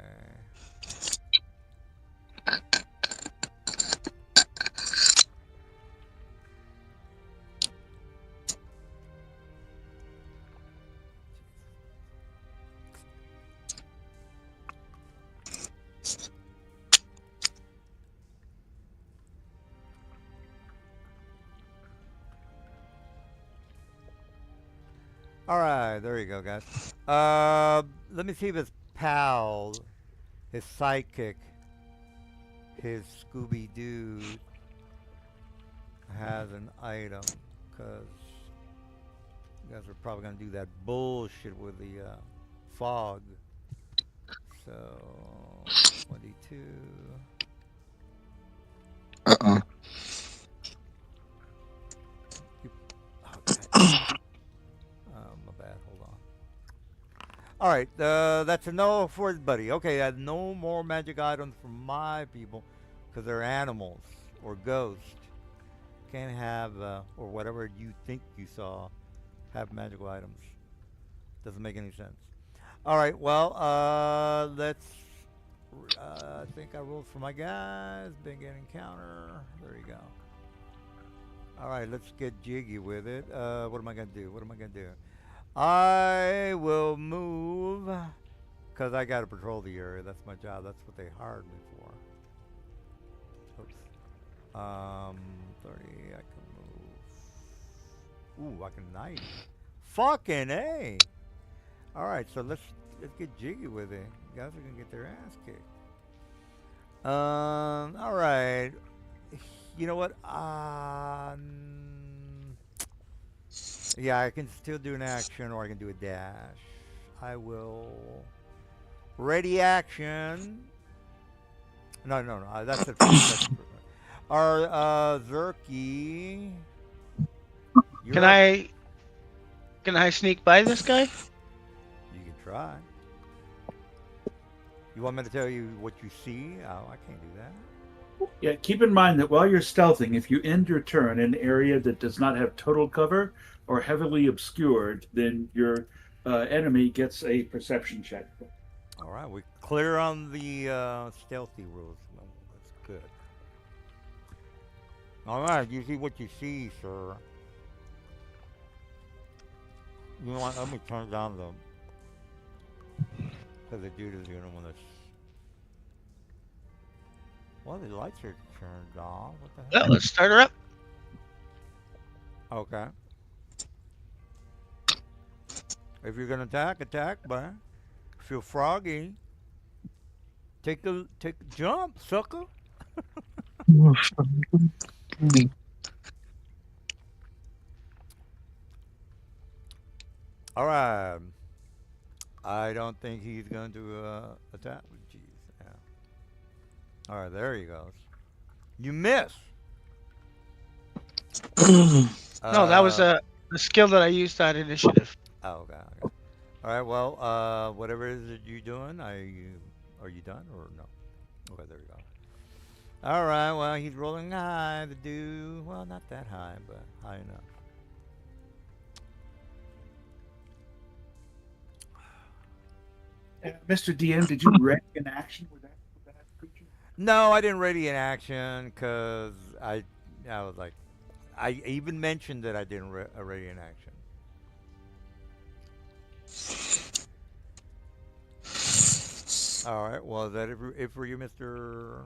All right, there you go, guys. Let me see if his pal, his sidekick, his Scooby Doo has an item, because you guys are probably gonna do that bullshit with the fog. So 22. Uh-oh. Okay. My bad. Hold on. All right, that's a no for his buddy. Okay, no more magic items for my people, because they're animals or ghosts. Can't have or whatever you think you saw have magical items. Doesn't make any sense. All right, well, let's. I think I rolled for my guys. Big encounter. There you go. All right, let's get jiggy with it. What am I gonna do? What am I gonna do? I will move because I gotta patrol the area. That's my job. That's what they hired me for. Oops. 30. I can move. Ooh, I can knife. Fucking A. All right, so let's get jiggy with it. You guys are gonna get their ass kicked. All right. You know what? Yeah, I can still do an action, or I can do a dash. I will ready action. No, no, no. That's it. That's it. Our Zerky. Can Up. I sneak by this guy? You can try. You want me to tell you what you see? Oh, I can't do that. Yeah, keep in mind that while you're stealthing, if you end your turn in an area that does not have total cover or heavily obscured, then your enemy gets a perception check. All right, we clear on the stealthy rules. Well, that's good. All right, you see what you see, sir. You know what? Let me turn down the because the dude is gonna want to. Well, the lights are turned off. What the hell? Well, let's start her up. Okay. If you're gonna attack, attack, but if you're froggy, take a jump, sucker. All right. I don't think he's going to attack. Jeez. Yeah. All right, there he goes. You miss. No, that was a skill that I used on initiative. Oh, okay. Okay. All right. Well, whatever it is that you're doing, are you done or no? Okay, there you go. All right. Well, he's rolling high. The dude. Well, not that high, but high enough. Mr. DM, did you ready in action with that creature? No, I didn't ready in action because I was like, I even mentioned that I didn't ready in action. All right. Well, is that it for you, Mister?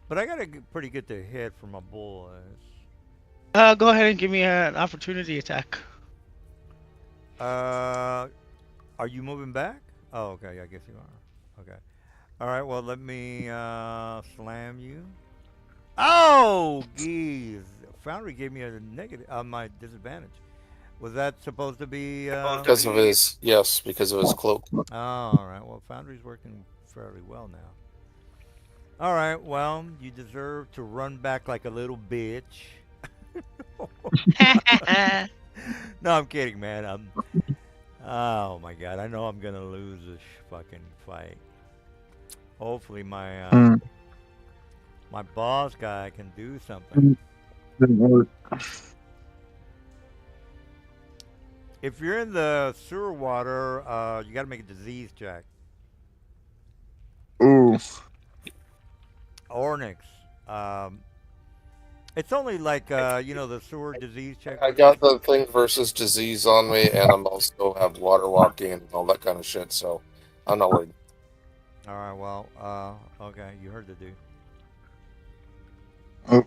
But I got a pretty good to hit for my boys. Go ahead and give me an opportunity attack. Uh, are you moving back? Oh, okay. I guess you are. Okay. All right. Well, let me slam you. Oh, geez. Foundry gave me a negative my disadvantage. Was that supposed to be? Because of his because of his cloak. Oh, all right. Well, Foundry's working fairly well now. All right. Well, you deserve to run back like a little bitch. No, I'm kidding, man. Oh my God, I know I'm gonna lose this fucking fight. Hopefully, Mm, my boss guy can do something. didn't work. If you're in the sewer water, you gotta make a disease check. Ooh. Ornix. Um, it's only like the sewer disease check. I got the thing versus disease on me, and I'm also have water walking and all that kind of shit. So I'm not worried. All right. Well, okay. You heard the dude. Oh.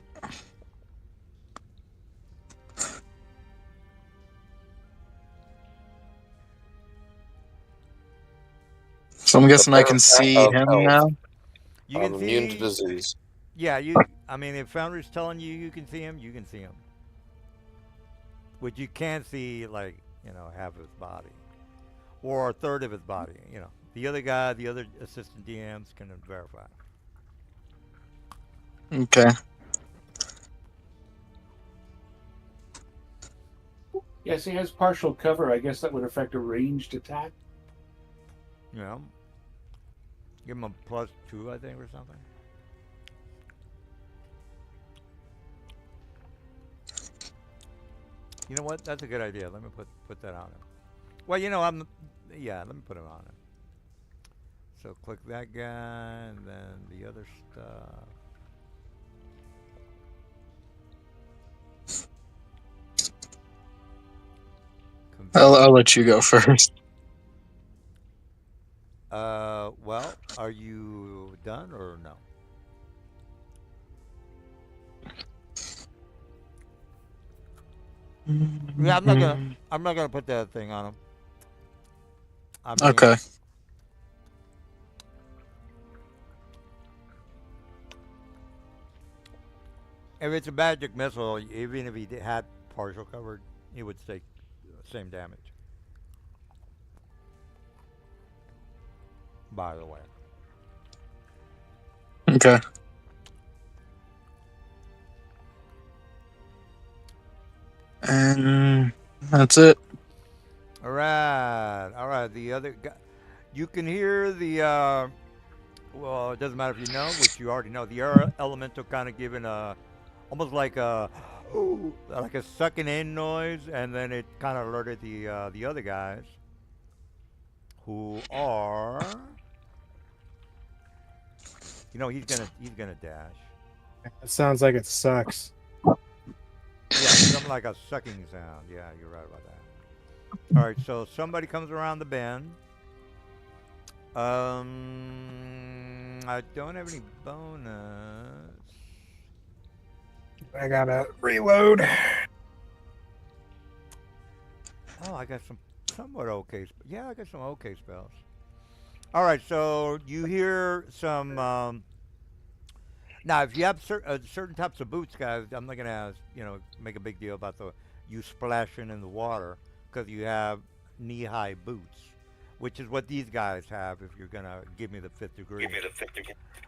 So I'm guessing I can see Of him health. now. You I'm can immune to see. disease. Yeah. I mean, if Foundry's telling you you can see him, you can see him. Which you can't see, like half of his body or a third of his body. The other guy, the other assistant DMs can verify. Okay. Yes, he has partial cover. I guess that would affect a ranged attack. Yeah. Give him a +2, I think, or something. You know what? That's a good idea. Let me put that on him. Well, let me put him on him. So click that guy, and then the other stuff. I'll let you go first. Well, are you done or no? Yeah, I'm not gonna put that thing on him. I mean, Okay. if it's a magic missile, even if he had partial cover, he would take the same damage. By the way. Okay. And that's it. All right, all right. The other guy, you can hear the. Well, it doesn't matter if you know, which you already know. The air elemental kind of giving almost like a, like a sucking in noise, and then it kind of alerted the other guys, who are. He's gonna dash. It sounds like it sucks. Yeah, something like a sucking sound. Yeah, you're right about that. All right, so somebody comes around the bend. I don't have any bonus. I gotta reload. Oh, I got some somewhat okay. Yeah, I got some okay spells. All right, so you hear some. Now, if you have certain types of boots, guys, I'm not gonna make a big deal about you splashing in the water because you have knee-high boots, which is what these guys have. If you're gonna give me the fifth degree.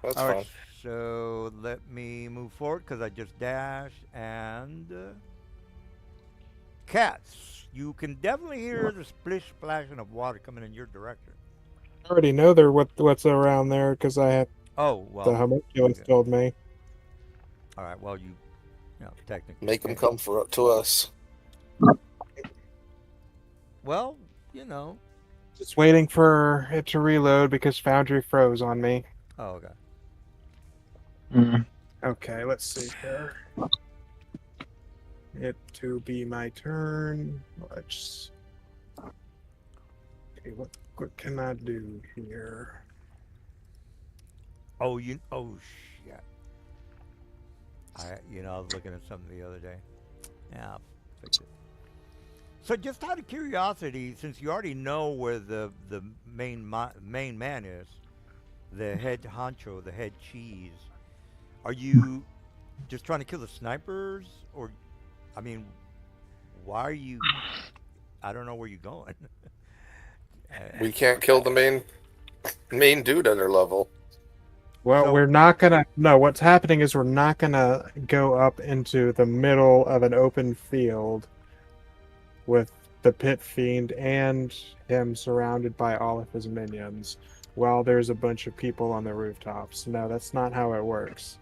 That's All right, fine. so let me move forward because I just dashed and cats. You can definitely hear the splish splashing of water coming in your direction. I already know what's around there because I had Oh well. the homunculus told me. All right. Well, technically Make them come to us. Well, Just waiting for it to reload because Foundry froze on me. Oh, okay. Mm. Okay, let's see here. It to be my turn. Let's. Okay, what can I do here? Oh, oh shit. I was looking at something the other day. Yeah, I'll fix it. So, just out of curiosity, since you already know where the main man is, the head honcho, the head cheese, are you just trying to kill the snipers, or, I mean, why are you? I don't know where you're going. We can't kill the main dude at our level. Well, So- we're not gonna. No, what's happening is we're not gonna go up into the middle of an open field with the pit fiend and him surrounded by all of his minions while there's a bunch of people on the rooftops. No, that's not how it works.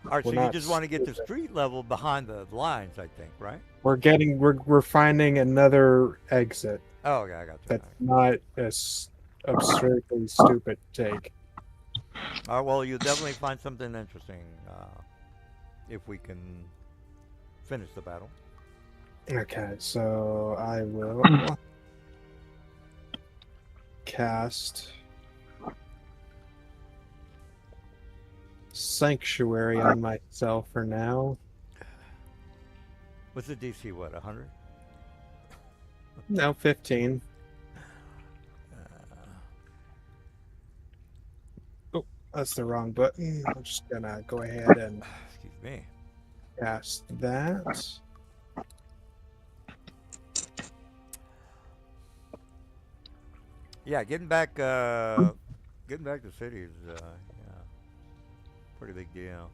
All right, We're so you not just want to get to stupid. street level behind the lines, I think, right? We're finding another exit. Oh, okay, I got you. That's not as absurdly stupid take. All right, well, you'll definitely find something interesting if we can finish the battle. Okay, so I will cast Sanctuary on myself for now. What's the DC? What, 100? No, 15. Oh, that's the wrong button. I'm just gonna go ahead and Excuse me. cast that. Yeah, getting back to city is yeah, pretty big deal.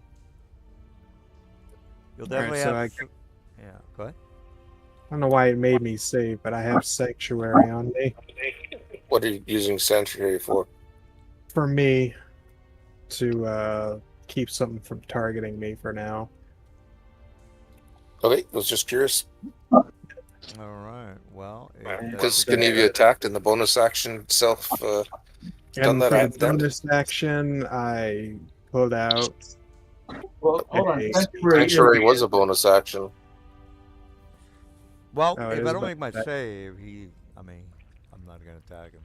You'll All right, definitely so have. I Yeah, go ahead. don't know why it made me save, but I have Sanctuary on me. What are you using Sanctuary for? For me to keep something from targeting me for now. Okay, I was just curious. All right. Well, if that's Because the couldn't case- you attacked in the bonus action itself? Done And that for the at that? bonus action, I pulled out Well, hold on. a Sanctuary was a bonus action. well, Oh, it if is I don't a make my bonus save, I mean, I'm not gonna attack him.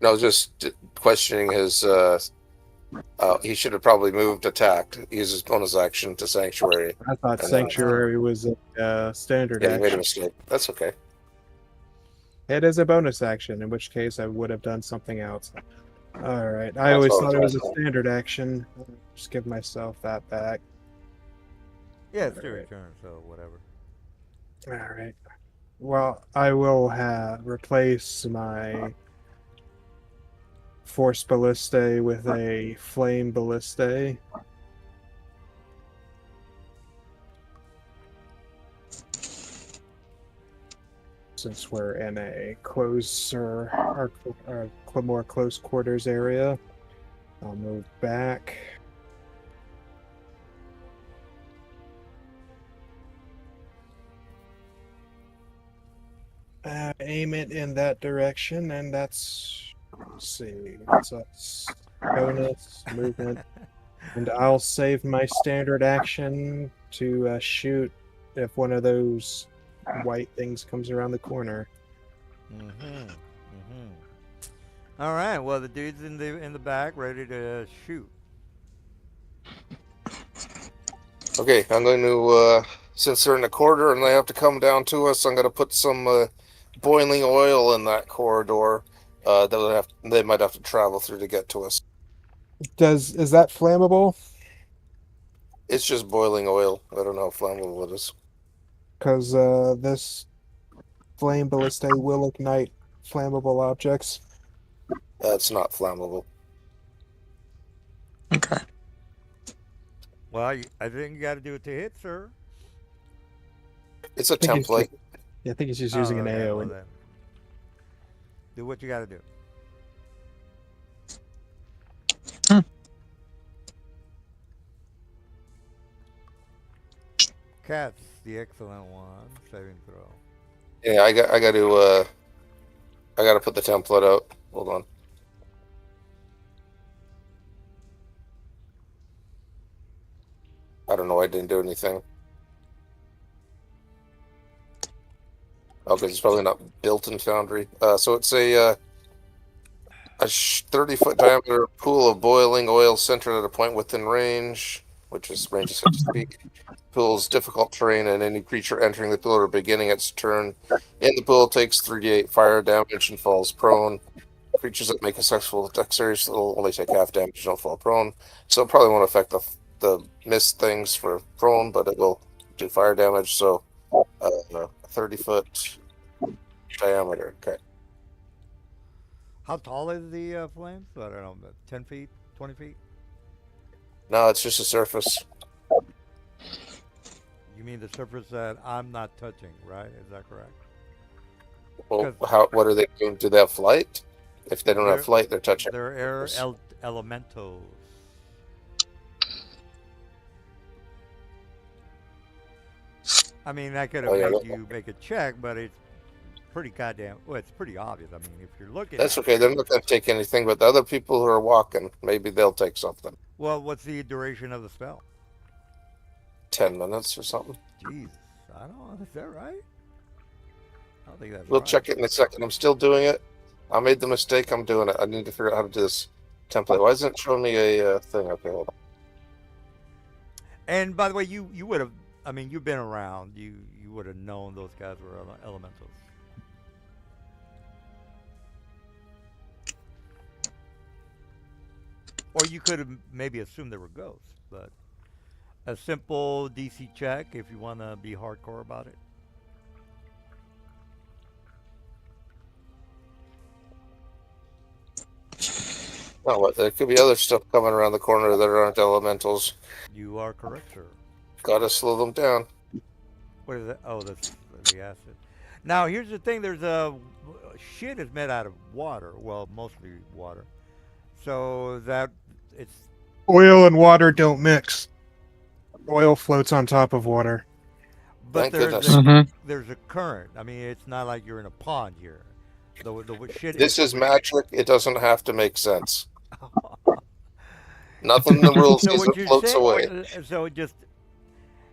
No, I was just questioning his. He should have probably moved attacked. Use his bonus action to Sanctuary. I thought And Sanctuary was a standard Yeah, you made a action. mistake. That's okay. It is a bonus action, in which case I would have done something else. All right. I That's always all thought it was a right. standard action. Just give myself that back. Yeah, it's your Alright. turn, so whatever. All right. Well, I will replace my Force Ballistae with a Flame Ballistae. Since we're in a closer or more close quarters area, I'll move back. Aim it in that direction, and that's, let's see, that's a bonus movement. And I'll save my standard action to shoot if one of those white things comes around the corner. All right. Well, the dude's in the back, ready to shoot. Okay, I'm going to, since they're in the corridor and they have to come down to us, I'm going to put some boiling oil in that corridor. They might have to travel through to get to us. Is that flammable? It's just boiling oil. I don't know how flammable it is. Because this flame ballista will ignite flammable objects. That's not flammable. Okay. Well, I think you got to do it to hit, sir. It's a I think he's template. I think he's just using an okay, AO. well then. Do what you got to do. Cat's the excellent one. Saving throw. Yeah, I got to I gotta put the template out. Hold on. I don't know. I didn't do anything. Okay, it's probably not built in Foundry. So it's a 30-foot diameter pool of boiling oil centered at a point within range, which is range of 6 feet. Pool's difficult terrain, and any creature entering the pool or beginning its turn in the pool takes 3d8 fire damage and falls prone. Creatures that make a successful dexterity will only take half damage, don't fall prone. So it probably won't affect the missed things for prone, but it will do fire damage. So 30-foot diameter. Okay. How tall is the flames? I don't know, 10 feet, 20 feet? No, it's just a surface. You mean the surface that I'm not touching, right? Is that correct? Well, 'Cause what are they doing? Do they have flight? If they don't They're- have flight, they're touching. They're air surface. elementals. I mean, I could have Oh, yeah, made that- you make a check, but it's pretty goddamn. Well, it's pretty obvious. I mean, if you're looking That's at okay. it. They're not going to take anything, but the other people who are walking, maybe they'll take something. Well, what's the duration of the spell? 10 minutes or something. Jeez, I don't know. Is that right? I don't think that's We'll right. check it in a second. I'm still doing it. I made the mistake. I'm doing it. I need to figure out how to do this template. Why isn't it showing me a thing? Okay, hold on. And by the way, you would have. I mean, you've been around. You would have known those guys were elementals. Or you could have maybe assumed they were ghosts, but a simple DC check if you want to be hardcore about it. Oh, what? There could be other stuff coming around the corner that aren't elementals. You are correct, sir. Gotta slow them down. What is that? Oh, that's the acid. Now, here's the thing. There's a shit is made out of water. Well, mostly water. So that it's Oil and water don't mix. Oil floats on top of water. but Thank goodness. there's a current. I mean, it's not like you're in a pond here. The shit This is magic. It doesn't have to make sense. Nothing in the rules So says what it you're floats saying? away. So it just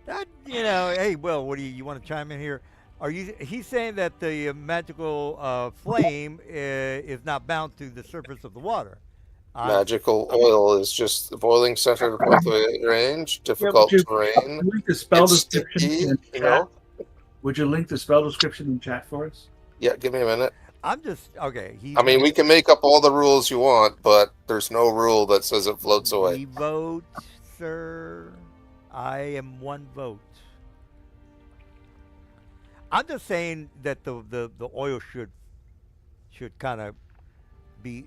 that Hey, Will, what do you want to chime in here? Are you? He's saying that the magical flame is not bound to the surface of the water. Magical oil is just the boiling center of point the range, Yeah, difficult would you terrain. link the spell It's description sticky, in you chat? know. Would you link the spell description in chat for us? Yeah, give me a minute. I'm just okay. I mean, we can make up all the rules you want, but there's no rule that says it floats We away. vote, sir. I am one vote. I'm just saying that the oil should kind of be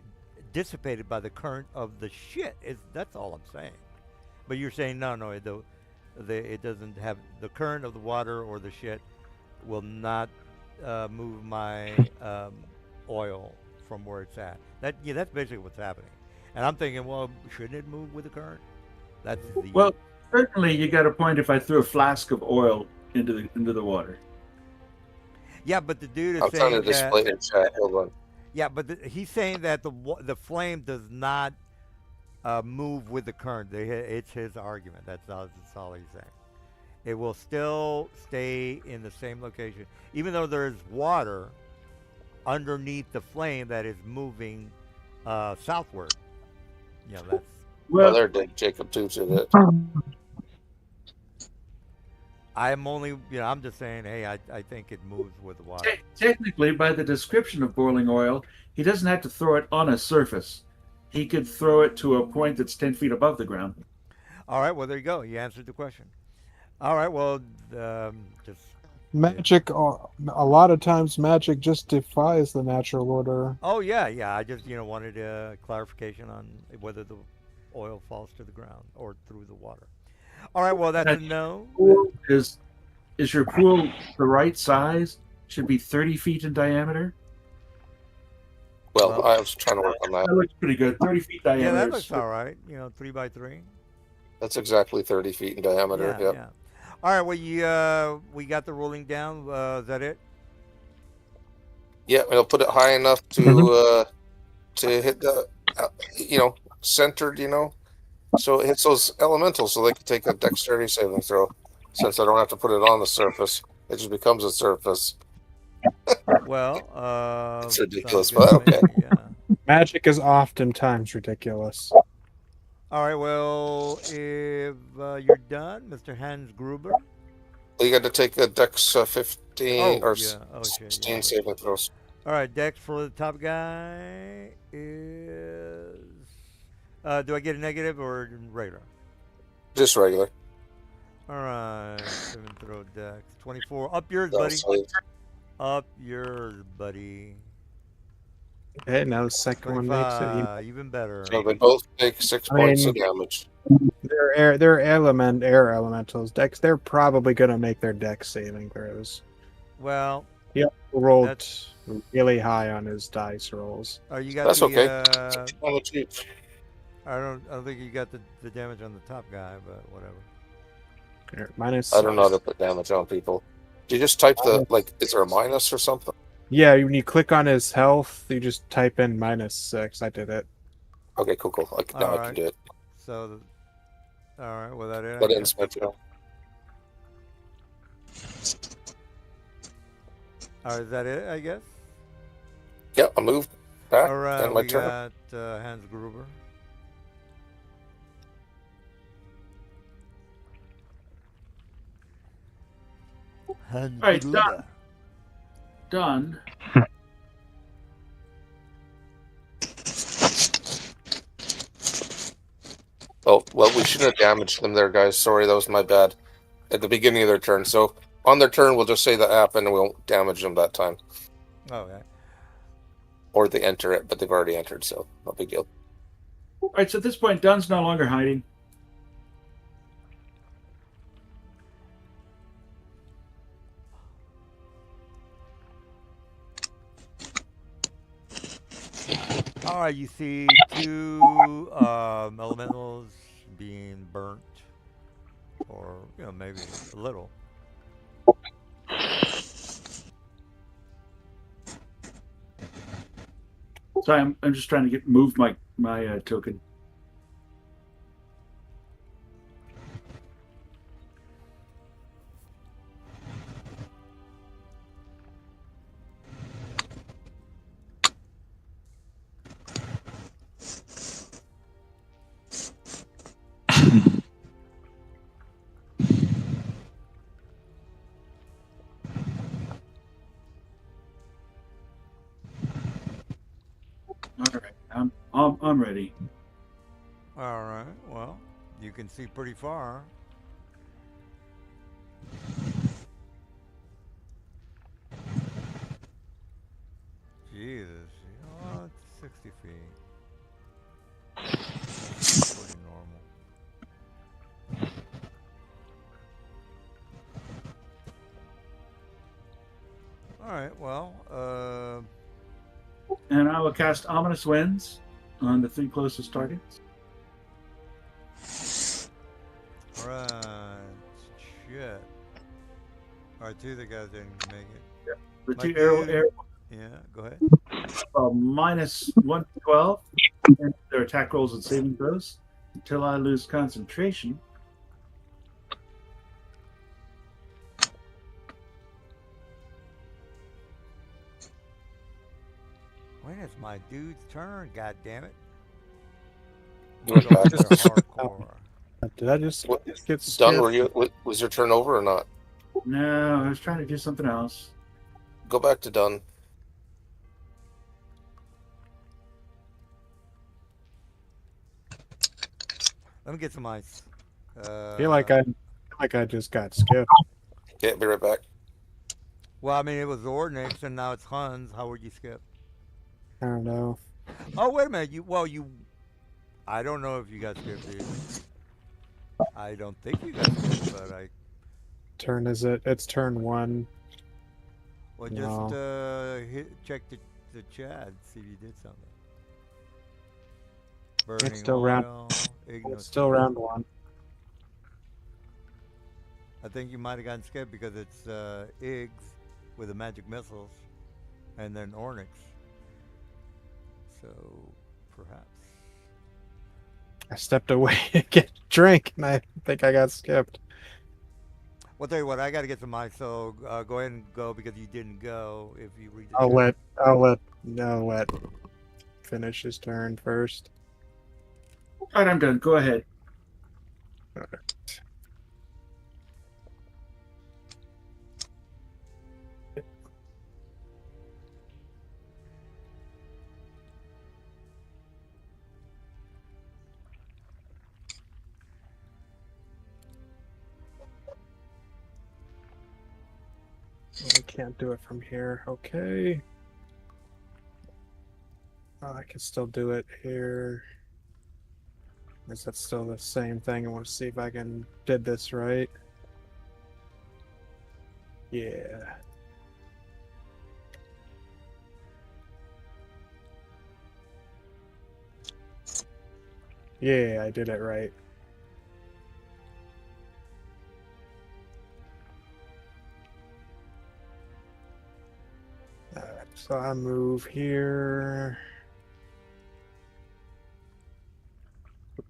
dissipated by the current of the shit. That's all I'm saying. But you're saying no, it doesn't have the current of the water or the shit will not move my oil from where it's at. That's basically what's happening. And I'm thinking, well, shouldn't it move with the current? That's the Well, certainly you got a point if I threw a flask of oil into the water. yeah. But the dude is I'm trying to saying display that in chat. Hold on. yeah, but he's saying that the flame does not move with the current. It's his argument. That's all he's saying. It will still stay in the same location, even though there is water underneath the flame that is moving southward. That's Well, Well, there, Jacob too did it. I'm only, I'm just saying, hey, I think it moves with the water. technically, by the description of boiling oil, he doesn't have to throw it on a surface. He could throw it to a point that's 10 feet above the ground. All right, well, there you go. You answered the question. All right, well, just Magic, a lot of times, magic just defies the natural order. oh yeah. I just wanted clarification on whether the oil falls to the ground or through the water. All right, well, that's a no. Pool is your pool the right size? Should be 30 feet in diameter. Well, I was trying to work on that. That looks pretty good. 30 feet diameter. Yeah, that looks all right. 3x3. That's exactly 30 feet in diameter. Yeah, Yep. yeah. All right, well, we got the ruling down. Is that it? Yeah, it'll put it high enough to hit the centered, so it hits those elementals, so they can take a dexterity saving throw. Since I don't have to put it on the surface, it just becomes a surface. Well, It's sounds ridiculous, good but to okay. me. Yeah. Magic is oftentimes ridiculous. All right. Well, if you're done, Mr. Hans Gruber. You got to take a dex 15 Oh or yeah. Oh shit. Yeah. 16 saving throws. All right. Dex for the top guy is. Do I get a negative or regular? Just regular. All right. Saving throw Dex 24. Up yours, That'll buddy. save. Up yours, buddy. Okay, now the second one makes it. 25. Even better. So they both take 6 I points of mean- damage. They're air elementals. Dex. They're probably gonna make their dex saving throws. Well, Rolled That's- really high on his dice rolls. you got That's the. okay. Damage each. I don't think you got the damage on the top guy, but whatever. Here, minus. I don't know how to put damage on people. Do you just type is there a minus or something? Yeah, when you click on his health, you just type in -6. I did it. Okay, cool. Now I can Alright. do it. So, all right. Well, that it. I But guess? in Smithfield. All right, is that it? I guess. Yeah, I moved back. All right. and my We turn. got Hans Gruber. Hans All right, Gruber. Done. Oh, well, we shouldn't have damaged them there, guys. Sorry, that was my bad. At the beginning of their turn. So on their turn, we'll just say that happened and we won't damage them that time. Okay. Or they enter it, but they've already entered, so no big deal. All right, so at this point, Dunn's no longer hiding. All right. You see two elementals being burnt, or maybe a little. Sorry, I'm just trying to move my token. All right, I'm ready. All right. Well, you can see pretty far. Jesus, it's 60 feet. Pretty normal. All right. Well, And I will cast Ominous Winds on the 3 closest targets. all right. Shit. All right. Two of the guys didn't make it. The My 2 dude. arrow Yeah. Go ahead. minus 1 to 12, and their attack rolls and saving throws until I lose concentration. When is my dude's turn? God damn it. You went back. They're hardcore. Did I just What- get Done? skipped? Was your turn over or not? No, I was trying to do something else. Go back to done. Let me get some ice. I feel like I just got skipped. Okay, be right back. Well, I mean, it was Ordnix, and now it's Huns. How would you skip? I don't know. Oh, wait a minute. I don't know if you got skipped, dude. I don't think you got skipped, but Turn is it? It's turn 1. well, No. just check the chat, see if you did something. Burning still round- oil, It's still round 1. I think you might have gotten skipped because it's Iggs with the magic missiles, and then Ornix. So perhaps. I stepped away to get a drink, and I think I got skipped. Well, tell you what, I got to get some ice, so go ahead and go because you didn't go. If you read the I'll chat. let finish his turn first. All right, I'm done. Go ahead. I can't do it from here. Okay. Oh, I can still do it here. Is that still the same thing? I want to see if I can did this right. Yeah. Yeah, I did it right. So I move here.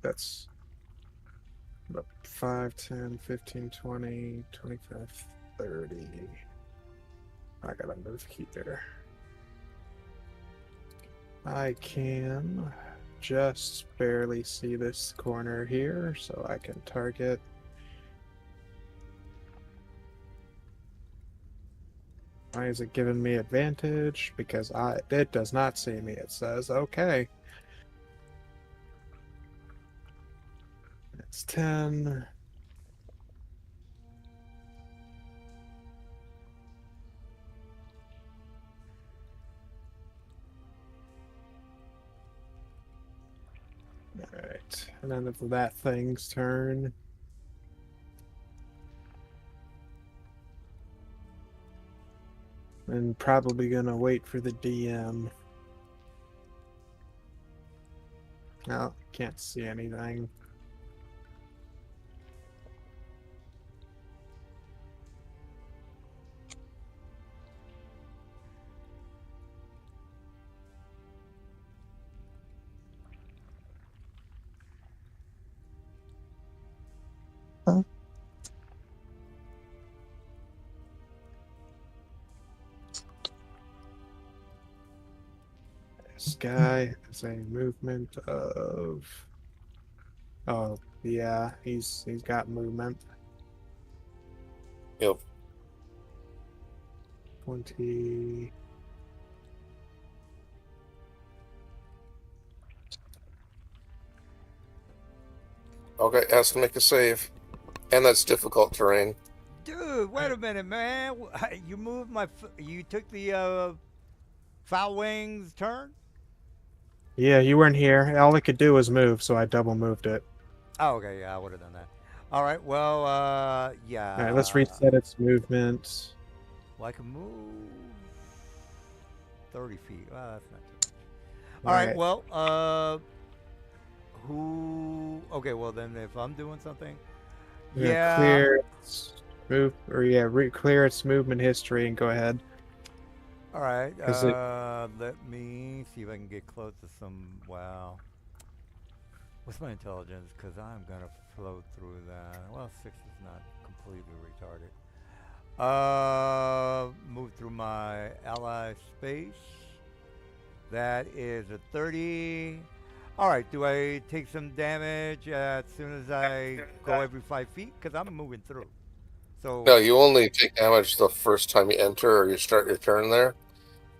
That's about 5, 10, 15, 20, 25, 30. I gotta move here. I can just barely see this corner here, so I can target. Why is it giving me advantage? Because it does not see me. It says, okay. It's 10. Alright. And then it's that thing's turn. And probably gonna wait for the DM. No, can't see anything. This guy has a movement of. Oh yeah, he's got movement. Yep. 20. Okay, has to make a save, and that's difficult terrain. Dude, wait a minute, man. You moved you took the foul wings turn? Yeah, you weren't here. All it could do was move, so I double moved it. Oh, okay, yeah, I would have done that. All right, well, yeah. All right, let's reset its movement. Well, I can move 30 feet. Well, that's not too much. All right, well, who? Okay, well then, if I'm doing something, yeah. Clear its clear its movement history and go ahead. All right. Is it- Let me see if I can get close to some. Wow. What's my intelligence? Because I'm gonna flow through that. Well, 6 is not completely retarded. Move through my ally space. That is a 30. All right. Do I take some damage as soon as I go every 5 feet? Because I'm moving through. So. No, you only take damage the first time you enter or you start your turn there.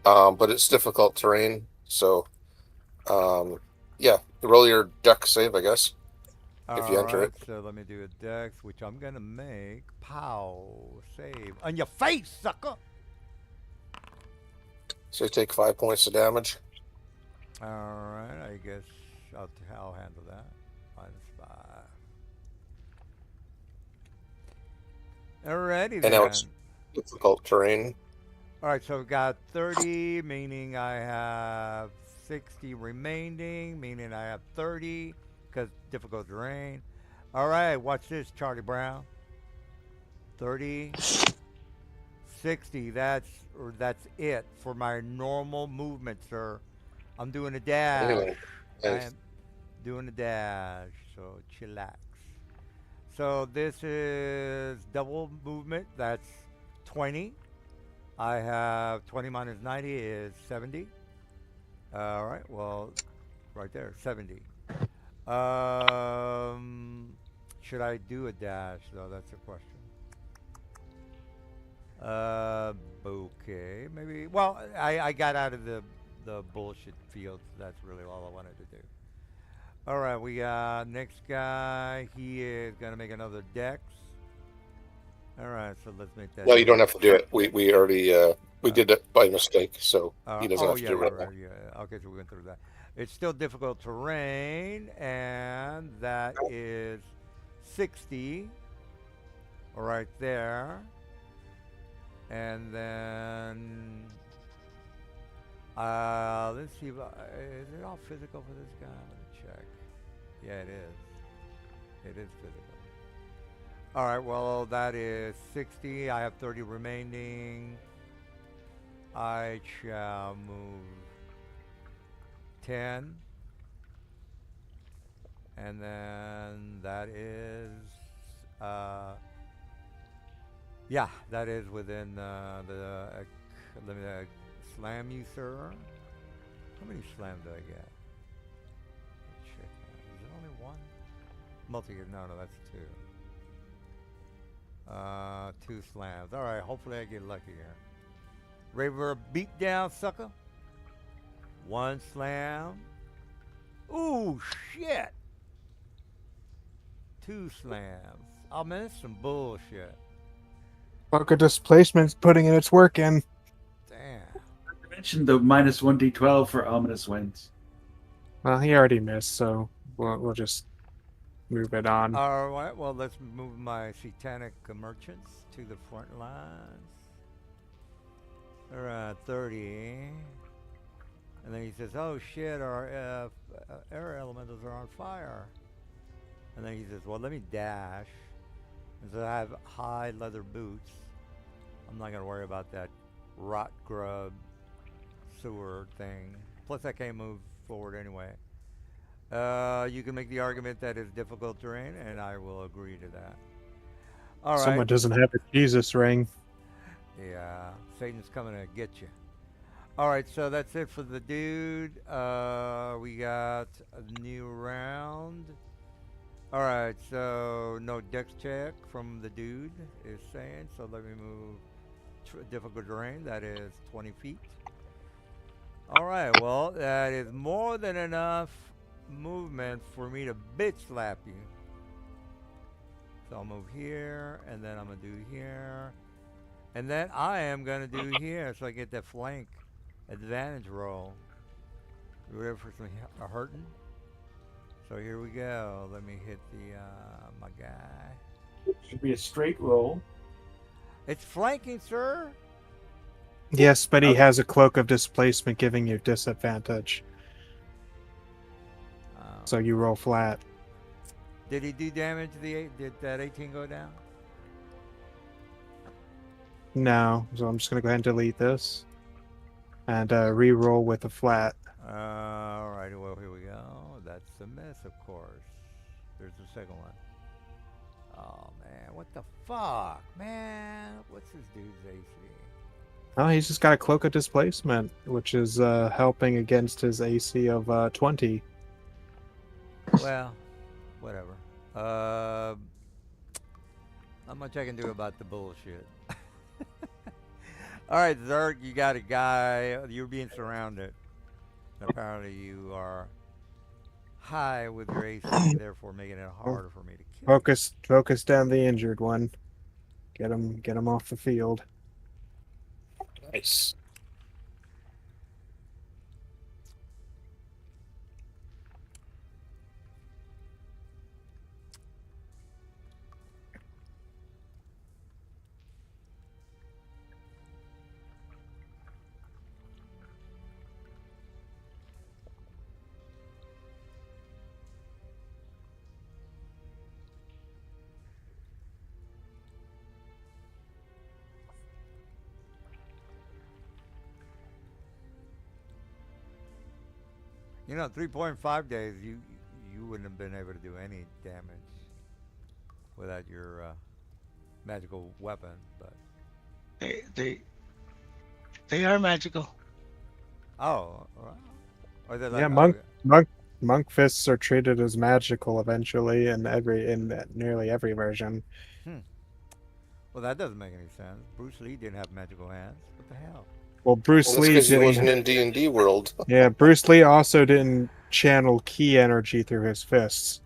But it's difficult terrain, so yeah, roll your deck save, I guess, if you enter it. So let me do a dex, which I'm gonna make. Pow, save on your face, sucker. So you take 5 points of damage. All right, I guess I'll handle that. -5. Alrighty And then. now it's difficult terrain. All right, so I've got 30, meaning I have 60 remaining, meaning I have 30, because difficult terrain. All right, watch this, Charlie Brown. 30, 60. That's it for my normal movement, sir. I'm doing a dash. Really? I Nice. am doing a dash. So chillax. So this is double movement. That's 20. I have 20 minus 90 is 70. All right. Well, right there, 70. Um, should I do a dash though? That's a question. Uh, okay, maybe. Well, I got out of the bullshit fields. That's really all I wanted to do. All right, we got next guy. He is gonna make another dex. All right, so let's make that No, you don't dex. have to do it. We already we Uh, did it by mistake, so he doesn't oh have to yeah, do it yeah, right now. right, yeah. Okay, so we went through that. It's still difficult terrain, and that is 60 right there. And then let's see. Is it all physical for this guy? Let me check. Yeah, it is. It is physical. All right. Well, that is 60. I have 30 remaining. I shall move 10, and then that is yeah, that is within let me slam you, sir. How many slams do I get? Let's check that. Is it only one? Multi? No, that's two. Two slams. All right. Hopefully I get lucky here. Raver beat down, sucker. One slam. Ooh, shit. Two slams. Oh man, that's some bullshit. Cloak of Displacement's putting in its work in. Damn. I mentioned the minus 1d12 for ominous winds. Well, he already missed, so we'll just move it on. All right. Well, let's move my satanic merchants to the front lines. All right, 30. And then he says, "Oh shit, our air elementals are on fire." And then he says, "Well, let me dash." And so I have high leather boots. I'm not gonna worry about that rot grub sewer thing. Plus, I can't move forward anyway. You can make the argument that it's difficult terrain, and I will agree to that. All right. Someone doesn't have a Jesus ring. Yeah, Satan's coming to get you. All right, so that's it for the dude. We got a new round. All right, so no dex check from the dude is saying. So let me move difficult terrain. That is 20 feet. All right, well, that is more than enough movement for me to bitch slap you. So I'll move here, and then I'm going to do here. And then I am going to do here, so I get that flank advantage roll. You ready for some hurting? So here we go. Let me hit the my guy. Should be a straight roll. It's flanking, sir. Yes, but he has a Cloak of Displacement giving you disadvantage. So you roll flat. Did he do damage to the 8? Did that 18 go down? No, so I'm just going to go ahead and delete this. And re-roll with a flat. Alrighty, well, here we go. That's a miss, of course. There's the second one. Oh, man. What the fuck, man? What's this dude's AC? Oh, he's just got a Cloak of Displacement, which is helping against his AC of 20. Well, whatever. Not much I can do about the bullshit. All right, Zerg, you got a guy. You're being surrounded. Apparently, you are high with your AC, therefore making it harder for me to kill. Focus down the injured one. Get him off the field. Nice. You know, 3.5 days, you wouldn't have been able to do any damage without your magical weapon. But They they they are magical. oh, well, or they're Yeah, like oh monk fists are treated as magical eventually in nearly every version. hmm. Well, that doesn't make any sense. Bruce Lee didn't have magical hands. What the hell? Well, Well, Bruce that's Lee because he didn't. wasn't in D&D world. Yeah, Bruce Lee also didn't channel key energy through his fists.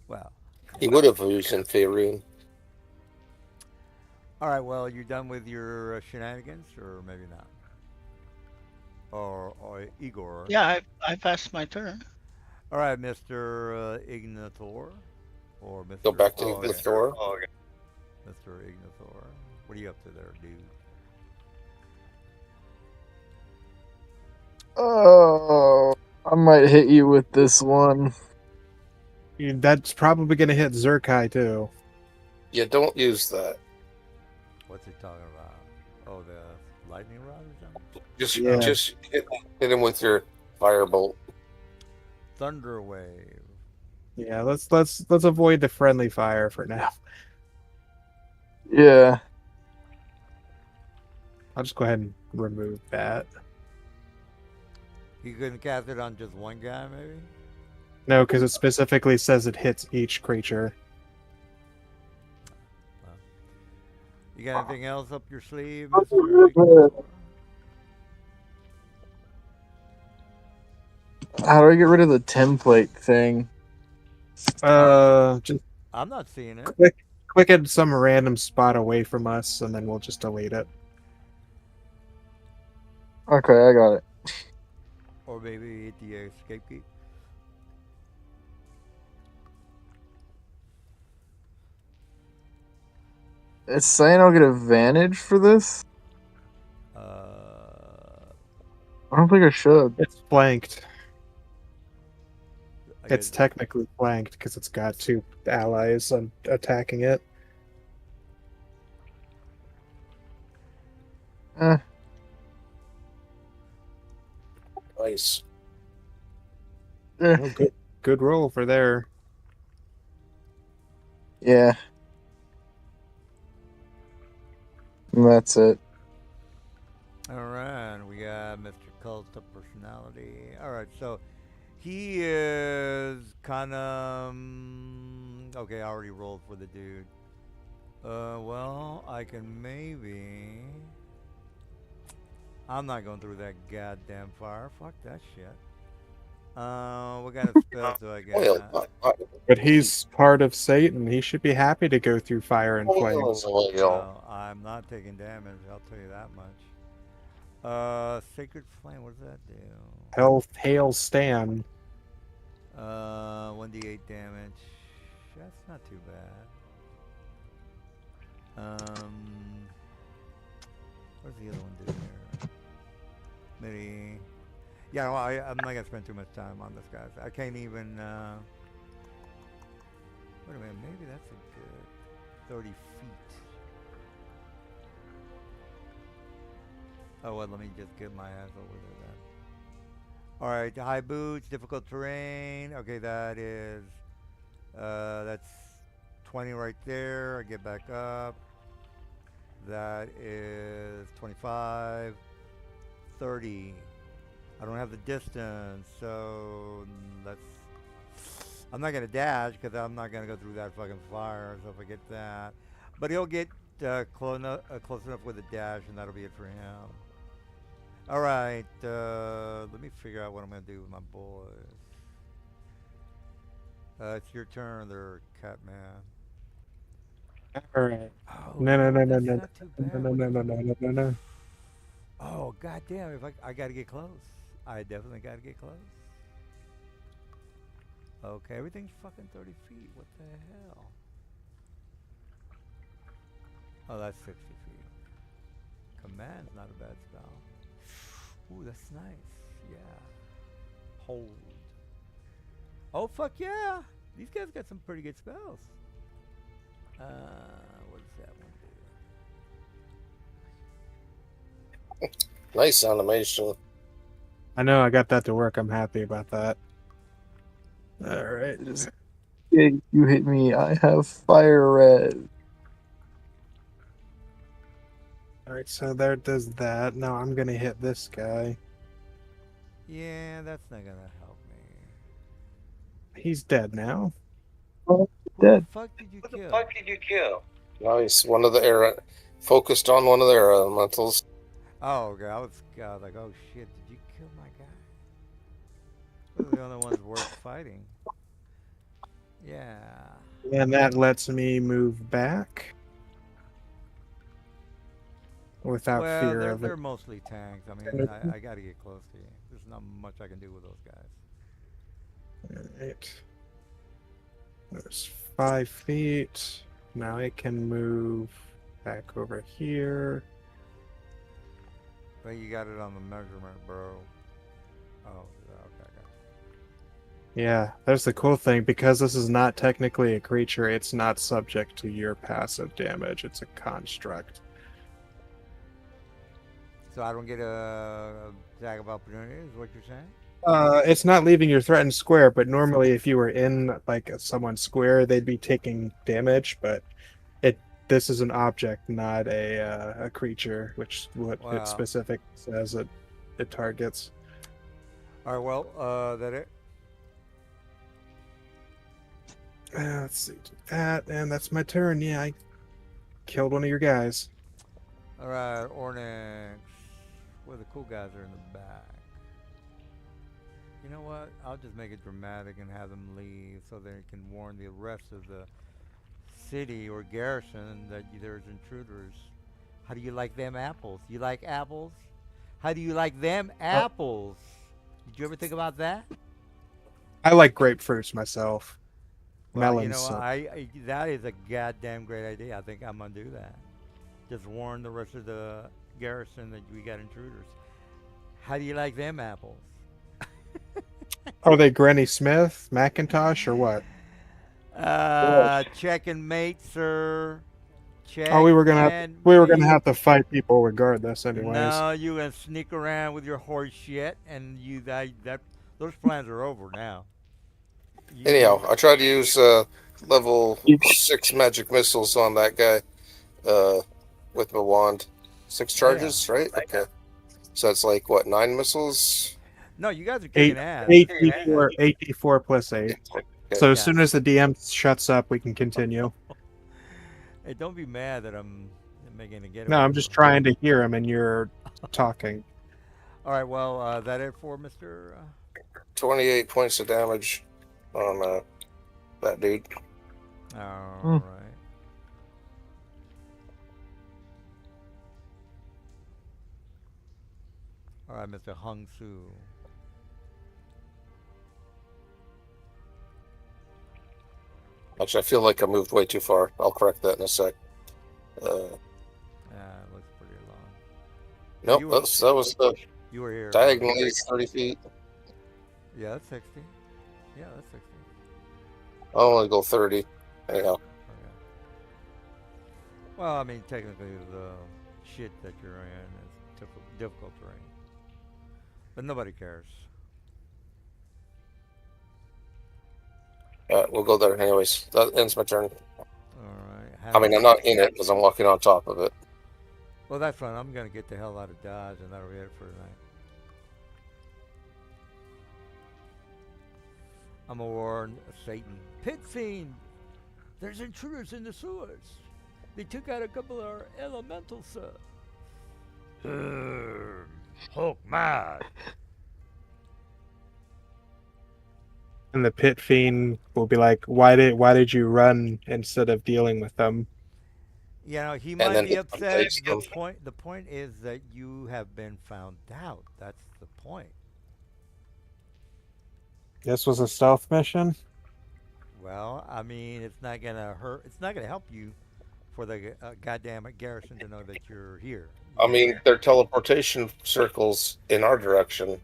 Well, come He on. would have used in Faerun. All right. Well, you're done with your shenanigans, or maybe not. Or Igor. Yeah, I passed my turn. All right, Mister Ignator, or Go Mister. back to Oh, okay. Ignathor. Mister Ignator. What are you up to there, dude? Oh, I might hit you with this one. That's probably going to hit Zerkai too. Yeah, don't use that. What's he talking about? Oh, the lightning rod or something? Yeah. Just hit him with your firebolt. Thunder wave. Yeah, let's avoid the friendly fire for now. Yeah. I'll just go ahead and remove that. You couldn't cast it on just one guy, maybe? No, because it specifically says it hits each creature. You got anything else up your sleeve, Mister Ignator? How do I get rid of the template thing? Just I'm not seeing it. click at some random spot away from us, and then we'll just delete it. Okay, I got it. Or maybe hit the escape key. It's saying I'll get advantage for this? Uh, I don't think I should. It's flanked. I It's guess- technically flanked because it's got two allies attacking it. Eh, Nice. eh, Oh, good roll for there. yeah. And that's it. All right, we got Mr. Cult of Personality. All right, so he is kind of okay. I already rolled for the dude. Well, I can maybe. I'm not going through that goddamn fire. Fuck that shit. What kind of spells do I Oil. got? But he's part of Satan. He should be happy to go through fire and flames. Oil. Well, I'm not taking damage. I'll tell you that much. Sacred Flame. What does that do? Hail stand. 1d8 damage. That's not too bad. What's the other one do there? Maybe. Yeah, well, I'm not gonna spend too much time on this, guys. I can't even. Wait a minute. Maybe that's a good 30 feet. Oh well, let me just get my ass over there then. All right, high boots, difficult terrain. Okay, that's 20 right there. I get back up. That is 25, 30. I don't have the distance, so that's. I'm not gonna dash because I'm not gonna go through that fucking fire. So if I get that, but he'll get close enough with a dash, and that'll be it for him. All right, let me figure out what I'm gonna do with my boys. It's your turn, there, Catman. All right. Oh, No. that's not too bad. No. Oh, goddamn! If I gotta get close, I definitely gotta get close. Okay, everything's fucking 30 feet. What the hell? Oh, that's 60 feet. Command's not a bad spell. Ooh, that's nice. Yeah. Hold. Oh, fuck yeah! These guys got some pretty good spells. What does that one do? Nice animation. I know I got that to work. I'm happy about that. All right. Yeah, you hit me. I have fire red. All right, so there does that. Now I'm gonna hit this guy. Yeah, that's not gonna help me. He's dead now. Oh, Who the dead. fuck did you kill? Nice. One of the air focused on one of their elementals. Oh, okay. I was like, oh shit, did you kill my guy? Those are the only ones worth fighting. Yeah. And that lets me move back without Well, fear of it. they're mostly tanks. I mean, I got to get close to you. There's not much I can do with those guys. All right. There's 5 feet. Now it can move back over here. But you got it on the measurement, bro. Oh, okay. Yeah, that's the cool thing. Because this is not technically a creature, it's not subject to your passive damage. It's a construct. So I don't get a attack of opportunity, is what you're saying? It's not leaving your threatened square, but normally if you were in like someone's square, they'd be taking damage. But this is an object, not a creature, which what Wow. it specific says it targets. All right, well, that it? Let's see, do that, and that's my turn. Yeah, I killed one of your guys. All right, Ornix. Where the cool guys are in the back. You know what? I'll just make it dramatic and have them leave so they can warn the rest of the city or garrison that there's intruders. How do you like them apples? You like apples? How do you like them apples? Did you ever think about that? I like grapefruits myself. Well, Melons. you know, I that is a goddamn great idea. I think I'm gonna do that. Just warn the rest of the garrison that we got intruders. How do you like them apples? Are they Granny Smith, Macintosh, or what? Check and mate, sir. Check Oh, we were gonna mate. have to fight people regardless, anyways. No, you gonna sneak around with your horse shit, and that those plans are over now. Anyhow, I tried to use level 6 magic missiles on that guy with my wand. 6 charges, right? Okay. So it's like, what, 9 missiles? No, you guys are kicking ass. 8d4 plus 8. Okay. So as soon as the DM shuts up, we can continue. Hey, don't be mad that I'm making a getaway. No, I'm just trying to hear him, and you're talking. All right, well, that it for Mr. 28 points of damage on that dude. All right. All right, Mr. Hung Soo. Actually, I feel like I moved way too far. I'll correct that in a sec. Yeah, it looks pretty long. Nope, You were- that was the You were here. diagonally 30 feet. Yeah, that's 60. Yeah, that's 60. I'll only go 30. Anyhow, Okay. Well, I mean, technically, the shit that you're in is difficult terrain. But nobody cares. we'll go there anyways. That ends my turn. All right. I mean, I'm not in it because I'm walking on top of it. Well, that's fine. I'm going to get the hell out of Dodge, and that'll be it for tonight. I'm going to warn Satan. Pit Fiend! There's intruders in the sewers. They took out a couple of our elementals, sir. Hulk mad. And the pit fiend will be like, "Why did you run instead of dealing with them?" You know, he And might then be he upset. unfazed The point is that you have been found out. That's the point. This was a stealth mission. Well, I mean, it's not gonna hurt. It's not gonna help you for the goddamn garrison to know that you're here. I mean, there are teleportation circles in our direction.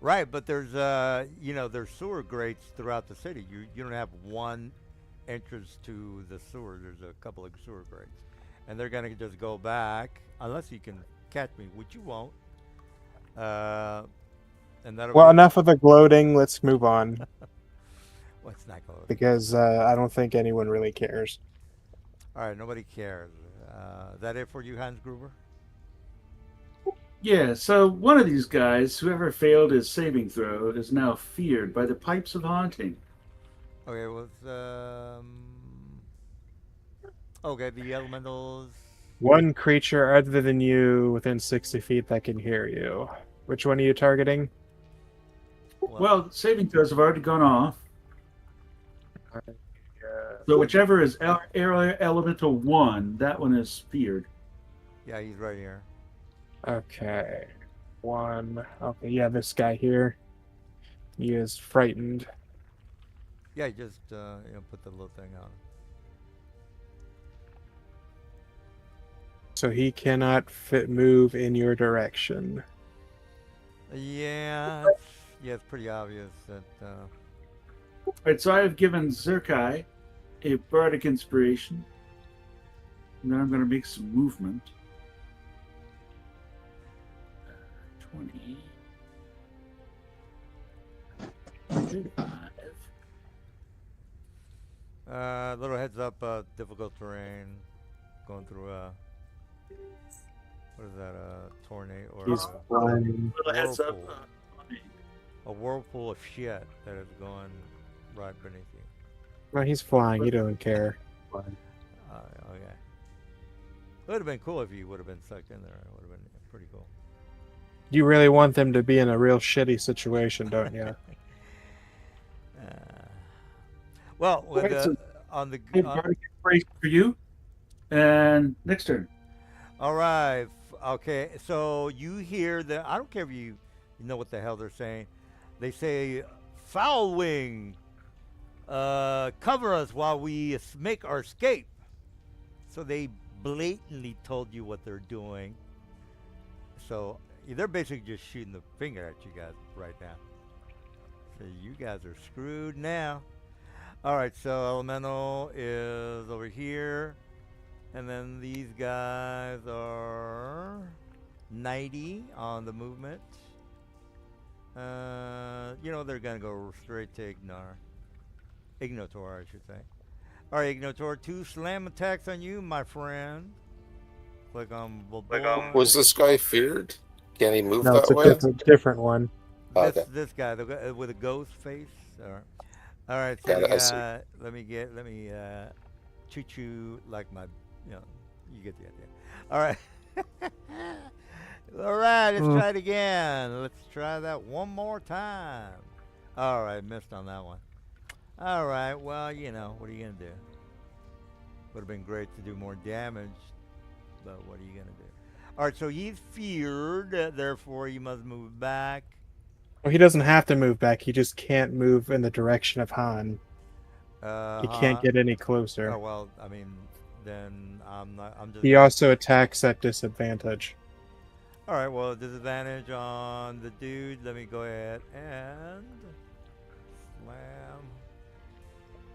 Right, but there's there's sewer grates throughout the city. You don't have one entrance to the sewer. There's a couple of sewer grates, and they're gonna just go back unless you can catch me, which you won't. And that'll Well, be enough of the gloating. Let's move on what's not going. because I don't think anyone really cares. All right, nobody cares. Is that it for you, Hans Gruber? Yeah, so one of these guys, whoever failed his saving throw, is now feared by the pipes of haunting. Okay, okay, the elementals. One creature other than you within 60 feet that can hear you. Which one are you targeting? Well, saving throws have already gone off. So whichever is air elemental 1, that one is feared. Yeah, he's right here. Okay. One. Okay, yeah, this guy here. He is frightened. Yeah, just put the little thing on. So he cannot move in your direction. Yeah, it's pretty obvious that. All right, so I have given Zerkai a bardic inspiration. And then I'm going to make some movement. 20. 25. Little heads up, difficult terrain, going through what is that, a tornado or He's flying. Little heads up. a whirlpool of shit that is going right beneath you. Well, he's flying. He doesn't care. Okay. It would have been cool if you would have been sucked in there. It would have been pretty cool. You really want them to be in a real shitty situation, don't you? Well, with Right, so- on the Bardic inspiration for you. And next turn. all right, okay. So you hear the? I don't care if you know what the hell they're saying. They say, "Foul wing, cover us while we make our escape." So they blatantly told you what they're doing. So they're basically just shooting the finger at you guys right now. So you guys are screwed now. All right, so elemental is over here, and then these guys are 90 on the movement. They're gonna go straight to Ignotor, I should say. All right, Ignotor, 2 slam attacks on you, my friend. Click on. Was this guy feared? Can he move No, that it's a way? different one. Okay. This guy, the guy with a ghost face. All right, so Got we it, I see. let me choo-choo like my, you get the idea. All right. All right, let's try it again. Let's try that one more time. All right, missed on that one. All right, well, what are you going to do? Would have been great to do more damage, but what are you going to do? All right, so he's feared, therefore he must move back. Well, he doesn't have to move back. He just can't move in the direction of Han. He can't get any closer. Oh, well, I mean, then I'm just... He also attacks at disadvantage. All right, well, disadvantage on the dude. Let me go ahead and slam.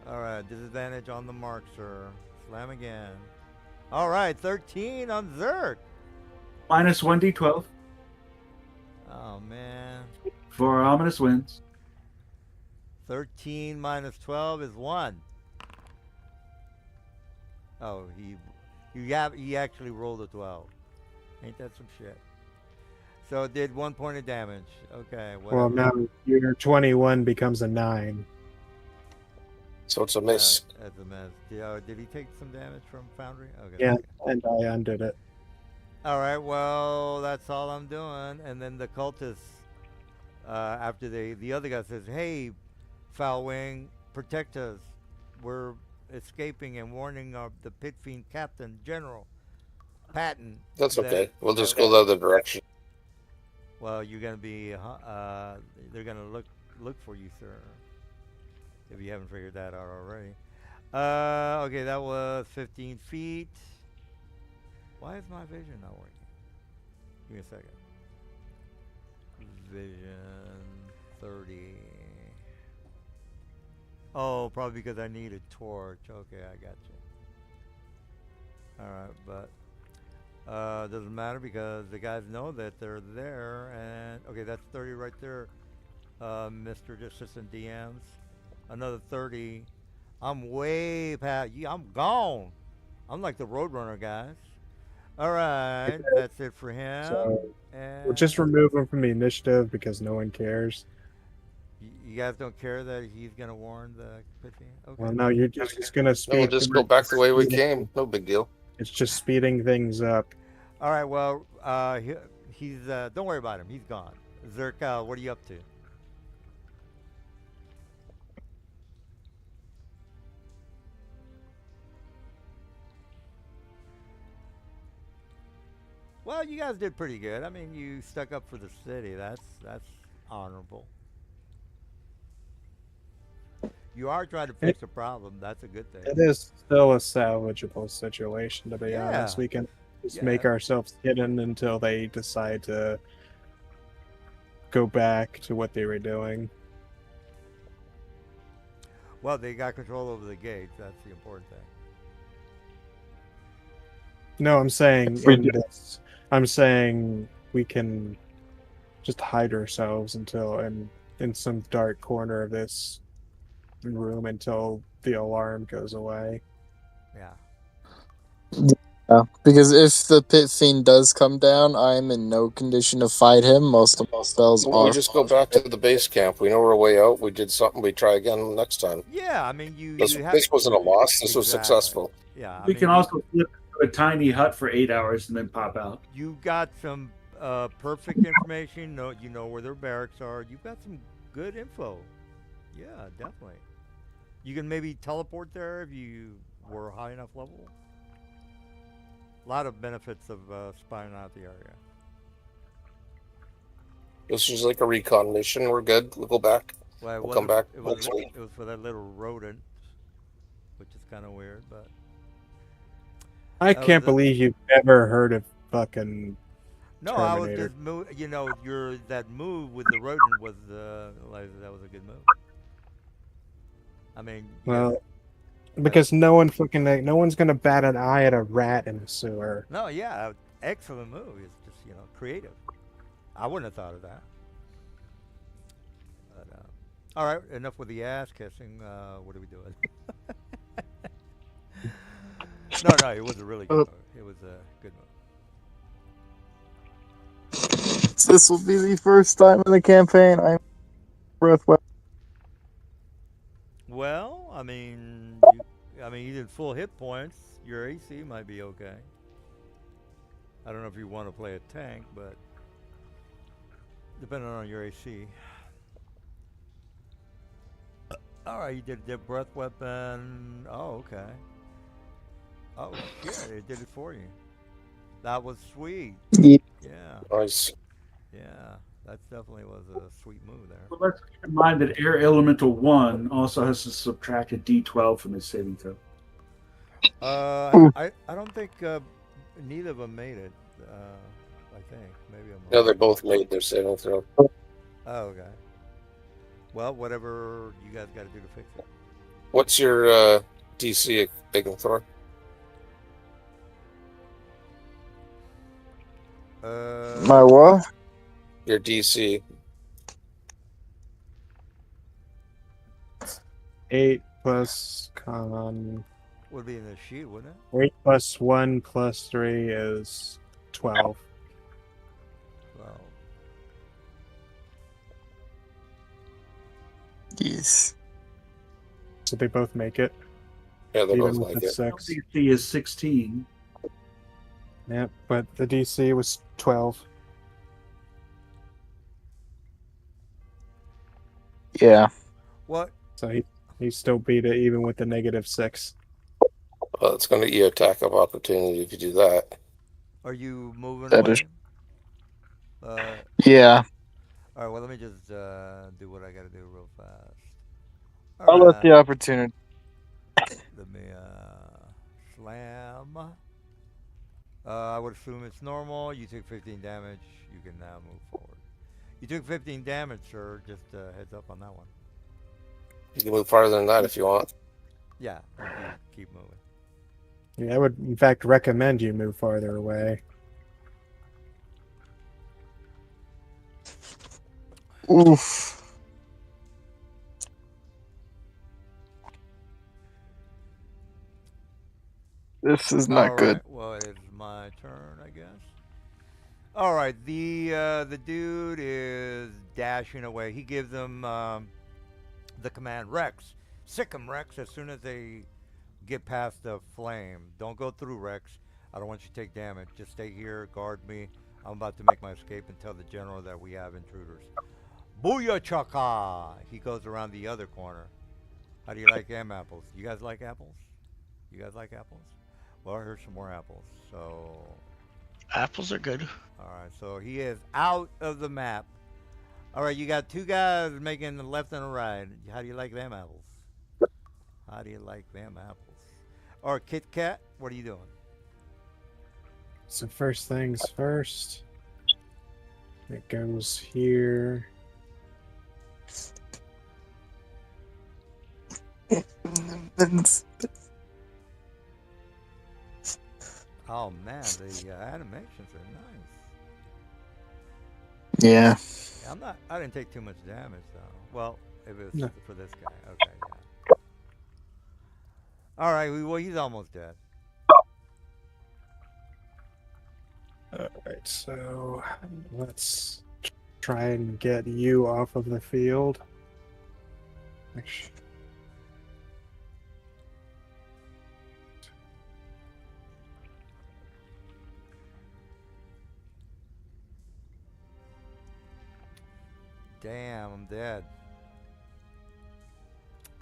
All right, disadvantage on the mark, sir. Slam again. All right, 13 on Zerk. Minus 1d12 Oh, man. for ominous winds. 13 minus 12 is 1. Oh, he actually rolled a 12. Ain't that some shit? So it did 1 point of damage. Okay, whatever. Well, now your 21 becomes a 9. So it's a miss. That's a mess. Did he take some damage from Foundry? Okay. Yeah, and I undid it. All right, well, that's all I'm doing. And then the cultists, after the other guy says, "Hey, Foul Wing, protect us. We're escaping and warning the Pit Fiend Captain General Patton." That's that- okay. We'll just go the other direction. Well, you're gonna be. They're gonna look for you, sir. If you haven't figured that out already. Okay, that was 15 feet. Why is my vision not working? Give me a second. Vision 30. Oh, probably because I need a torch. Okay, I got you. Alright, but... Doesn't matter because the guys know that they're there. And okay, that's 30 right there, Mr. Assistant DMs. Another 30. I'm way past. I'm gone. I'm like the Roadrunner guys. All right, that's it for him. So we'll And just remove him from the initiative because no one cares. you guys don't care that he's gonna warn the pitching. Well, Okay. no, you're just gonna No, we'll speed. just go back the way we came. No big deal. It's just speeding things up. All right. Well, he's. Don't worry about him. He's gone. Zerk, what are you up to? Well, you guys did pretty good. I mean, you stuck up for the city. That's honorable. You are trying to fix a problem. That's a good thing. It is still a salvageable situation, to be Yeah. honest. We can just Yeah. make ourselves hidden until they decide to go back to what they were doing. Well, they got control over the gates. That's the important thing. No, I'm saying If we in do- this. I'm saying we can just hide ourselves until in some dark corner of this room until the alarm goes away. Yeah. Yeah, because if the pit fiend does come down, I'm in no condition to fight him. Most of my spells We are. just go back to the base camp. We know we're way out. We did something. We try again next time. Yeah. I mean, you. This, you have, this wasn't a loss. This was Exactly. successful. Yeah. I We mean, can also flip to a tiny hut for 8 hours and then pop out. You got some perfect information. No, you know where their barracks are. You've got some good info. Yeah, definitely. You can maybe teleport there if you were high enough level. A lot of benefits of spying out the area. This is like a recon mission. We're good. We'll go back. Well, it We'll come wasn't- back It was, next week. it was for that little rodent, which is kind of weird, but I That can't was it. believe you've never heard of fucking. no, I was Terminator. just you know, that move with the rodent was like, that was a good move. I mean, you guys- Well, because no one's gonna bat an eye at a rat in a sewer. no, yeah, excellent move. It's just creative. I wouldn't have thought of that. But, all right, enough with the ass kissing. What are we doing? No, it was a really good move. It was a good move. This will be the first time in the campaign I'm breath weapon. Well, I mean, you did full hit points. Your AC might be okay. I don't know if you want to play a tank, but depending on your AC. All right, you did the breath weapon. Oh, okay. Oh shit, it did it for you. That was sweet. Yeah. Yeah, Nice. yeah. That definitely was a sweet move there. But let's keep in mind that Air Elemental 1 also has to subtract a d12 from his saving throw. I don't think neither of them made it. I think maybe I'm No, wrong. they both made their saving throw. Oh, okay. Well, whatever you guys got to do to fix it. What's your DC, Big Thor? My what? Your DC. 8 plus con. Would be in the sheet, wouldn't it? 8 plus 1 plus 3 is 12. Well, Yes. So they both make it, Yeah, they even both with like the it. 6. DC is 16. Yep, but the DC was 12. Yeah. what? So he still beat it even with the -6. Well, it's going to get you attack of opportunity if you do that. Are you moving That away? is- All Yeah. right. Well, let me just do what I got to do real fast. I'll let the opportunity. Let me slam. I would assume it's normal. You took 15 damage. You can now move forward. You took 15 damage, sir. Just heads up on that one. You can move farther than that if you want. Yeah, you keep moving. Yeah, I would in fact recommend you move farther away. Oof. This is not All good. right. Well, it's my turn, I guess. All right. The dude is dashing away. He gives them the command Rex. Sick 'em, Rex. As soon as they get past the flame, don't go through, Rex. I don't want you to take damage. Just stay here, guard me. I'm about to make my escape and tell the general that we have intruders. Booyah chaka! He goes around the other corner. How do you like them apples? You guys like apples? You guys like apples? Well, here's some more apples. So, Apples are good. all right. So he is out of the map. All right, you got two guys making the left and a right. How do you like them apples? How do you like them apples? Or Kit Kat, what are you doing? So first things first. It goes here. Oh man, the animations are nice. Yeah. Yeah, I didn't take too much damage though. Well, if it was No. for this guy, okay, yeah. All right, well he's almost dead. Alright, so let's try and get you off of the field. Actually, Damn, I'm dead.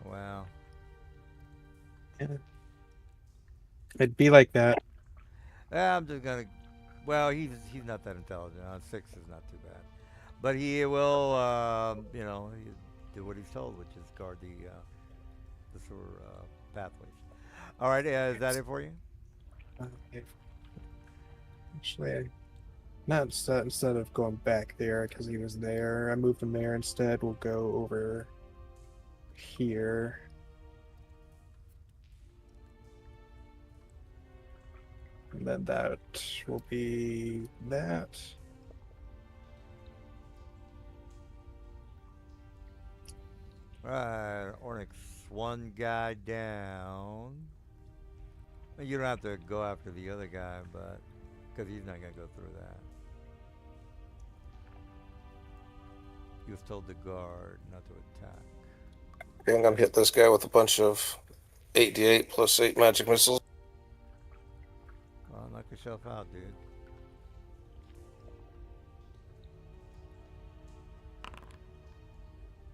Wow. it'd be like that. I'm just gonna. Well, he's not that intelligent. 6 is not too bad, but he will, he do what he's told, which is guard the sewer pathways. All right, is that it for you? Actually, not instead of going back there because he was there, I moved him there instead. We'll go over here. And then that will be that. Right, Ornix, one guy down. You don't have to go after the other guy, but because he's not gonna go through that. He was told to guard, not to attack. Okay, I'm gonna hit this guy with a bunch of 8d8 plus 8 magic missiles. Well, knock yourself out, dude.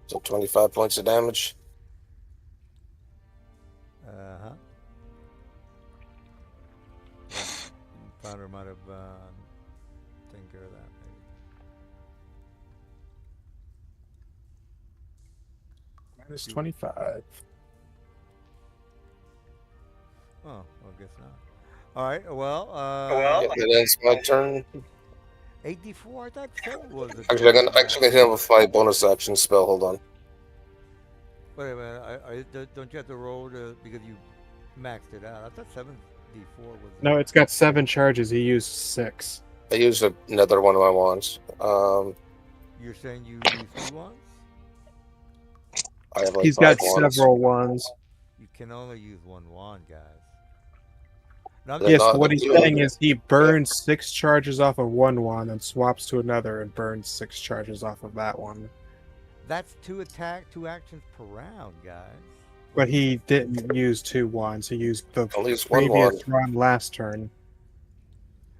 So 25 points of damage. Uh-huh. Founder might have taken care of that, maybe. Minus 25. Oh, well, guess not. All right, well, Yeah, that ends my turn. 8d4, I thought 7 was the Actually, I'm gonna hit him with my bonus action spell. Hold on. Wait a minute, don't you have to roll because you maxed it out? I thought 7d4 was... No, it's got 7 charges. He used 6. I used another one of my wands. You're saying you used 2 wands? I have like He's 5 got wands. several ones. You can only use 1 wand, guys. No, I'm They're Yes, not what he's doing saying it. is he burns 6 charges off of one wand and swaps to another and burns 6 charges off of that one. That's 2 actions per round, guys. But he didn't use 2 wands. He used the Only use one previous wand. one last turn.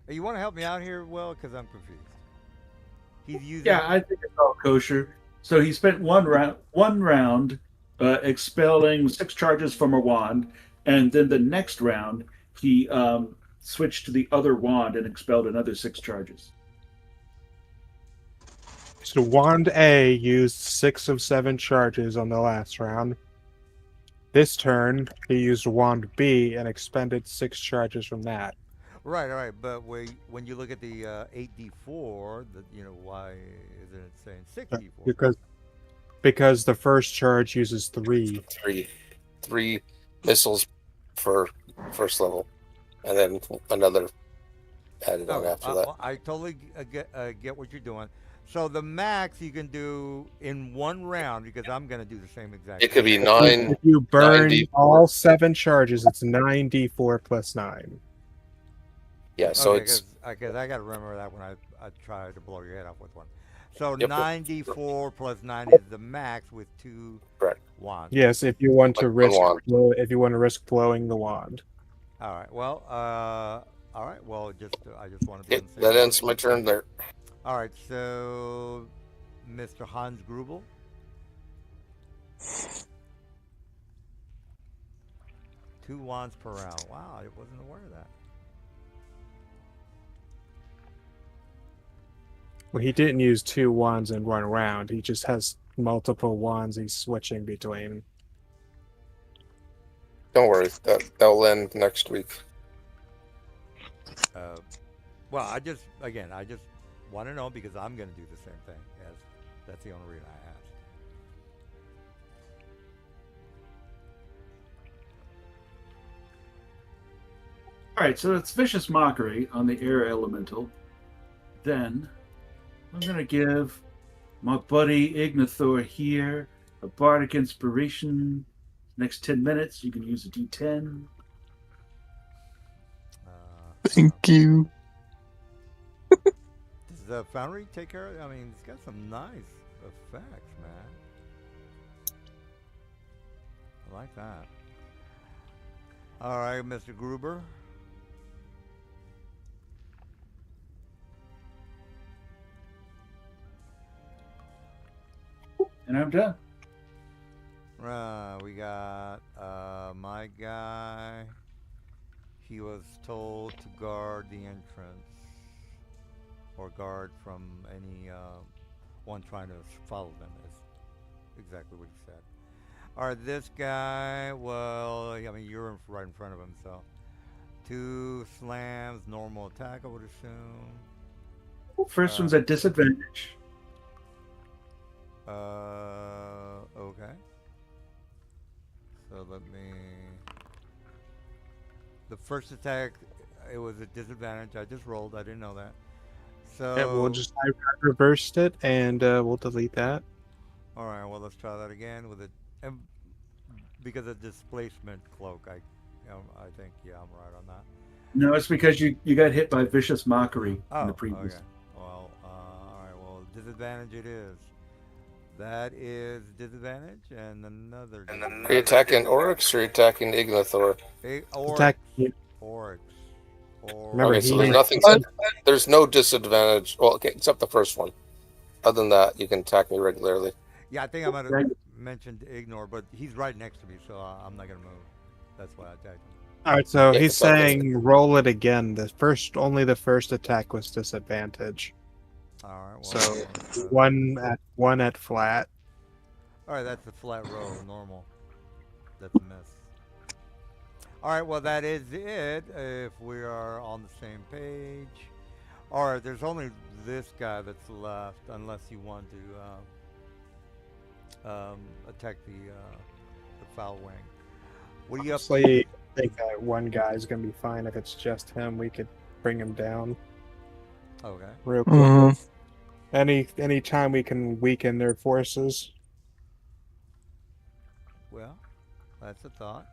Hey, you want to help me out here, Will? Because I'm confused. He's using... Yeah, I think it's all kosher. So he spent one round expelling 6 charges from a wand, and then the next round he switched to the other wand and expelled another 6 charges. So wand A used 6 of 7 charges on the last round. This turn, he used wand B and expended 6 charges from that. Right. But when you look at the 8d4, why isn't it saying 6d4? Because the first charge uses 3. Three missiles for first level, and then another added on after that. I totally get what you're doing. So the max you can do in one round, because I'm going to do the same exact It could be thing. nine. If you burn 9d4. all 7 charges, it's 9d4 plus 9. Yeah, so Okay, it's because I got to remember that when I try to blow your head off with one. So yep, 94 plus 9 is the max with 2 correct. wands. Yes, if you want to Like one risk wand. if you want to risk blowing the wand. All right. Well, all right. Well, I just want to be on the same That page. ends my turn there. All right. So, Mr. Hans Grubel. Two wands per round. Wow, I wasn't aware of that. Well, he didn't use 2 wands in one round. He just has multiple wands he's switching between. Don't worry, that'll end next week. Well, I just want to know because I'm going to do the same thing. As that's the only reason I asked. All right, so it's Vicious Mockery on the Air Elemental. Then I'm going to give my buddy Ignathor here a Bardic Inspiration. Next 10 minutes, you can use a D10. Thank you. Does the Foundry take care of it? I mean, it's got some nice effects, man. I like that. All right, Mr. Gruber. And I'm done. We got my guy. He was told to guard the entrance or guard from any one trying to follow them. Is exactly what he said. All right, this guy. Well, I mean, you're right in front of him, so 2 slams, normal attack. I would assume. First one's at disadvantage. Okay. So let me. The first attack, it was a disadvantage. I just rolled. I didn't know that. So. Yeah, I reversed it, and we'll delete that. All right. Well, let's try that again with it. Because of displacement cloak, I think I'm right on that. No, it's because you got hit by Vicious Mockery in the previous. Okay. Well, all right. Well, disadvantage it is. That is disadvantage and another. Are you attacking Oryx or are you attacking Ignathor? Attack. Oryx. Remember, Okay, so he- there's nothing. There's no disadvantage. Well, okay, except the first one. Other than that, you can attack me regularly. Yeah, I think I might have mentioned ignore, but he's right next to me, so I'm not gonna move. That's why I attacked him. All right, so Yeah, he's it's okay. saying roll it again. Only the first attack was disadvantage. All right. Well, So one at flat. All right, that's a flat roll, normal. That's a miss. All right, well that is it. If we are on the same page. All right, there's only this guy that's left, unless you want to attack the foul wing. What are you up to? Honestly, I think that one guy is gonna be fine. If it's just him, we could bring him down Okay. real quick. Mhm. Any time we can weaken their forces. Well, that's a thought.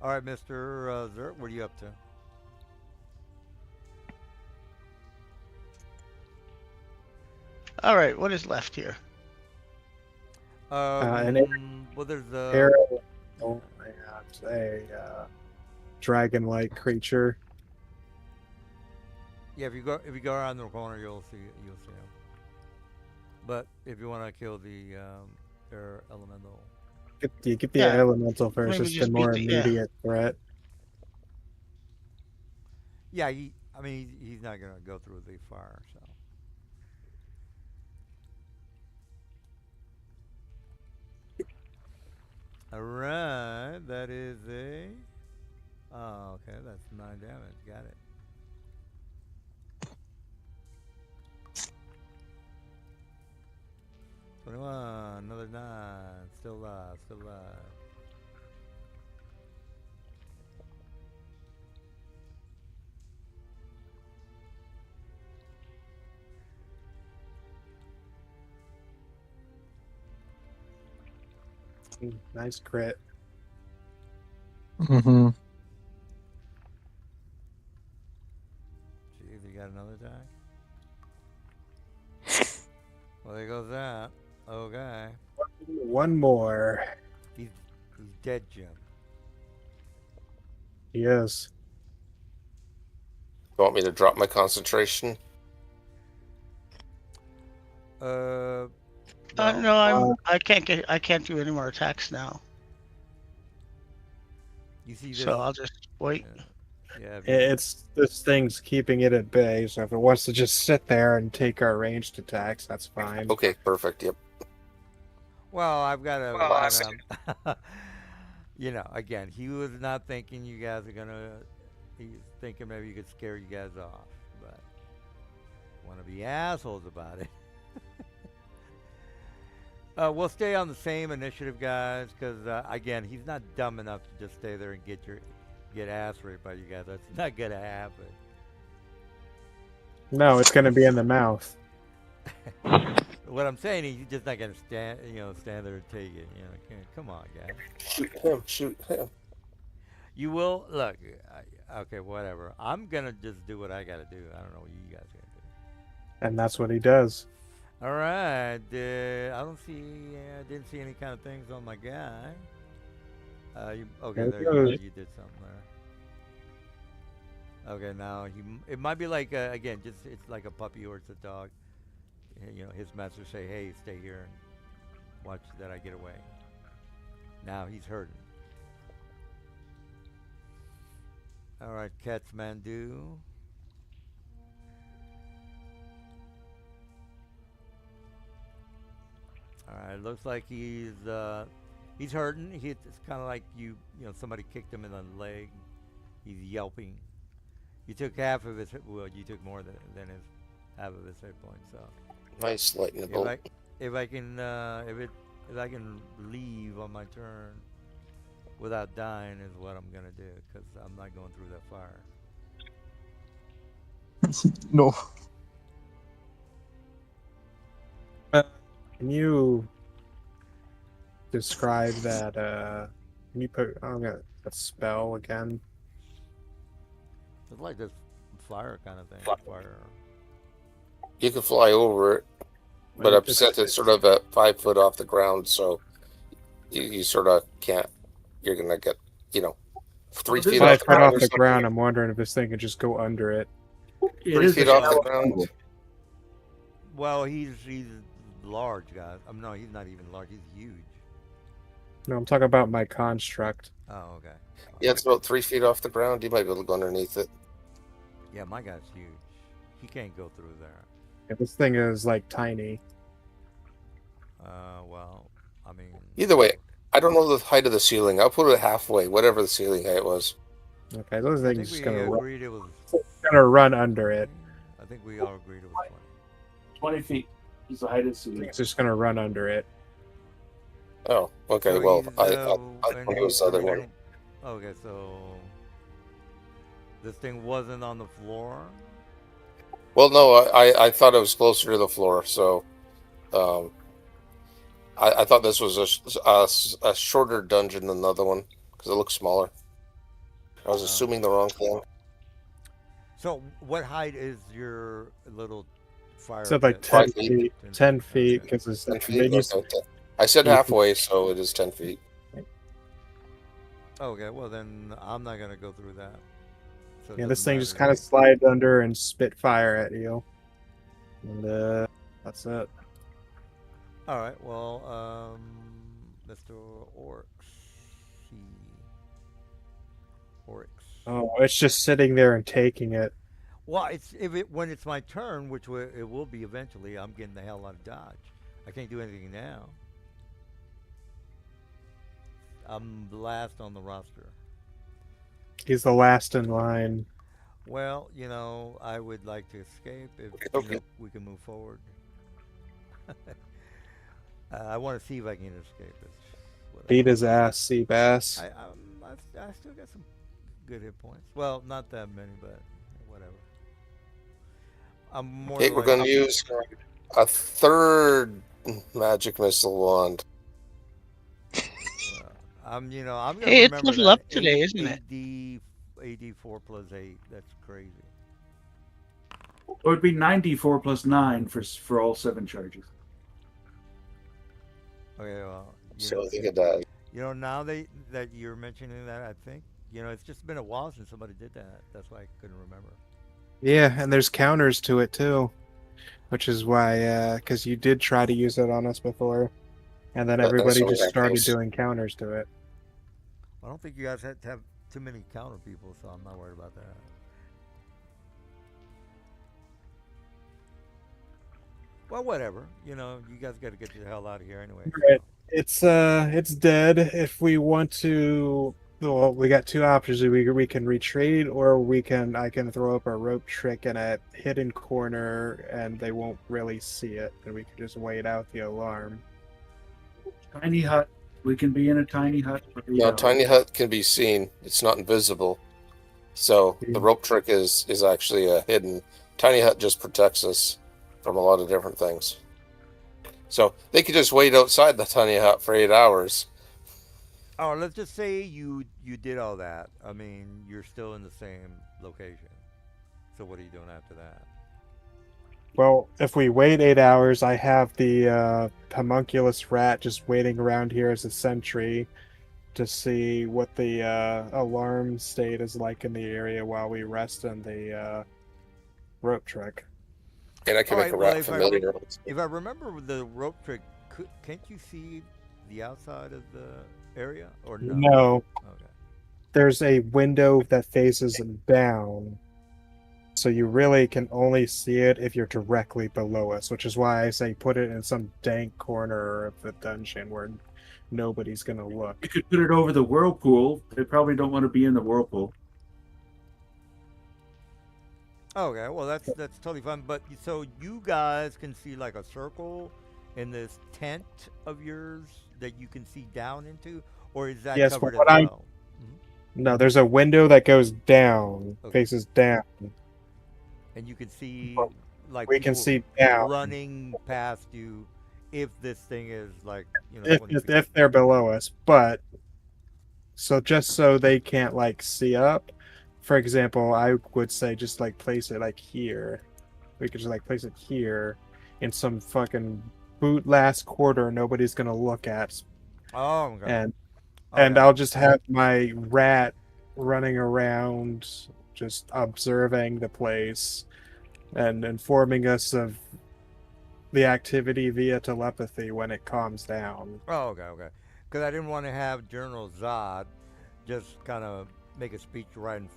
All right, Mr. Zert, what are you up to? All right, what is left here? Well, there's a Arrow. Oh, it's a dragon-like creature. yeah. If you go around the corner, you'll see him. But if you want to kill the air elemental, Get the Yeah, elemental first. maybe It's the just more beat the- yeah. immediate threat. yeah, he's not gonna go through the fire, so. All right, that is a. Oh, okay, that's 9 damage. Got it. Another 9. Still alive. Still alive. Nice crit. Mm-hmm. Jeez, you got another attack? Well, there goes that. Okay. One more. He's dead, Jim. He is. You want me to drop my concentration? No. No, I can't do any more attacks now. You see this? So I'll just wait. Yeah. It's this thing's keeping it at bay, so if it wants to just sit there and take our ranged attacks, that's fine. Okay, perfect. Yep. Well, I've got Classic. to. You know, again, he was not thinking you guys are gonna. He's thinking maybe you could scare you guys off, but want to be assholes about it. We'll stay on the same initiative, guys, because again, he's not dumb enough to just stay there and get ass raped by you guys. That's not gonna happen. No, it's gonna be in the mouth. What I'm saying is, you're just not gonna stand there and take it. Come on, guys. Shoot him. Shoot him. You will look. Okay, whatever. I'm gonna just do what I gotta do. I don't know what you guys are gonna do. And that's what he does. All right. I didn't see any kind of things on my guy. Okay, There there it you did something there. Okay, now it might be like again, just it's like a puppy or it's a dog. His master say, "Hey, stay here and watch that I get away." Now he's hurting. All right, Kathmandu. All right, looks like he's hurting. It's kind of like somebody kicked him in the leg. He's yelping. You took half of his. Well, you took more than his half of his hit points. So Nice lightning bolt. if I can leave on my turn without dying is what I'm gonna do, because I'm not going through that fire. No. Can you describe that? Can you put that spell again? It's like this fire kind of thing. Fire. You can fly over it, but Well, I've set it sort of at 5 foot off the ground, so you sort of can't. You're gonna get 3 feet off 5 the foot off ground. the ground. I'm wondering if this thing could just go under it. 3 feet off the ground. Well, he's large, guys. No, he's not even large. He's huge. No, I'm talking about my construct. Oh, okay. Yeah, it's about 3 feet off the ground. You might be able to go underneath it. Yeah, my guy's huge. He can't go through there. Yeah, this thing is like tiny. Well, I mean. Either way, I don't know the height of the ceiling. I'll put it halfway, whatever the ceiling height was. Okay, those I things think just we gonna agreed it was. run under it. I think we all agreed it was 20 feet is the height of the ceiling. It's just gonna run under it. Oh, okay. So Well, he's, I thought it was the other one. Okay, so this thing wasn't on the floor. Well, no, I thought it was closer to the floor, so I thought this was a shorter dungeon than the other one because it looks smaller. I was assuming the wrong thing. So, what height is your little fire? It said like pit? 10 5 feet. feet. 10 feet, Okay. because it's 10 the feet. biggest. Okay. I said 8 feet. halfway, so it is 10 feet. Okay, well then I'm not gonna go through that. So it Yeah, this doesn't thing matter just to kind me. of slides under and spit fire at you. And that's it. All right. Well, Mr. Oryx. Oh, it's just sitting there and taking it. Well, when it's my turn, which it will be eventually. I'm getting the hell out of Dodge. I can't do anything now. I'm last on the roster. He's the last in line. Well, I would like to escape if Okay. we can move forward. I want to see if I can escape. Beat his ass, Seabass. I still got some good hit points. Well, not that many, but whatever. I'm more. Okay, we're going to use a third magic missile wand. I'm gonna Hey, it's remember level that. up today, isn't it? AD 4+8. That's crazy. It would be 94 plus 9 for all 7 charges. Okay, well, So they could. now that you're mentioning that, I think it's just been a while since somebody did that. That's why I couldn't remember. Yeah, and there's counters to it too, which is why, because you did try to use it on us before, and then That's everybody what we just have started things. doing counters to it. I don't think you guys had to have too many counter people, so I'm not worried about that. Well, whatever. You guys got to get the hell out of here anyway. Right. It's dead. If we want to, well, we got two options. We can retreat, or I can throw up a rope trick in a hidden corner, and they won't really see it, and we can just wait out the alarm. Tiny hut. We can be in a tiny hut for 8 No, hours. tiny hut can be seen. It's not invisible. So the rope trick is actually hidden. Tiny hut just protects us from a lot of different things. So they could just wait outside the tiny hut for 8 hours. Oh, let's just say you did all that. I mean, you're still in the same location. So what are you doing after that? Well, if we wait 8 hours, I have the homunculus rat just waiting around here as a sentry to see what the alarm state is like in the area while we rest on the rope trick. And I can make a rat familiar. If I remember the rope trick, can't you see the outside of the area or no? No. Okay. There's a window that faces down, so you really can only see it if you're directly below us, which is why I say put it in some dank corner of the dungeon where nobody's gonna look. You could put it over the whirlpool. They probably don't want to be in the whirlpool. Okay, well that's totally fine. But so you guys can see like a circle in this tent of yours that you can see down into, or is that Yes, covered as what well? No, there's a window that goes down, Okay. faces down. And you can see like We can people see down running past you if this thing is like 20 feet. if they're below us, but so just so they can't like see up. For example, I would say just like place it like here. We could just like place it here in some fucking boot last quarter nobody's gonna look at. Oh, okay. And I'll just have my rat running around just observing the place and informing us of the activity via telepathy when it calms down. Oh, okay. Because I didn't want to have General Zod just kind of make a speech right in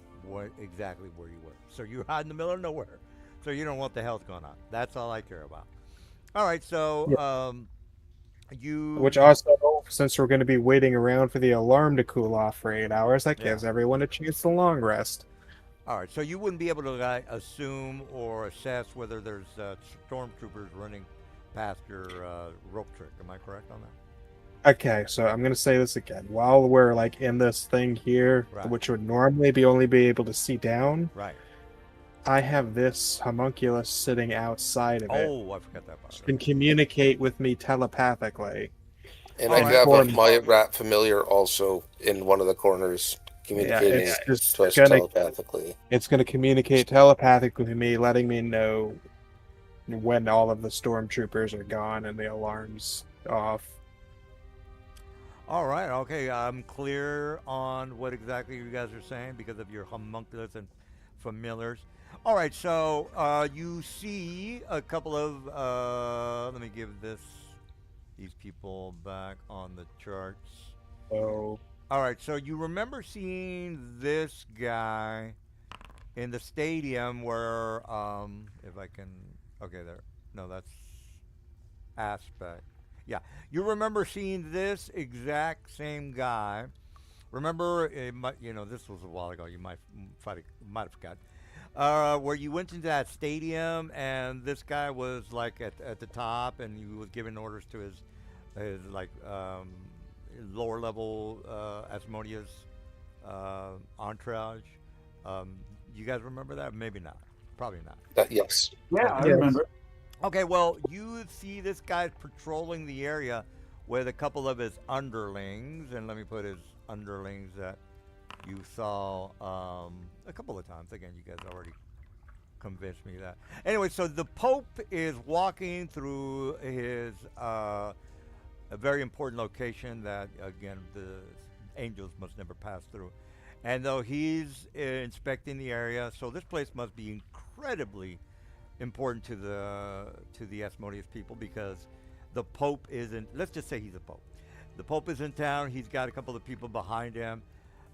exactly where you were. So you're out in the middle of nowhere. So you don't know what the hell's going on. That's all I care about. All right, so Which also, since we're going to be waiting around for the alarm to cool off for 8 hours, that gives everyone a chance to long rest. All right, so you wouldn't be able to assume or assess whether there's stormtroopers running past your rope trick. Am I correct on that? Okay, so I'm going to say this again. While we're like in this thing here, which would normally only be able to see down, right? I have this homunculus sitting outside of it. Oh, I forgot that part. Can communicate with me telepathically. And I could have my rat familiar also in one of the corners communicating to us telepathically. It's going to communicate telepathically with me, letting me know when all of the stormtroopers are gone and the alarm's off. All right, okay, I'm clear on what exactly you guys are saying because of your homunculus and familiars. All right, so you see a couple of, let me give these people back on the charts. Oh. All right, so you remember seeing this guy in the stadium where, if I can, okay, there, no, that's aspect. Yeah, you remember seeing this exact same guy. Remember, this was a while ago. You might have forgot. Where you went into that stadium and this guy was like at the top and he was giving orders to his like lower level Asmodeus entourage. You guys remember that? Maybe not. Probably not. Yes. Yeah, I remember. Okay, well, you see this guy patrolling the area with a couple of his underlings, and let me put his underlings that you saw a couple of times. Again, you guys already convinced me of that. Anyway, so the Pope is walking through his a very important location that again the angels must never pass through. And though he's inspecting the area, so this place must be incredibly important to the Asmodeus people because the Pope isn't. Let's just say he's a Pope. The Pope is in town. He's got a couple of people behind him,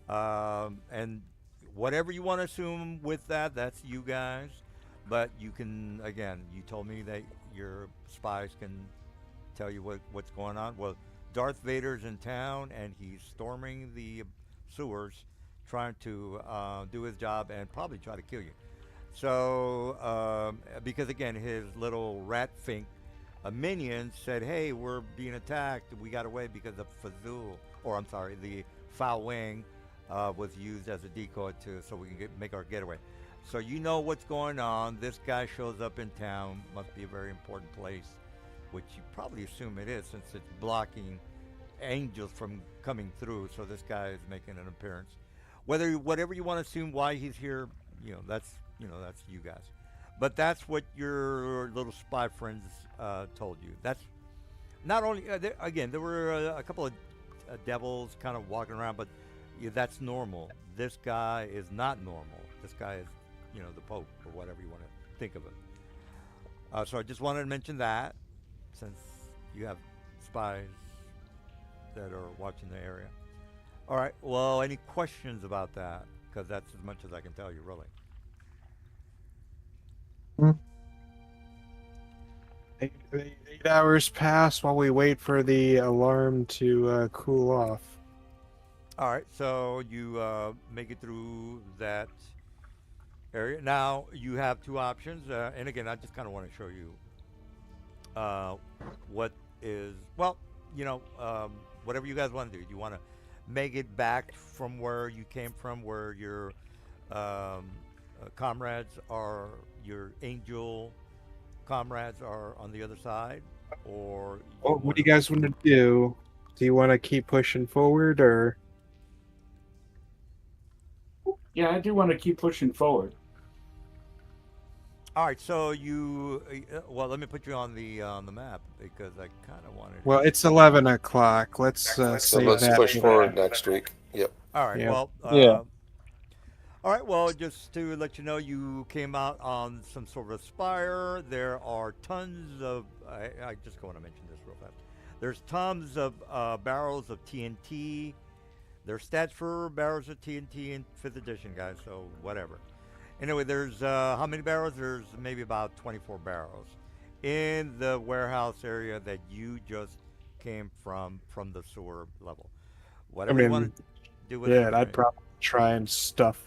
and whatever you want to assume with that, that's you guys. But you can again. You told me that your spies can tell you what's going on. Well, Darth Vader's in town and he's storming the sewers, trying to do his job and probably try to kill you. So, because again, his little rat fink minions said, "Hey, we're being attacked. We got away because the Fazul, or I'm sorry, the Foul Wing, was used as a decoy so we can make our getaway." So you know what's going on. This guy shows up in town. Must be a very important place, which you probably assume it is, since it's blocking angels from coming through. So this guy is making an appearance. Whatever you want to assume why he's here, that's you guys. But that's what your little spy friends told you. That's not only again there were a couple of devils kind of walking around, but that's normal. This guy is not normal. This guy is the Pope or whatever you want to think of it. So I just wanted to mention that since you have spies that are watching the area. All right. Well, any questions about that? Because that's as much as I can tell you, really. 8 hours pass while we wait for the alarm to cool off. All right. So you make it through that area. Now you have two options, and again, I just kind of want to show you what is whatever you guys want to do. You want to make it back from where you came from, where your comrades are, your angel comrades are on the other side, or What do you guys want to do? Do you want to keep pushing forward, or? Yeah, I do want to keep pushing forward. All right, so let me put you on the map because I kind of wanted. Well, it's 11 o'clock. Let's So save let's that. push forward next week. Yep. All right. Yeah. Well. Yeah. All right. Well, just to let you know, you came out on some sort of a spire. There are tons of. I just want to mention this real fast. There's tons of barrels of TNT. There's stats for barrels of TNT in 5th edition, guys. So whatever. Anyway, there's how many barrels? There's maybe about 24 barrels in the warehouse area that you just came from the sewer level. Whatever you want to do with it. I'd probably try and stuff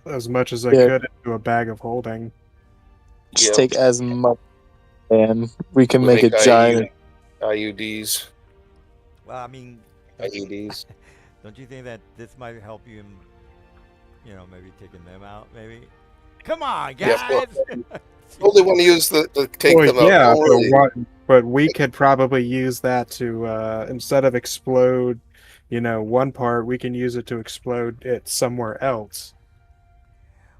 as much as I Yeah. could into a bag of holding. Just Yep. take as much, and we can We make a giant. IUDs. Well, I mean, IEDs. don't you think that this might help you in, maybe taking them out? Maybe. Come on, guys. Yeah, Only want to use the take Well, them out. yeah, Don't worry. but we could probably use that to instead of explode, one part, we can use it to explode it somewhere else.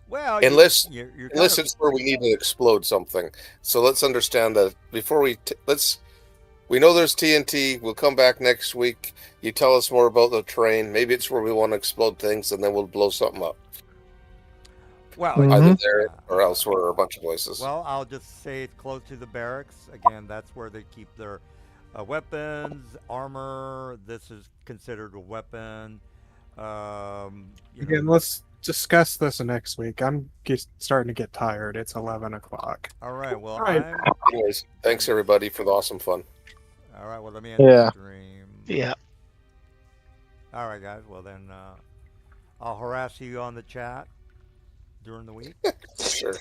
Well, Unless you're Unless it's where we need to explode something. So let's understand that before we know there's TNT. We'll come back next week. You tell us more about the train. Maybe it's where we want to explode things, and then we'll blow something up. well, Mhm. Either there or elsewhere or a bunch of places. well, I'll just say it's close to the barracks. Again, that's where they keep their weapons, armor. This is considered a weapon. Again, let's discuss this next week. I'm starting to get tired. It's 11 o'clock. All right. Well, All right. Anyways, thanks everybody for the awesome fun. all right. Well, let me end Yeah. the stream. Yeah. All right, guys. Well, then I'll harass you on the chat during the week. Sure.